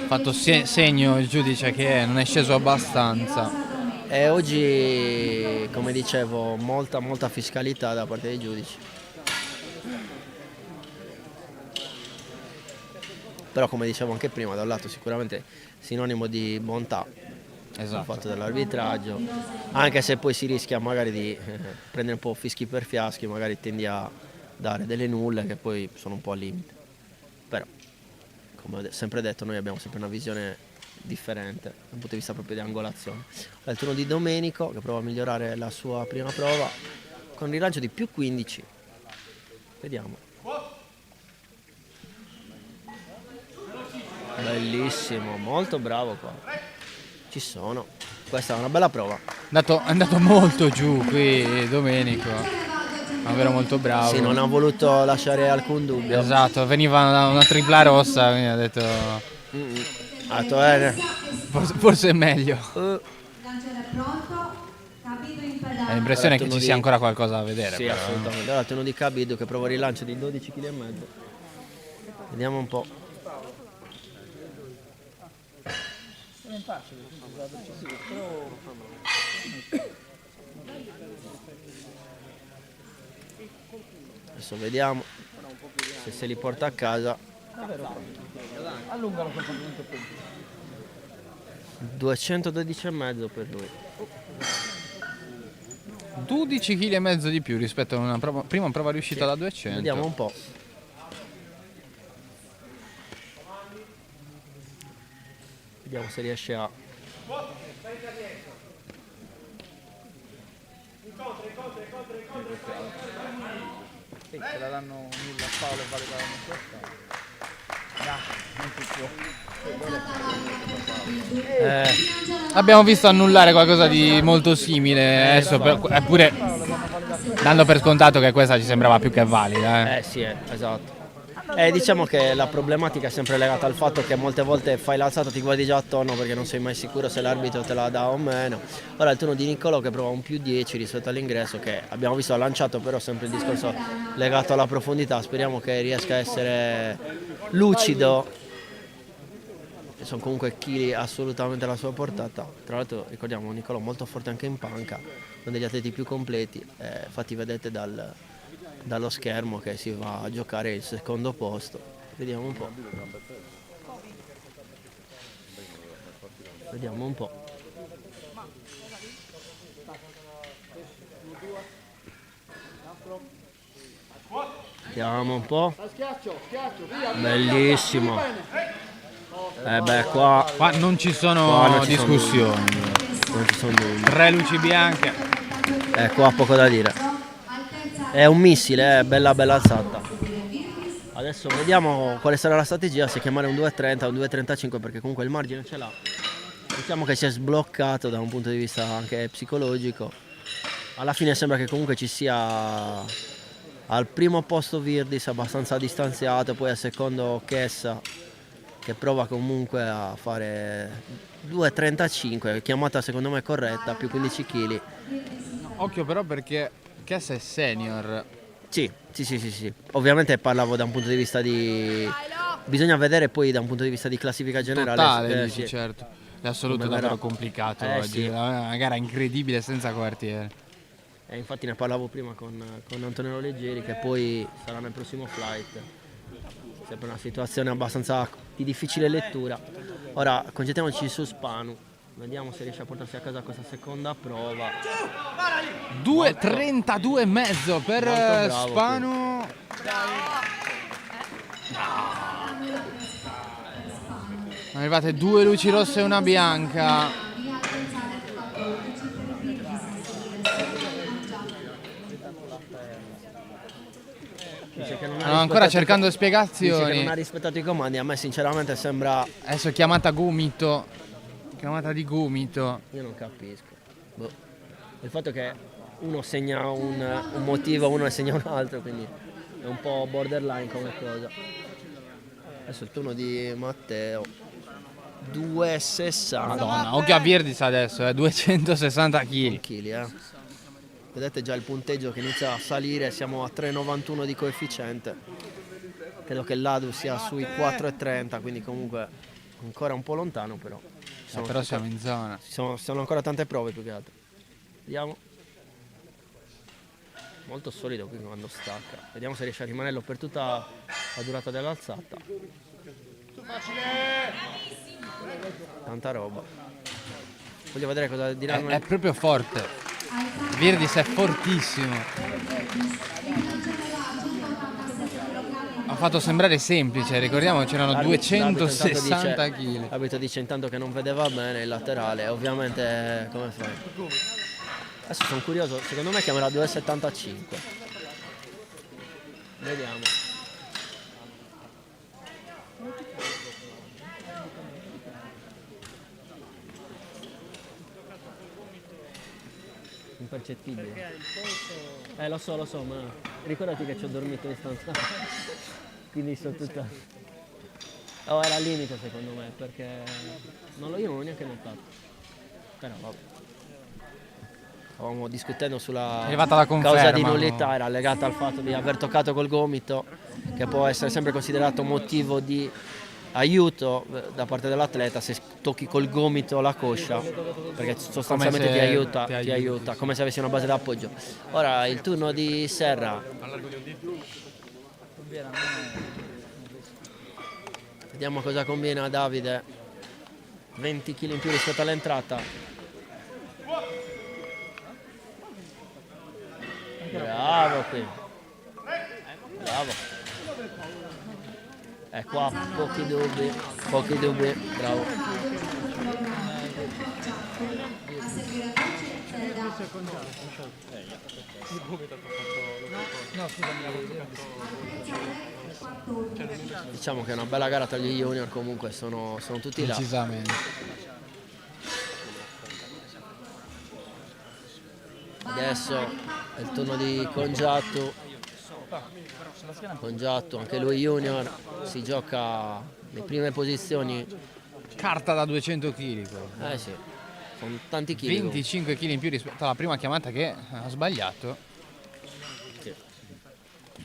Molto severi. segno il giudice che non è sceso abbastanza. E oggi, come dicevo, molta fiscalità da parte dei giudici. Però come dicevo anche prima, da un lato sicuramente sinonimo di bontà il fatto dell'arbitraggio, anche se poi si rischia magari di prendere un po' fischi per fiaschi, magari tendi a dare delle nulle che poi sono un po' al limite. Però, come ho sempre detto, noi abbiamo sempre una visione differente dal punto di vista proprio di angolazione. È il turno di Domenico che prova a migliorare la sua prima prova con un rilancio di più 15. Vediamo. Bellissimo, molto bravo qua. Ci sono. Questa è una bella prova. È andato molto giù qui Domenico. Davvero molto bravo. Sì, non ha voluto lasciare alcun dubbio. Esatto, veniva una tripla rossa, quindi ha detto Ha detto, forse è meglio. Bilancia del pronto. Capito in pedale. Ho l'impressione che turno ci di- sia ancora qualcosa da vedere. Sì, però. assolutamente. Allora il turno di Cabido che prova il rilancio di 12,5 kg. Vediamo un po'. Adesso vediamo se li porta a casa. 212,5 per lui. 12 kg e mezzo di più rispetto a una prima prova riuscita da 200. Vediamo un po'. Vediamo se riesce a... Sì, se la danno nulla a Paolo e vale la non si può. Abbiamo visto annullare qualcosa di molto simile, adesso eppure dando per scontato che questa ci sembrava più che valida. Sì, esatto. Diciamo che la problematica è sempre legata al fatto che molte volte fai l'alzata, ti guardi già attorno perché non sei mai sicuro se l'arbitro te la dà o meno. Ora è il turno di Niccolò che prova un più 10 rispetto all'ingresso, che abbiamo visto ha lanciato, però sempre il discorso legato alla profondità. Speriamo che riesca a essere lucido. Sono comunque chili assolutamente alla sua portata. Tra l'altro ricordiamo Niccolò molto forte anche in panca, con degli atleti più completi. Infatti vedete dallo schermo che si va a giocare il secondo posto. Vediamo un po'. Vediamo un po'. Vediamo un po'. Bellissimo. Qua non ci sono discussioni. Non ci sono dubbi. 3 luci bianche. Qua poco da dire. È un missile, bella alzata. Adesso vediamo quale sarà la strategia, se chiamare un 2.30 o un 2.35, perché comunque il margine ce l'ha. Diciamo che si è sbloccato da un punto di vista anche psicologico. Alla fine sembra che comunque ci sia al primo posto Virdis abbastanza distanziato, poi al secondo Chessa che prova comunque a fare 2.35, chiamata secondo me corretta, più 15 kg. Occhio però perché Chessa è senior. Sì. Ovviamente parlavo da un punto di vista di... Bisogna vedere poi da un punto di vista di classifica generale. Totale, sì. Certo. L'assoluto è davvero complicato oggi. Sì. Una gara incredibile senza quartiere. Infatti ne parlavo prima con Antonello Leggeri, che poi sarà nel prossimo flight. Sempre una situazione abbastanza di difficile lettura. Ora concentriamoci su Spanu. Vediamo se riesce a portarsi a casa questa seconda prova. 2.32 e mezzo per Spanu. Sono arrivate 2 luci rosse e una bianca. Stanno ancora cercando spiegazioni. Dice che non ha rispettato i comandi. A me sinceramente sembra... Adesso chiamata gomito. Chiamata di gomito. Io non capisco. Il fatto che uno segna un motivo, uno ne segna un altro, quindi è un po' borderline come cosa. Adesso il turno di Matteo. 2,60. Madonna, occhio a Virdis adesso, 260 kg. Vedete già il punteggio che inizia a salire, siamo a 3,91 di coefficiente. Credo che l'Adu sia sui 4,30, quindi comunque ancora un po' lontano, però. Però siamo in zona. Sono ancora tante prove più che altro. Vediamo. Molto solido qui quando stacca. Vediamo se riesce a rimanerlo per tutta la durata dell'alzata. Tanta roba. Voglio vedere cosa diranno. È proprio forte. Virdis è fortissimo. Ha fatto sembrare semplice, ricordiamo c'erano 260 kg. L'arbitro dice intanto che non vedeva bene il laterale, ovviamente come fai? Adesso sono curioso, secondo me chiamerà 2,75. Vediamo. Impercettibile. Lo so, ma ricordati che ci ho dormito in stanza. Quindi sto tutta... era al limite secondo me, perché io non l'ho neanche notato. Però vabbè. Stavamo discutendo sulla causa di nullità, era legata al fatto di aver toccato col gomito, che può essere sempre considerato motivo di aiuto da parte dell'atleta se tocchi col gomito la coscia, perché sostanzialmente ti aiuta, come se avessi una base d'appoggio. Ora il turno di Serra. Vediamo cosa combina Davide. 20 kg in più rispetto all'entrata. Bravo qui. Bravo. E qua pochi dubbi, bravo. Diciamo che è una bella gara tra gli junior, comunque sono tutti là. Decisamente. Adesso è il turno di Congiatto. Congiatto, anche lui junior, si gioca le prime posizioni. Carta da 200 kg. Sì, sono tanti chili. 25 kg in più rispetto alla prima chiamata che ha sbagliato. Sì.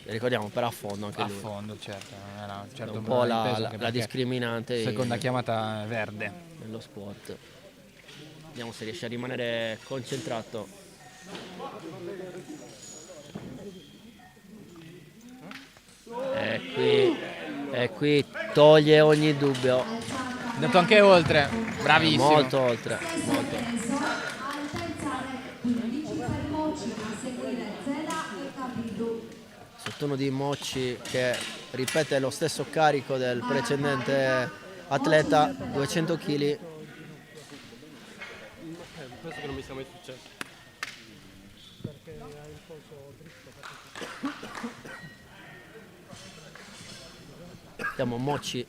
Ricordiamo per affondo anche A lui. fondo, certo. Non era un certo Un po' problema di peso, la anche perché discriminante seconda chiamata verde. nello sport. Vediamo se riesce a rimanere concentrato. E qui toglie ogni dubbio. Andato anche oltre, bravissimo. Molto oltre, molto. Sul turno di Mocci che ripete lo stesso carico del precedente atleta, 200 kg. Questo che non mi sia mai successo. Vediamo Mocci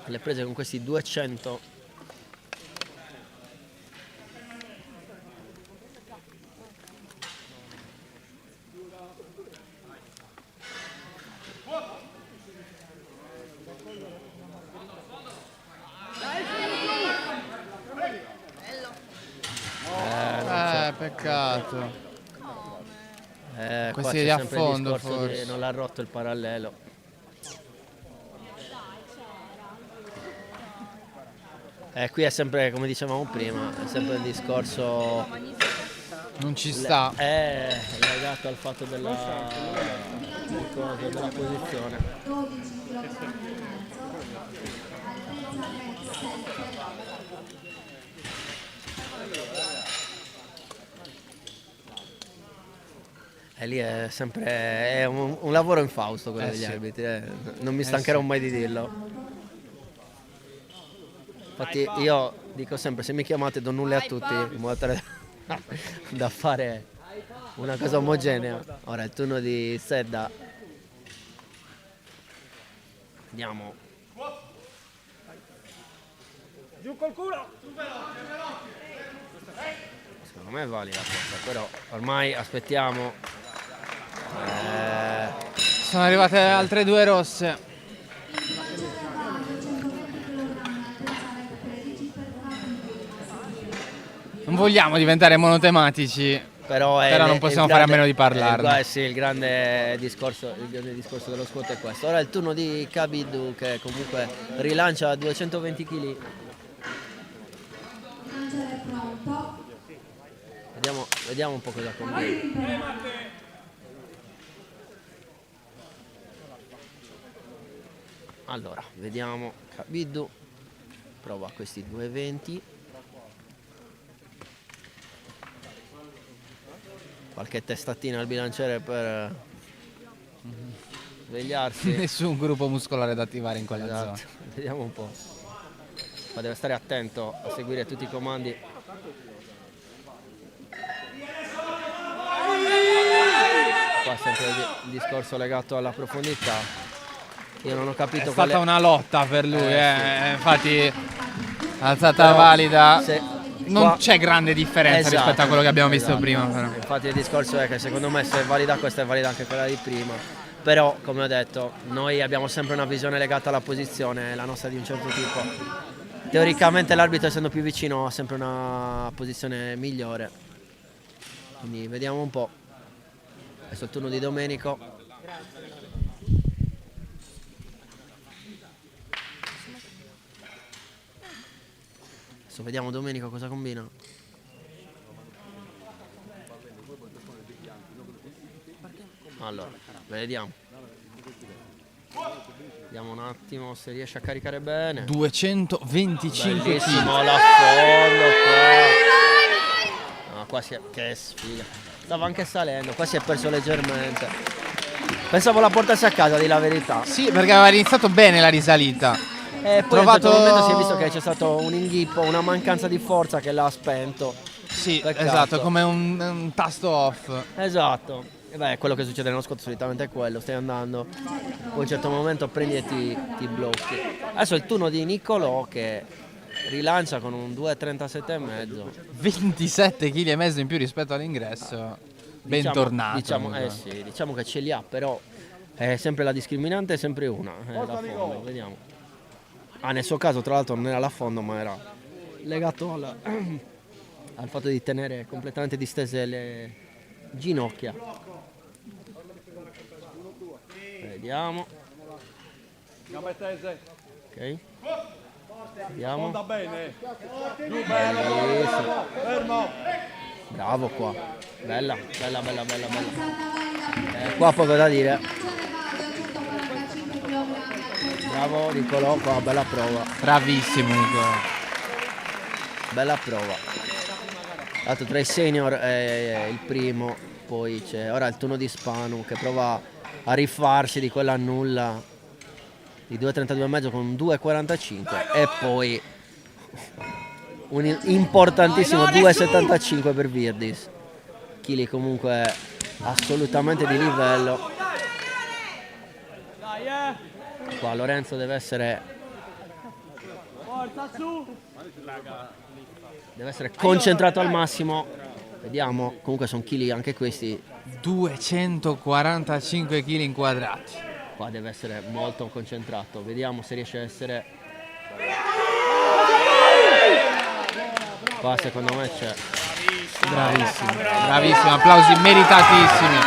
alle prese con questi 200. Peccato. Qua Questi c'è di a sempre il fondo, discorso forse. che non l'ha rotto il parallelo. Qui è sempre, come dicevamo prima, è sempre il discorso Non ci sta. è legato al fatto della posizione. 12 kg e mezzo, altezza max 7. E lì è sempre è un lavoro infausto quello degli Sì. arbitri, non mi stancherò sì. mai di dirlo. Infatti io dico sempre, se mi chiamate do nulla a tutti, in modo tale da fare una cosa omogenea. Ora è il turno di Sedda. Andiamo. Giù col culo! Secondo me è valida questa, però ormai aspettiamo. Sono arrivate altre due rosse. Non vogliamo diventare monotematici, Però non possiamo fare a meno di parlarne. Sì, il grande discorso dello squat è questo. Ora è il turno di Kabidou che comunque rilancia a 220 kg. Vediamo un po' cosa combina. Allora, vediamo Kabidou prova questi 220. Qualche testatina al bilanciere per svegliarsi. Nessun gruppo muscolare da attivare in quella Esatto. zona. Vediamo un po'. Ma deve stare attento a seguire tutti i comandi. Qua sempre il discorso legato alla profondità. Io non ho capito È qual stata una lotta per lui, sì. infatti alzata Però, valida. se- Non qua- c'è grande differenza Esatto, rispetto a quello che abbiamo visto esatto. prima. Però. Infatti il discorso è che secondo me se è valida questa è valida anche quella di prima. Però come ho detto, noi abbiamo sempre una visione legata alla posizione, la nostra di un certo tipo. Teoricamente l'arbitro essendo più vicino ha sempre una posizione migliore. Quindi vediamo un po'. Adesso è il turno di Domenico. Adesso vediamo Domenico cosa combina. Allora, vediamo. Vediamo un attimo se riesce a caricare bene. 225 kg. Bellissimo l'affondo qua. No, qua che sfiga. stava anche salendo, qua si è perso leggermente. Pensavo la portassi a casa, di la verità. Sì, perché aveva iniziato bene la risalita. E poi a un certo momento si è visto che c'è stato un inghippo, una mancanza di forza che l'ha spento. Sì, Peccato. esatto, come un tasto off. Esatto. E beh, quello che succede nello squat solitamente è quello, stai andando, poi a un certo momento prendi e ti blocchi. Adesso è il turno di Niccolò che rilancia con un 2,37,5. 27,5 kg in più rispetto all'ingresso. Bentornato. Diciamo che ce li ha, però è sempre la discriminante, è sempre una. Da fondo, vediamo. Nel suo caso tra l'altro non era l'affondo, ma era legato al fatto di tenere completamente distese le ginocchia. Vediamo. Ok. Vediamo. Bellissimo. Bravo qua. Bella. Qua poco da dire. Bravo Niccolò qua, bella prova. Bravissimo Nicolò. Bella prova. Dato tra i senior è il primo, poi c'è ora il turno di Spanu che prova a rifarsi di quella nulla di 2,32,5 con un 2,45 e poi un importantissimo 2,75 per Virdis. Chili comunque assolutamente di livello. Qua Lorenzo deve essere concentrato al massimo. Vediamo, comunque sono chili anche questi. 245 kg inquadrati. Qua deve essere molto concentrato. Vediamo se riesce a essere. Qua secondo me c'è. Bravissimo, applausi meritatissimi.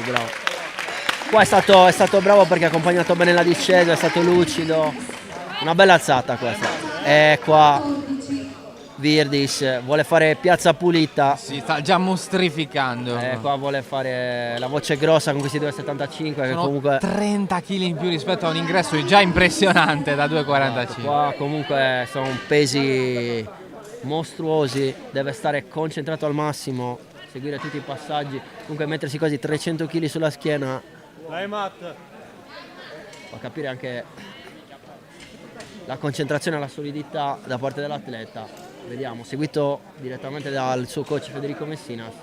Bravo. Qua è stato bravo perché ha accompagnato bene la discesa, è stato lucido. Una bella alzata questa. E qua Virdis vuole fare piazza pulita. Si sta già mostrificando. Qua vuole fare la voce grossa con questi 2,75 che Sono comunque 30 kg in più rispetto a un ingresso già impressionante da 2,45. qua comunque sono pesi mostruosi, deve stare concentrato al massimo, seguire tutti i passaggi, comunque mettersi quasi 300 kg sulla schiena fa capire anche la concentrazione e la solidità da parte dell'atleta. Vediamo, seguito direttamente dal suo coach Federico Messinas.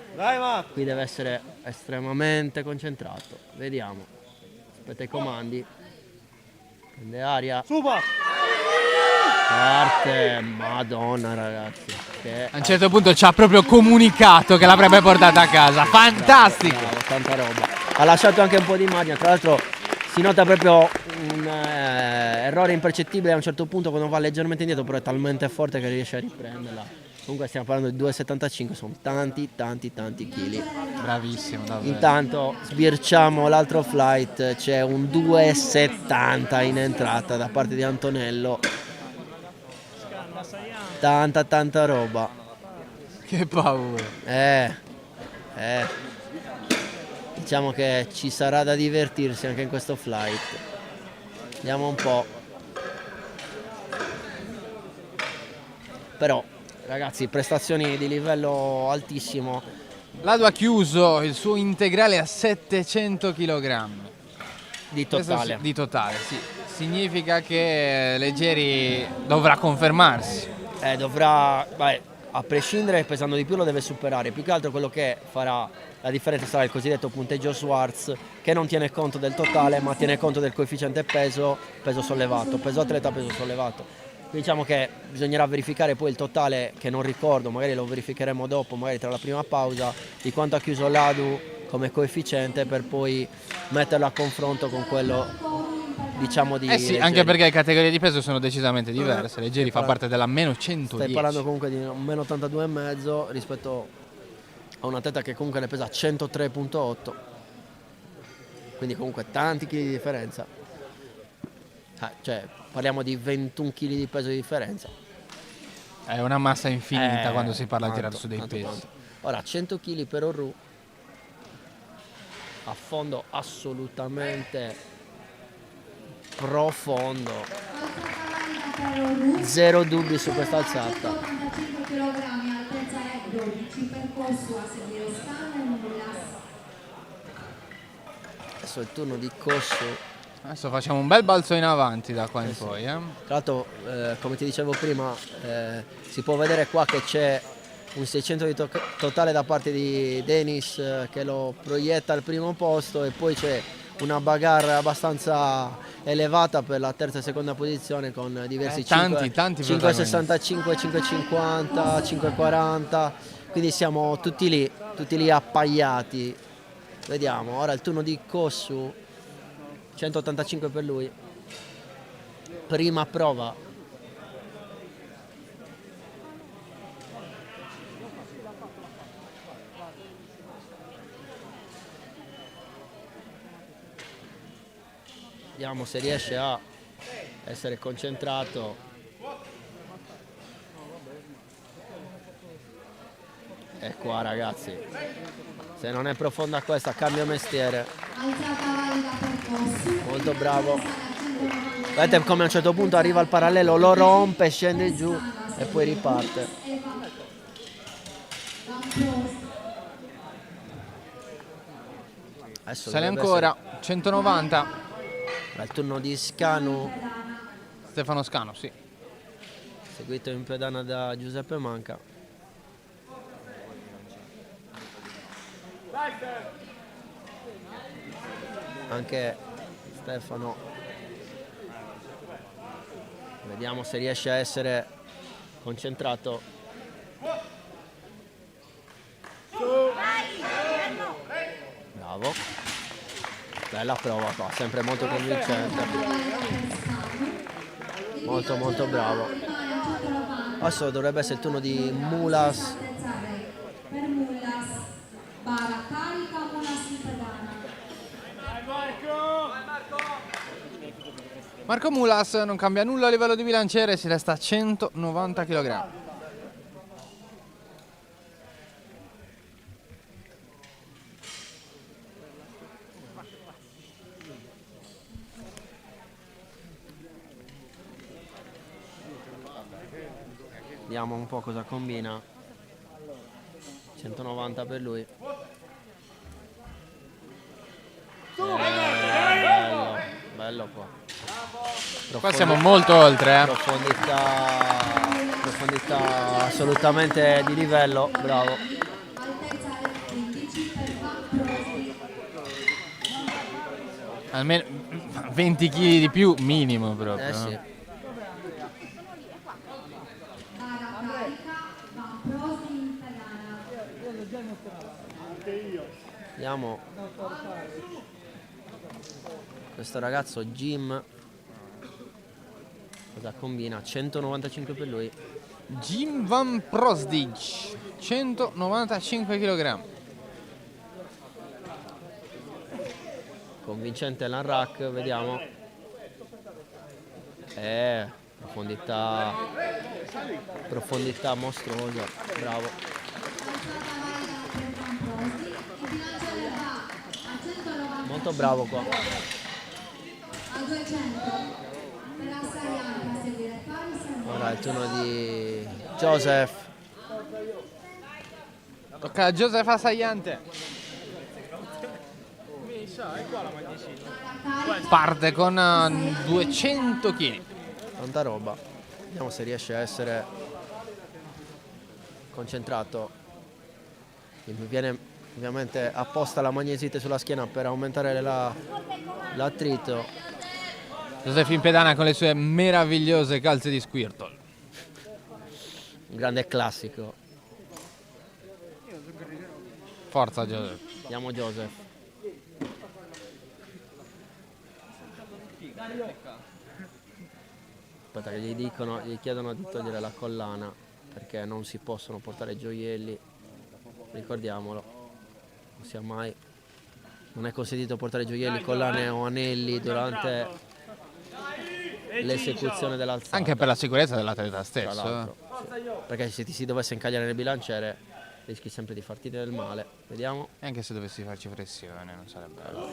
Qui deve essere estremamente concentrato. Vediamo. Aspetta i comandi. Prende aria. Parte. Madonna ragazzi. A un certo punto ci ha proprio comunicato che l'avrebbe portata a casa. Fantastico! Bravo, tanta roba. Ha lasciato anche un po' di margine. Tra l'altro si nota proprio un errore impercettibile a un certo punto quando va leggermente indietro, però è talmente forte che riesce a riprenderla. Comunque stiamo parlando di 2,75, sono tanti chili. Bravissimo, davvero. Intanto sbirciamo l'altro flight, c'è un 2,70 in entrata da parte di Antonello. Tanta roba. Che paura. Diciamo che ci sarà da divertirsi anche in questo flight. Vediamo un po'. Però ragazzi, prestazioni di livello altissimo. Lado ha chiuso il suo integrale a 700 kg. Di totale. Di totale, sì. Significa che Leggeri dovrà confermarsi. Dovrà, a prescindere, pesando di più lo deve superare. Più che altro quello che farà la differenza sarà il cosiddetto punteggio Schwarz, che non tiene conto del totale ma tiene conto del coefficiente peso sollevato, peso atleta, peso sollevato. Quindi diciamo che bisognerà verificare poi il totale, che non ricordo, magari lo verificheremo dopo, magari tra la prima pausa, di quanto ha chiuso l'Adu come coefficiente, per poi metterlo a confronto con quello diciamo di sì, anche perché le categorie di peso sono decisamente diverse. Leggeri fa parte della meno 110. Stai parlando comunque di un meno 82,5 rispetto a un atleta che comunque ne pesa 103,8, quindi comunque tanti chili di differenza. Cioè parliamo di 21 kg di peso di differenza. È una massa infinita quando si parla di tirare su dei tanto, pesi. tanto. Ora 100 kg per Orru a fondo assolutamente profondo, zero dubbi su questa alzata. 45 kg, Altezza rec 12, percorso a seguire Scano e Mullas. Adesso è il turno di Cossu. Adesso facciamo un bel balzo in avanti da qua in poi. Tra l'altro, come ti dicevo prima, si può vedere qua che c'è un 600 di totale da parte di Denis che lo proietta al primo posto, e poi c'è una bagarre abbastanza elevata per la terza e seconda posizione con diversi tanti 5,65, 5,50, 5,40, quindi siamo tutti lì appaiati. Vediamo, ora il turno di Cossu, 185 per lui, prima prova. Vediamo se riesce a essere concentrato. E qua ragazzi, se non è profonda questa cambia mestiere. Alzata valida percorso. Molto bravo. Vedete come a un certo punto arriva al parallelo, lo rompe, scende giù e poi riparte. Adesso Sale dovrebbe ancora, 190. essere il turno di Scanu, Stefano Scano, sì. seguito in pedana da Giuseppe Manca. Anche Stefano, vediamo se riesce a essere concentrato. Bravo, bella prova qua, sempre molto convincente, molto bravo. Adesso dovrebbe essere il turno di Mulas. Altezza rec per Mullas. Bara carica, Mullas in pedana. Marco Mulas non cambia nulla a livello di bilanciere, si resta a 190 kg. Vediamo un po' cosa combina. 190 per lui. Bello, bello qua. Qua siamo molto oltre, profondità assolutamente di livello, bravo. Altezza rec 15 per Van Prosti. Almeno 20 kg di più minimo proprio. Sì. Bara carica, Van Prosti in pedana. Vediamo questo ragazzo Jim cosa combina. 195 per lui. Jim Van Prosdig, 195 kg. Convincente l'unrack, vediamo. Profondità mostruosa, bravo. Alzata valida per Van Prosti. Il bilanciere va a 190. Molto bravo qua. A 200 per Assayante a seguire Paris e Ora è il turno di Joseph. Tocca a Joseph Assayante. Parte con 200 kg. Tanta roba. Vediamo se riesce a essere concentrato. Mi viene ovviamente apposta la magnesite sulla schiena per aumentare l'attrito. Joseph in pedana con le sue meravigliose calze di Squirtle. Un grande classico. Forza Joseph. Vediamo Joseph. Aspetta che gli chiedono di togliere la collana perché non si possono portare gioielli, ricordiamolo, non è consentito portare gioielli, collane o anelli durante l'esecuzione dell'alzata. Anche per la sicurezza dell'atleta Tra stesso. l'altro, sì. Perché se ti si dovesse incagliare nel bilanciere rischi sempre di farti del male. Vediamo. E anche se dovessi farci flessione non sarebbe bello.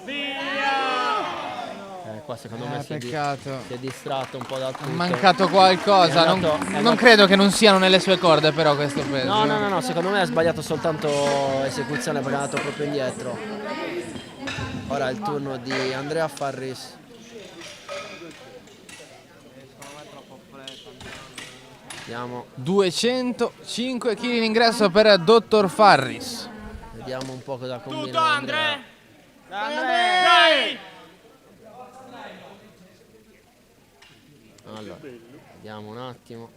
Qua secondo me peccato. si è distratto un po' da tutto. È mancato qualcosa, È andato- non credo che non siano nelle sue corde però questo peso. No, secondo me ha sbagliato soltanto esecuzione perché è andato proprio indietro. Ora è il turno di Andrea Farris. Vediamo, 205 kg in ingresso per Dottor Farris. vediamo un po' cosa combina Andrea. Allora, vediamo un attimo.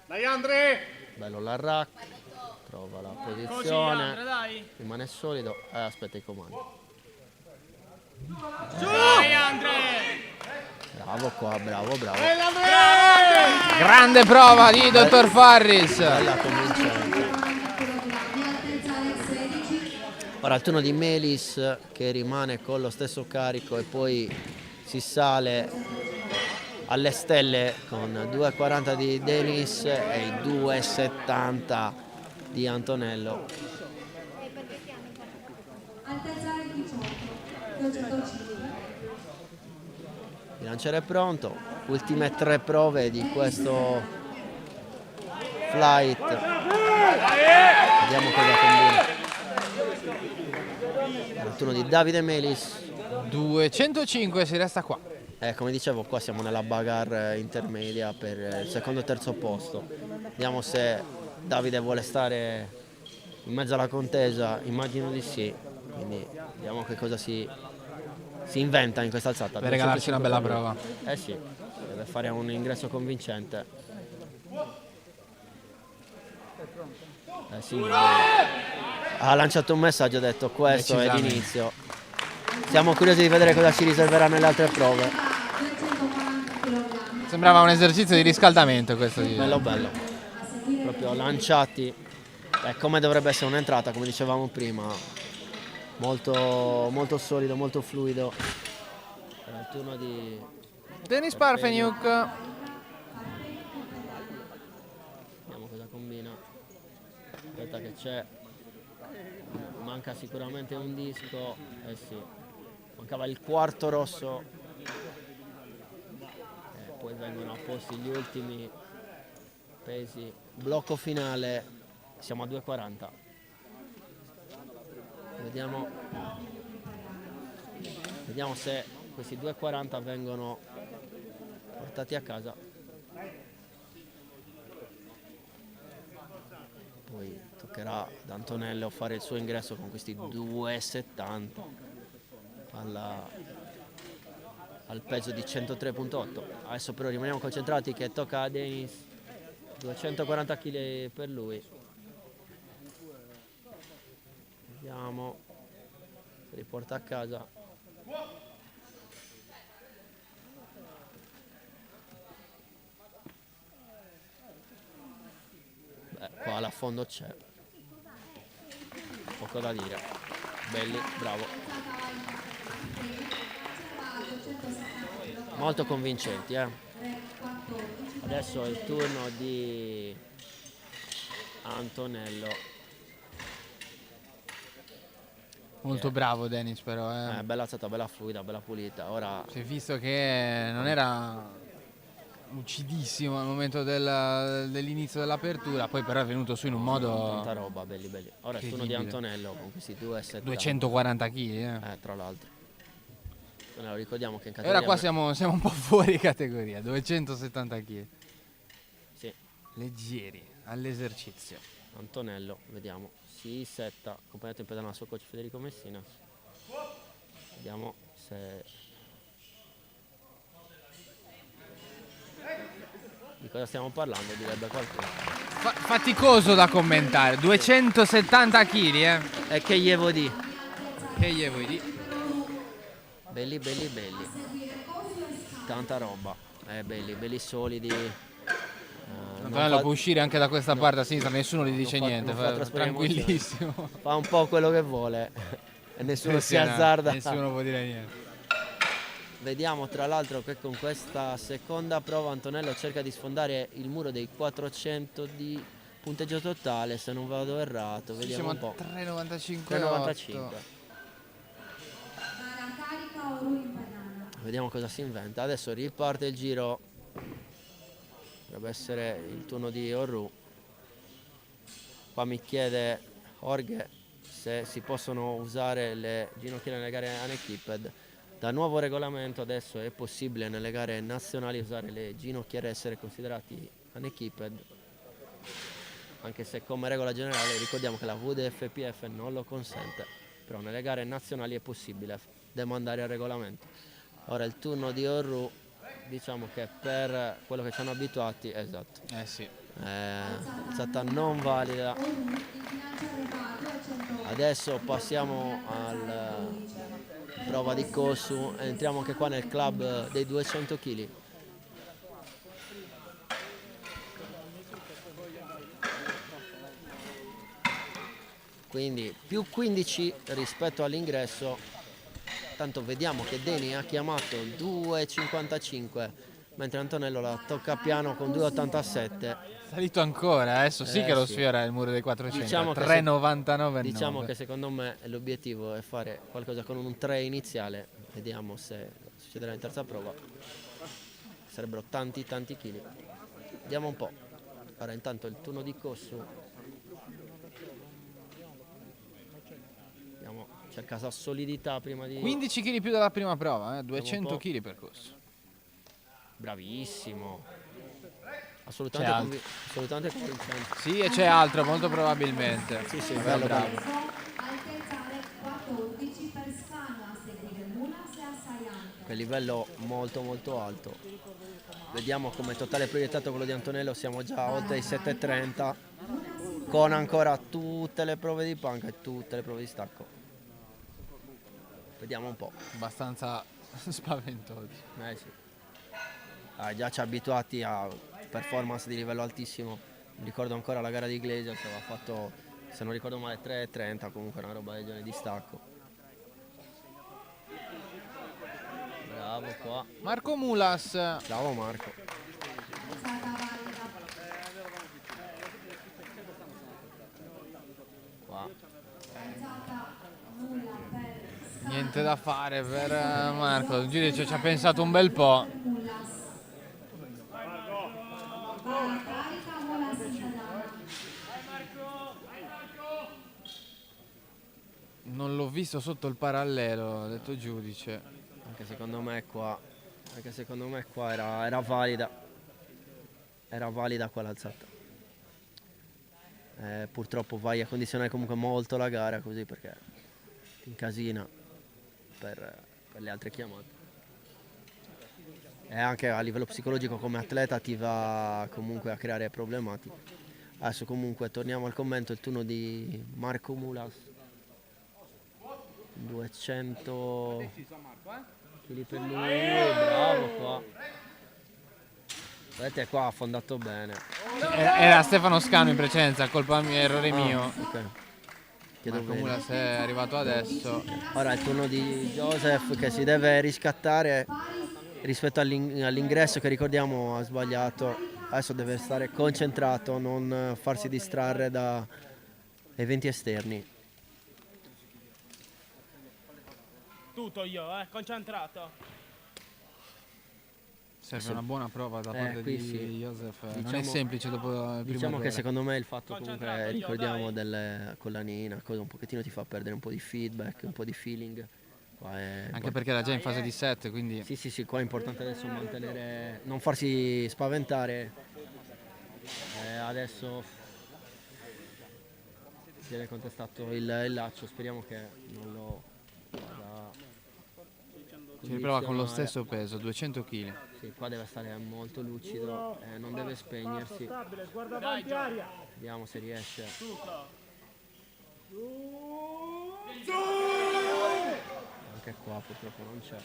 Dai Andre! Bello l'arrack, trova la posizione, rimane solido e aspetta i comandi. Dai Andre! Bravo qua, bravo. Grande prova di Dottor Farris. Bella convincente. Ora il turno di Melis che rimane con lo stesso carico e poi si sale alle stelle con 2,40 di Denis e i 2,70 di Antonello. Altezzare 18, 205. Il lanciere è pronto, ultime 3 prove di questo flight. Vediamo cosa combina. Il turno di Davide Melis. 205, si resta qua. Come dicevo, qua siamo nella bagarre intermedia per il secondo e terzo posto. Vediamo se Davide vuole stare in mezzo alla contesa, immagino di sì. Quindi vediamo che cosa si inventa in questa alzata. Per regalarci una bella prova. Sì, deve fare un ingresso convincente. Sì, ha lanciato un messaggio, ha detto questo è l'inizio. Siamo curiosi di vedere cosa ci riserverà nelle altre prove. Sembrava un esercizio di riscaldamento questo. Bello. Proprio lanciati. Come dovrebbe essere un'entrata, come dicevamo prima. Molto solido, molto fluido. Era il turno di Denis Parfeniuk. Vediamo cosa combina. Aspetta che c'è. Manca sicuramente un disco. Sì. Mancava il quarto rosso. Poi vengono apposti gli ultimi pesi. Blocco finale. Siamo a 2,40. Vediamo se questi 2,40 vengono portati a casa. Poi toccherà ad Antonello fare il suo ingresso con questi 2,70 al peso di 103,8. Adesso però rimaniamo concentrati che tocca a Denis, 240 kg per lui. Vediamo se li porta a casa. Qua alla fondo c'è poco da dire. Belli, bravo, molto convincenti, Adesso è il turno di Antonello. Molto bravo Denis però. Bella alzata, bella fluida, bella pulita. Ora Si è visto che non era lucidissimo al momento dell'inizio dell'apertura, poi però è venuto su in un modo. tanta roba, belli. Ora è il turno di Antonello con questi 2,70. 240 kg. Tra l'altro. Allora, ricordiamo che in E categoria ora qua siamo un po' fuori categoria, 270 kg. Sì. Leggeri all'esercizio. Antonello, vediamo, si setta, accompagnato in pedana dal suo coach Federico Messina. Vediamo se... Di cosa stiamo parlando, direbbe qualcuno. Faticoso da commentare, 270 kg, E che gli vuoi di? Che gli vuoi di? Belli. Tanta roba. Belli solidi. Antonello può uscire anche da questa parte a sinistra, nessuno gli dice niente, tranquillissimo. Fa un po' quello che vuole e nessuno si azzarda. Nessuno può dire niente. Vediamo tra l'altro che con questa seconda prova Antonello cerca di sfondare il muro dei 400 di punteggio totale, se non vado errato. Vediamo un po'. 3,95. 3,95. Vediamo cosa si inventa. Adesso riparte il giro. Dovrebbe essere il turno di Orru. Qua mi chiede Jorge se si possono usare le ginocchiere nelle gare unequipped. Dal nuovo regolamento adesso è possibile nelle gare nazionali usare le ginocchiere e essere considerati unequipped, anche se come regola generale ricordiamo che la VDFPF non lo consente, però nelle gare nazionali è possibile demandare al regolamento. Ora il turno di Orru, diciamo che per quello che ci hanno abituati, esatto, Sì. alzata non valida. Adesso passiamo alla prova di Kossu, entriamo anche qua nel club dei 200 kg. Quindi più 15 rispetto all'ingresso. Tanto vediamo che Deni ha chiamato 2,55 mentre Antonello la tocca piano con 2,87. Salito ancora, adesso sì che lo Sì. sfiora il muro dei 400, Diciamo che 3,99. Diciamo che secondo me l'obiettivo è fare qualcosa con un 3 iniziale, vediamo se succederà in terza prova. Sarebbero tanti chili. Vediamo un po'. Ora intanto il turno di Kossu. Vediamo, cerca sa solidità prima di... 15 kg più della prima prova, 200 po'. kg percorso. Bravissimo. Assolutamente convincente. Sì, e c'è altro, molto probabilmente. Sì, Bello, bravo. Altezza 14 per Scano, a seguire Mulas e Assayante. Per livello molto alto. Vediamo come totale proiettato quello di Antonello, siamo già oltre i 7,30 con ancora tutte le prove di panca e tutte le prove di stacco. Vediamo un po'. Abbastanza spaventoso. Sì. Già ci abituati a performance di livello altissimo. Mi ricordo ancora la gara di Iglesias, aveva fatto, se non ricordo male, 3,30, comunque una roba del genere di stacco. Bravo qua. Marco Mulas. Bravo Marco. Qua. Niente da fare per Marco. Il giudice ci ha pensato un bel po'. Non l'ho visto sotto il parallelo, ha detto giudice. Anche secondo me qua era valida. Era valida qua l'alzata. Purtroppo vai a condizionare comunque molto la gara così, perché ti incasina per le altre chiamate. E anche a livello psicologico come atleta ti va comunque a creare problematiche. Adesso comunque torniamo al commento, il turno di Marco Mulas. 200 kg per lui, bravo qua. Vedete qua ha affondato bene. Era Stefano Scano in precedenza, colpa mia, errore mio. Ok. Chiedo Marco bene. Mulas è arrivato adesso. Ora è il turno di Joseph che si deve riscattare rispetto all'ingresso che ricordiamo ha sbagliato. Adesso deve stare concentrato, non farsi distrarre da eventi esterni. Tutto io, concentrato. Serve una buona prova da parte qui di sì. Joseph. Non è Diciamo- semplice dopo il primo Diciamo che errore. secondo me il fatto comunque Concentrato, io, ricordiamo dai. delle collanine, cosa un pochettino ti fa perdere un po' di feedback, un po' di feeling. Qua è Anche perché era già in fase di 7, quindi Sì, qua è importante adesso mantenere, non farsi spaventare. Adesso viene contestato il laccio, speriamo che non lo vada ci riprova con lo condizionare. stesso peso, 200 kg. Sì, qua deve stare molto lucido, non deve spegnersi. Stabile, guarda avanti aria. Vediamo se riesce. Anche qua purtroppo non c'è.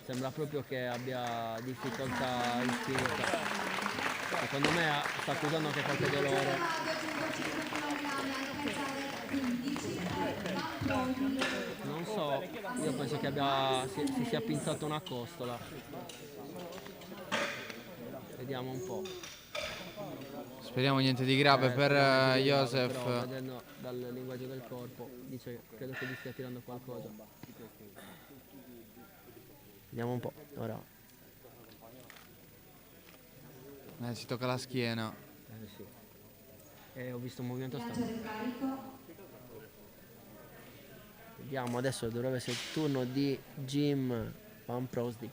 Sembra proprio che abbia difficoltà in spinta. Secondo me sta accusando anche qualche dolore. Non so, io penso che si sia pinzato una costola. Vediamo un po'. Speriamo niente di grave per Però Joseph. vedendo dal linguaggio del corpo, credo che gli stia tirando qualcosa. Vediamo un po'. Ora. Si tocca la schiena. Sì. Ho visto un movimento Bilanciere strano. carico. Vediamo, adesso dovrebbe essere il turno di Jim Van Prosdy.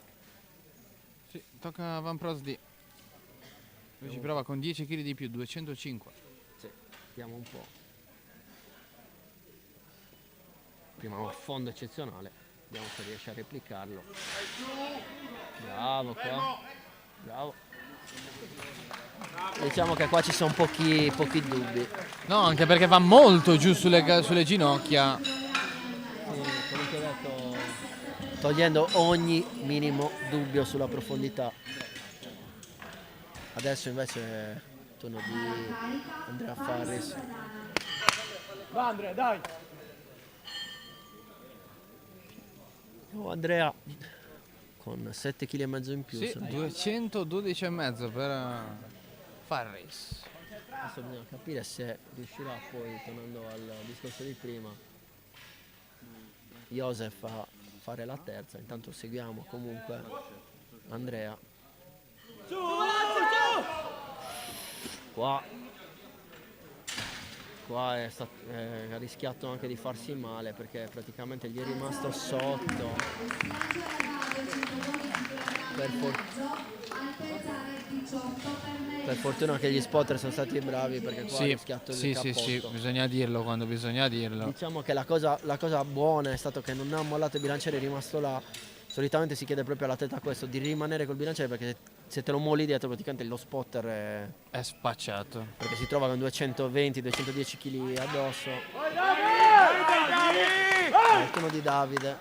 Sì, tocca a Van Prosdy. Lui ci prova con 10 kg di più, 205. Sì, vediamo un po'. Prima un fondo eccezionale. Vediamo se riesce a replicarlo. Bravo qua. Bravo. Diciamo che qua ci sono pochi dubbi. No, anche perché va molto giù sulle ginocchia. Sì, come ti ho detto, togliendo ogni minimo dubbio sulla profondità. Adesso invece turno di Andrea Farris. Va Andrea, dai! Oh, Andrea con 7,5 kg in più. Sì, se no. 212,5 per Farris. Adesso bisogna capire se riuscirà poi, tornando al discorso di prima, Josef a fare la terza. Intanto seguiamo comunque Andrea. Qua ha rischiato anche di farsi male perché praticamente gli è rimasto sotto. Per fortuna che gli spotter sono stati bravi perché qua ha rischiato il cappotto. Sì, bisogna dirlo quando bisogna dirlo. Diciamo che la cosa buona è stato che non ha mollato il bilanciere, è rimasto là. Solitamente si chiede proprio all'atleta questo, di rimanere col bilanciere, perché se te lo molli dietro praticamente lo spotter è spacciato. Perché si trova con 220-210 kg addosso. Il turno di Davide.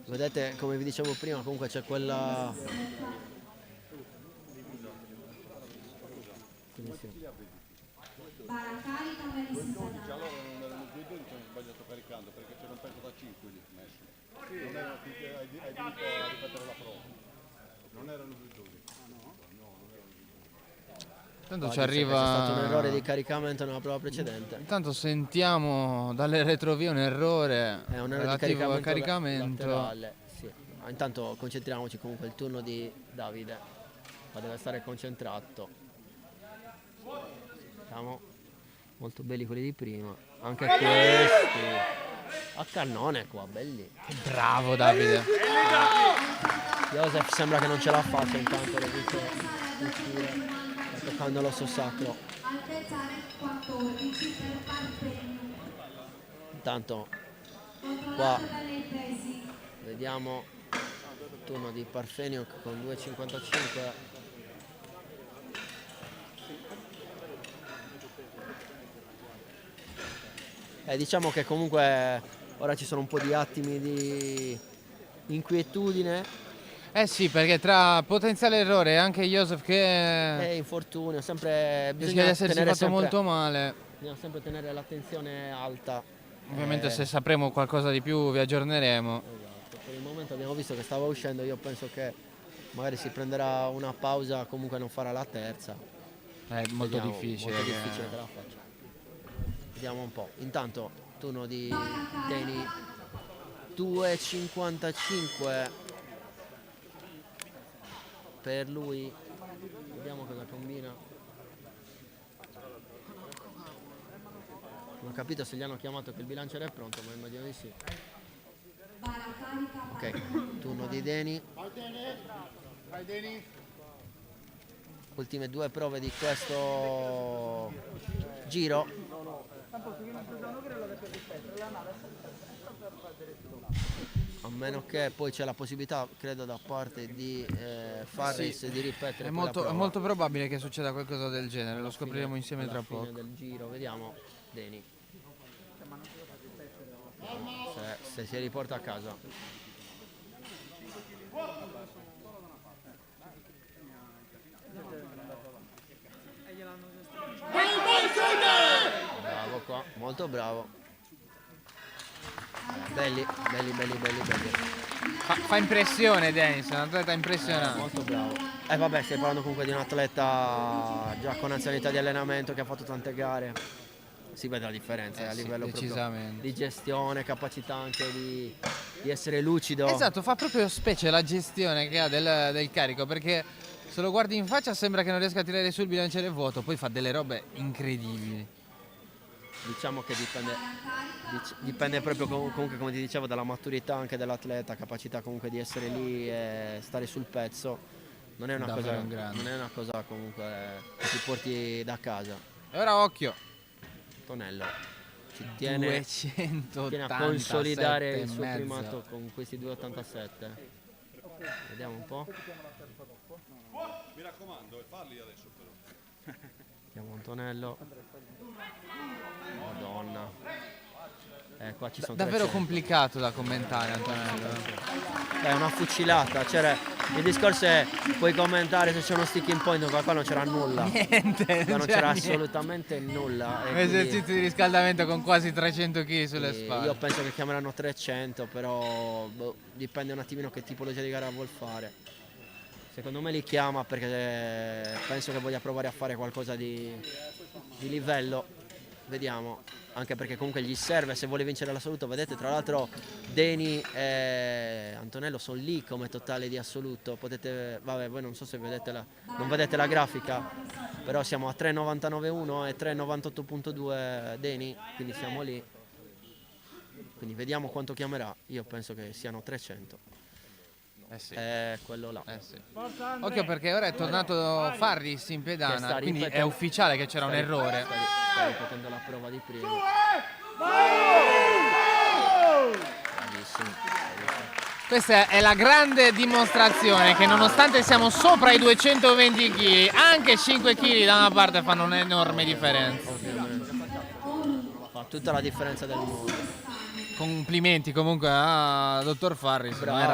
Vedete, come vi dicevo prima, comunque c'è quella... Bara carica, Melissa. Già loro non erano 2-12, hanno sbagliato caricando perché c'era un pezzo da 5 lì messo. Non era, hai diritto a ripetere la prova. Non erano 2-12. Tanto ci C'è arriva. stato un errore di caricamento nella prova precedente. Intanto sentiamo dalle retrovie un errore È un errore di relativo al caricamento caricamento. laterale, sì. Ma intanto concentriamoci comunque, il turno di Davide. Ma deve stare concentrato. Siamo molto belli quelli di prima. Anche questi. A cannone qua, belli. Bravo Davide. Josef sembra che non ce la faccia, intanto l'ho visto uscire. Sta toccando l'osso sacro. Alpezzare 14 per Parpegno. Intanto qua Controllato dai pesi. vediamo il turno di Parfeniuk con 2,55. Diciamo che comunque ora ci sono un po' di attimi di inquietudine. Sì, perché tra potenziale errore e anche Josef che E infortunio, sempre rischia bisogna di essersi tenere fatto molto male. bisogna sempre tenere l'attenzione alta. Ovviamente se sapremo qualcosa di più vi aggiorneremo. Esatto. Per il momento abbiamo visto che stava uscendo, io penso che magari si prenderà una pausa, comunque non farà la terza. È molto Vediamo, difficile. molto difficile che la faccia. Vediamo un po'. Intanto turno di Deni, 2,55 per lui. Vediamo cosa combina. Non ho capito se gli hanno chiamato che il bilanciere è pronto, ma immagino di sì. Bara carica. Ok, turno di Deni. Ultime due prove di questo giro. A meno che poi c'è la possibilità, credo, da parte di Farris di ripetere È poi la prova. molto probabile che succeda qualcosa del genere, lo scopriremo insieme Alla tra fine poco. del giro, vediamo Deni se si riporta a casa. Bravo qua, molto bravo. Belli. Fa impressione Dennis, è un atleta impressionante. Molto bravo. E vabbè, stai parlando comunque di un atleta già con anzianità di allenamento che ha fatto tante gare. Si vede la differenza a Sì, livello proprio decisamente. di gestione, capacità anche di di essere lucido. Esatto, fa proprio specie la gestione che ha del carico, perché se lo guardi in faccia sembra che non riesca a tirare sul bilanciere vuoto, poi fa delle robe incredibili. Diciamo che dipende proprio comunque, come ti dicevo, dalla maturità anche dell'atleta, capacità comunque di essere lì e stare sul pezzo. Non è una cosa comunque che ti porti da casa. E ora occhio. Tonello ci tiene 287 a consolidare e il suo mezzo. primato con questi 2,87. Vediamo un po'. Mi raccomando, e falli adesso però. Vediamo Antonello. Madonna. Qua ci sono Davvero 300. complicato da commentare, Antonello. È una fucilata, cioè il discorso è puoi commentare se c'è uno sticking point, ma qua non c'era nulla. Niente, Qua non c'era assolutamente nulla. Un esercizio di riscaldamento con quasi 300 kg sulle spalle. Io penso che chiameranno 300, però dipende un attimino che tipologia di gara vuol fare. Secondo me li chiama perché penso che voglia provare a fare qualcosa di livello. Vediamo. Anche perché comunque gli serve se vuole vincere l'assoluto. Vedete, tra l'altro Deni e Antonello sono lì come totale di assoluto. Potete, vabbè, voi non so se vedete non vedete la grafica, però siamo a 3,99,1 e 3,98,2 Deni, quindi siamo lì. Quindi vediamo quanto chiamerà. Io penso che siano 300. Sì. Quello là. Sì. Occhio perché ora è tornato Farris in pedana, quindi è ufficiale che c'era un errore. Sta ripetendo la prova di prima. Bravissimo. Questa è la grande dimostrazione che nonostante siamo sopra i 220 kg, anche 5 kg da una parte fanno un'enorme differenza. Fa tutta la differenza del mondo. Complimenti comunque a dottor Farris. Bravo. Non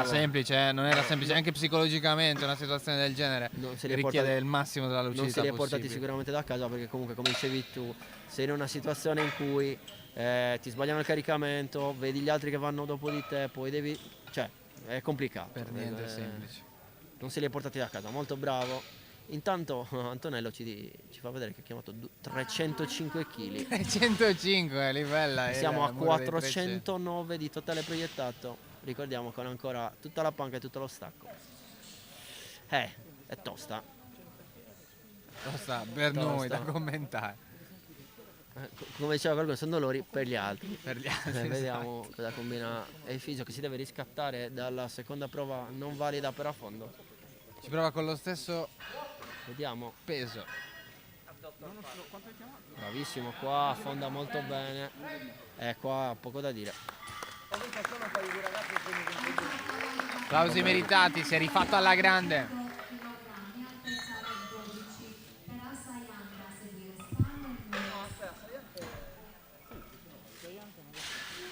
era semplice, anche psicologicamente una situazione del genere richiede il massimo della lucidità non se li è portati possibile. sicuramente da casa, perché comunque, come dicevi tu, sei in una situazione in cui ti sbagliano il caricamento, vedi gli altri che vanno dopo di te, poi devi, cioè è complicato. Per niente semplice. Non se li è portati da casa, molto bravo. Intanto Antonello ci fa vedere che ha chiamato 305 kg. 305 livella. Siamo a 409 di totale proiettato. Ricordiamo con ancora tutta la panca e tutto lo stacco. È tosta. Tosta per noi da commentare. Come diceva qualcuno, sono dolori per gli altri. esatto. Vediamo cosa combina Efisio, che si deve riscattare dalla seconda prova non valida per affondo. Ci prova con lo stesso Vediamo. peso. Bravissimo, qua affonda molto bene. Qua poco da dire. Applausi meritati, si è rifatto alla grande.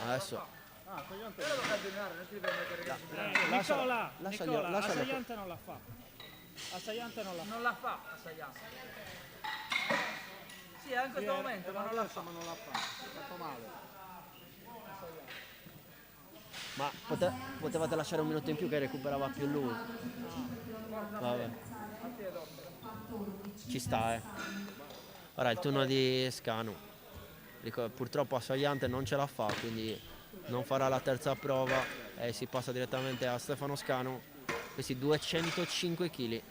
Adesso Nicola, lascialo. Assayante non la fa. Assayante non la fa. Sì, anche in questo momento, ma non la fa. Fatto male. Ma potevate lasciare un minuto in più che recuperava più lui. Vabbè. Ci sta, Ora è il turno di Scanu. Purtroppo Assayante non ce la fa, quindi non farà la terza prova e si passa direttamente a Stefano Scanu. Questi 205 kg.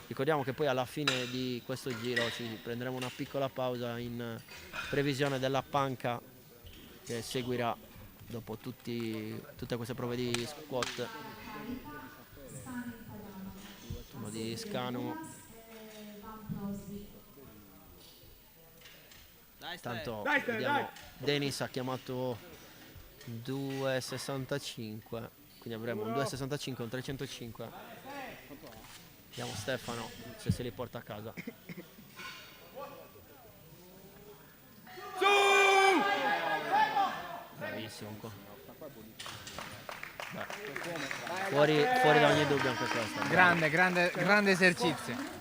Ricordiamo che poi alla fine di questo giro ci prenderemo una piccola pausa in previsione della panca che seguirà dopo tutte queste prove di squat. Turno di Scanu. Intanto vediamo, Denis ha chiamato 2,65, quindi avremo un 2,65 e un 305. Vediamo Stefano se li porta a casa. Bravissimo qua. Fuori da ogni dubbio anche questo. Grande esercizio.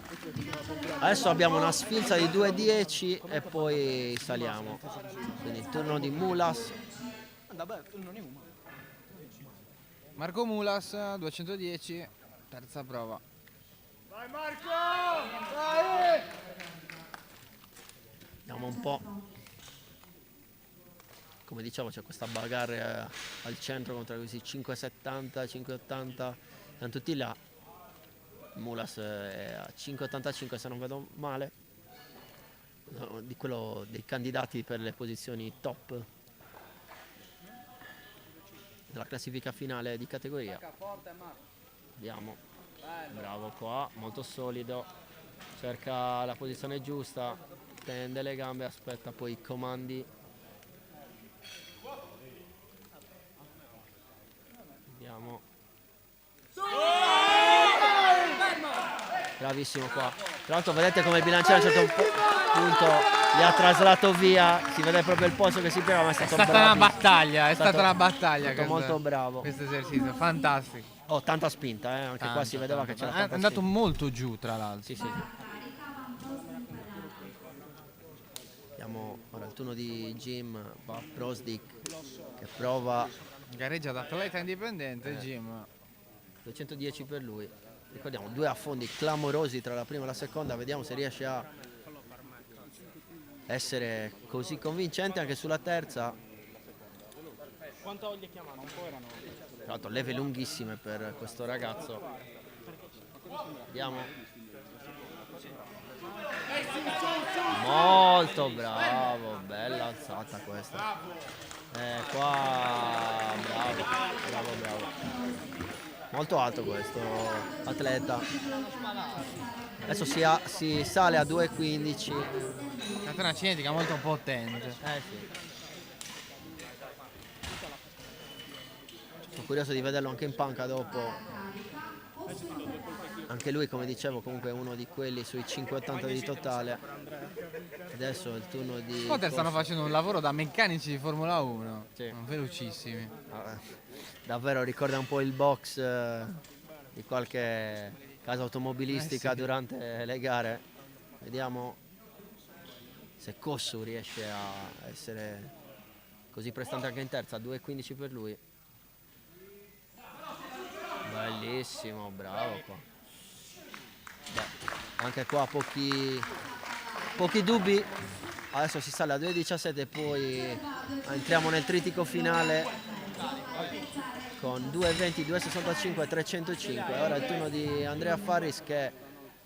Adesso abbiamo una sfilza di 2,10 e poi saliamo. Quindi il turno di Mulas. Marco Mulas, 210, terza prova. Vai Marco! Vai! Vediamo un po'. come dicevo c'è questa bagarre al centro contro questi 5,70, 5,80, sono tutti là. Mulas è a 5,85 se non vedo male, di quello dei candidati per le posizioni top della classifica finale di categoria. Vediamo, bravo qua, molto solido, cerca la posizione giusta, tende le gambe, aspetta poi i comandi. Vediamo. Bravissimo qua. Tra l'altro vedete come il bilanciere a un certo punto li ha traslato via, si vede proprio il polso che si piega, ma è stato una battaglia, è stata una battaglia. È stato molto bravo. Questo esercizio, fantastico. Oh, tanta spinta, anche qua si vedeva che c'era tanta È andato spinta. molto giù, tra l'altro. Sì, sì. Vediamo ora il turno di Jim, va Prosdik che prova. Gareggia da atleta indipendente, Jim. 210 per lui. Ricordiamo 2 affondi clamorosi tra la prima e la seconda, vediamo se riesce a essere così convincente anche sulla terza. Quanto gli chiamano? Un po' erano. Tra l'altro leve lunghissime per questo ragazzo. Vediamo. Molto bravo, bella alzata questa. Qua bravo. Molto alto questo atleta. Adesso si sale a 2,15. Una cinetica molto potente. Sì. Sono curioso di vederlo anche in panca dopo. Anche lui, come dicevo, comunque è uno di quelli sui 5,80 di totale. Adesso è il turno di... Potter stanno facendo un lavoro da meccanici di Formula 1. Sì. Velocissimi. Davvero ricorda un po' il box di qualche casa automobilistica durante le gare. Vediamo se Kossu riesce a essere così prestante anche in terza. 2,15 per lui. Bellissimo, bravo qua. Anche qua pochi dubbi. Adesso si sale a 2,17 e poi entriamo nel tritico finale con 2,20, 2,65, 305. Ora è il turno di Andrea Farris che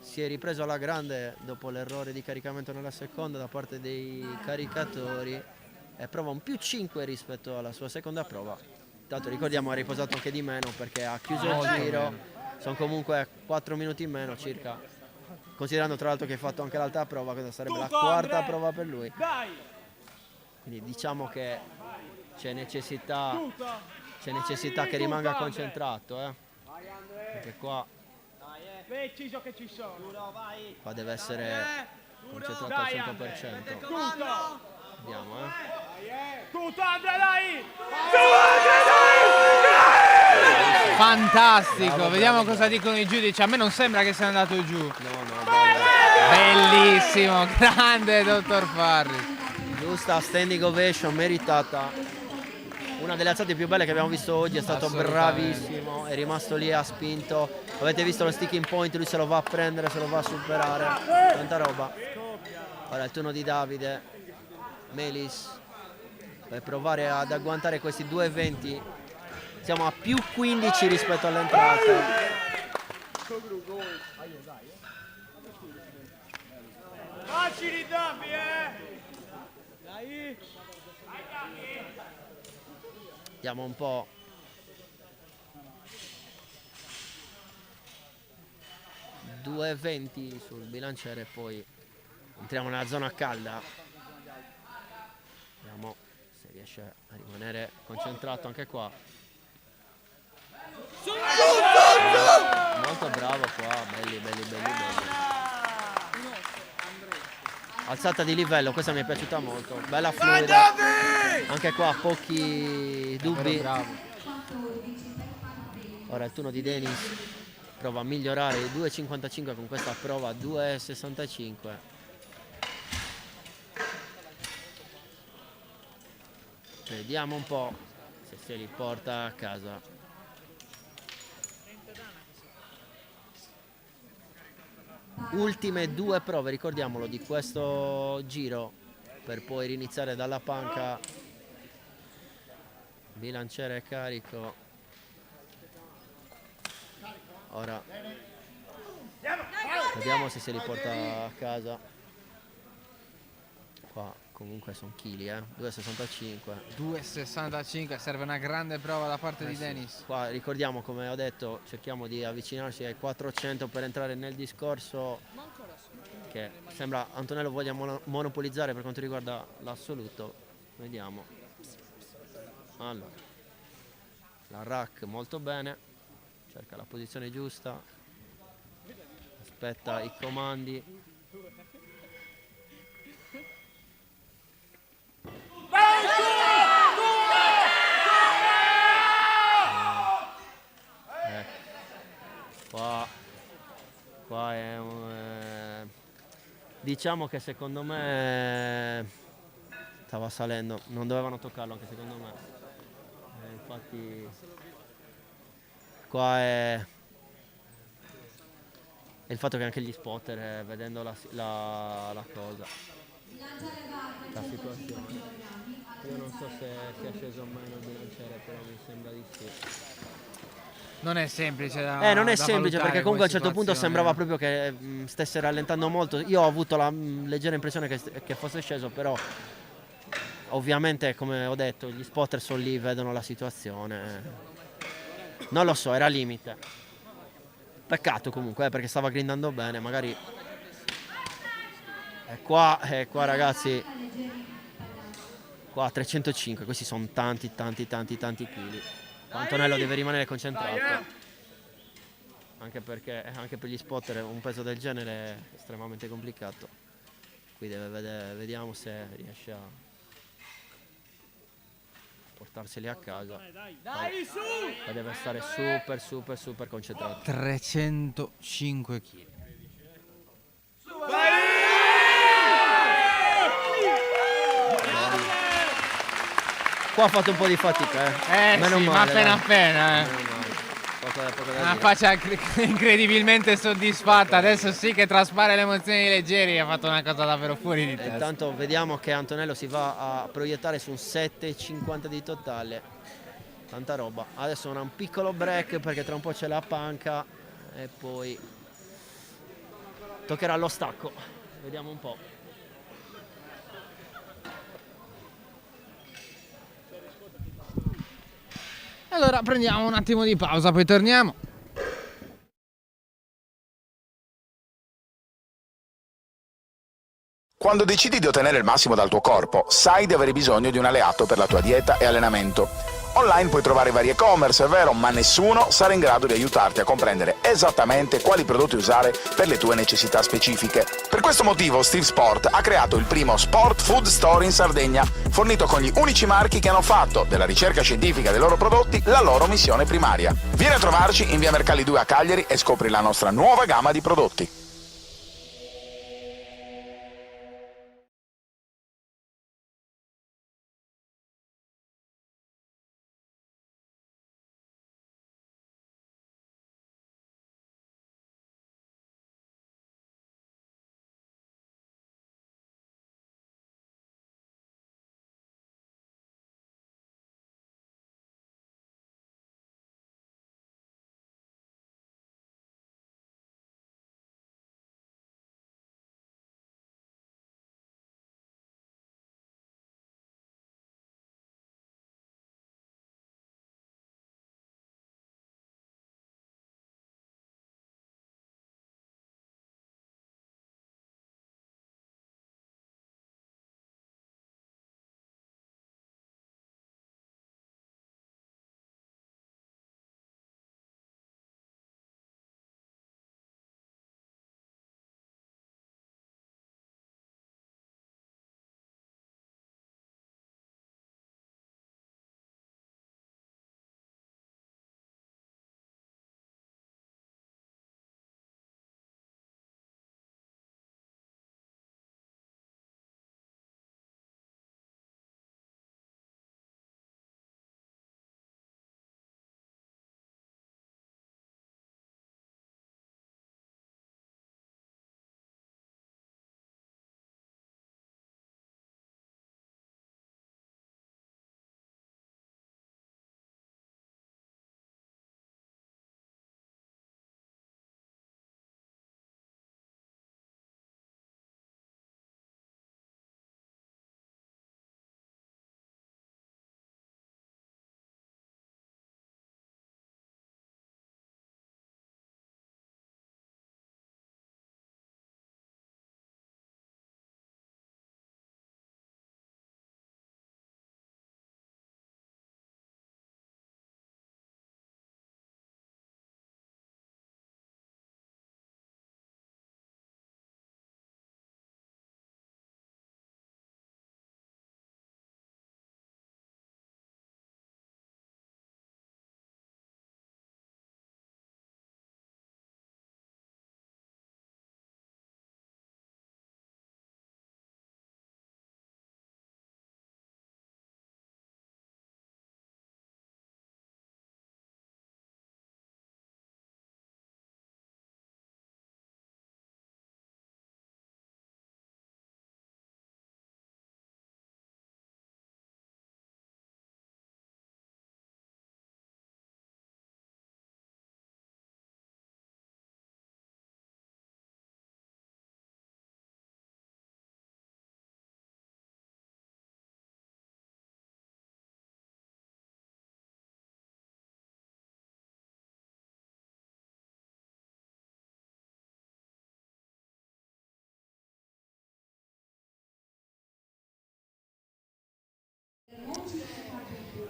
si è ripreso alla grande dopo l'errore di caricamento nella seconda da parte dei caricatori e prova un più 5 rispetto alla sua seconda prova. Tanto ricordiamo ha riposato anche di meno perché ha chiuso il giro, sono comunque 4 minuti in meno circa, considerando tra l'altro che ha fatto anche l'altra prova, questa sarebbe la quarta prova per lui. Quindi diciamo che c'è necessità che rimanga concentrato, perché qua deve essere concentrato al 100%. Vediamo, Fantastico, bravo, vediamo bravo, cosa dicono i giudici. A me non sembra che sia andato giù. No, Bellissimo, grande dottor Farris. giusta standing ovation meritata. Una delle alzate più belle che abbiamo visto oggi, è stato bravissimo, è rimasto lì, ha spinto. Avete visto lo sticking point, lui se lo va a prendere, se lo va a superare. Tanta roba. Ora è il turno di Davide Melis per provare ad agguantare questi 2,20. Siamo a più 15 rispetto all'entrata. Facili Davide, Dai! Vediamo un po'. $2,20 sul bilanciere, poi entriamo nella zona calda. Vediamo se riesce a rimanere concentrato anche qua. Molto bravo qua, belli. Alzata di livello, questa mi è piaciuta molto, bella fluida. Anche qua pochi dubbi. Ora è il turno di Denis, prova a migliorare i 2,55 con questa prova, 2,65. Vediamo un po' se se li porta a casa. Ultime 2 prove, ricordiamolo, di questo giro, per poi riniziare dalla panca Bilanciere carico. Ora vediamo se se li porta a casa. Qua comunque sono chili, 2,65. 2,65, serve una grande prova da parte di Sì. Denis. Qua ricordiamo, come ho detto, cerchiamo di avvicinarci ai 400 per entrare nel discorso che sembra Antonello voglia monopolizzare per quanto riguarda l'assoluto. Vediamo. Allora, la rack molto bene, cerca la posizione giusta, aspetta i comandi. Qua è diciamo che secondo me stava salendo, non dovevano toccarlo anche secondo me. Infatti qua è il fatto che anche gli spotter, vedendo la cosa, la situazione, io non so se sia sceso o meno il bilanciere, però mi sembra di sì. Non è semplice Non è da semplice, valutare perché comunque a un come certo punto situazione. sembrava proprio che stesse rallentando molto. Io ho avuto la leggera impressione che fosse sceso, però ovviamente, come ho detto, gli spotter sono lì, vedono la situazione. Non lo so, era al limite. Peccato comunque, perché stava grindando bene, magari. E qua ragazzi, qua 305, questi sono tanti chili. Antonello deve rimanere concentrato, anche perché anche per gli spotter un peso del genere è estremamente complicato. Qui deve vedere, vediamo se riesce a portarseli a casa. Ma deve stare super concentrato. 305 kg. Qua ha fatto un po' di fatica, Meno sì, male, ma appena. Meno male. Poco da Una dire. faccia incredibilmente soddisfatta. Adesso sì che traspare le emozioni leggeri. Ha fatto una cosa davvero fuori di testa. Intanto vediamo che Antonello si va a proiettare su un 7,50 di totale. Tanta roba. Adesso un piccolo break perché tra un po' c'è la panca e poi toccherà lo stacco. Vediamo un po'. Allora prendiamo un attimo di pausa, poi torniamo. Quando decidi di ottenere il massimo dal tuo corpo, sai di avere bisogno di un alleato per la tua dieta e allenamento. Online puoi trovare vari e-commerce, è vero, ma nessuno sarà in grado di aiutarti a comprendere esattamente quali prodotti usare per le tue necessità specifiche. Per questo motivo Steve Sport ha creato il primo Sport Food Store in Sardegna, fornito con gli unici marchi che hanno fatto della ricerca scientifica dei loro prodotti la loro missione primaria. Vieni a trovarci in via Mercalli 2 a Cagliari e scopri la nostra nuova gamma di prodotti.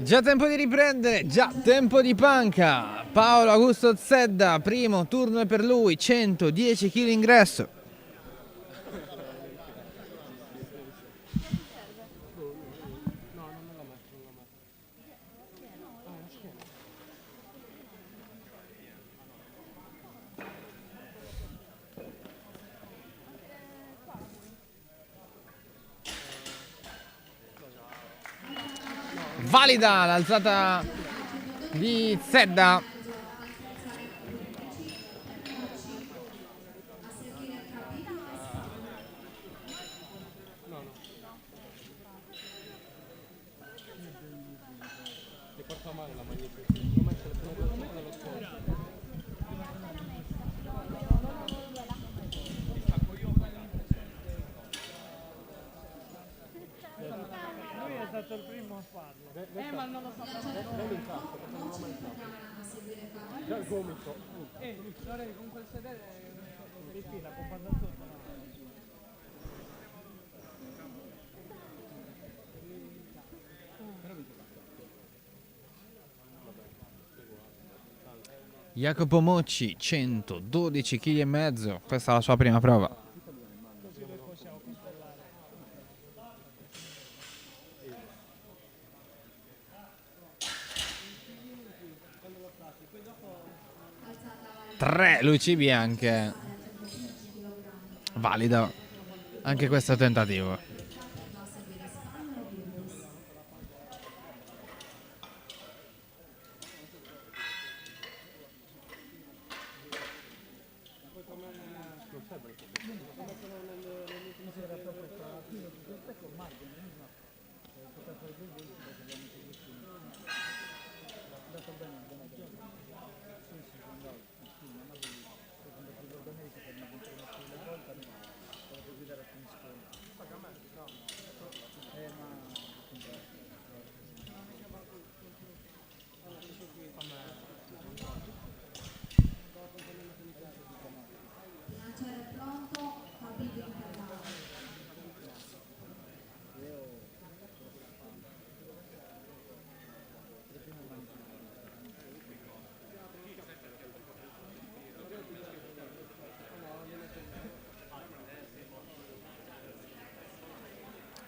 Già tempo di riprendere, già tempo di panca. Paolo Augusto Zedda, primo turno è per lui, 110 kg ingresso. Valida l'alzata di Zedda. Lui è stato il primo a farlo. Ma non lo so. Già il gomito. Con quel sedere rifila, può farlo tutto. Jacopo Mocci, 112 kg e mezzo. Questa è la sua prima prova. Tre luci bianche. Valida anche questo tentativo.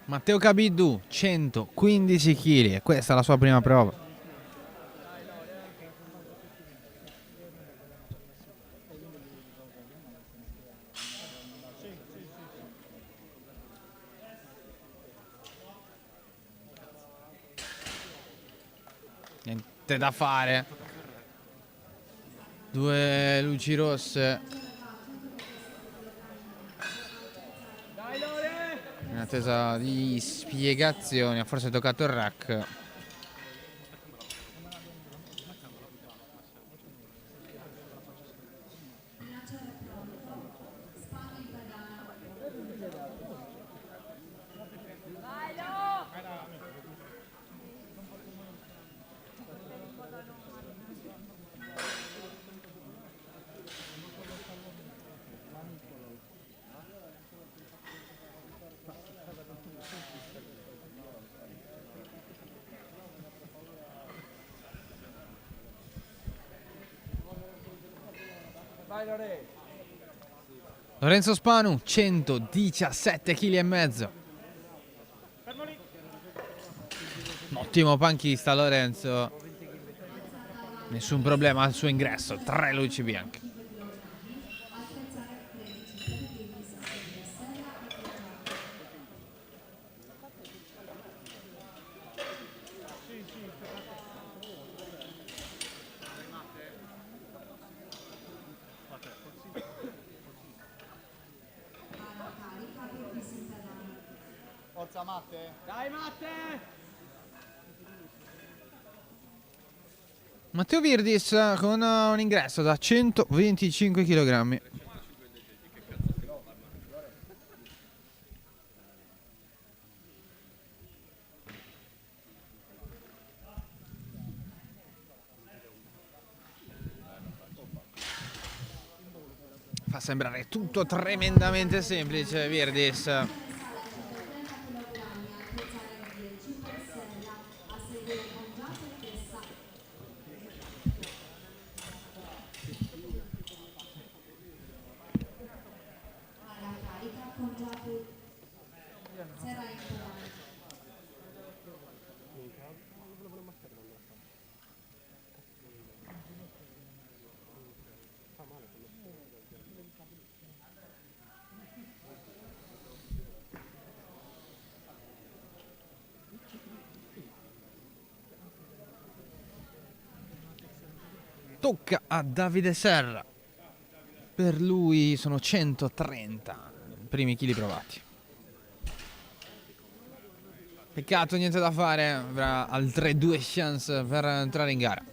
Matteo Cabiddu, 115 kg e questa è la sua prima prova. Niente da fare. Due luci rosse. In attesa di spiegazioni, ha forse toccato il rack. Lorenzo Spanu, 117 kg e mezzo. Un ottimo panchista Lorenzo. Nessun problema al suo ingresso, 3 luci bianche. Forza Matte! Dai Matte! Matteo Virdis con un ingresso da 125 kg. Fa sembrare tutto tremendamente semplice Virdis. tocca a Davide Serra. Per lui sono 130 i primi chili provati. Peccato, niente da fare, avrà altre 2 chance per entrare in gara.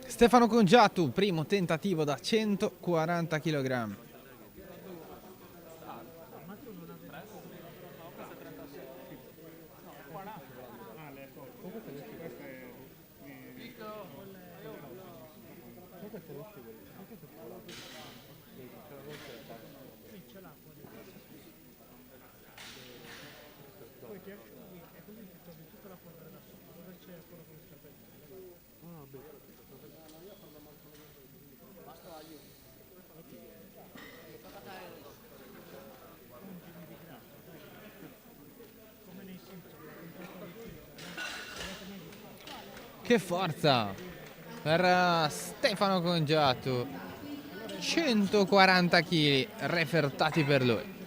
Stefano Congiatu, primo tentativo da 140 kg. Che forza per Stefano Congiatu, 140 kg refertati per lui.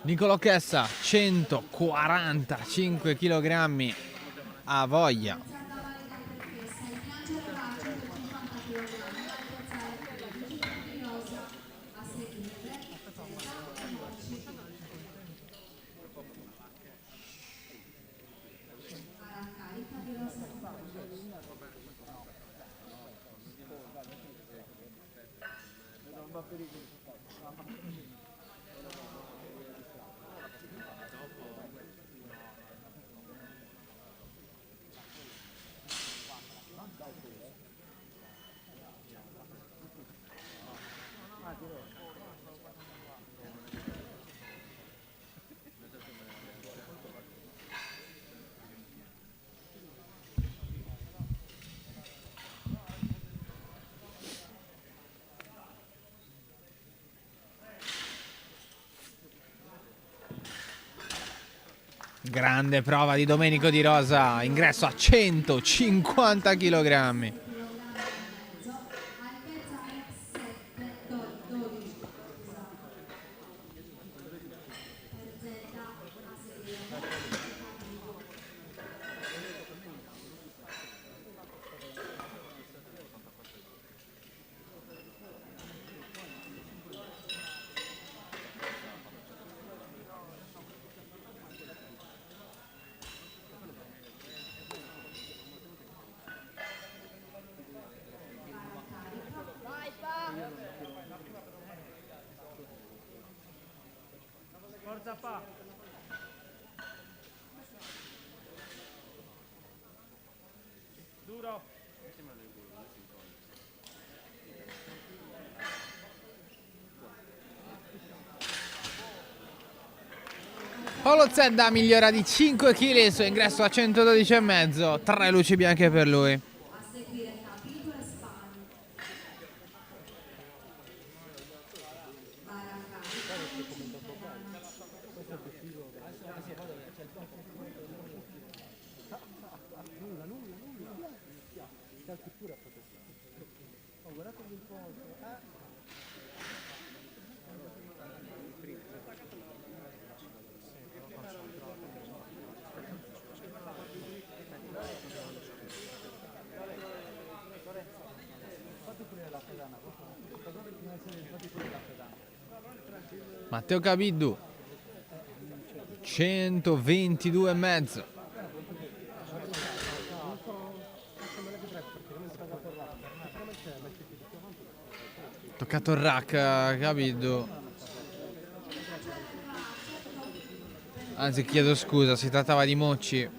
Nicolò Chessa, 145 kg a voglia. Grande prova di Domenico Di Rosa, ingresso a 150 kg. Forza pa. Duro. Paolo Zedda migliora di 5 kg il suo ingresso a 112,5, 3 luci bianche per lui. Matteo Cabiddu 122,5. Toccato il rack, Cabiddu. Anzi, chiedo scusa, si trattava di Mocci.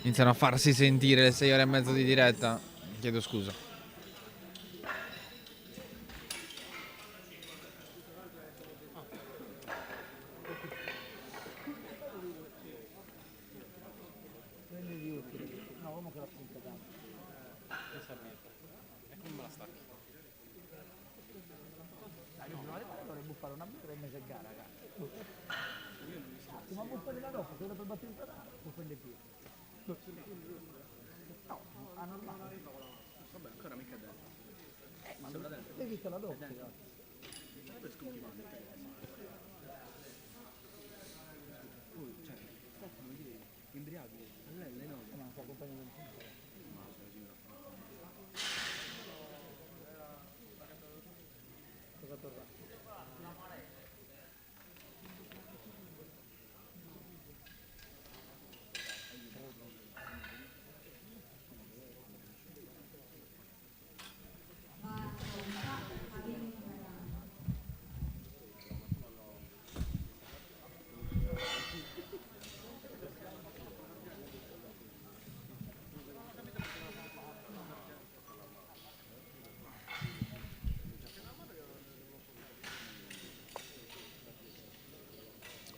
Iniziano a farsi sentire le 6 ore e mezzo di diretta. Chiedo scusa.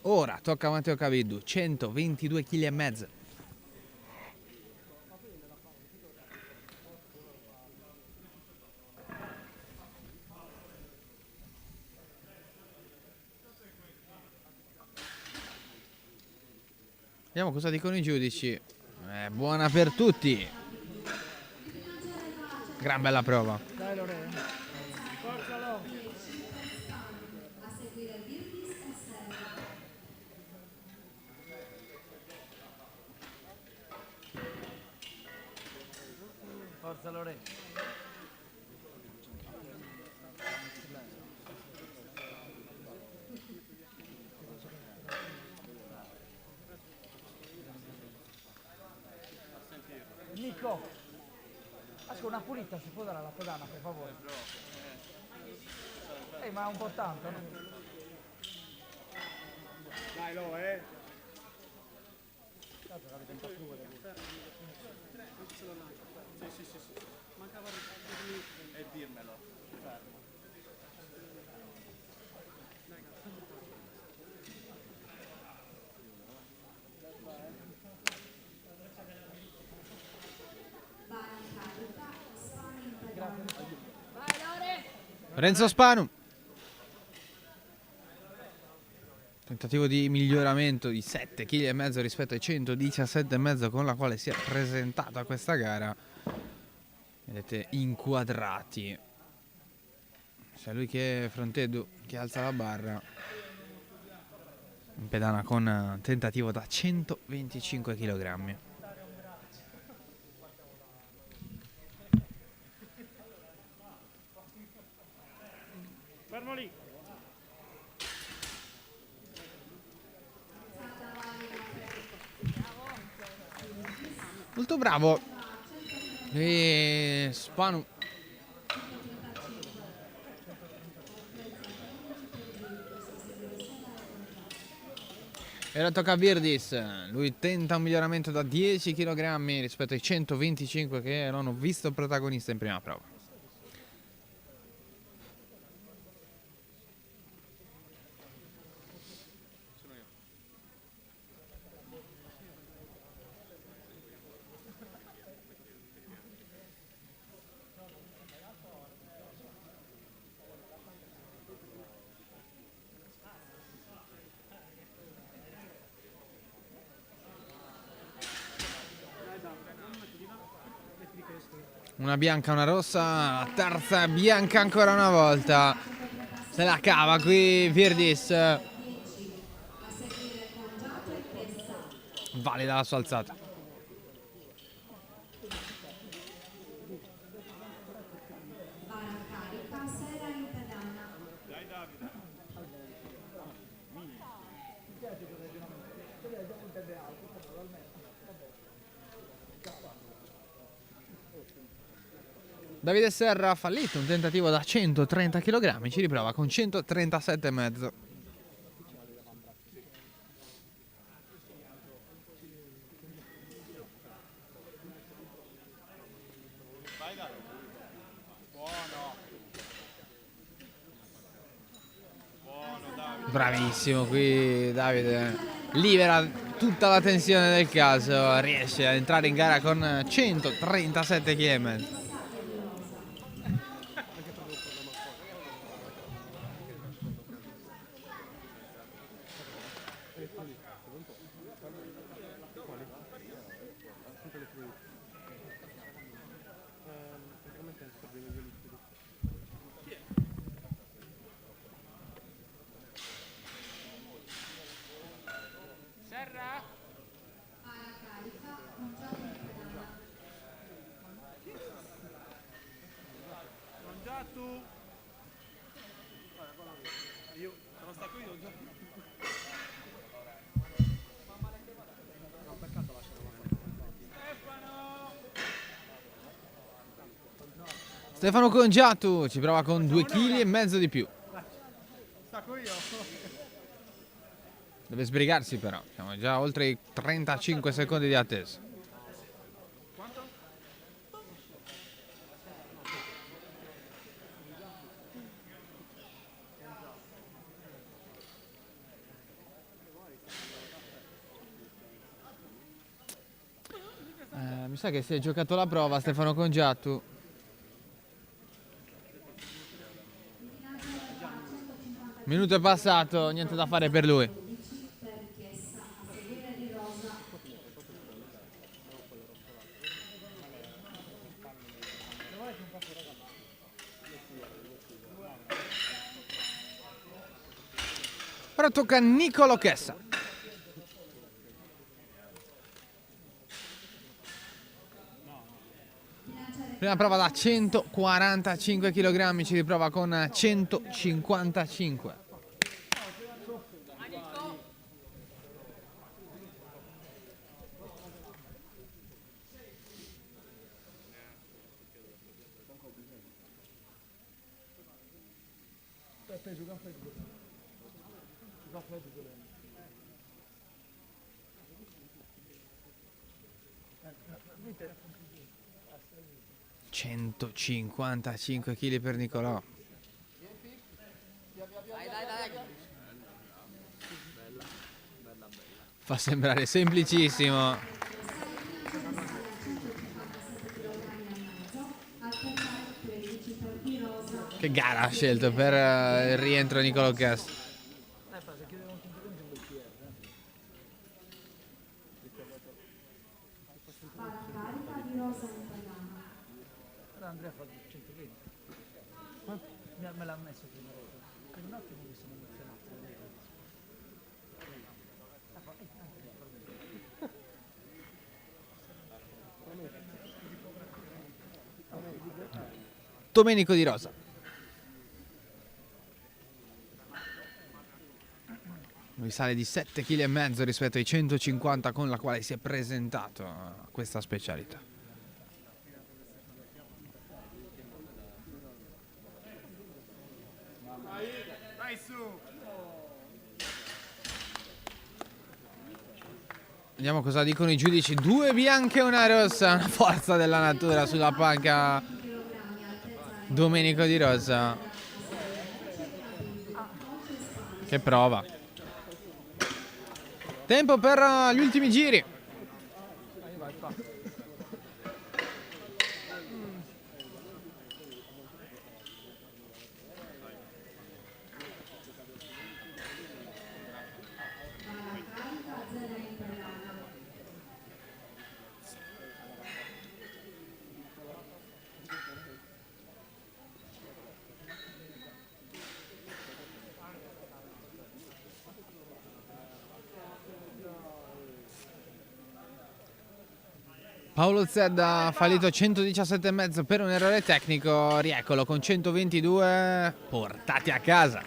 Ora tocca a Matteo Cabiddu, 122,5 kg. Vediamo cosa dicono i giudici. Buona per tutti. Gran bella prova. Dai Lorenzo. Forza Lo. A seguire Virdis e Serra. Forza Lorenzo. Nico, asco una pulita, si può dare alla pedana per favore? Ma un po' tanto, no? Dai, Lo, Sì. Mancava e dirmelo. Renzo Spanu. Tentativo di miglioramento di 7,5 kg rispetto ai 117,5 con la quale si è presentata questa gara. Vedete inquadrati. C'è lui che è Frontedu che alza la barra. In pedana con tentativo da 125 kg. Fermo lì. Molto bravo. E Spanu. E ora tocca a Virdis. Lui tenta un miglioramento da 10 kg rispetto ai 125 che non ho visto protagonista in prima prova. Una bianca, una rossa, la terza bianca ancora una volta. Se la cava qui Virdis. Valida la sua alzata. Bara carica, Serra in pedana. Davide Serra ha fallito un tentativo da 130 kg, ci riprova con 137,5. Bravissimo qui Davide, libera tutta la tensione del caso, riesce a entrare in gara con 137 kg. Stefano Congiatu ci prova con 2,5 kg di più. Deve sbrigarsi però, siamo già oltre i 35 secondi di attesa. Mi sa che si è giocato la prova Stefano Congiatu. Minuto è passato, niente da fare per lui. Ora tocca a Nicolo Chessa. Prima prova da 145 kg, ci riprova con 155. ...155 kg per Nicolò. Fa sembrare semplicissimo. Che gara ha scelto per il rientro di Nicolò Chessa. Andrea fa 120. Me l'ha messo prima volta. Per un attimo mi sono emozionato. Domenico Di Rosa. Lui sale di 7,5 kg rispetto ai 150 con la quale si è presentato a questa specialità. Vediamo cosa dicono i giudici. 2 bianche e una rossa. Una forza della natura sulla panca. Domenico Di Rosa. Che prova. Tempo per gli ultimi giri. Paolo Zedda ha fallito 117,5 per un errore tecnico. Riecolo con 122 portati a casa.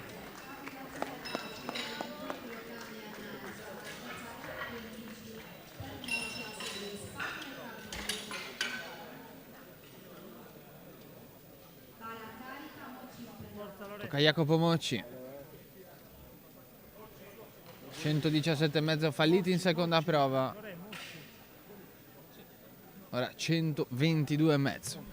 Tocca a Jacopo Mocci. 117,5 falliti in seconda prova. Ora 122,5.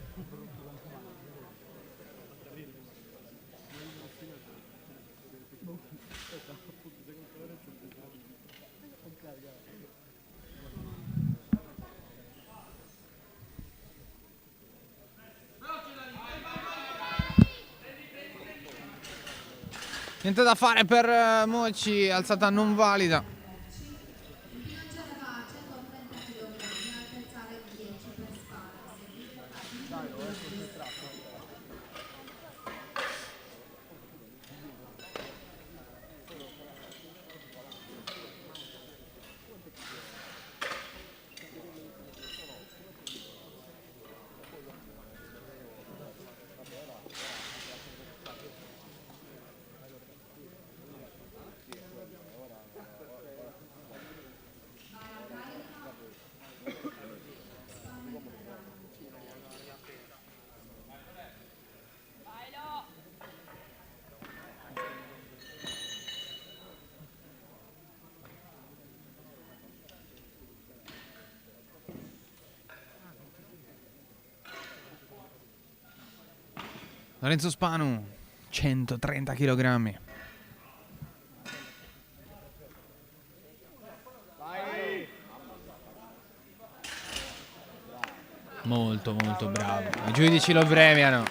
Niente da fare per Mocci, alzata non valida. Il bilanciere va a 130 kg, altezza 10 per spara. Lorenzo Spanu, 130 kg. Molto molto bravo. I giudici lo premiano.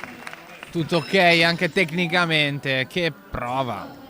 Tutto ok anche tecnicamente. Che prova.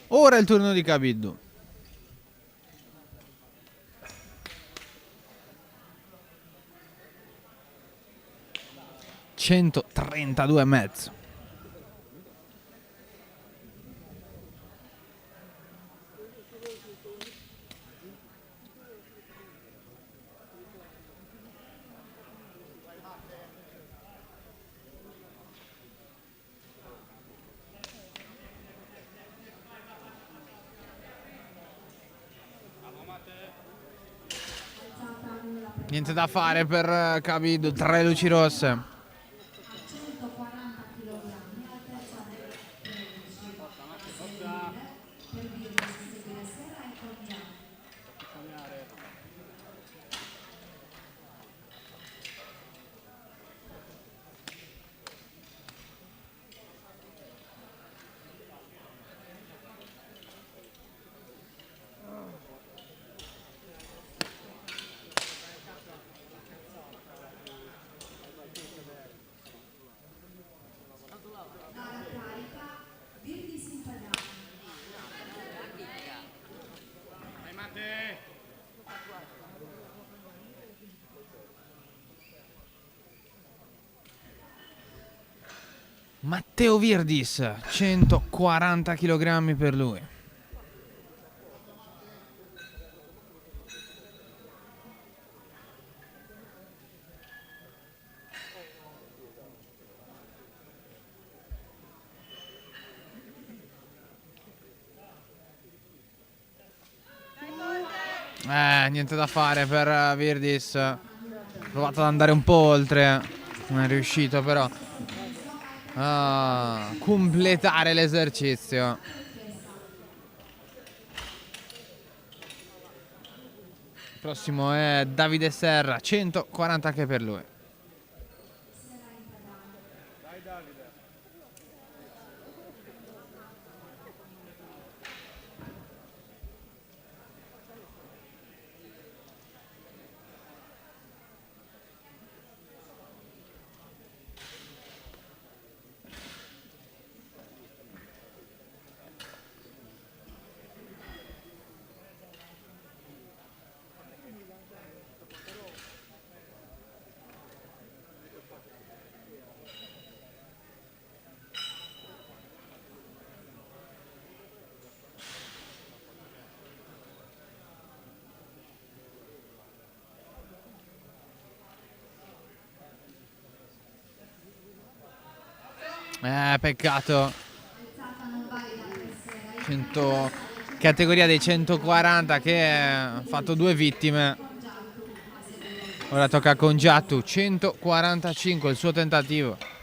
Ora è il turno di Kabiddu. $132,5. Niente da fare per Kabiddu, 3 luci rosse. 140 kg, altezza 13. Per Virtus seguire Sera e Cognac. Gara carica, Virtus in pedale. Matteo Virdis, 140 kg per lui. Niente da fare per Virdis. Ha provato ad andare un po' oltre, non è riuscito però a completare l'esercizio. prossimo è Davide Serra, 140 anche per lui. Peccato. 100, categoria dei 140 che ha fatto 2 vittime. Ora tocca con Giattu, 145 il suo tentativo.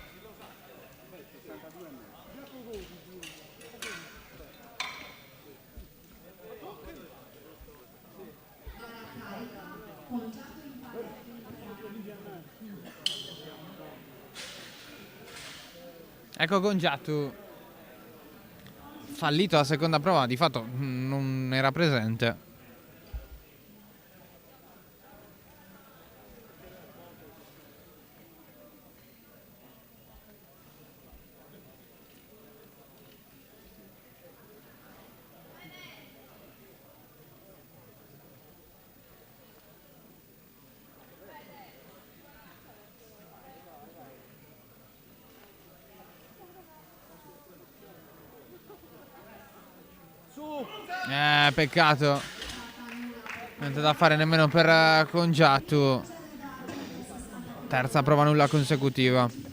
Ecco Gongiatu fallito la seconda prova, di fatto non era presente. Peccato. Niente da fare nemmeno per Gongiatu. Terza prova nulla consecutiva.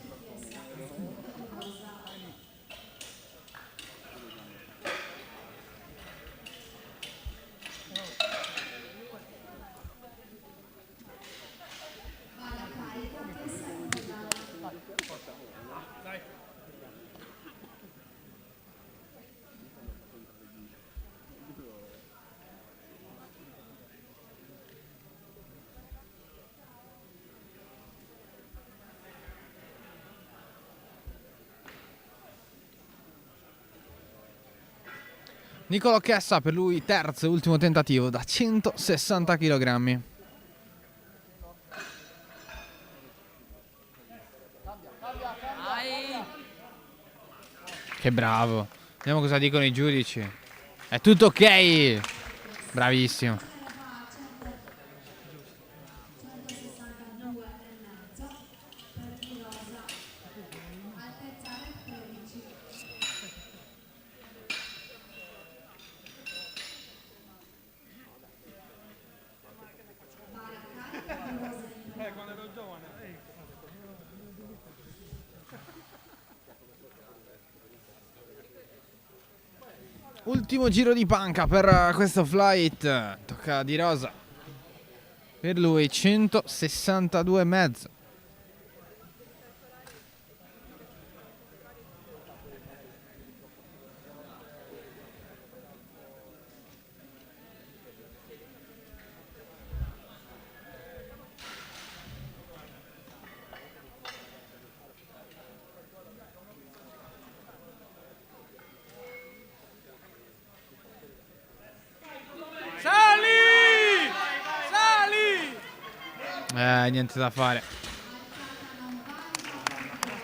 Niccolò Chessa per lui terzo e ultimo tentativo da 160 kg. Che bravo. Vediamo cosa dicono i giudici. È tutto ok. Bravissimo. Ultimo giro di panca per questo flight. Tocca a Di Rosa. Per lui 162,5. Niente da fare.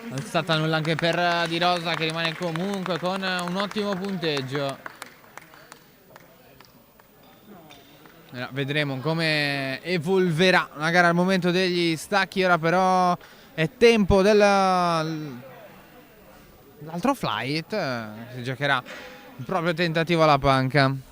Non è stata nulla anche per Di Rosa, che rimane comunque con un ottimo punteggio. Vedremo come evolverà la gara al momento degli stacchi. Ora però è tempo dell'altro flight. Si giocherà il proprio tentativo alla panca.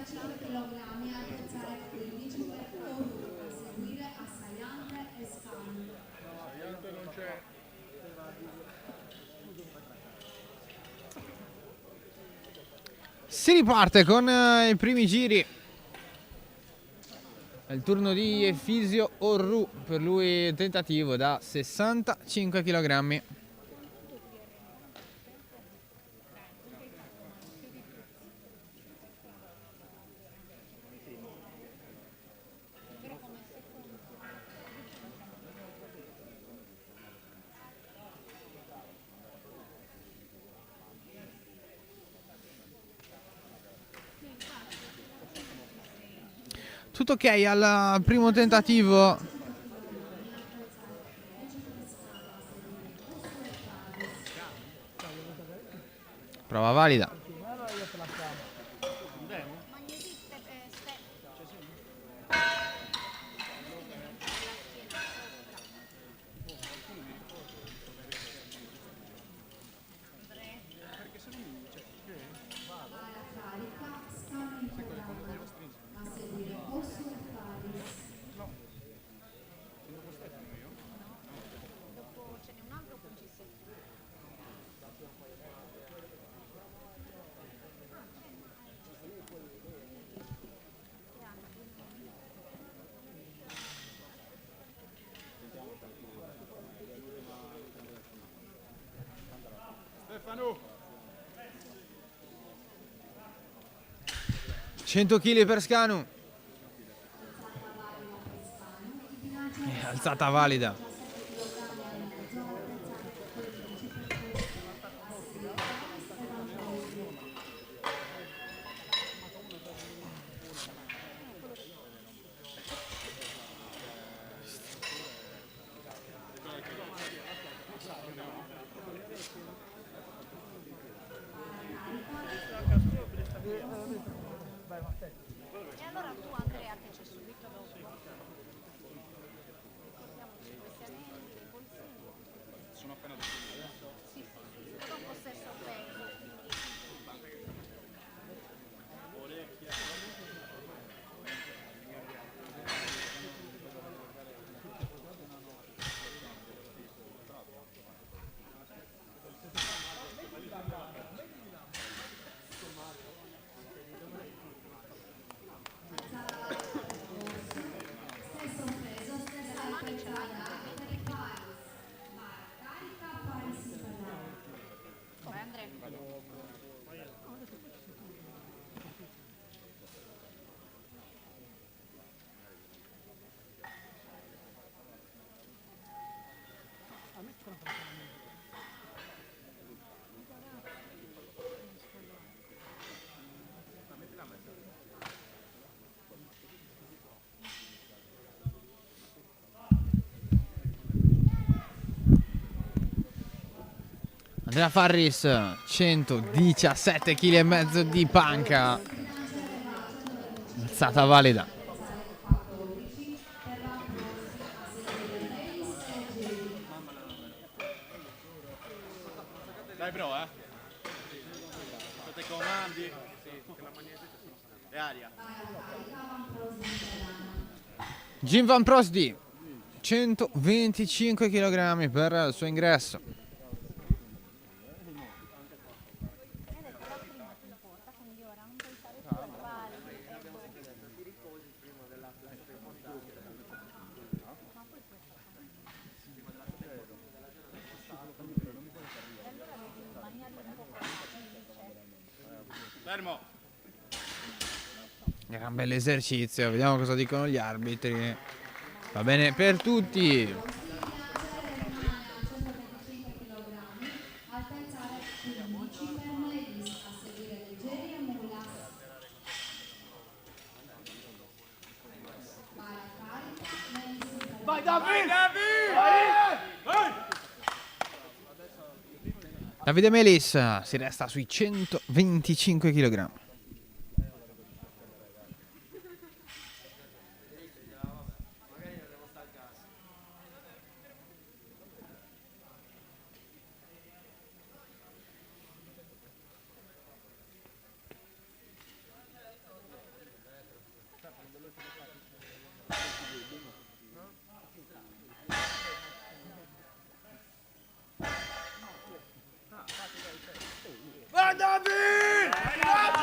65 kg, altezza 15 per Oru, a seguire Assayante e Scan. Si riparte con i primi giri. È il turno di Efisio Orru, per lui tentativo da 65 kg. Tutto ok al primo tentativo. Prova valida. Stefano! 100 kg per Scanu. Alzata valida. E allora tu Andrea che c'è subito dopo. Mettiamoci questi anelli, i polsini. Sono appena detto. Sì, dopo stesso peso, quindi. Vai Andrea. Andrea Farris, 117 kg e mezzo di panca. Alzata valida. Dai bro, Fate comandi. E aria. Jim Van Prosdy, 125 kg per il suo ingresso. Fermo. Era un bel esercizio, vediamo cosa dicono gli arbitri. Va bene per tutti. Vai Davide! Davide Melis si resta sui 125 kg.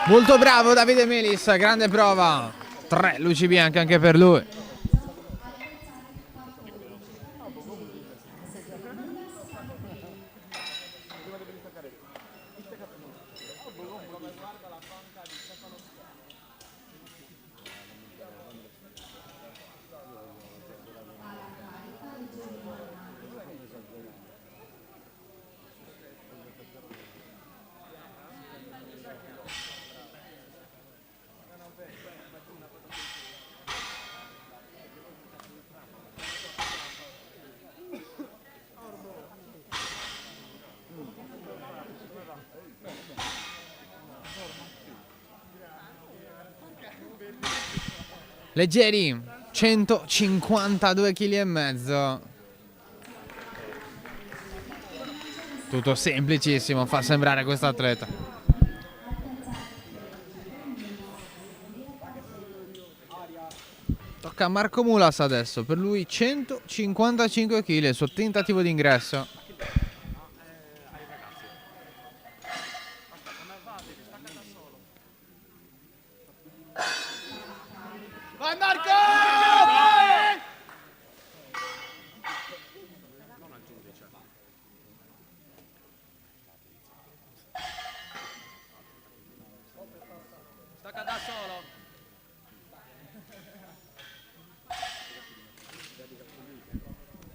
Molto bravo Davide Melis, grande prova. 3 luci bianche anche per lui. Leggeri, 152 kg e mezzo. Tutto semplicissimo, fa sembrare questo atleta. Tocca a Marco Mulas adesso, per lui 155 kg, il suo tentativo di ingresso. Vai Marco! Stacca da solo.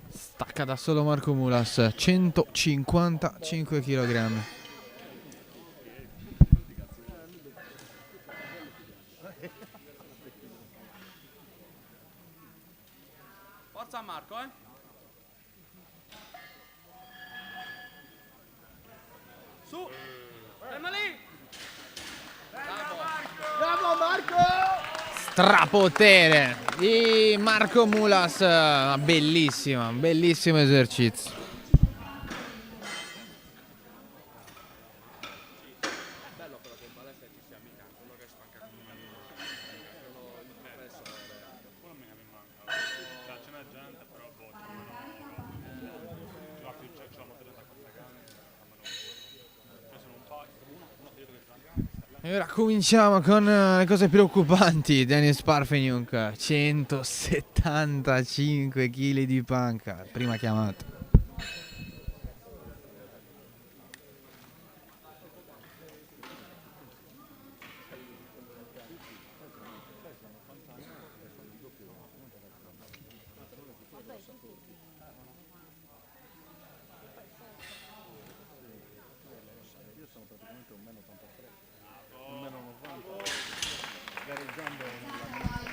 Stacca da solo Marco Mulas, 155 kg. Forza Marco, Su! Ferma lì! Bravo Marco! Strapotere di Marco Mulas, bellissimo esercizio. E ora cominciamo con le cose preoccupanti. Denis Parfeniuk, 175 kg di panca, prima chiamata.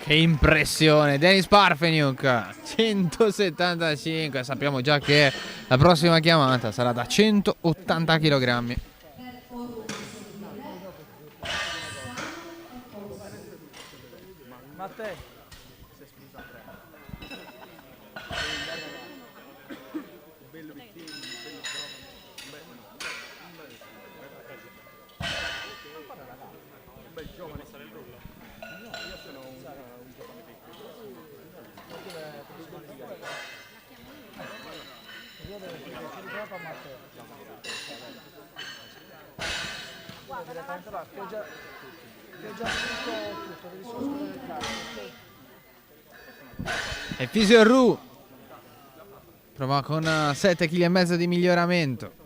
Che impressione, Denis Parfeniuk, 175, sappiamo già che la prossima chiamata sarà da 180 kg. Matteo. E Fisio Ru prova con 7 kg e mezzo di miglioramento.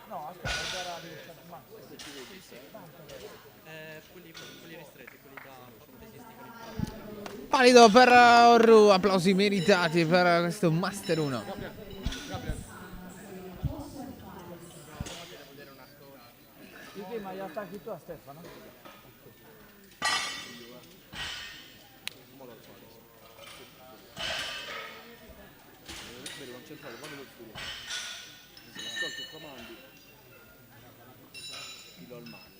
No, aspetta, gara di quelli ristretti, quelli da Valido per Orru, applausi meritati per questo Master 1. ma gli attacchi tu a Stefano? Concentrato, quando lo studio? Ascolta i comandi, ti do il mano.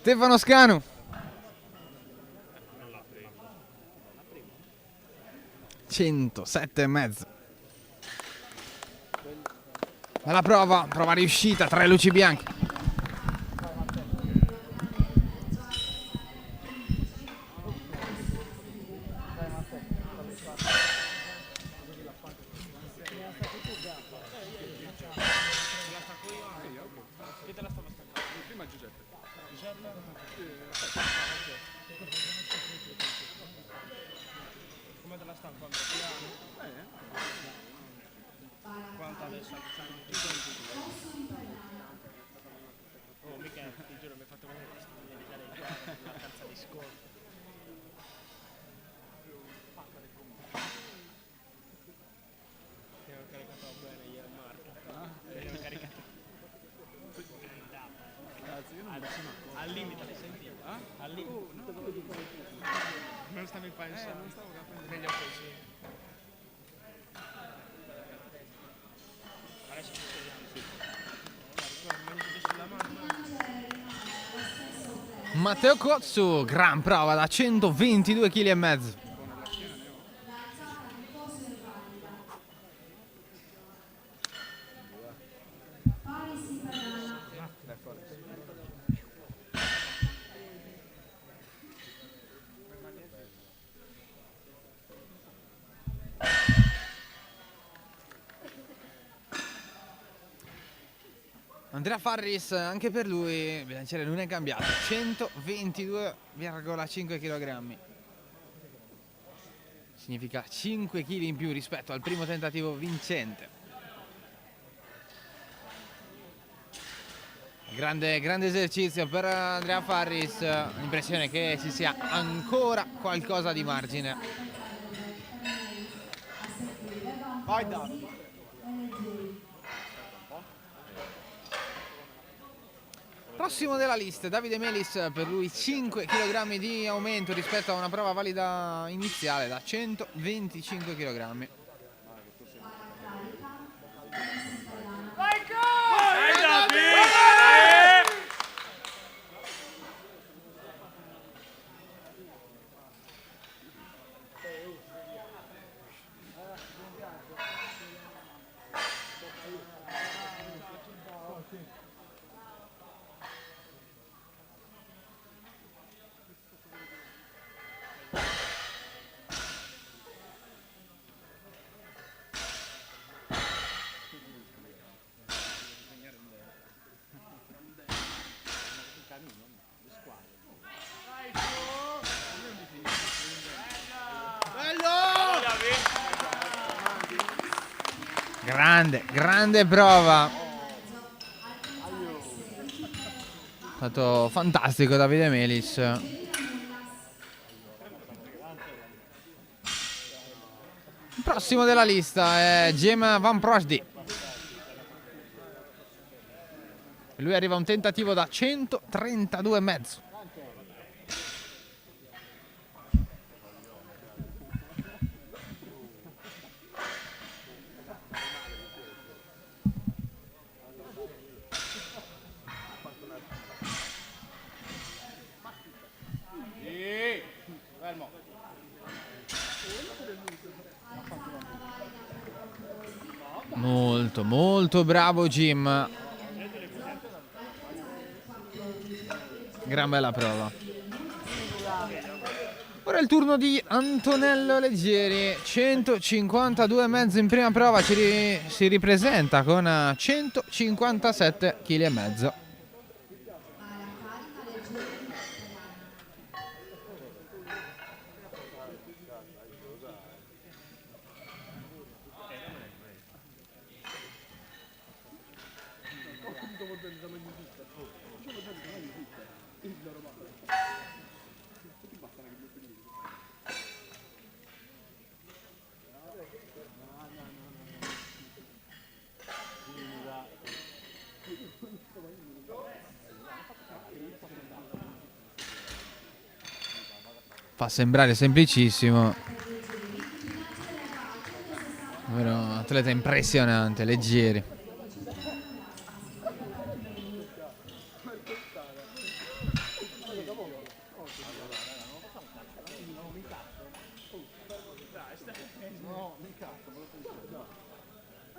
Stefano Scanu. 107,5. Alla prova riuscita, 3 luci bianche. Al limite l'hai sentito? Al limite. Non stavi pensando. Non stavo capendo. Meglio così. Adesso ci svegliamo. Matteo Cozzu, gran prova da 122,5 kg. Andrea Farris, anche per lui il bilanciere non è cambiato, 122,5 kg. Significa 5 kg in più rispetto al primo tentativo vincente. Grande esercizio per Andrea Farris, l'impressione che ci sia ancora qualcosa di margine. Vai Davide. Prossimo della lista, Davide Melis, per lui 5 kg di aumento rispetto a una prova valida iniziale da 125 kg. Grande prova. È stato fantastico Davide Melis. Il prossimo della lista è Gemma Van Prosdy. Lui arriva a un tentativo da 132,5. Molto bravo Jim. Gran bella prova. Ora è il turno di Antonello Leggeri, 152,5 in prima prova, si ripresenta con 157,5 kg. Fa sembrare semplicissimo, però atleta impressionante, Leggeri.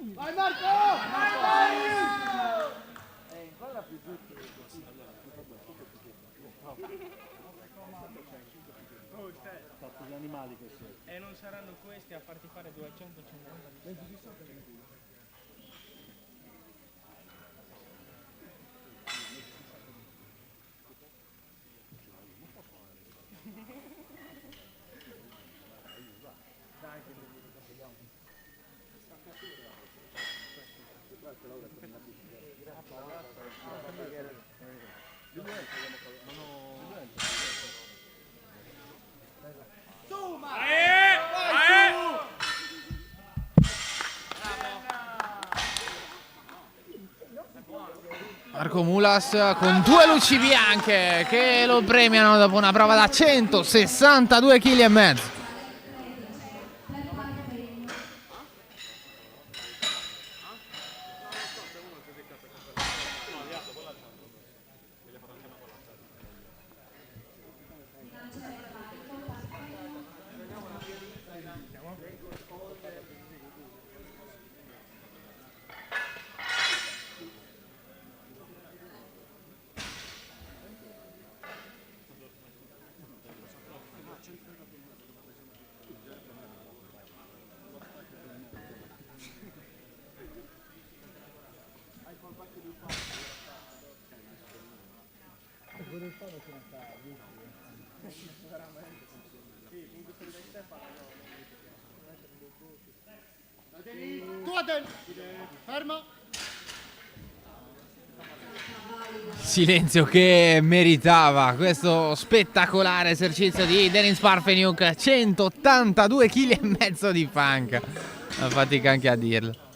Vai Marco! Gli animali che sono. E non saranno questi a farti fare 250 di Marco Mulas con 2 luci bianche che lo premiano dopo una prova da 162 kg e mezzo. Fermo! Silenzio che meritava questo spettacolare esercizio di Denis Parfeniuk. 182 kg e mezzo di panca. Fa fatica anche a dirlo.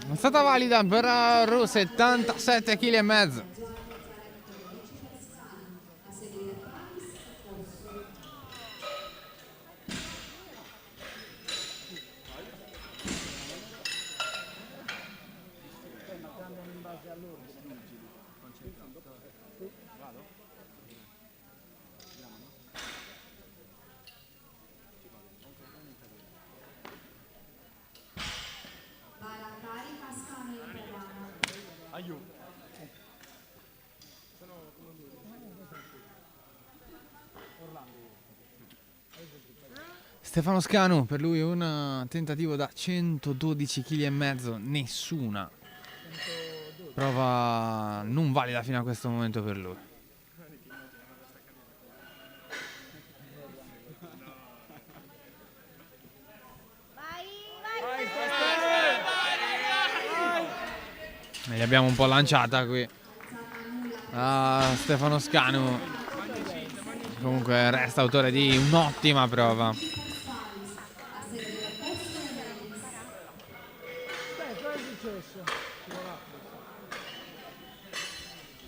È stata valida per Ru, 77 kg e mezzo. Stefano Scanu, per lui un tentativo da 112 kg e mezzo, nessuna prova non valida fino a questo momento per lui. E li abbiamo un po' lanciata qui a Stefano Scanu. Comunque resta autore di un'ottima prova.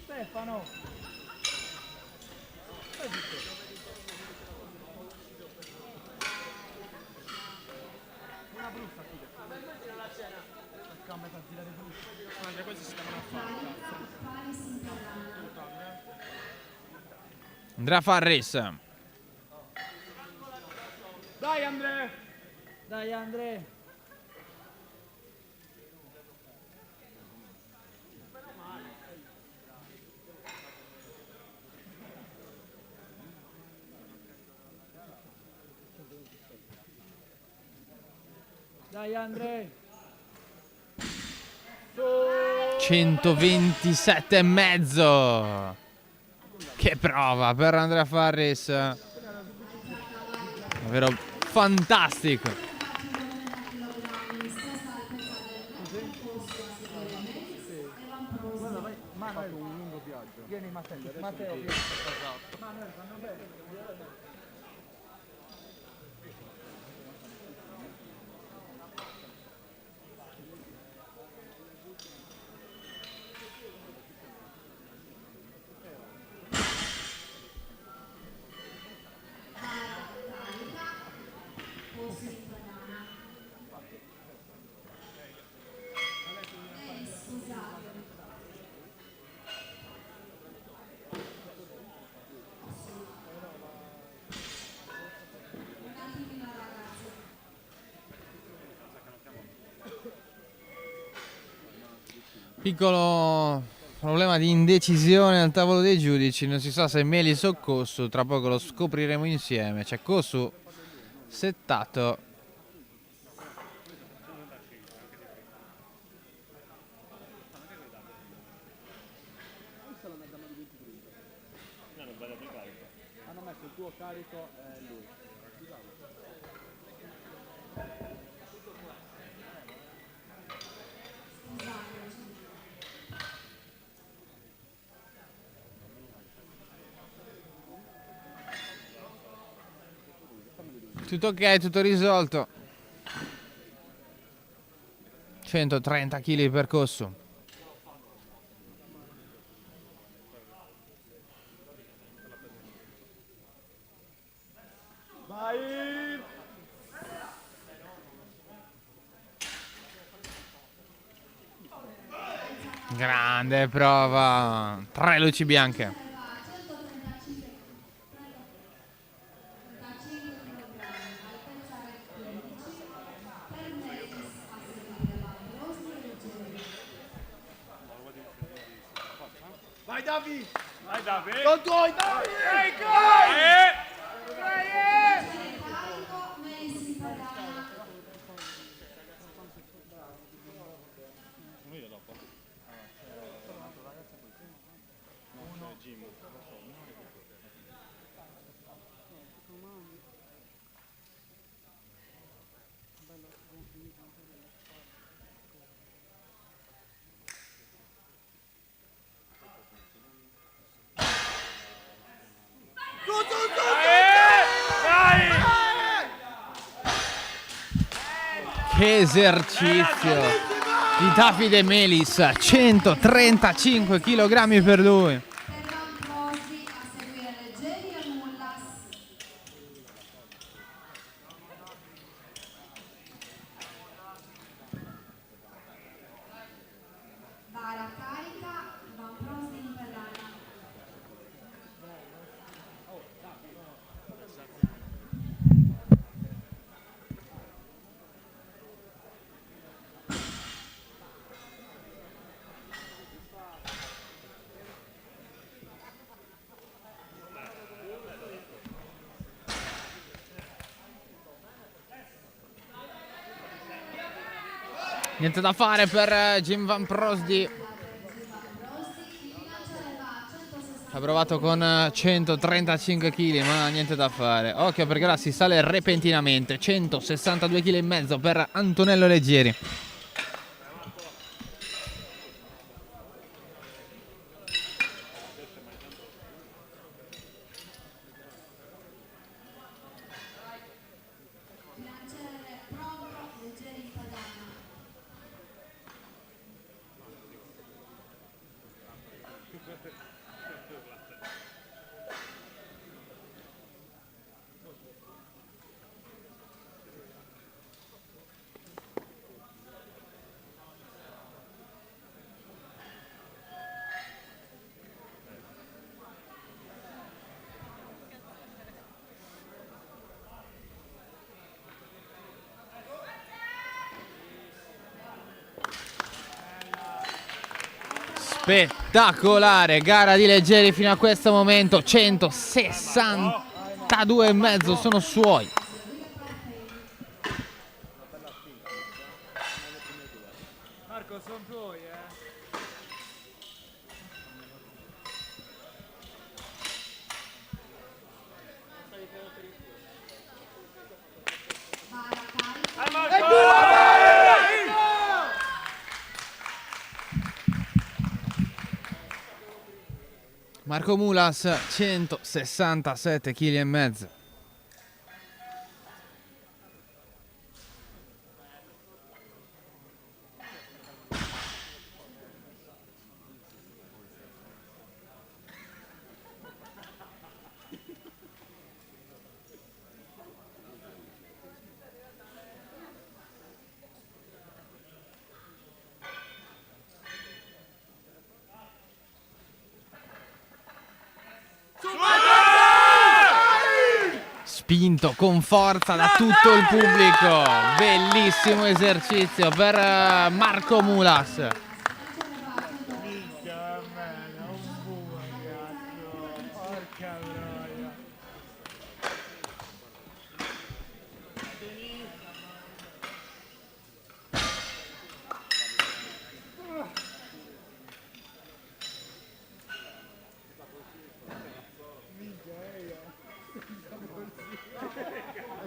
Stefano! Una brutta Andrea, questi si devono fare. Andrea Farris. Dai Andrea! Dai Andrea! Dai Andrea! 127 e mezzo. Che prova per Andrea Farris. Davvero fantastico. Vieni Matteo, vieni. Manuel, vanno bene. Piccolo problema di indecisione al tavolo dei giudici, non si sa se Melis o Kossu, tra poco lo scopriremo insieme. C'è Kossu settato. Hanno messo il tuo carico e lui. Tutto ok, tutto risolto. 130 kg per Kossu. Vai! Grande prova. 3 luci bianche. Vai Davi! Vai Davide! Con tuoi Davi! Che esercizio di Davide Melis, 135 kg per lui. Niente da fare per Jim Van Prosdy. Ha provato con 135 kg, ma niente da fare. Occhio perché ora si sale repentinamente. 162 kg e mezzo per Antonello Leggeri. Spettacolare gara di Leggeri fino a questo momento. 162,5 sono suoi. Marco, sono tuoi, Marco Mulas 167,5 kg. Spinto con forza da tutto il pubblico. Bellissimo esercizio per Marco Mulas. Minchia, bene, un buco, cazzo.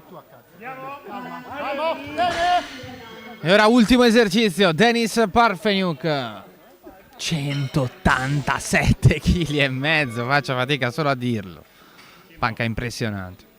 Porca troia. E ora ultimo esercizio, Denis Parfeniuk. 187,5 kg, faccio fatica solo a dirlo. Panca impressionante.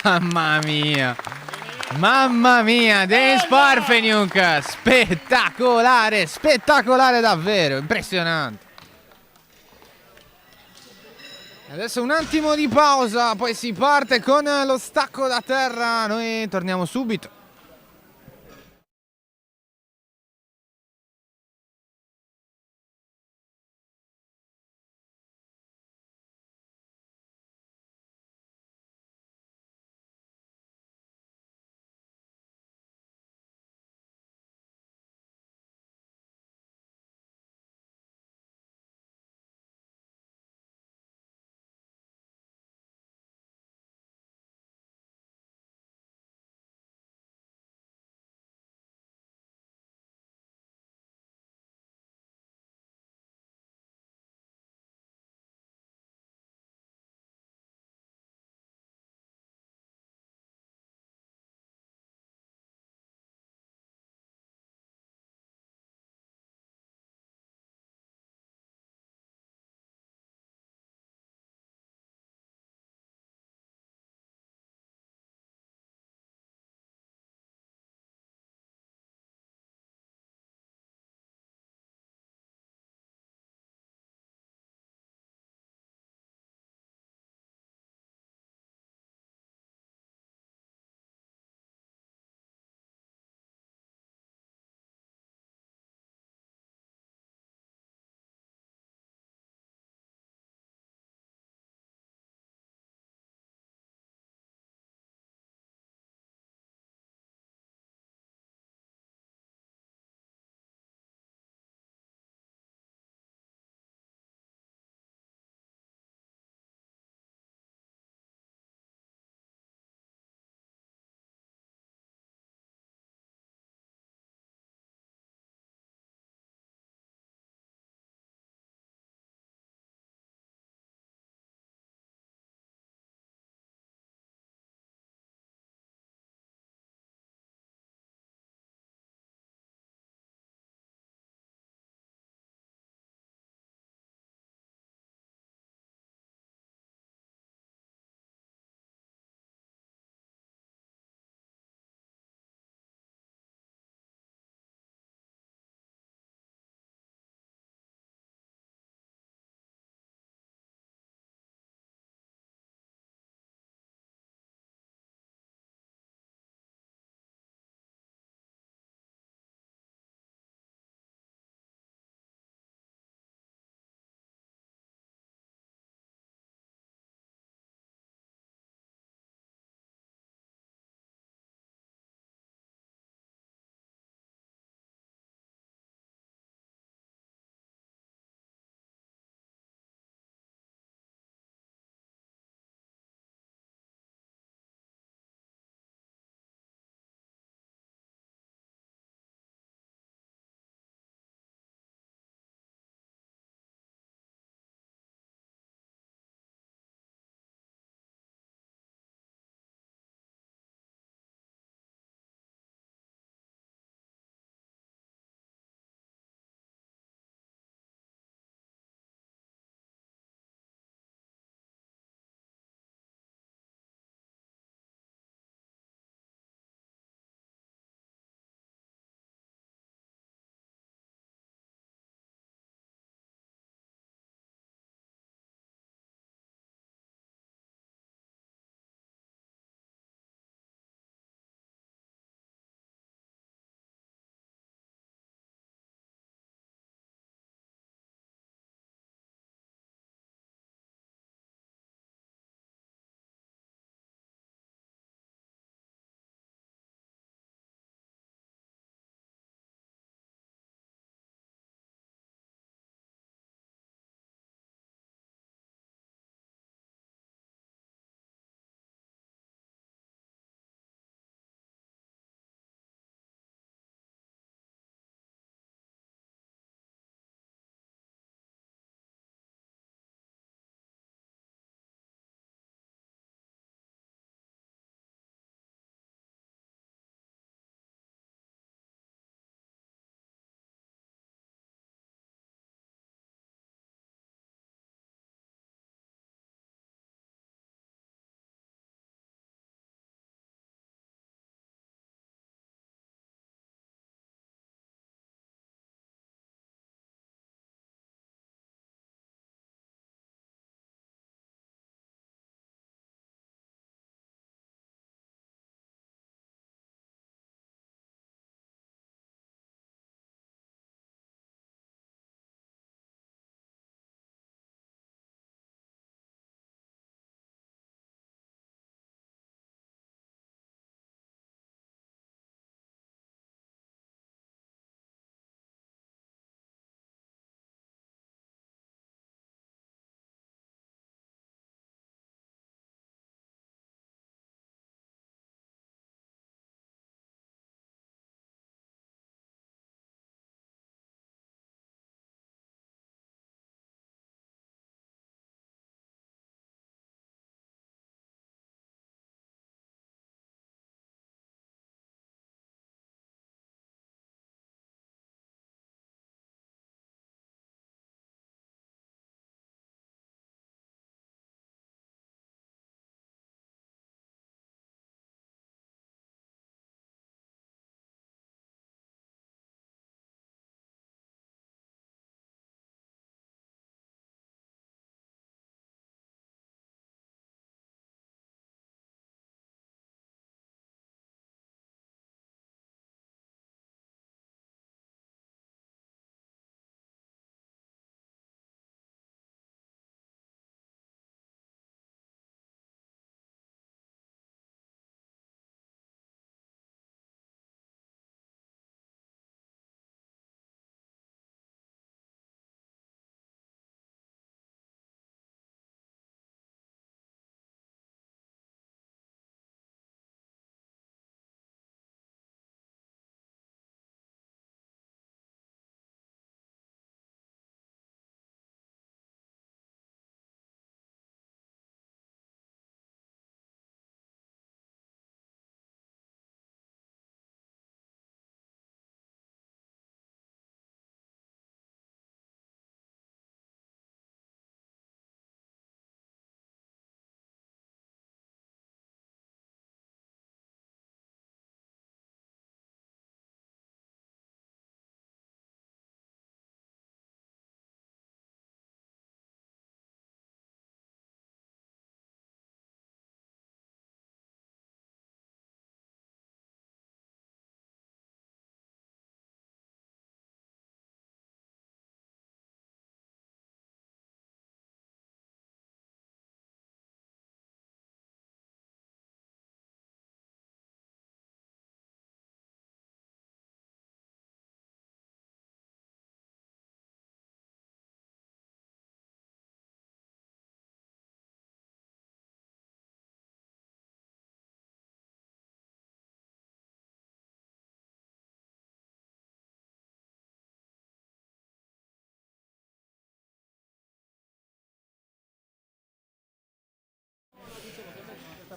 Mamma mia. Mamma mia, Denis Parfeniuk, spettacolare, spettacolare davvero, impressionante. Adesso un attimo di pausa, poi si parte con lo stacco da terra, noi torniamo subito.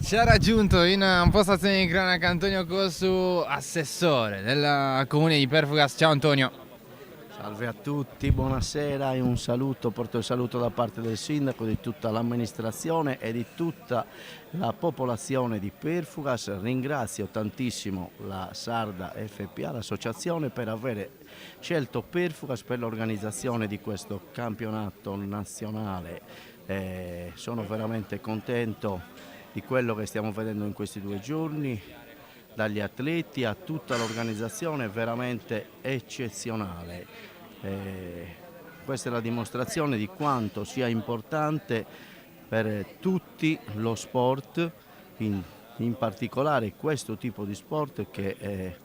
Ci ha raggiunto in postazione di cronaca Antonio Cossu, assessore del comune di Perfugas. Ciao Antonio. Salve a tutti, buonasera e un saluto, porto il saluto da parte del sindaco, di tutta l'amministrazione e di tutta la popolazione di Perfugas. Ringrazio tantissimo la Sarda FPA, l'associazione, per aver scelto Perfugas per l'organizzazione di questo campionato nazionale. Sono veramente contento di quello che stiamo vedendo in questi 2 giorni, dagli atleti a tutta l'organizzazione, veramente eccezionale. Questa è la dimostrazione di quanto sia importante per tutti lo sport, in particolare questo tipo di sport che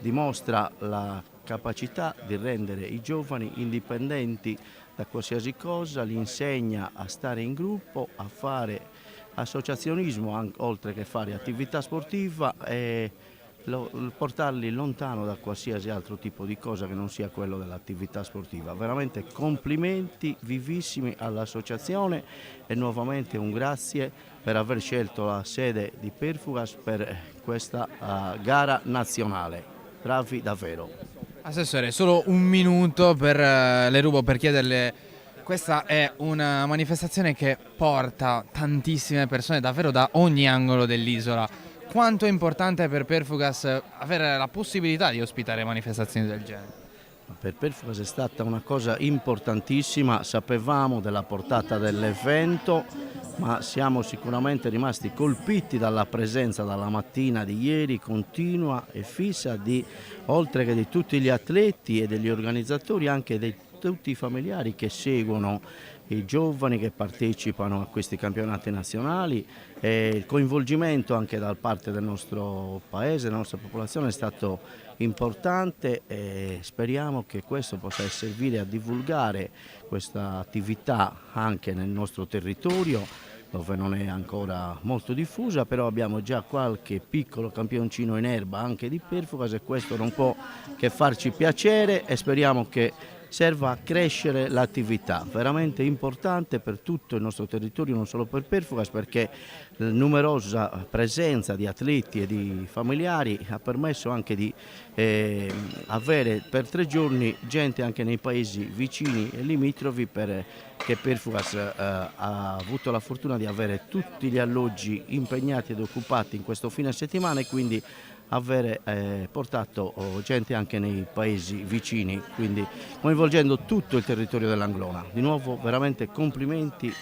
dimostra la capacità di rendere i giovani indipendenti da qualsiasi cosa, li insegna a stare in gruppo, a fare associazionismo oltre che fare attività sportiva e portarli lontano da qualsiasi altro tipo di cosa che non sia quello dell'attività sportiva. Veramente complimenti vivissimi all'associazione e nuovamente un grazie per aver scelto la sede di Perfugas per questa gara nazionale. Bravi davvero. Assessore, solo un minuto le rubo per chiederle. Questa è una manifestazione che porta tantissime persone davvero da ogni angolo dell'isola. Quanto è importante per Perfugas avere la possibilità di ospitare manifestazioni del genere? Per Perfugas è stata una cosa importantissima, sapevamo della portata dell'evento, ma siamo sicuramente rimasti colpiti dalla presenza dalla mattina di ieri continua e fissa oltre che di tutti gli atleti e degli organizzatori, anche di tutti i familiari che seguono i giovani che partecipano a questi campionati nazionali, e il coinvolgimento anche da parte del nostro paese, della nostra popolazione è stato importante e speriamo che questo possa servire a divulgare questa attività anche nel nostro territorio, dove non è ancora molto diffusa, però abbiamo già qualche piccolo campioncino in erba anche di Perfugas e questo non può che farci piacere e speriamo che serva a crescere l'attività, veramente importante per tutto il nostro territorio, non solo per Perfugas, perché la numerosa presenza di atleti e di familiari ha permesso anche di avere per 3 giorni gente anche nei paesi vicini e limitrofi, che Perfugas ha avuto la fortuna di avere tutti gli alloggi impegnati ed occupati in questo fine settimana e quindi avere portato gente anche nei paesi vicini, quindi coinvolgendo tutto il territorio dell'Anglona. Di nuovo veramente complimenti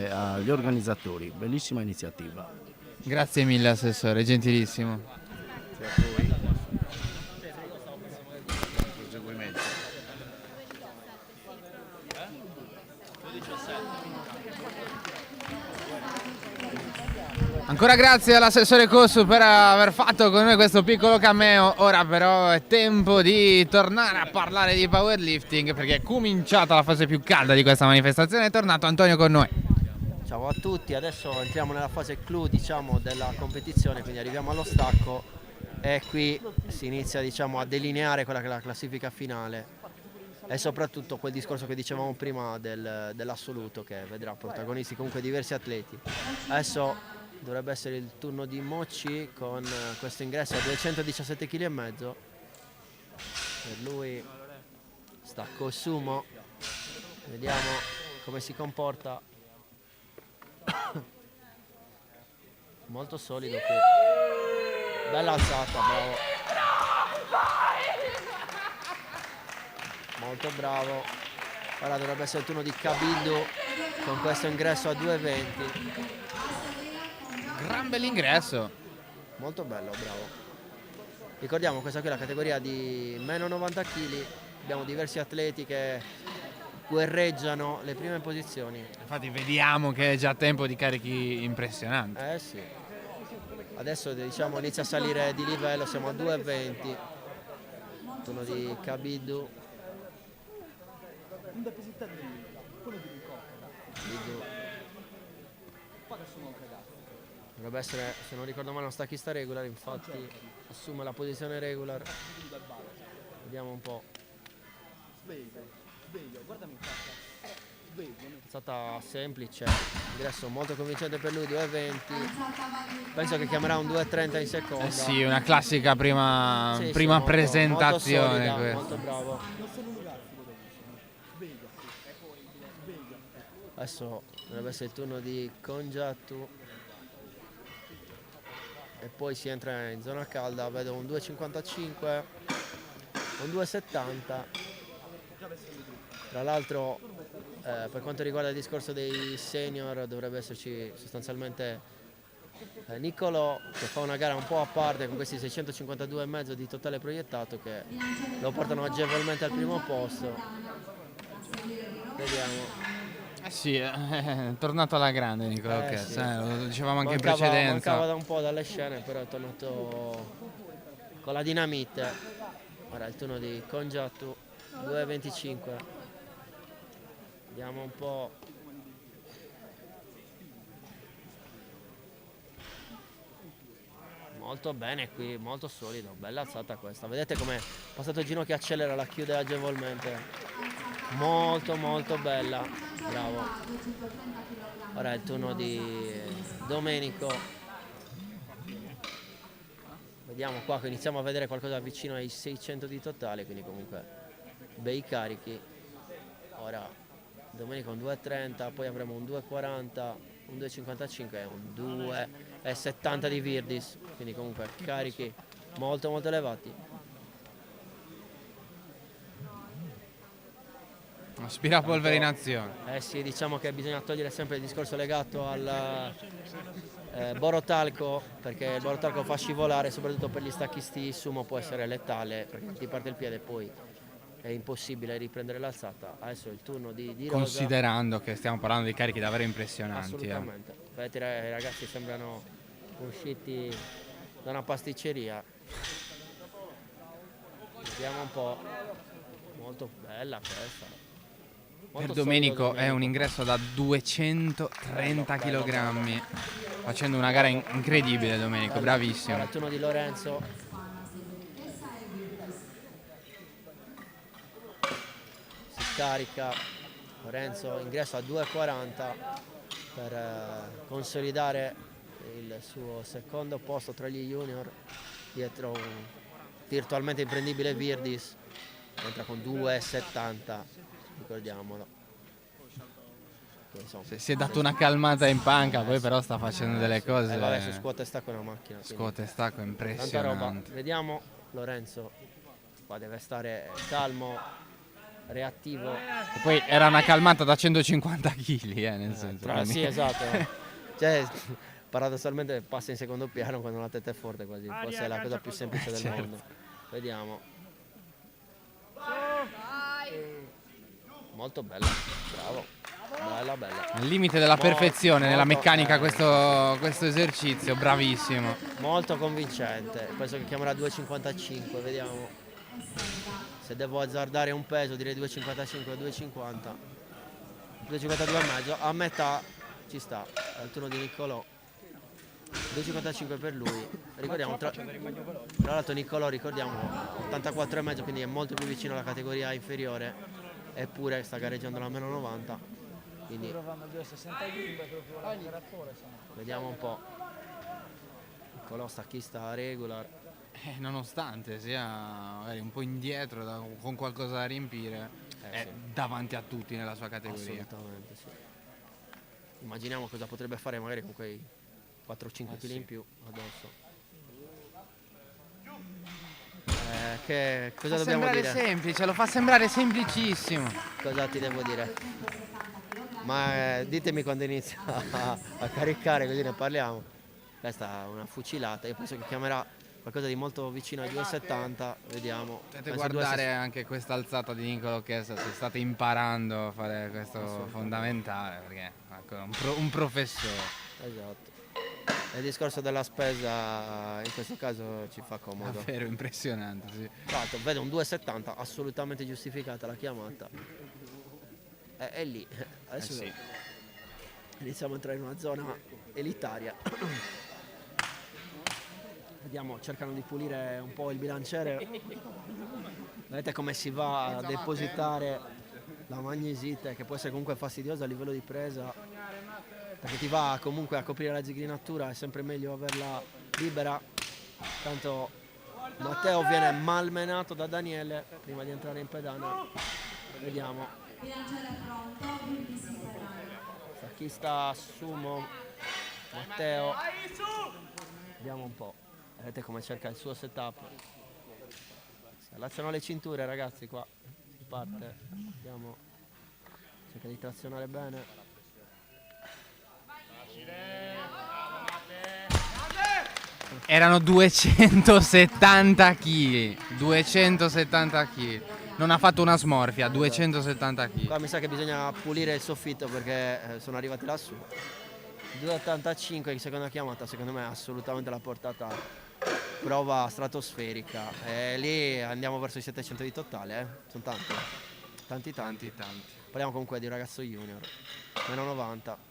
agli organizzatori, bellissima iniziativa. Grazie mille Assessore, gentilissimo. Grazie a voi. Ancora grazie all'assessore Cossu per aver fatto con noi questo piccolo cameo. Ora però è tempo di tornare a parlare di powerlifting, perché è cominciata la fase più calda di questa manifestazione. È tornato Antonio con noi. Ciao a tutti, adesso entriamo nella fase clou, diciamo, della competizione, quindi arriviamo allo stacco e qui si inizia, diciamo, a delineare quella che è la classifica finale e soprattutto quel discorso che dicevamo prima dell'assoluto, che vedrà protagonisti comunque diversi atleti. Adesso dovrebbe essere il turno di Mocci con questo ingresso a 217,5 kg. Per lui sta Cossumo, vediamo come si comporta. Molto solido qui, bella alzata, bravo, molto bravo. Ora dovrebbe essere il turno di Cabildo con questo ingresso a 2,20. Gran bell'ingresso. Molto bello, bravo. Ricordiamo, questa qui è la categoria di meno 90 kg. Abbiamo diversi atleti che guerreggiano le prime posizioni. Infatti vediamo che è già tempo di carichi impressionanti. Sì. Adesso diciamo inizia a salire di livello, siamo a 2,20. Turno di Cabidu. Dovrebbe essere, se non ricordo male, uno stacchista regular, infatti assume la posizione regular. Vediamo un po'. Sveglio, guardami in faccia. alzata semplice, ingresso molto convincente per lui, 2,20. Penso che chiamerà un 2,30 in seconda. Sì, una classica prima Sì, prima molto, presentazione molto solida, questa. molto bravo. Adesso dovrebbe essere il turno di Congiatu e poi si entra in zona calda. Vedo un 2,55, un 2,70. Tra l'altro per quanto riguarda il discorso dei senior dovrebbe esserci sostanzialmente Niccolò, che fa una gara un po' a parte con questi 652,5 di totale proiettato che lo portano agevolmente al primo posto. Vediamo. Sì, è tornato alla grande Niccolò Kess, Sì. lo dicevamo anche in Mancava precedenza. da un po' dalle scene, però è tornato con la dinamite. Ora è il turno di Congiatu, 2,25. Vediamo un po'. Molto bene qui, molto solido, bella alzata questa. Vedete com'è passato il ginocchio, accelera, la chiude agevolmente. Molto molto bella, bravo. Ora è il turno di Domenico. Vediamo qua che iniziamo a vedere qualcosa vicino ai 600 di totale, quindi comunque bei carichi. Ora Domenico un 2,30, poi avremo un 2,40, un 2,55 e un 2,70 di Virdis, quindi comunque carichi molto molto elevati. Aspirapolvere in azione. Sì, diciamo che bisogna togliere sempre il discorso legato al borotalco, perché il borotalco fa scivolare, soprattutto per gli stacchisti sumo può essere letale, perché ti parte il piede e poi è impossibile riprendere l'alzata. Adesso è il turno di Rosa. Considerando che stiamo parlando di carichi davvero impressionanti. Assolutamente. Vedete, i ragazzi sembrano usciti da una pasticceria. Vediamo un po'. Molto bella questa. Molto Per Domenico solido è un ingresso da 230 kg, facendo una gara incredibile Domenico, bravissimo. Ora il turno di Lorenzo. Si carica. Lorenzo ingresso a 2,40 per consolidare il suo secondo posto tra gli junior, dietro un virtualmente imprendibile Virdis. Entra con 2,70, ricordiamolo. Si è dato una calmata in panca, poi però sta facendo delle cose. Vabbè, su scuote e stacco è una macchina. Scuote e stacco Tanta roba. impressionante. Vediamo Lorenzo. Qua deve stare calmo, reattivo. E poi era una calmata da 150 kg, nel senso. Quindi... Sì, esatto. Cioè, paradossalmente passa in secondo piano quando la testa è forte quasi. Forse è la cosa più semplice del mondo. Vediamo. Molto bella, bravo, bella. Al limite della perfezione nella meccanica questo esercizio, bravissimo. Molto convincente, penso che chiamerà 2,55, vediamo. Se devo azzardare un peso direi 2,55, 2,50. 2,52,5, a metà ci sta, è il turno di Niccolò. 2,55 per lui, ricordiamo tra l'altro Niccolò, ricordiamo 84,5, quindi è molto più vicino alla categoria inferiore, eppure sta gareggiando la meno 90, quindi vediamo un po'. Niccolò stacchista regular, nonostante sia magari un po' indietro con qualcosa da riempire, è davanti a tutti nella sua categoria. Assolutamente sì. Immaginiamo cosa potrebbe fare magari con quei 4-5 kg in più addosso. Cosa dobbiamo dire? Semplice, lo fa sembrare semplicissimo. Cosa ti devo dire? Ma ditemi quando inizia a caricare, così ne parliamo. Questa è una fucilata, io penso che chiamerà qualcosa di molto vicino ai 2,70, vediamo. Potete guardare anche questa alzata di Niccolò Kess, se state imparando a fare questo fondamentale, perché ecco, un professore. Esatto. Il discorso della spesa in questo caso ci fa comodo. Davvero impressionante, sì. Tra l'altro vedo un 2,70, assolutamente giustificata la chiamata. È lì. Adesso iniziamo a entrare in una zona elitaria. Vediamo, cercano di pulire un po' il bilanciere. Vedete come si va a depositare la magnesite, che può essere comunque fastidiosa a livello di presa, perché ti va comunque a coprire la zigrinatura, è sempre meglio averla libera. Tanto Matteo viene malmenato da Daniele prima di entrare in pedana. Vediamo. Bilanciere pronto, Brindisi pedana. Sacchista Sumo, Matteo. Vediamo un po'. Vedete come cerca il suo setup. Si allacciano le cinture, ragazzi, qua. Si parte. Vediamo. Cerca di trazionare bene. Erano 270 kg. 270 kg. Non ha fatto una smorfia, 270 kg. Qua mi sa che bisogna pulire il soffitto perché sono arrivati lassù. 2,85 in seconda chiamata, secondo me è assolutamente la portata prova stratosferica. E lì andiamo verso i 700 di totale, sono tanti. Parliamo comunque di un ragazzo junior, meno 90.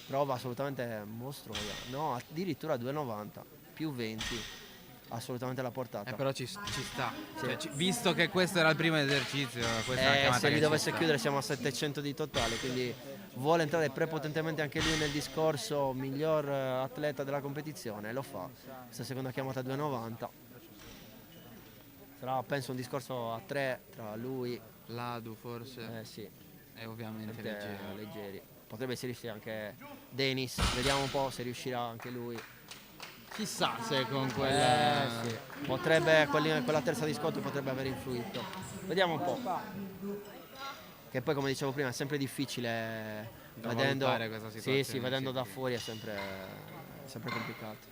Prova assolutamente mostruosa, no, addirittura 2,90 più 20, assolutamente la portata. Però ci sta. Sì. Cioè, visto che questo era il primo esercizio, questa è una chiamata se che li ci dovesse sta. chiudere siamo a 700 di totale, quindi vuole entrare prepotentemente anche lui nel discorso miglior atleta della competizione, lo fa. Questa seconda chiamata 2,90. Sarà penso un discorso a 3 tra lui, Ladu forse. sì, E ovviamente leggeri. Potrebbe esserci anche Denis, vediamo un po' se riuscirà anche lui. Chissà se con quella. Sì. Potrebbe, quella terza di scontro potrebbe aver influito. Vediamo un po'. Che poi, come dicevo prima, è sempre difficile Da vedendo, valutare questa situazione, sì, vedendo sì. da fuori è sempre complicato.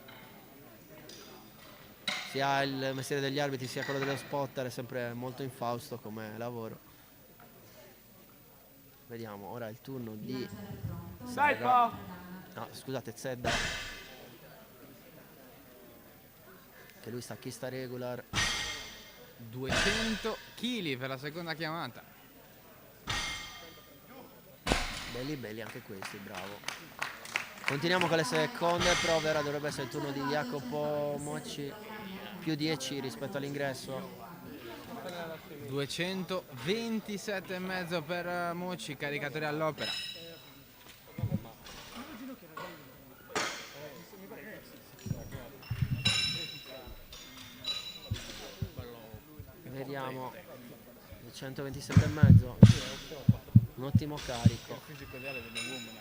Sia il mestiere degli arbitri sia quello dello spotter è sempre molto infausto come lavoro. Vediamo, ora è il turno di Zedda. No, scusate, Zedda. Che lui stacchista regular. 200 kg per la seconda chiamata. Belli anche questi, bravo. Continuiamo con le seconde prove, ora dovrebbe essere il turno di Jacopo Mocci, più 10 rispetto all'ingresso. 227,5 per Mocci, caricatori all'opera. Vediamo, 227,5, un ottimo carico.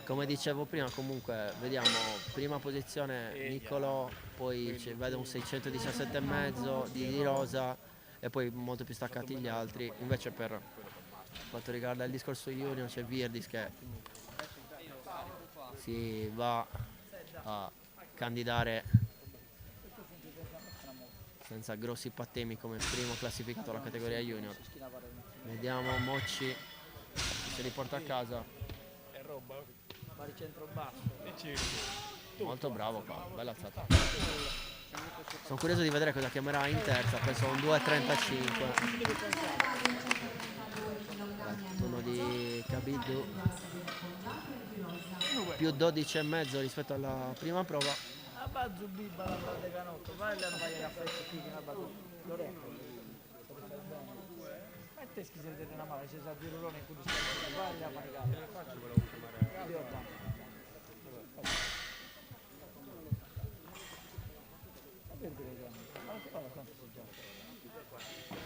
Come dicevo prima, comunque vediamo prima posizione Niccolò, poi vedo un 617,5 di Rosa e poi molto più staccati gli altri. Invece per quanto riguarda il discorso junior c'è Virdis che si va a candidare senza grossi patemi come primo classificato alla categoria junior. Vediamo Mocci se li porta a casa. Molto bravo qua, bella alzata. Sono curioso di vedere cosa chiamerà in terza, penso un 2,35. Turno di Kabidou, più 12,5 rispetto alla prima prova.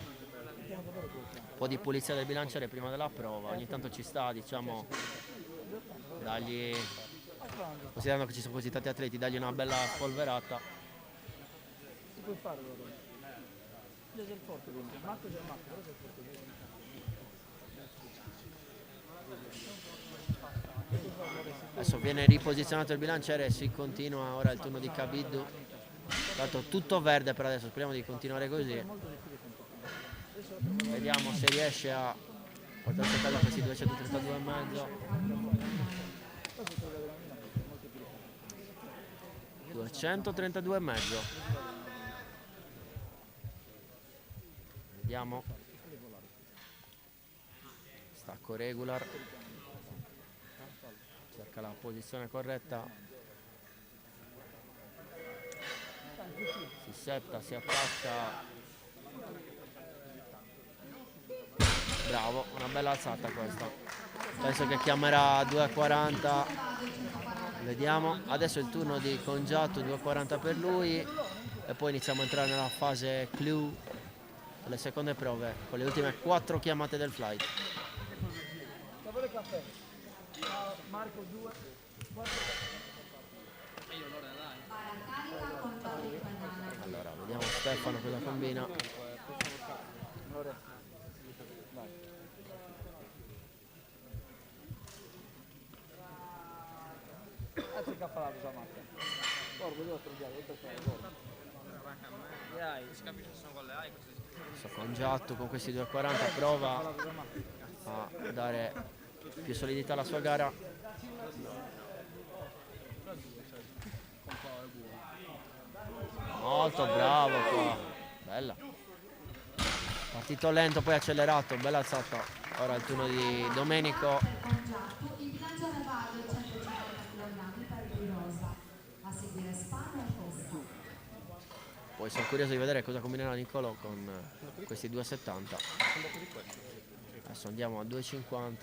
Un po' di pulizia del bilanciere prima della prova, ogni tanto ci sta, diciamo, dargli, considerando che ci sono così tanti atleti, dargli una bella spolverata. Adesso viene riposizionato il bilanciere e si continua, ora il turno di Kabidou. Tanto tutto verde per adesso, speriamo di continuare così. Vediamo se riesce a portarsi a casa questi 232,5. 232,5. Vediamo. Stacco regular. Cerca la posizione corretta. Si setta, si attacca. Bravo, una bella alzata questa. Penso che chiamerà 2,40. Vediamo. Adesso è il turno di Congiato, 2,40 per lui. E poi iniziamo a entrare nella fase clou, le seconde prove, con le ultime 4 chiamate del flight. Marco 2. Allora, vediamo Stefano cosa combina. Congiato con questi 2,40 prova a dare più solidità alla sua gara. Molto bravo qua, bella. Partito lento, poi accelerato, bella alzata. Ora è il turno di Domenico. Il bilanciere va a 250 kg per il rosa, a seguire Spano e Costa. Poi sono curioso di vedere cosa combinerà Niccolò con questi 2,70. Adesso andiamo a 2,50,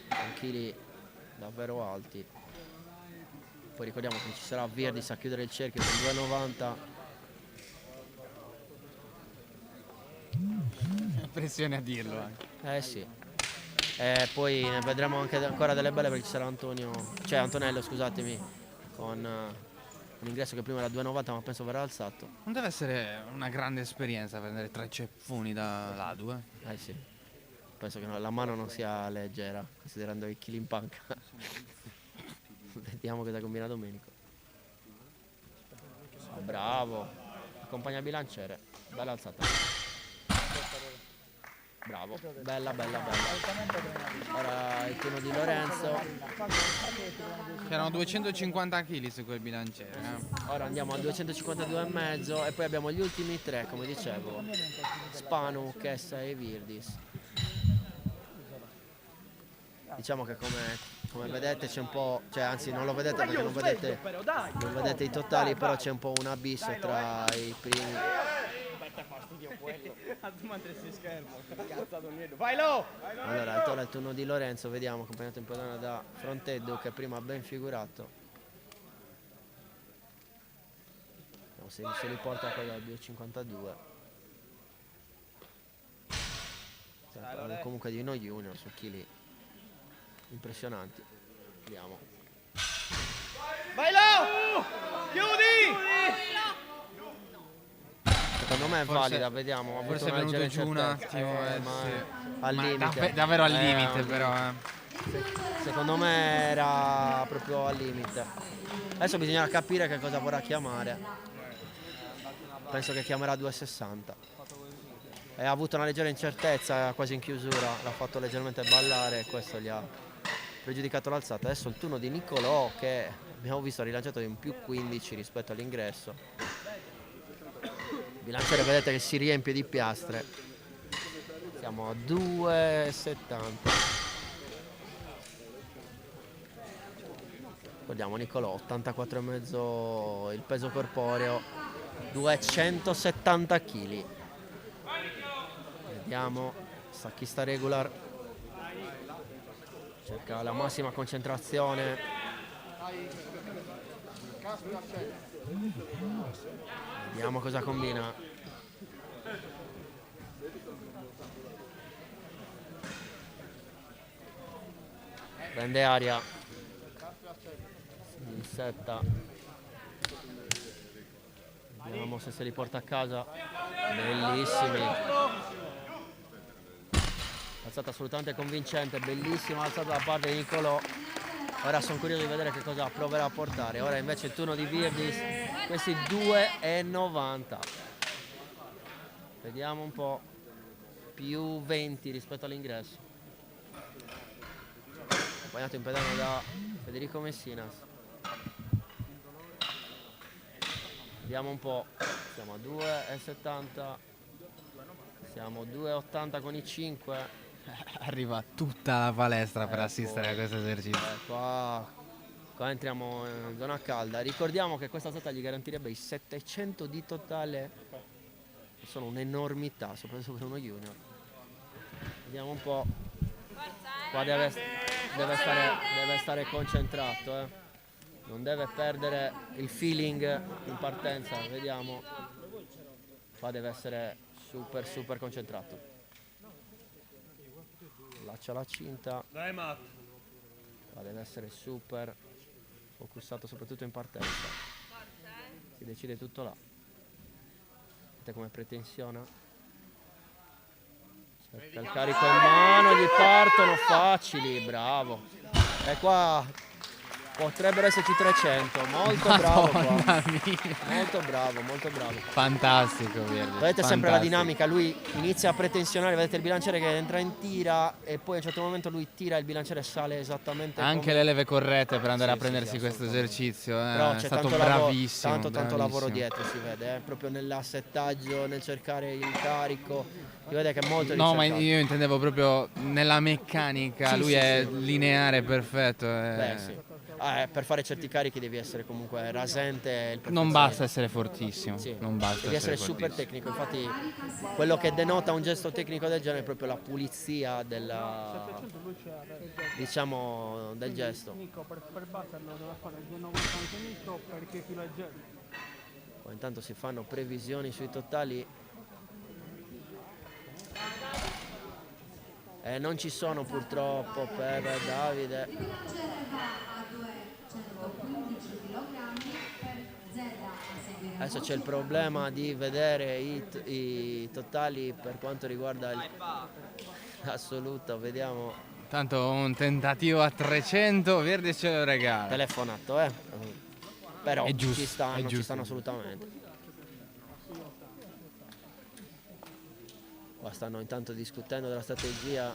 con chili davvero alti. Poi ricordiamo che ci sarà Virdis a chiudere il cerchio con 2,90. Pressione a dirlo anche. Eh sì. E poi ne vedremo anche ancora delle belle perché ci sarà Antonello, scusatemi, con un ingresso che prima era 2,90 ma penso verrà alzato. Non deve essere una grande esperienza prendere 3 ceffoni da Ladu, Eh sì. Penso che la mano non sia leggera, considerando i chili in panca. Vediamo cosa combina Domenico. Bravo. Accompagna bilanciere. Bella alzata. Bravo. Bella. Ora il turno di Lorenzo. C'erano 250 kg su quel bilanciere. Ora andiamo a 252,5 e poi abbiamo gli ultimi 3, come dicevo. Spanu, Chessa e Virdis. Diciamo che come vedete c'è un po', cioè anzi non lo vedete perché non vedete i totali, però c'è un po' un abisso tra i primi. Allora ora il turno di Lorenzo, vediamo, accompagnato in pedana da Fronteddu che prima ha ben figurato. Vediamo se li porta poi da 2,52. Comunque di uno junior su chili impressionanti. Vediamo. Vai là! Chiudi! Secondo me è valida, vediamo. Ha Forse è avuto una venuto giù un incertezza, attimo. ma Sì. al Ma limite. davvero al limite al però. Secondo me era proprio al limite. Adesso bisogna capire che cosa vorrà chiamare. Penso che chiamerà 2,60. E ha avuto una leggera incertezza quasi in chiusura, l'ha fatto leggermente ballare e questo gli ha pregiudicato l'alzata. Adesso il turno di Niccolò che abbiamo visto ha rilanciato in più 15 rispetto all'ingresso. Il bilanciere vedete che si riempie di piastre. Siamo a 2,70. Ricordiamo Niccolò 84,5 il peso corporeo, 270 kg. Vediamo, sacchista regular, cerca la massima concentrazione. Vediamo cosa combina. Prende aria, si insetta. Vediamo se li porta a casa. Bellissimi. Alzata assolutamente convincente, bellissima alzata da parte di Niccolò. Ora sono curioso di vedere che cosa proverà a portare. Ora invece il turno di Virdis, questi 2,90. Vediamo un po', più 20 rispetto all'ingresso. Accompagnato in pedana da Federico Messinas. Vediamo un po', siamo a 2,70, siamo a 2,80 con i 5. Arriva tutta la palestra per assistere a questo esercizio. Qua entriamo in zona calda. Ricordiamo che questa alzata gli garantirebbe i 700 di totale, che sono un'enormità, soprattutto per uno junior. Vediamo un po'. Qua deve stare concentrato, non deve perdere il feeling in partenza. Vediamo. Qua deve essere super concentrato. Allaccia la cinta. Dai Matt. Qua deve essere super focussato soprattutto in partenza. Si decide tutto là. Vedete come pretensiona. Cerca il carico in mano, gli partono facili, bravo. E qua potrebbero esserci 300, molto bravo qua. Molto bravo. Fantastico, Verdi. Vedete sempre la dinamica, lui inizia a pretensionare, vedete il bilanciere che entra in tira e poi a un certo momento lui tira e il bilanciere sale esattamente Anche come... le leve corrette per andare Sì, a prendersi sì, questo assolutamente. esercizio. Però È c'è stato tanto bravissimo. tanto lavoro bravissimo. dietro, si vede, proprio nell'assettaggio, nel cercare il carico, si vede che è molto No, ma ricercato. io intendevo proprio nella meccanica, Sì, lui sì, è sì. lineare, perfetto. Beh, sì. Per fare certi carichi devi essere comunque rasente. Non basta essere fortissimo, Sì. non basta Devi essere essere super fortissimo. tecnico, infatti quello che denota un gesto tecnico del genere è proprio la pulizia diciamo del gesto. Nico per batterlo deve fare 2,90 anche Nico perché è più leggero. Poi intanto si fanno previsioni sui totali. Non ci sono purtroppo per Davide. Il bilanciere va a 215 kg per Zedda a seguire. Adesso c'è il problema di vedere i totali per quanto riguarda l'assoluto, vediamo. Tanto un tentativo a 300, Verdi ce lo regala. Telefonato, però È giusto, ci stanno, è giusto. ci stanno assolutamente. Qua stanno intanto discutendo della strategia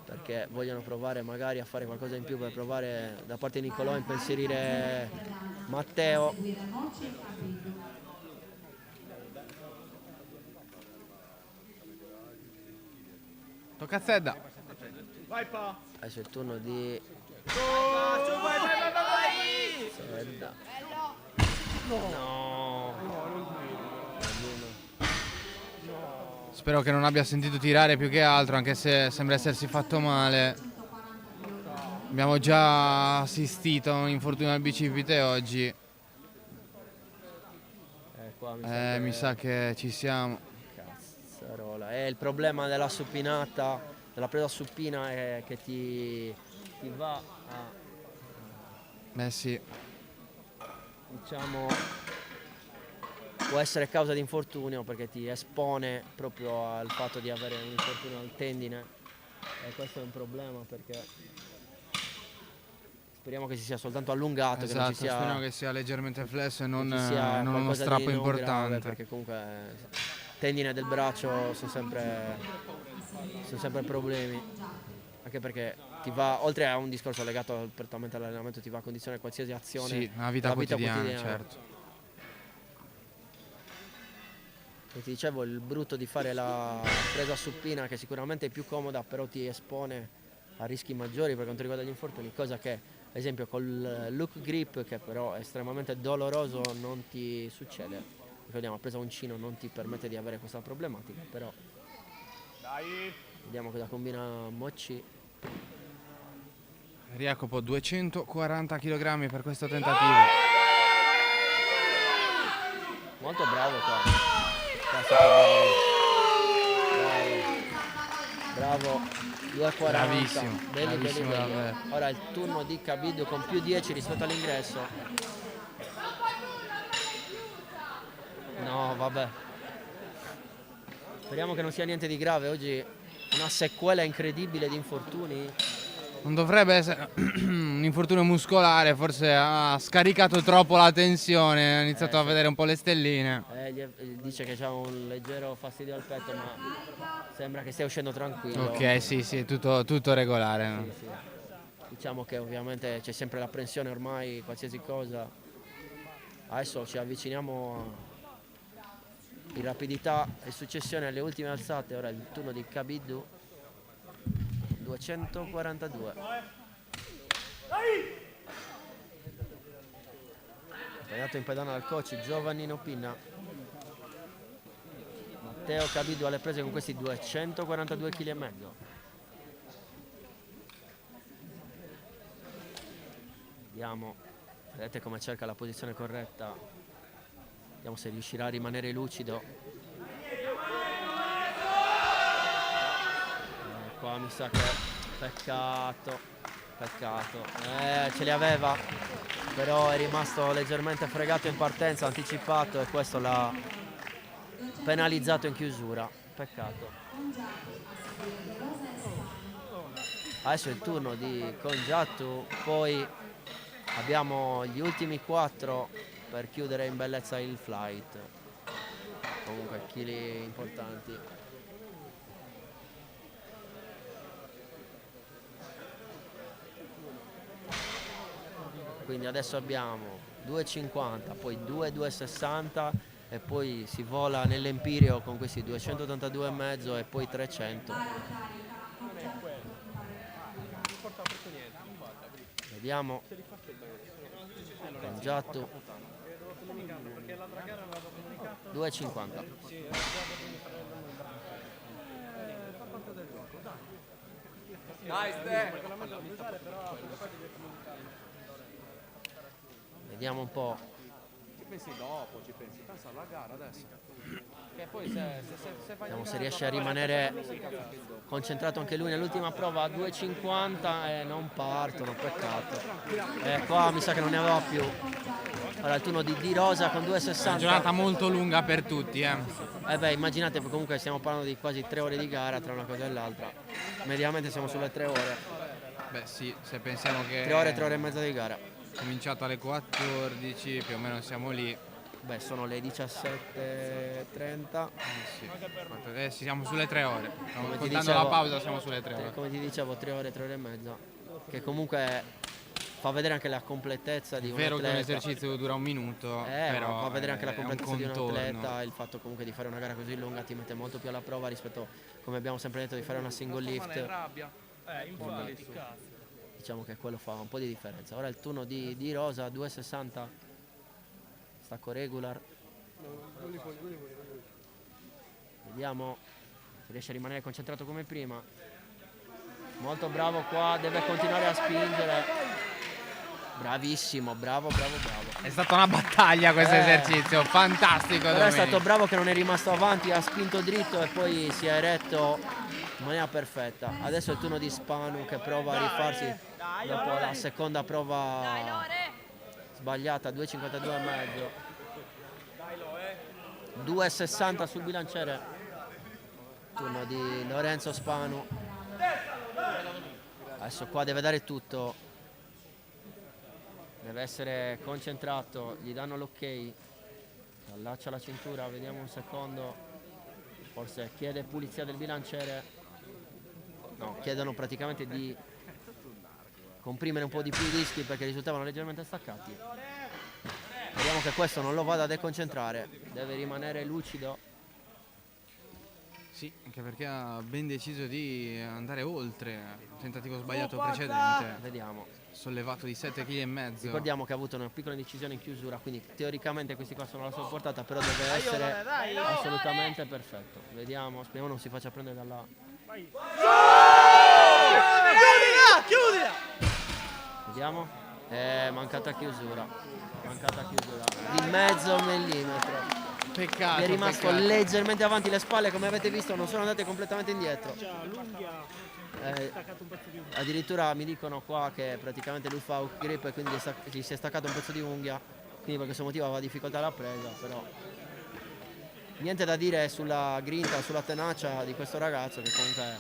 perché vogliono provare magari a fare qualcosa in più per provare da parte di Nicolò a impensierire Matteo. Tocca a Zedda. Vai pa! Adesso è il turno di Zedda. No. Spero che non abbia sentito tirare più che altro, anche se sembra essersi fatto male. Abbiamo già assistito a un infortunio al bicipite oggi. Qua Mi sa che ci siamo. Cazzarola. Il problema della supinata, della presa supina è che ti va a, Beh sì. diciamo, può essere causa di infortunio perché ti espone proprio al fatto di avere un infortunio al tendine e questo è un problema perché speriamo che si sia soltanto allungato, che non Esatto, ci sia, speriamo che sia leggermente flesso e non, ci sia non uno qualcosa strappo di non grave, importante. perché comunque tendine del braccio sono sempre problemi, anche perché ti va, oltre a un discorso legato prettamente all'allenamento, ti va a condizionare qualsiasi azione Sì, nella vita quotidiana, certo. E ti dicevo, il brutto di fare la presa supina, che sicuramente è più comoda, però ti espone a rischi maggiori per quanto riguarda gli infortuni, cosa che ad esempio col look grip, che però è estremamente doloroso, non ti succede. Ricordiamo, la presa uncino non ti permette di avere questa problematica, però vediamo cosa combina Mocci. Jacopo 240 kg per questo tentativo. Molto bravo qua. Bravo, 2,40. Bravissimo, Belli, bravissimo belli. davvero. Ora il turno di Cabido con più 10 rispetto all'ingresso. No, vabbè. Speriamo che non sia niente di grave. Oggi una sequela incredibile di infortuni. Non dovrebbe essere un infortunio muscolare, forse ha scaricato troppo la tensione, ha iniziato a vedere un po' le stelline. Dice che c'ha un leggero fastidio al petto, ma sembra che stia uscendo tranquillo. Ok, sì, tutto regolare. Sì. Diciamo che ovviamente c'è sempre l'apprensione ormai, qualsiasi cosa. Adesso ci avviciniamo in rapidità e successione alle ultime alzate. Ora è il turno di Kabidou. 242. Tagliato in pedana dal coach Giovannino Pinna. Matteo Cabido alle prese con questi 242,5 kg. Vediamo, vedete come cerca la posizione corretta. Vediamo se riuscirà a rimanere lucido. Qua mi sa che peccato, ce li aveva, però è rimasto leggermente fregato in partenza, anticipato, e questo l'ha penalizzato in chiusura. Peccato. Adesso è il turno di Congiatu, poi abbiamo gli ultimi 4 per chiudere in bellezza il flight. Comunque chili importanti. Quindi adesso abbiamo 2,50, poi 2,260 e poi si vola nell'Empireo con questi 282,5 e poi 300. Vediamo. Congiatu 2,50. Vediamo un po'. Ci pensi dopo, pensa alla gara adesso. Che poi Vediamo se riesce a rimanere concentrato anche lui nell'ultima prova a 2,50 e non partono, peccato. Qua mi sa che non ne aveva più. Ora il turno di Di Rosa con 2,60. Una giornata molto lunga per tutti. Immaginate, comunque stiamo parlando di quasi 3 ore di gara tra una cosa e l'altra. Mediamente siamo sulle 3 ore. Beh sì, se pensiamo che 3 ore e mezza di gara. Cominciato alle 14, più o meno siamo lì. Beh, sono le 17:30. Sì, siamo sulle 3 ore. Contando dicevo, la pausa siamo sulle 3 ore. Come ti dicevo, 3 ore e mezza. Che comunque fa vedere anche la completezza di un atleta. È vero che un esercizio dura un minuto, però fa vedere anche la completezza di un contorno. atleta. Il fatto comunque di fare una gara così lunga ti mette molto più alla prova rispetto, come abbiamo sempre detto, di fare una single lift. Diciamo che quello fa un po' di differenza. Ora è il turno di Rosa, 2,60, stacco regular. Vediamo se riesce a rimanere concentrato come prima. Molto bravo qua, deve continuare a spingere. Bravissimo, bravo. È stata una battaglia questo esercizio, fantastico. Però è stato bravo che non è rimasto avanti, ha spinto dritto e poi si è eretto in maniera perfetta. Adesso è il turno di Spanu che prova a rifarsi dopo la seconda prova sbagliata, 2,52,5. 2,60 sul bilanciere. Turno di Lorenzo Spanu. Adesso qua deve dare tutto. Deve essere concentrato, gli danno l'ok, allaccia la cintura, vediamo un secondo, forse chiede pulizia del bilanciere, no, chiedono praticamente di comprimere un po' di più i dischi perché risultavano leggermente staccati. Vediamo che questo non lo vada a deconcentrare, deve rimanere lucido. Sì, anche perché ha ben deciso di andare oltre il tentativo sbagliato precedente. Vediamo. Sollevato di 7,5 kg. Ricordiamo che ha avuto una piccola indecisione in chiusura, quindi teoricamente questi qua sono alla sua portata, però deve essere assolutamente perfetto. Vediamo, speriamo non si faccia prendere dalla... Vediamo. Mancata chiusura. Di mezzo millimetro. Peccato. È rimasto leggermente avanti le spalle, come avete visto non sono andate completamente indietro. Addirittura mi dicono qua che praticamente lui fa hook grip e quindi gli si è staccato un pezzo di unghia, quindi per questo motivo aveva difficoltà alla presa, però niente da dire sulla grinta, sulla tenacia di questo ragazzo che comunque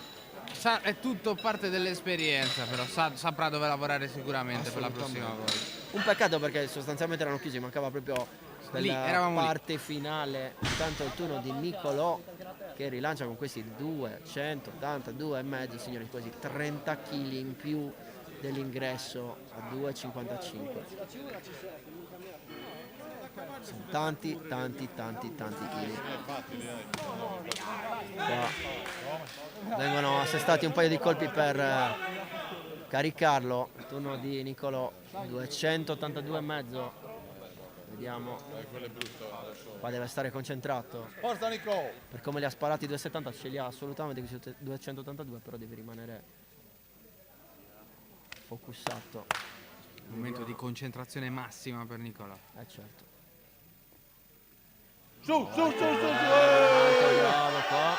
è tutto parte dell'esperienza, però saprà dove lavorare sicuramente per la prossima volta. Un peccato perché sostanzialmente erano chiusi, mancava proprio quella parte finale. Intanto il turno di Nicolò che rilancia con questi 282,5, signori, quasi 30 kg in più dell'ingresso a 2,55. Sono tanti kg. Vengono assestati un paio di colpi per caricarlo. Il turno di Nicolò, 282,5. Vediamo. Quello è brutto adesso. Qua deve stare concentrato. Forza Nico! Per come li ha sparati 270 ce li ha assolutamente 282, però devi rimanere focussato. Momento di concentrazione massima per Nicola. Certo. Su! Bravo qua.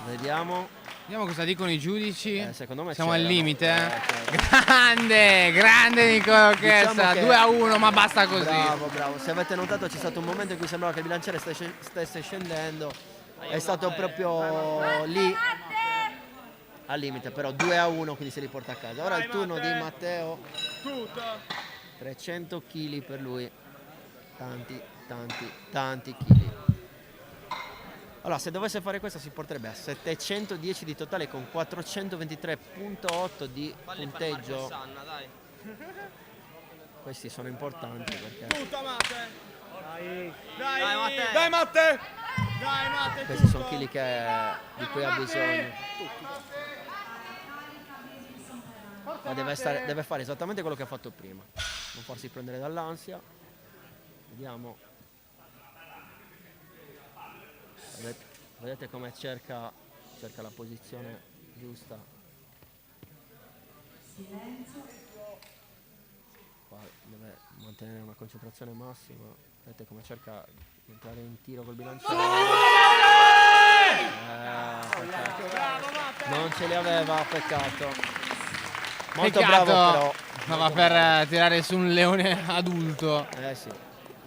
Vediamo. Vediamo cosa dicono i giudici. Secondo me siamo al c'erano. limite. Certo. Grande Nicola Chessa, Diciamo che- 2-1, ma basta così. Bravo. Se avete notato c'è stato un momento in cui sembrava che il bilanciere stesse scendendo. È stato proprio lì al limite, però 2-1, quindi se li porta a casa. Ora il turno di Matteo. 300 kg per lui. Tanti kg. Allora, se dovesse fare questo si porterebbe a 710 di totale con 423.8 di punteggio. Questi sono importanti perché Dai Matte! questi sono chili di cui ha bisogno. Ma deve fare esattamente quello che ha fatto prima, non farsi prendere dall'ansia. Vediamo. Vedete come cerca la posizione giusta. Qua deve mantenere una concentrazione massima. Vedete come cerca di entrare in tiro col bilanciere. Non ce li aveva, peccato. Molto Peccato, bravo però. stava per tirare su un leone adulto. Sì.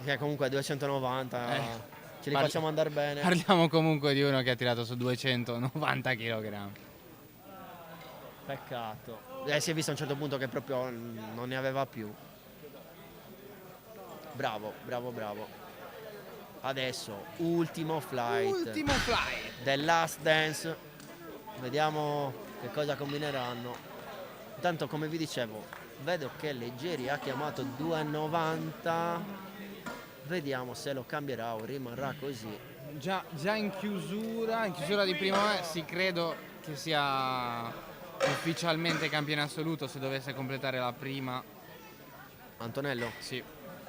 Che comunque 290 ce li facciamo andare bene. Parliamo comunque di uno che ha tirato su 290 kg. Peccato. Si è visto a un certo punto che proprio non ne aveva più. Bravo. Adesso ultimo flight. The Last Dance. Vediamo che cosa combineranno. Intanto, come vi dicevo, vedo che Leggeri ha chiamato 290. Vediamo se lo cambierà o rimarrà così. Già in chiusura di prima sì, credo che sia ufficialmente campione assoluto se dovesse completare la prima. Antonello? Sì.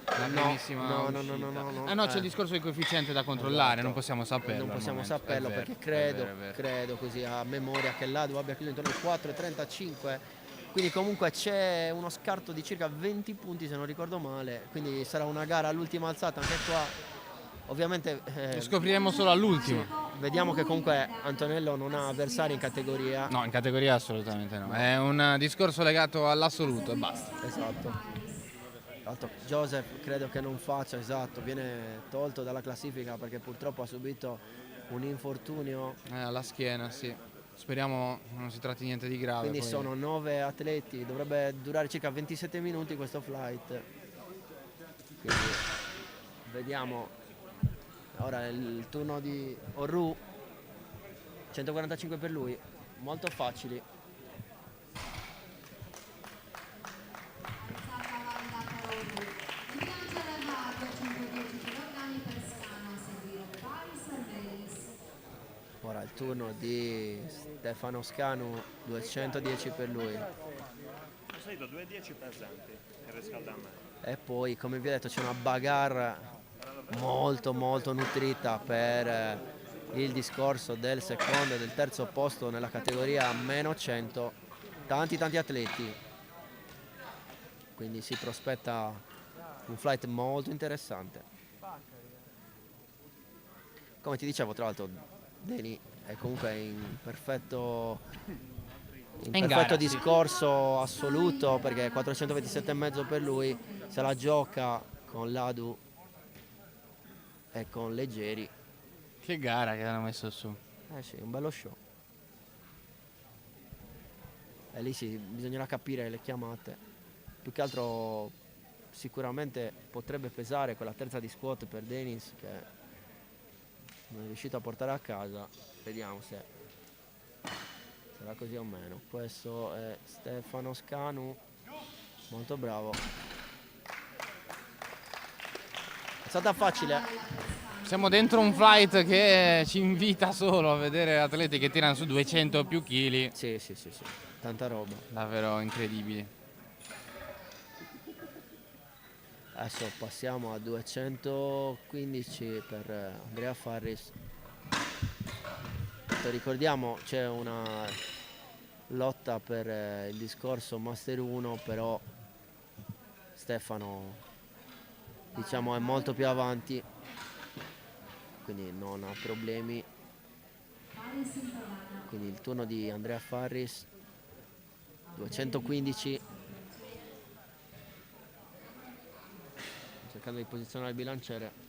La primissima no. no, c'è il discorso del coefficiente da controllare, Esatto. non possiamo saperlo. Non possiamo saperlo perché credo così a memoria che l'Adu abbia chiuso intorno ai 4,35. Quindi comunque c'è uno scarto di circa 20 punti se non ricordo male, quindi sarà una gara all'ultima alzata anche qua. Ovviamente lo scopriremo solo all'ultimo. Vediamo che comunque Antonello non ha avversari in categoria. No, in categoria assolutamente no. È un discorso legato all'assoluto e basta. Esatto. Joseph credo che non faccia, viene tolto dalla classifica perché purtroppo ha subito un infortunio. Alla schiena, sì. Speriamo non si tratti niente di grave. Quindi sono 9 atleti, dovrebbe durare circa 27 minuti questo flight. Quindi vediamo. Ora il turno di Orru. 145 per lui, molto facili. Ora il turno di Stefano Scanu, 210 per lui. Ho salito 210 pesanti il riscaldamento. E poi, come vi ho detto, c'è una bagarre molto nutrita per il discorso del secondo e del terzo posto nella categoria meno 100. Tanti atleti. Quindi si prospetta un flight molto interessante. Come ti dicevo, tra l'altro, Deni è comunque in perfetto gara, discorso assoluto perché 427,5 per lui, se la gioca con l'Adu e con Leggeri. Che gara che hanno messo su. Sì, un bello show. E lì sì, bisognerà capire le chiamate. Più che altro sicuramente potrebbe pesare quella terza di squat per Denis che non è riuscito a portare a casa. Vediamo se sarà così o meno. Questo è Stefano Scanu, molto bravo. È stata facile. Siamo dentro un flight che ci invita solo a vedere atleti che tirano su 200 o più chili. Sì, tanta roba. Davvero incredibili. Adesso passiamo a 215 per Andrea Farris. Ricordiamo c'è una lotta per il discorso Master 1, però Stefano diciamo è molto più avanti, quindi non ha problemi. Quindi il turno di Andrea Farris, 215, cercando di posizionare il bilanciere.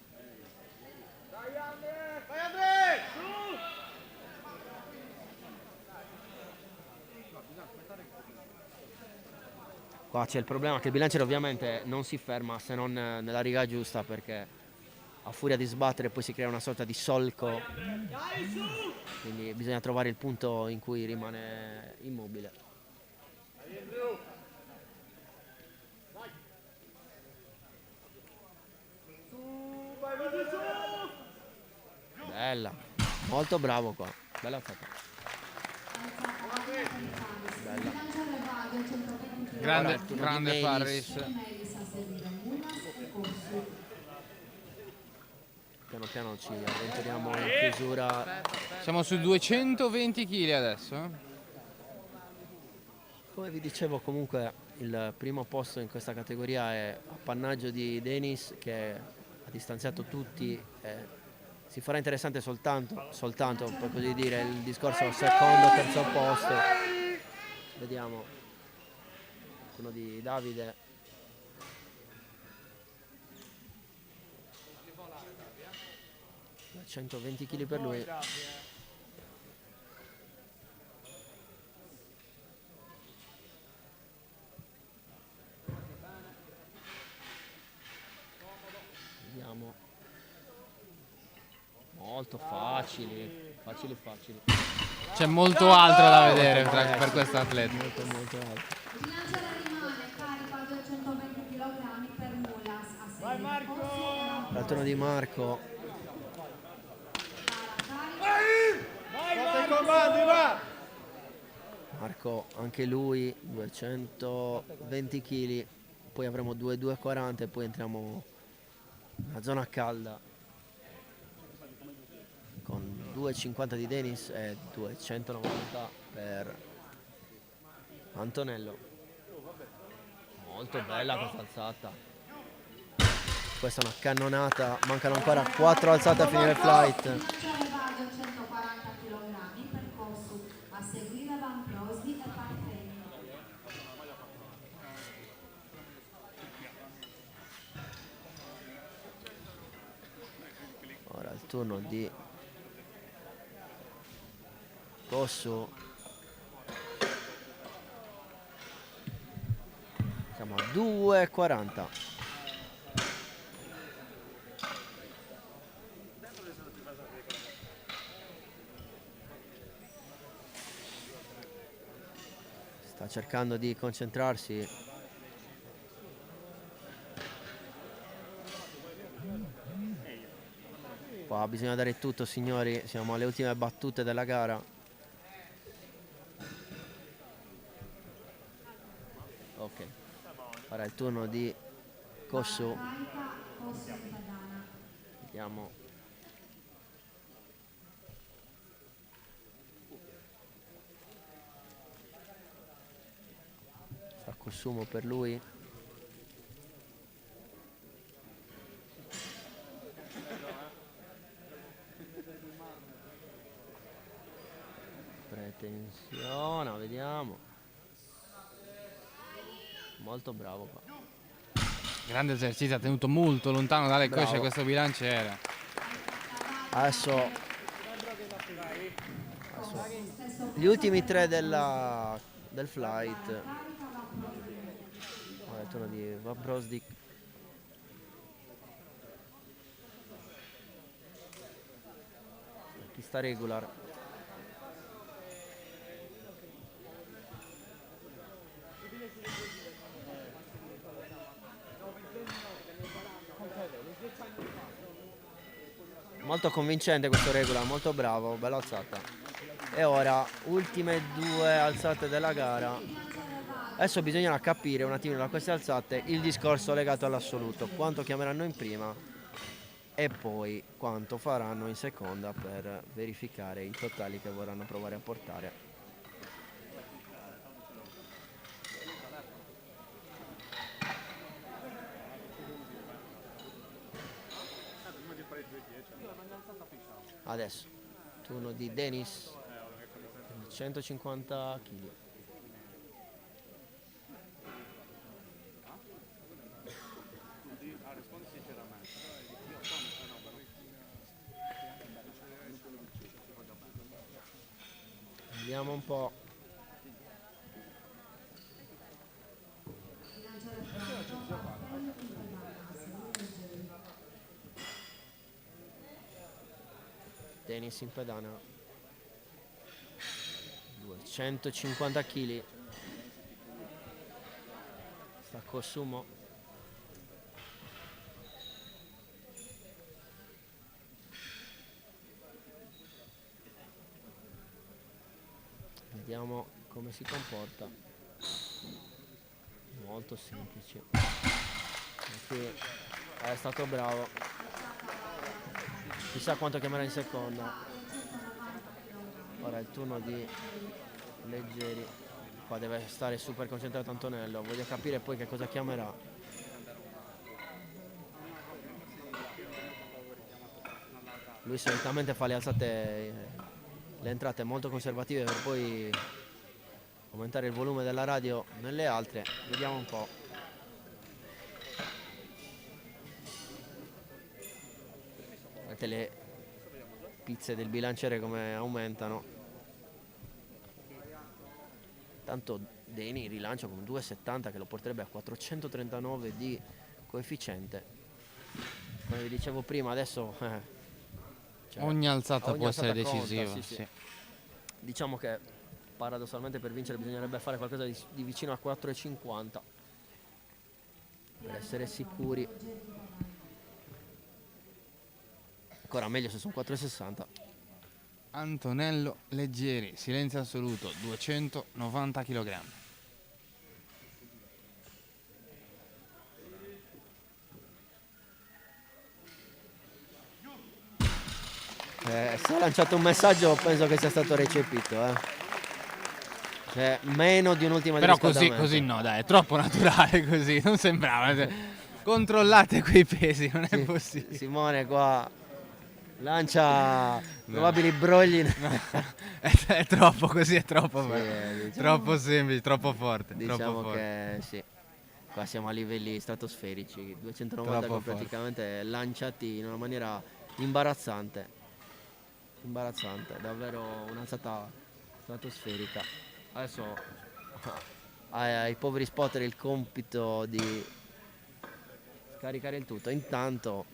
Qua c'è il problema che il bilanciere ovviamente non si ferma se non nella riga giusta, perché a furia di sbattere poi si crea una sorta di solco, quindi bisogna trovare il punto in cui rimane immobile. Bella, molto bravo qua, bella fatta. Bella. Grande Farris. Piano piano ci avventuriamo in chiusura. Siamo su 220 kg adesso. Come vi dicevo, comunque il primo posto in questa categoria è appannaggio di Denis, che ha distanziato tutti. Si farà interessante soltanto per così dire il discorso secondo, terzo posto. Vediamo uno di Davide. Da 120 kg per lui. Vediamo. Molto facili. C'è molto altro da vedere per questo atleta. Molto altro. Il bilanciere rimane carico a 220 kg per Mulas a seguire. Al turno di Marco. Marco anche lui 220 kg, poi avremo 240 e poi entriamo nella zona calda con 2,50 di Denis e 290 per Antonello. Molto bella questa alzata. Questa è una cannonata, mancano ancora 4 alzate a finire il flight. 140 kg per Kossu, a seguire Van Crosby e Parfeni. Ora il turno di Kossu. Siamo a 2,40. Sta cercando di concentrarsi. Qua bisogna dare tutto, signori, siamo alle ultime battute della gara. Ok, ora è il turno di Kossu. Vediamo. Sta Kossumo per lui. Pretensiona, vediamo. Molto bravo qua. Grande esercizio, ha tenuto molto lontano dalle cosce questo bilanciere. Adesso gli ultimi 3 del flight. Ora il turno di Vabrosdik. Pista regular. Molto convincente questo regular, molto bravo, bella alzata. E ora ultime 2 alzate della gara. Adesso bisognerà capire un attimo da queste alzate il discorso legato all'assoluto, quanto chiameranno in prima e poi quanto faranno in seconda per verificare i totali che vorranno provare a portare. Adesso turno di Denis, 150 kg. Vediamo un po'. Denis in pedana, 250 kg, stacco sumo. Vediamo come si comporta. Molto semplice. Qui è stato bravo. Chissà quanto chiamerà in seconda. Ora è il turno di Leggeri. Qua deve stare super concentrato Antonello. Voglio capire poi che cosa chiamerà. Lui solitamente fa le alzate, le entrate molto conservative per poi aumentare il volume della radio nelle altre. Vediamo un po'. Vedete le pizze del bilanciere come aumentano. Tanto Deni rilancia con 2,70 che lo porterebbe a 439 di coefficiente. Come vi dicevo prima, adesso cioè, Ogni alzata ogni può alzata essere conta, decisiva. sì, sì. Diciamo che paradossalmente per vincere bisognerebbe fare qualcosa di vicino a 4,50 per essere sicuri. Ancora meglio se sono 4,60. Antonello Leggeri, silenzio assoluto, 290 kg. Se ha lanciato un messaggio penso che sia stato recepito. Cioè, meno di un'ultima di Però riscaldamento. così no, dai, è troppo naturale così, non sembrava. Controllate quei pesi, non è possibile. Simone qua lancia probabili brogli. È troppo così, è troppo, Sì, diciamo- troppo semplice, troppo forte. Diciamo troppo forte. che sì, qua siamo a livelli stratosferici, 290 Troppo forte. praticamente lanciati in una maniera imbarazzante. Imbarazzante, davvero un'alzata stratosferica. Adesso ai poveri spotter il compito di scaricare il tutto. Intanto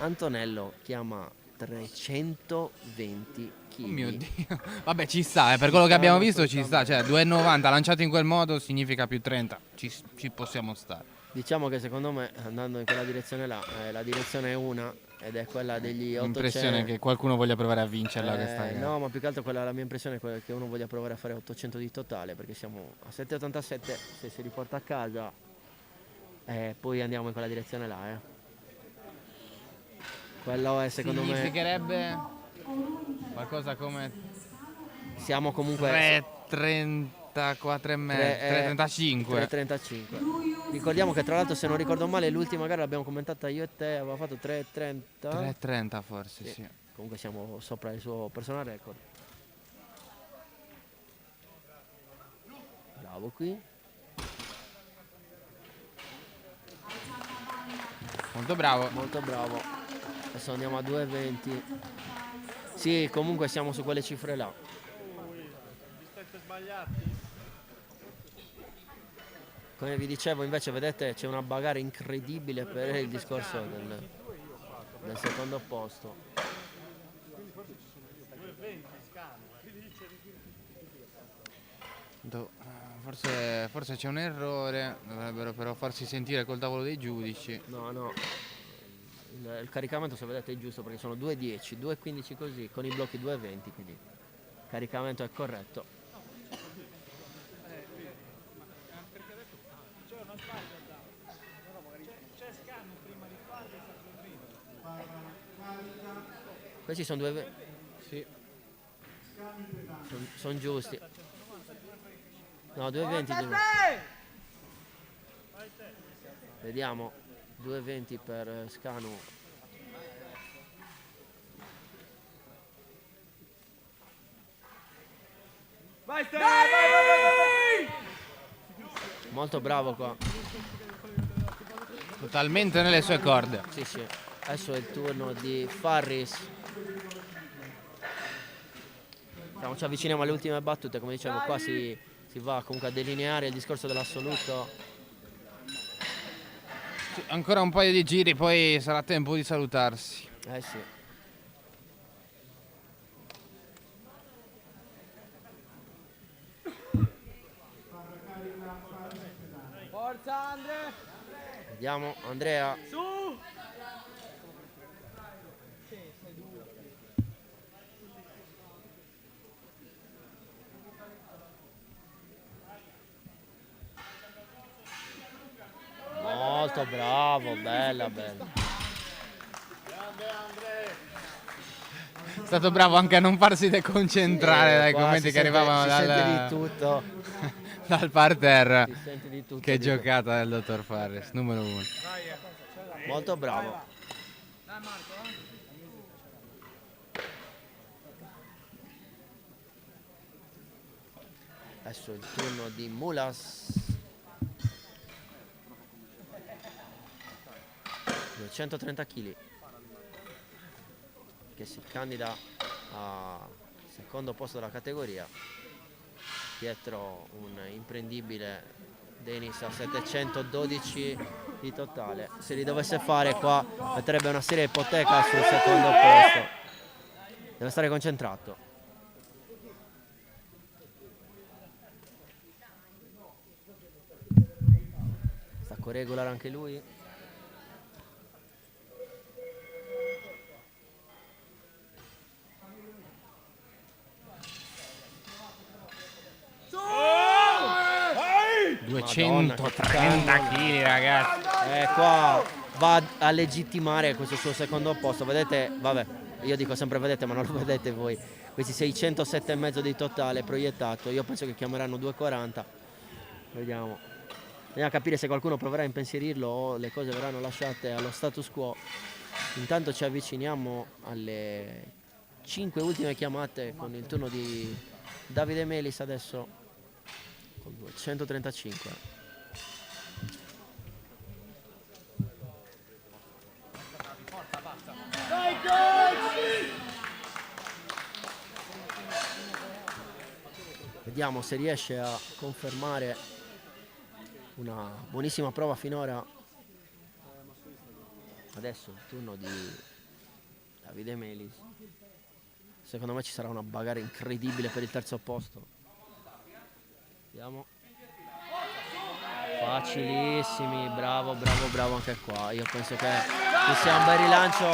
Antonello chiama 320 kg. Oh mio Dio. Vabbè, ci sta, per quello che abbiamo visto ci sta. Cioè, 2,90 lanciato in quel modo significa più 30. Ci possiamo stare. Diciamo che secondo me andando in quella direzione là, la direzione è una ed è quella degli 800. L'impressione che qualcuno voglia provare a vincerla questa gara. No, ma più che altro la mia impressione è quella che uno voglia provare a fare 800 di totale, perché siamo a 7,87 se si riporta a casa, poi andiamo in quella direzione là. Quello è secondo me. Significherebbe qualcosa come Siamo comunque 3,34 e mezzo, 3,35. 3,35. Ricordiamo che tra l'altro, se non ricordo male, l'ultima gara l'abbiamo commentata io e te, aveva fatto 3,30. 3,30 forse, sì. Comunque siamo sopra il suo personal record. Bravo qui. Molto bravo. Molto bravo. Adesso andiamo a 2,20. Sì, comunque siamo su quelle cifre là. Come vi dicevo, invece, vedete, c'è una bagarre incredibile per il discorso del secondo posto. Forse c'è un errore, dovrebbero però farsi sentire col tavolo dei giudici. No. Il caricamento, se vedete, è giusto perché sono 2,10, 2,15 così, con i blocchi 2,20, quindi il caricamento è corretto. Questi sono due... Sì. Sono giusti. No, 2,20. Vediamo. 2,20 per Scanu. Molto bravo qua. Totalmente nelle sue corde. Sì, sì. Adesso è il turno di Farris. Ci avviciniamo alle ultime battute, come dicevo, qua si va comunque a delineare il discorso dell'assoluto. Sì, ancora un paio di giri, poi sarà tempo di salutarsi. Eh sì. Forza Andrea! Vediamo, Andrea. Molto bravo, bella, bella. È stato bravo anche a non farsi deconcentrare dai qua commenti si che sente- arrivavano si sente di tutto. dal parterre. Si sente di tutto, Che dico. giocata del dottor Farris, numero 1. Molto bravo. Adesso è il turno di Mulas. 230 kg che si candida al secondo posto della categoria dietro un imprendibile Denis a 712 di totale. Se li dovesse fare qua metterebbe una seria ipoteca sul secondo posto. Deve stare concentrato. Stacco regular anche lui. Madonna, 230 kg, ragazzi. Qua va a legittimare questo suo secondo posto. Vedete, vabbè, io dico sempre vedete, ma non lo vedete voi. Questi 607,5 di totale proiettato. Io penso che chiameranno 240. Vediamo. Bisogna capire se qualcuno proverà a impensierirlo o le cose verranno lasciate allo status quo. Intanto ci avviciniamo alle 5 ultime chiamate con il turno di Davide Melis adesso con 235. Vediamo se riesce a confermare una buonissima prova finora. Adesso il turno di Davide Melis. Secondo me ci sarà una bagarre incredibile per il terzo posto. Vediamo. Facilissimi, bravo anche qua. Io penso che ci sia un bel rilancio.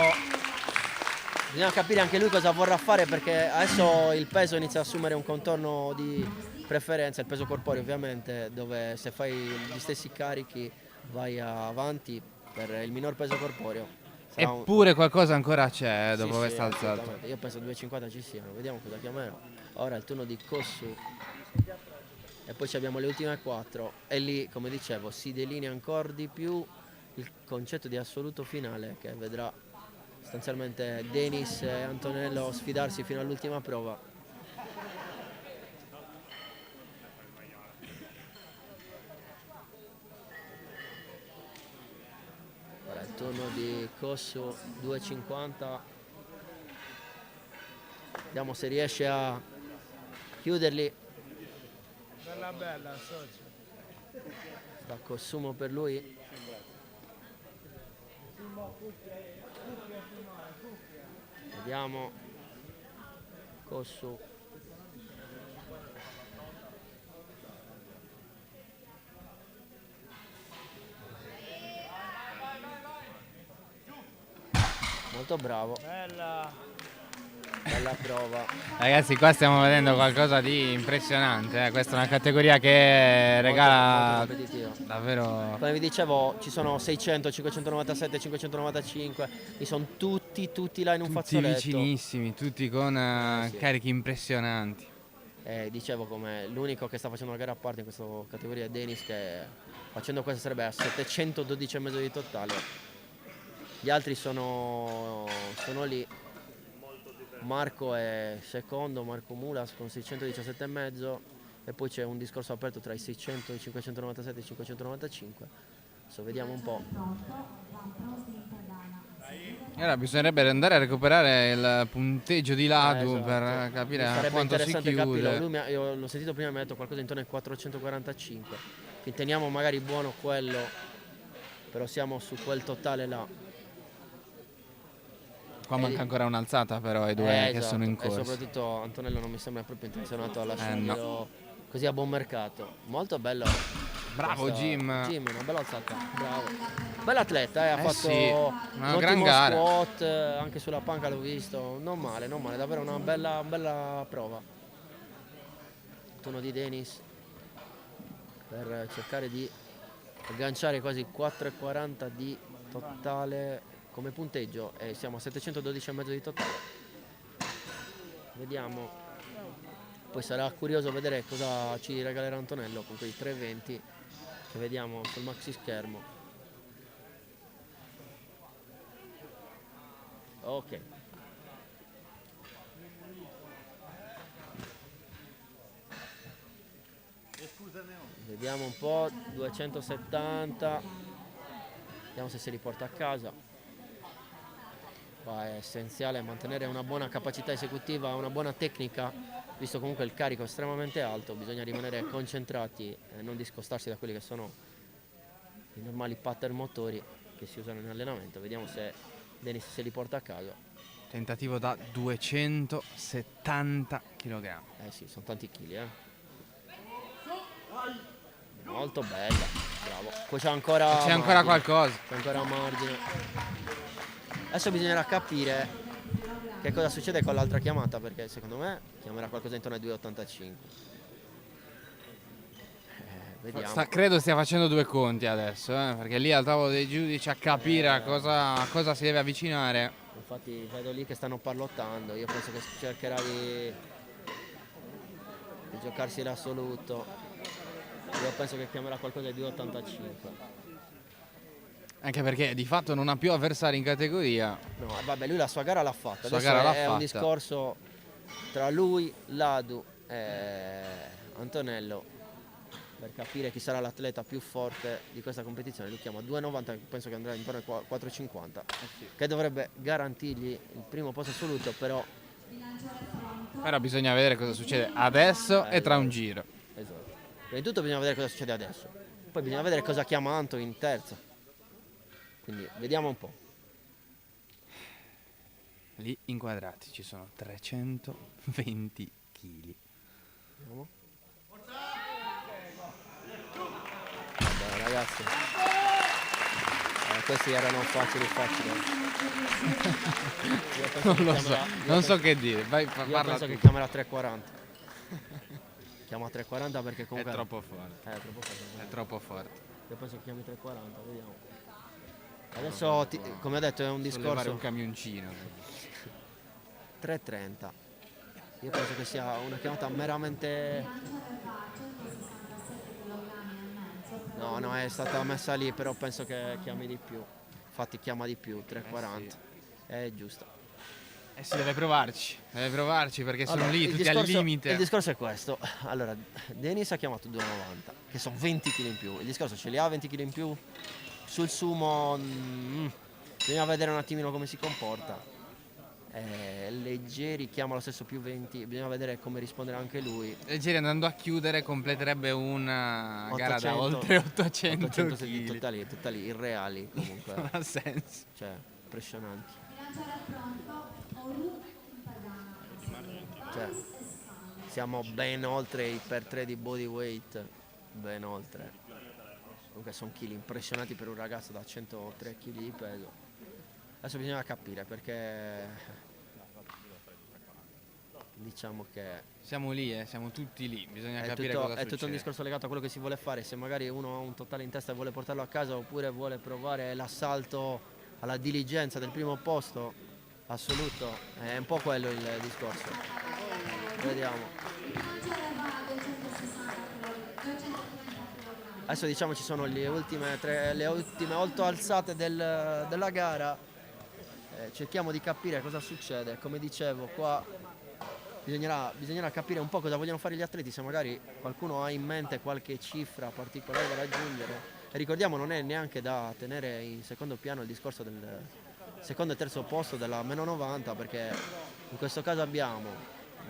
Bisogna capire anche lui cosa vorrà fare, perché adesso il peso inizia ad assumere un contorno di preferenza, il peso corporeo ovviamente, dove se fai gli stessi carichi vai avanti per il minor peso corporeo. Eppure qualcosa ancora c'è dopo Sì, questa alzata. assolutamente. Io penso 2,50 ci siano, vediamo cosa chiamerò. Ora è il turno di Kossu e poi abbiamo le ultime 4 e lì, come dicevo, si delinea ancora di più il concetto di assoluto finale, che vedrà sostanzialmente Denis e Antonello sfidarsi fino all'ultima prova. Ora è il turno di Kossu, 2,50. Vediamo se riesce a chiuderli. Bella, socio. Stacco sumo per lui. Vediamo. Kossu. Molto bravo. Bella. bella prova. Ragazzi, qua stiamo vedendo qualcosa di impressionante. Questa è una categoria che regala molto competitiva. davvero. Come vi dicevo, ci sono 600, 597, 595, mi sono tutti là in un Tutti fazzoletto. vicinissimi, tutti con sì. carichi impressionanti. Dicevo come l'unico che sta facendo una gara a parte in questa categoria è Denis, che facendo questo sarebbe a 712,5 di totale. Gli altri sono lì. Marco è secondo, Marco Mulas con 617,5, e poi c'è un discorso aperto tra i 600, i 597 e i 595. Adesso vediamo un po'. E ora bisognerebbe andare a recuperare il punteggio di Ladu Esatto. per capire a Sarebbe quanto si interessante chiude. capirlo. Io l'ho sentito prima, mi ha detto qualcosa intorno ai 445. Quindi teniamo magari buono quello, però siamo su quel totale là. Qua manca ancora un'alzata però ai due che Esatto. sono in E corsa. soprattutto Antonello non mi sembra proprio intenzionato a no. lasciarlo così a buon mercato. Molto bello. Bravo Jim. Jim, una bella alzata. Bravo. Bell'atleta, ha fatto sì, una un gran ottimo gara. squat, anche sulla panca l'ho visto. Non male, davvero una bella prova. Turno di Denis per cercare di agganciare quasi 4,40 di totale come punteggio, e siamo a 712,5 di totale. Vediamo, poi sarà curioso vedere cosa ci regalerà Antonello con quei 3,20 che vediamo sul maxi schermo. Ok, vediamo un po', 270, vediamo se si riporta a casa. Qua è essenziale mantenere una buona capacità esecutiva, una buona tecnica, visto comunque il carico è estremamente alto, bisogna rimanere concentrati e non discostarsi da quelli che sono i normali pattern motori che si usano in allenamento. Vediamo se Denis se li porta a casa. Tentativo da 270 kg. Sì, sono tanti chili, Molto bella, bravo. Poi c'è ancora qualcosa. C'è ancora margine. Adesso bisognerà capire che cosa succede con l'altra chiamata, perché secondo me chiamerà qualcosa intorno ai 2,85. Vediamo. Credo stia facendo due conti adesso, perché lì al tavolo dei giudici a capire a cosa si deve avvicinare. Infatti vedo lì che stanno parlottando, io penso che cercherà di giocarsi l'assoluto. Io penso che chiamerà qualcosa di 2,85. Anche perché di fatto non ha più avversari in categoria. No, vabbè, lui la sua gara l'ha fatta. Sua Adesso gara l'ha è fatta. un discorso tra lui, Ladu e Antonello per capire chi sarà l'atleta più forte di questa competizione. Lui chiama 2,90, penso che andrà intorno ai 4,50, che dovrebbe garantirgli il primo posto assoluto, però bisogna vedere cosa succede adesso e tra un giro. Esatto. Prima di tutto bisogna vedere cosa succede adesso, poi bisogna vedere cosa chiama Anto in terza. Quindi vediamo un po'. Lì inquadrati ci sono 320 kg. Vediamo. Vabbè, ragazzi, questi erano facili. Non lo so, non so che dire. Vai, io parla penso tu. che chiamerà 3,40. Chiama 3,40 perché comunque È troppo forte. È troppo forte. Io penso che chiami 3,40, vediamo. Adesso, come ho detto, è un Sollevare discorso un camioncino. 3,30. Io penso che sia una chiamata meramente... No, è stata messa lì, però penso che chiami di più. Infatti chiama di più, 3,40. Sì. È giusto. Si deve provarci perché sono Allora, lì tutti al limite. Il discorso è questo. Allora, Denis ha chiamato 2,90, che sono 20 kg in più. Il discorso ce li ha 20 kg in più? Sul sumo bisogna vedere un attimino come si comporta. Leggeri chiama lo stesso più 20, bisogna vedere come risponderà anche lui. Leggeri andando a chiudere completerebbe una 800, gara da oltre 800 kg. Totali irreali comunque. Non ha senso. Cioè, impressionanti. Cioè, siamo ben oltre i per 3 di body weight, ben oltre. Comunque sono chili impressionanti per un ragazzo da 103 kg di peso. Adesso bisogna capire perché diciamo che Siamo lì, siamo tutti lì, bisogna è capire tutto, cosa è tutto un succede. discorso legato a quello che si vuole fare, se magari uno ha un totale in testa e vuole portarlo a casa oppure vuole provare l'assalto alla diligenza del primo posto assoluto, è un po' quello il discorso. Vediamo. Adesso diciamo ci sono le ultime 8 alzate della gara, cerchiamo di capire cosa succede. Come dicevo, qua bisognerà capire un po' cosa vogliono fare gli atleti, se magari qualcuno ha in mente qualche cifra particolare da raggiungere. E ricordiamo, non è neanche da tenere in secondo piano il discorso del secondo e terzo posto della meno 90, perché in questo caso abbiamo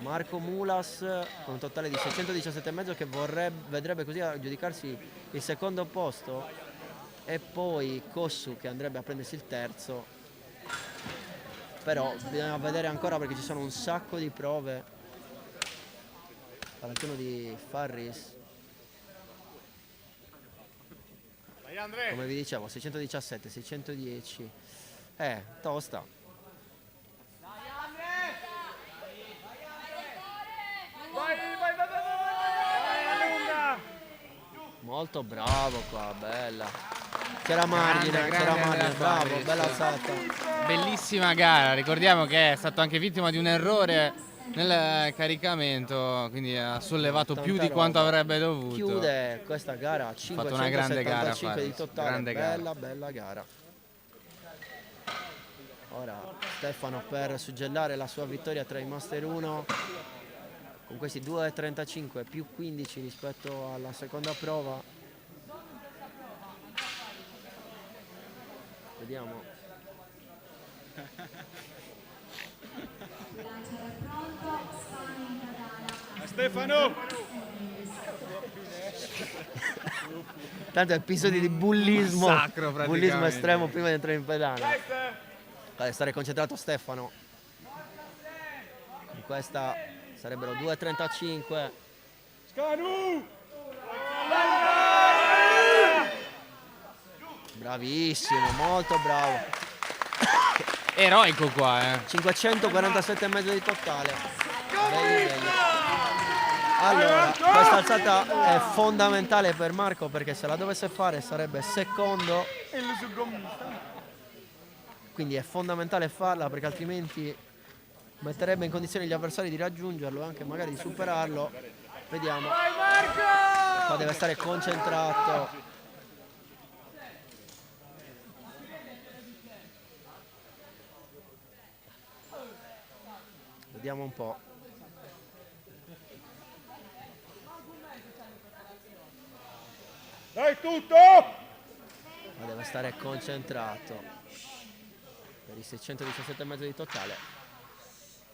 Marco Mulas con un totale di 617,5 che vedrebbe così aggiudicarsi il secondo posto, e poi Kossu che andrebbe a prendersi il terzo. Però bisogna vedere ancora, perché ci sono un sacco di prove al turno di Farris. Come vi dicevo, 617, 610, tosta. Molto bravo qua, bella. C'era margine, bravo, bella alzata. Bellissima gara, ricordiamo che è stato anche vittima di un errore nel caricamento, quindi ha sollevato più di quanto avrebbe dovuto. Chiude questa gara a 575 di totale, bella gara. Ora Stefano per suggellare la sua vittoria tra i Master 1 con questi 2,35 più 15 rispetto alla seconda prova. Vediamo. Stefano! Tanto episodi di bullismo, Sacro, praticamente. bullismo estremo prima di entrare in pedana. Deve stare concentrato Stefano. In questa sarebbero 2,35. Scanu! Bravissimo, molto bravo. Eroico qua, 547,5 di totale. Belli. Allora, questa alzata è fondamentale per Marco, perché se la dovesse fare sarebbe secondo. Quindi è fondamentale farla, perché altrimenti metterebbe in condizione gli avversari di raggiungerlo e anche magari di superarlo. Vediamo. Qua deve stare concentrato. Vediamo un po'. Dai tutto! Ma deve stare concentrato per i 617,5 di totale.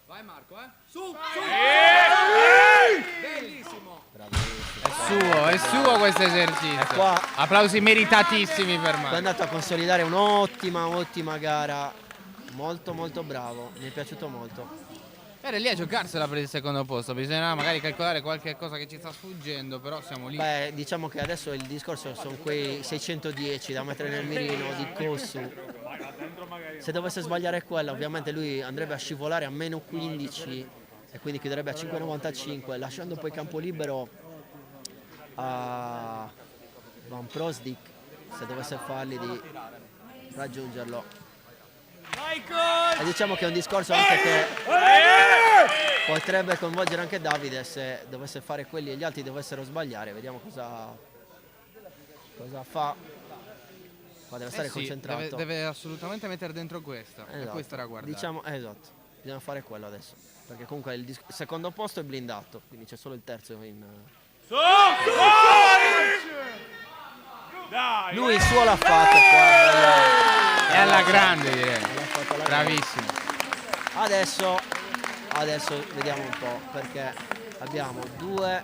Vai Marco, Su! Bellissimo! Bravissimo. È suo questo esercizio. Qua Applausi meritatissimi per è Marco. andato a consolidare un'ottima gara. Molto bravo, mi è piaciuto molto. Era lì a giocarsela per il secondo posto, bisognerà magari calcolare qualche cosa che ci sta sfuggendo, però siamo lì. Beh, diciamo che adesso il discorso sono quei 610 da mettere nel mirino di Kossu. Se dovesse sbagliare quella, ovviamente lui andrebbe a scivolare a meno 15 e quindi chiuderebbe a 5,95, lasciando poi campo libero a Van Prosdik, se dovesse fargli, di raggiungerlo. E diciamo che è un discorso anche che potrebbe coinvolgere anche Davide, se dovesse fare quelli e gli altri dovessero sbagliare. Vediamo cosa fa. Qua deve stare concentrato. Deve assolutamente mettere dentro questa. Esatto. E questa era guardare. Diciamo, esatto, bisogna fare quello adesso, perché comunque il secondo posto è blindato, quindi c'è solo il terzo in... Lui il suo l'ha fatto qua. È alla grande, direi. Bravissimo. Adesso vediamo un po', perché abbiamo due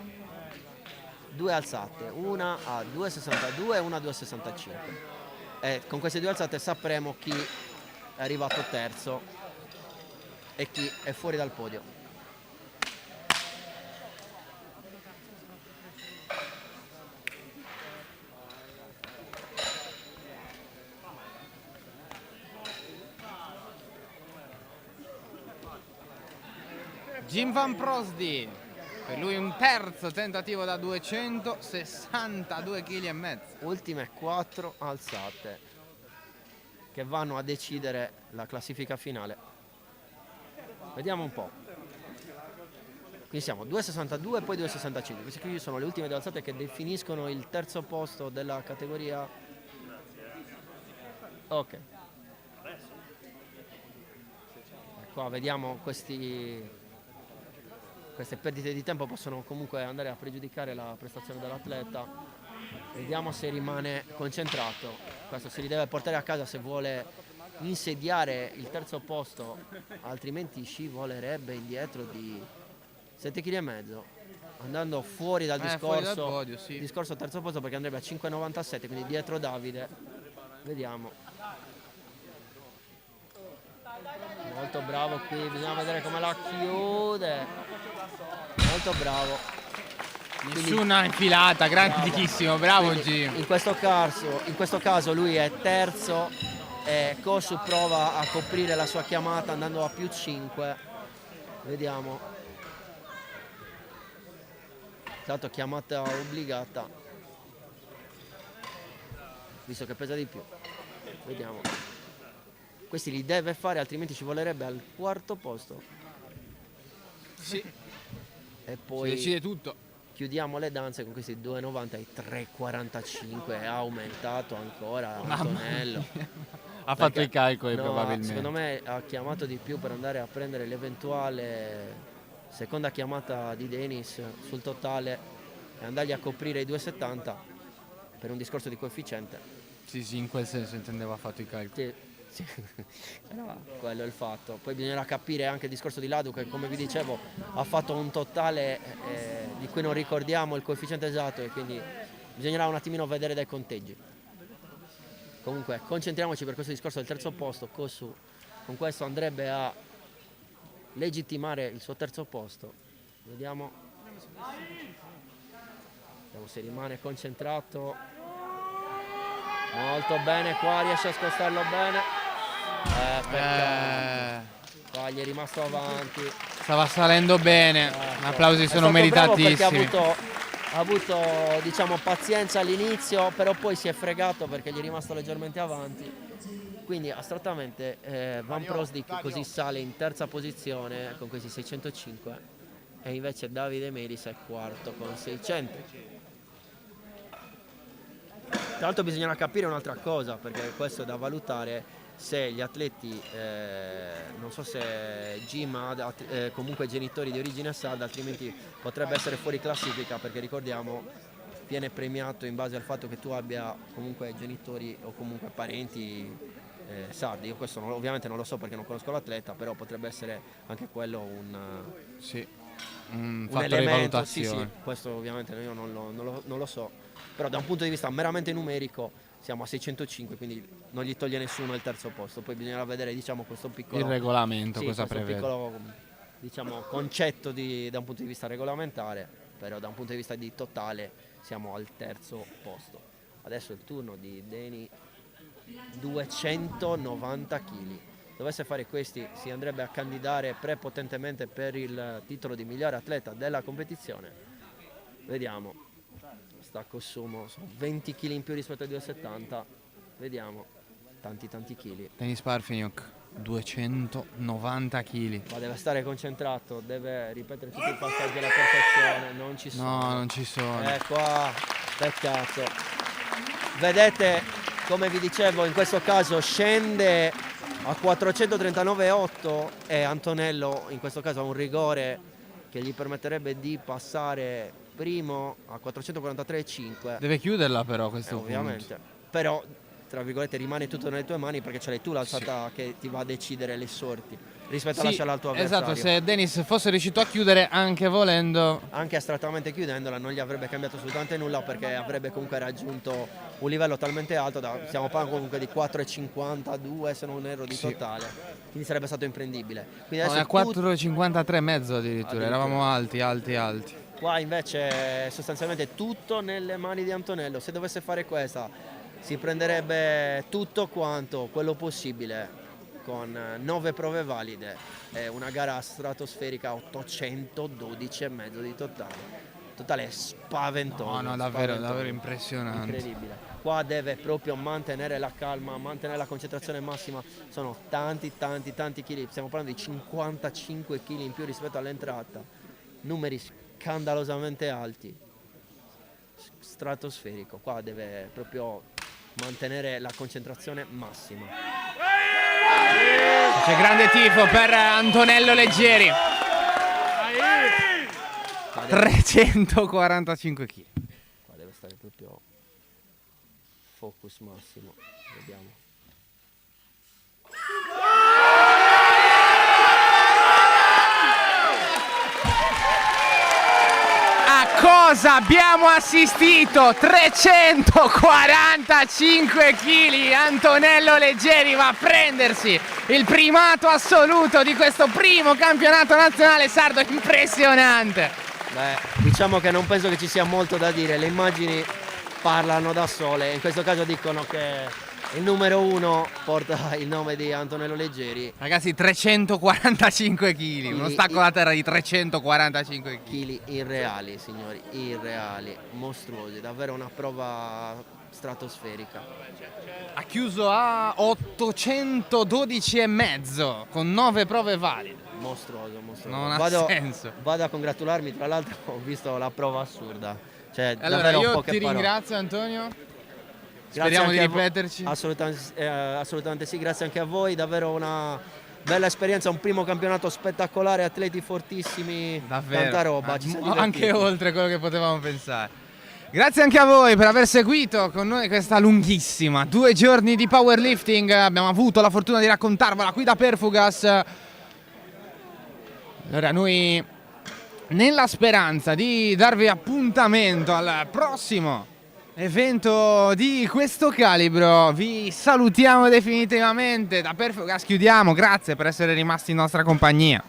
alzate, una a 2,62 e una a 2,65. E con queste due alzate sapremo chi è arrivato terzo e chi è fuori dal podio. Jim Van Prosdy, per lui un terzo tentativo da 262 kg e mezzo. Ultime 4 alzate che vanno a decidere la classifica finale. Vediamo un po'. Quindi siamo 2,62 e poi 2,65. Queste qui sono le ultime 2 alzate che definiscono il terzo posto della categoria. Ok. E qua vediamo queste perdite di tempo possono comunque andare a pregiudicare la prestazione dell'atleta. Vediamo se rimane concentrato. Questo si li deve portare a casa se vuole insediare il terzo posto, altrimenti scivolerebbe indietro di 7,5 kg, andando fuori dal discorso, fuori dal podio, sì. discorso terzo posto, perché andrebbe a 5,97, quindi dietro Davide. Vediamo. Molto bravo qui, bisogna vedere come la chiude. Molto bravo. Nessuna infilata, grandissimo, bravo Jim. In questo caso lui è terzo e Kosu prova a coprire la sua chiamata andando a più 5. Vediamo. Tanto chiamata obbligata, visto che pesa di più. Vediamo. Questi li deve fare, altrimenti ci volerebbe al quarto posto. Sì. E poi si decide tutto. Chiudiamo le danze con questi 2,90 e 3,45. Ha aumentato ancora Antonello. Ha fatto i calcoli no, probabilmente. Secondo me ha chiamato di più per andare a prendere l'eventuale seconda chiamata di Denis sul totale e andargli a coprire i 2,70 per un discorso di coefficiente. Sì, in quel senso intendevo, ha fatto i calcoli. Sì. Quello è il fatto. Poi bisognerà capire anche il discorso di Ladu, che come vi dicevo ha fatto un totale di cui non ricordiamo il coefficiente esatto, e quindi bisognerà un attimino vedere dai conteggi. Comunque concentriamoci per questo discorso del terzo posto. Kosu con questo andrebbe a legittimare il suo terzo posto. Vediamo se rimane concentrato. Molto bene, qua riesce a spostarlo bene. Qua gli è rimasto avanti. Stava salendo bene, gli applausi sono meritatissimi. Ha avuto diciamo pazienza all'inizio, però poi si è fregato perché gli è rimasto leggermente avanti. Quindi astrattamente Van Prosdy così sale in terza posizione con questi 605 e invece Davide Melis è quarto con 600. Tra l'altro bisognerà capire un'altra cosa, perché questo è da valutare, se gli atleti, non so se Jim ha comunque genitori di origine sarda, altrimenti potrebbe essere fuori classifica, perché ricordiamo viene premiato in base al fatto che tu abbia comunque genitori o comunque parenti sardi. Io questo ovviamente non lo so perché non conosco l'atleta, però potrebbe essere anche quello un fattore elemento, di valutazione. sì, questo ovviamente io non lo so. Però da un punto di vista meramente numerico siamo a 605, quindi non gli toglie nessuno il terzo posto. Poi bisognerà vedere diciamo questo piccolo il regolamento, cosa questo prevede. piccolo diciamo concetto da un punto di vista regolamentare, però da un punto di vista di totale siamo al terzo posto. Adesso è il turno di Deni, 290 kg. Dovesse fare questi si andrebbe a candidare prepotentemente per il titolo di migliore atleta della competizione. Vediamo. Stacco Sumo, sono 20 kg in più rispetto ai 2,70. Vediamo, tanti kg. Denis Parfeniuk, 290 kg. Ma deve stare concentrato, deve ripetere tutti i passaggi alla perfezione. Non ci sono. No, non ci sono. Qua, peccato. Vedete, come vi dicevo, in questo caso scende a 439,8 e Antonello in questo caso ha un rigore che gli permetterebbe di passare primo a 443,5. Deve chiuderla però a questo ovviamente. punto. Però tra virgolette rimane tutto nelle tue mani, perché ce l'hai tu l'alzata che ti va a decidere le sorti rispetto a lasciarla al tuo avversario. Esatto, se Denis fosse riuscito a chiudere anche volendo, anche astrattamente chiudendola, non gli avrebbe cambiato assolutamente nulla, perché avrebbe comunque raggiunto un livello talmente alto stiamo parlando comunque di 4,52 se non erro di totale, quindi sarebbe stato imprendibile. Quindi adesso 4,53 e mezzo addirittura, eravamo alti. Qua invece è sostanzialmente tutto nelle mani di Antonello. Se dovesse fare questa si prenderebbe tutto quanto quello possibile con 9 prove valide e una gara stratosferica, 812,5 di totale. Totale spaventoso. No, davvero impressionante. Incredibile. Qua deve proprio mantenere la calma, mantenere la concentrazione massima. Sono tanti chili, stiamo parlando di 55 kg in più rispetto all'entrata. Numeri scandalosamente alti. Stratosferico. Qua deve proprio mantenere la concentrazione massima. C'è grande tifo per Antonello Leggeri. 345 kg. Qua deve stare proprio focus massimo. Vediamo. A cosa abbiamo assistito? 345 kg. Antonello Leggeri va a prendersi il primato assoluto di questo primo campionato nazionale sardo. Impressionante. Beh, diciamo che non penso che ci sia molto da dire, le immagini parlano da sole, in questo caso dicono che il numero 1 porta il nome di Antonello Leggeri. Ragazzi, 345 kg, uno stacco da terra di 345 kg. Chili irreali, signori, irreali, mostruosi, davvero una prova stratosferica. Ha chiuso a 812,5 con 9 prove valide. Mostruoso. Non ha senso. Vado a congratularmi, tra l'altro ho visto la prova assurda. Cioè, Allora io poche ti parole. ringrazio Antonio. Grazie Speriamo di anche a voi. ripeterci. Assolutamente sì, grazie anche a voi, davvero una bella esperienza, un primo campionato spettacolare, atleti fortissimi, Davvero. tanta roba. Ci siamo Anche divertiti. oltre quello che potevamo pensare. Grazie anche a voi per aver seguito con noi questa lunghissima 2 giorni di powerlifting. Abbiamo avuto la fortuna di raccontarvela qui da Perfugas. Allora noi, nella speranza di darvi appuntamento al prossimo evento di questo calibro, vi salutiamo definitivamente. Da Perfugas chiudiamo, grazie per essere rimasti in nostra compagnia.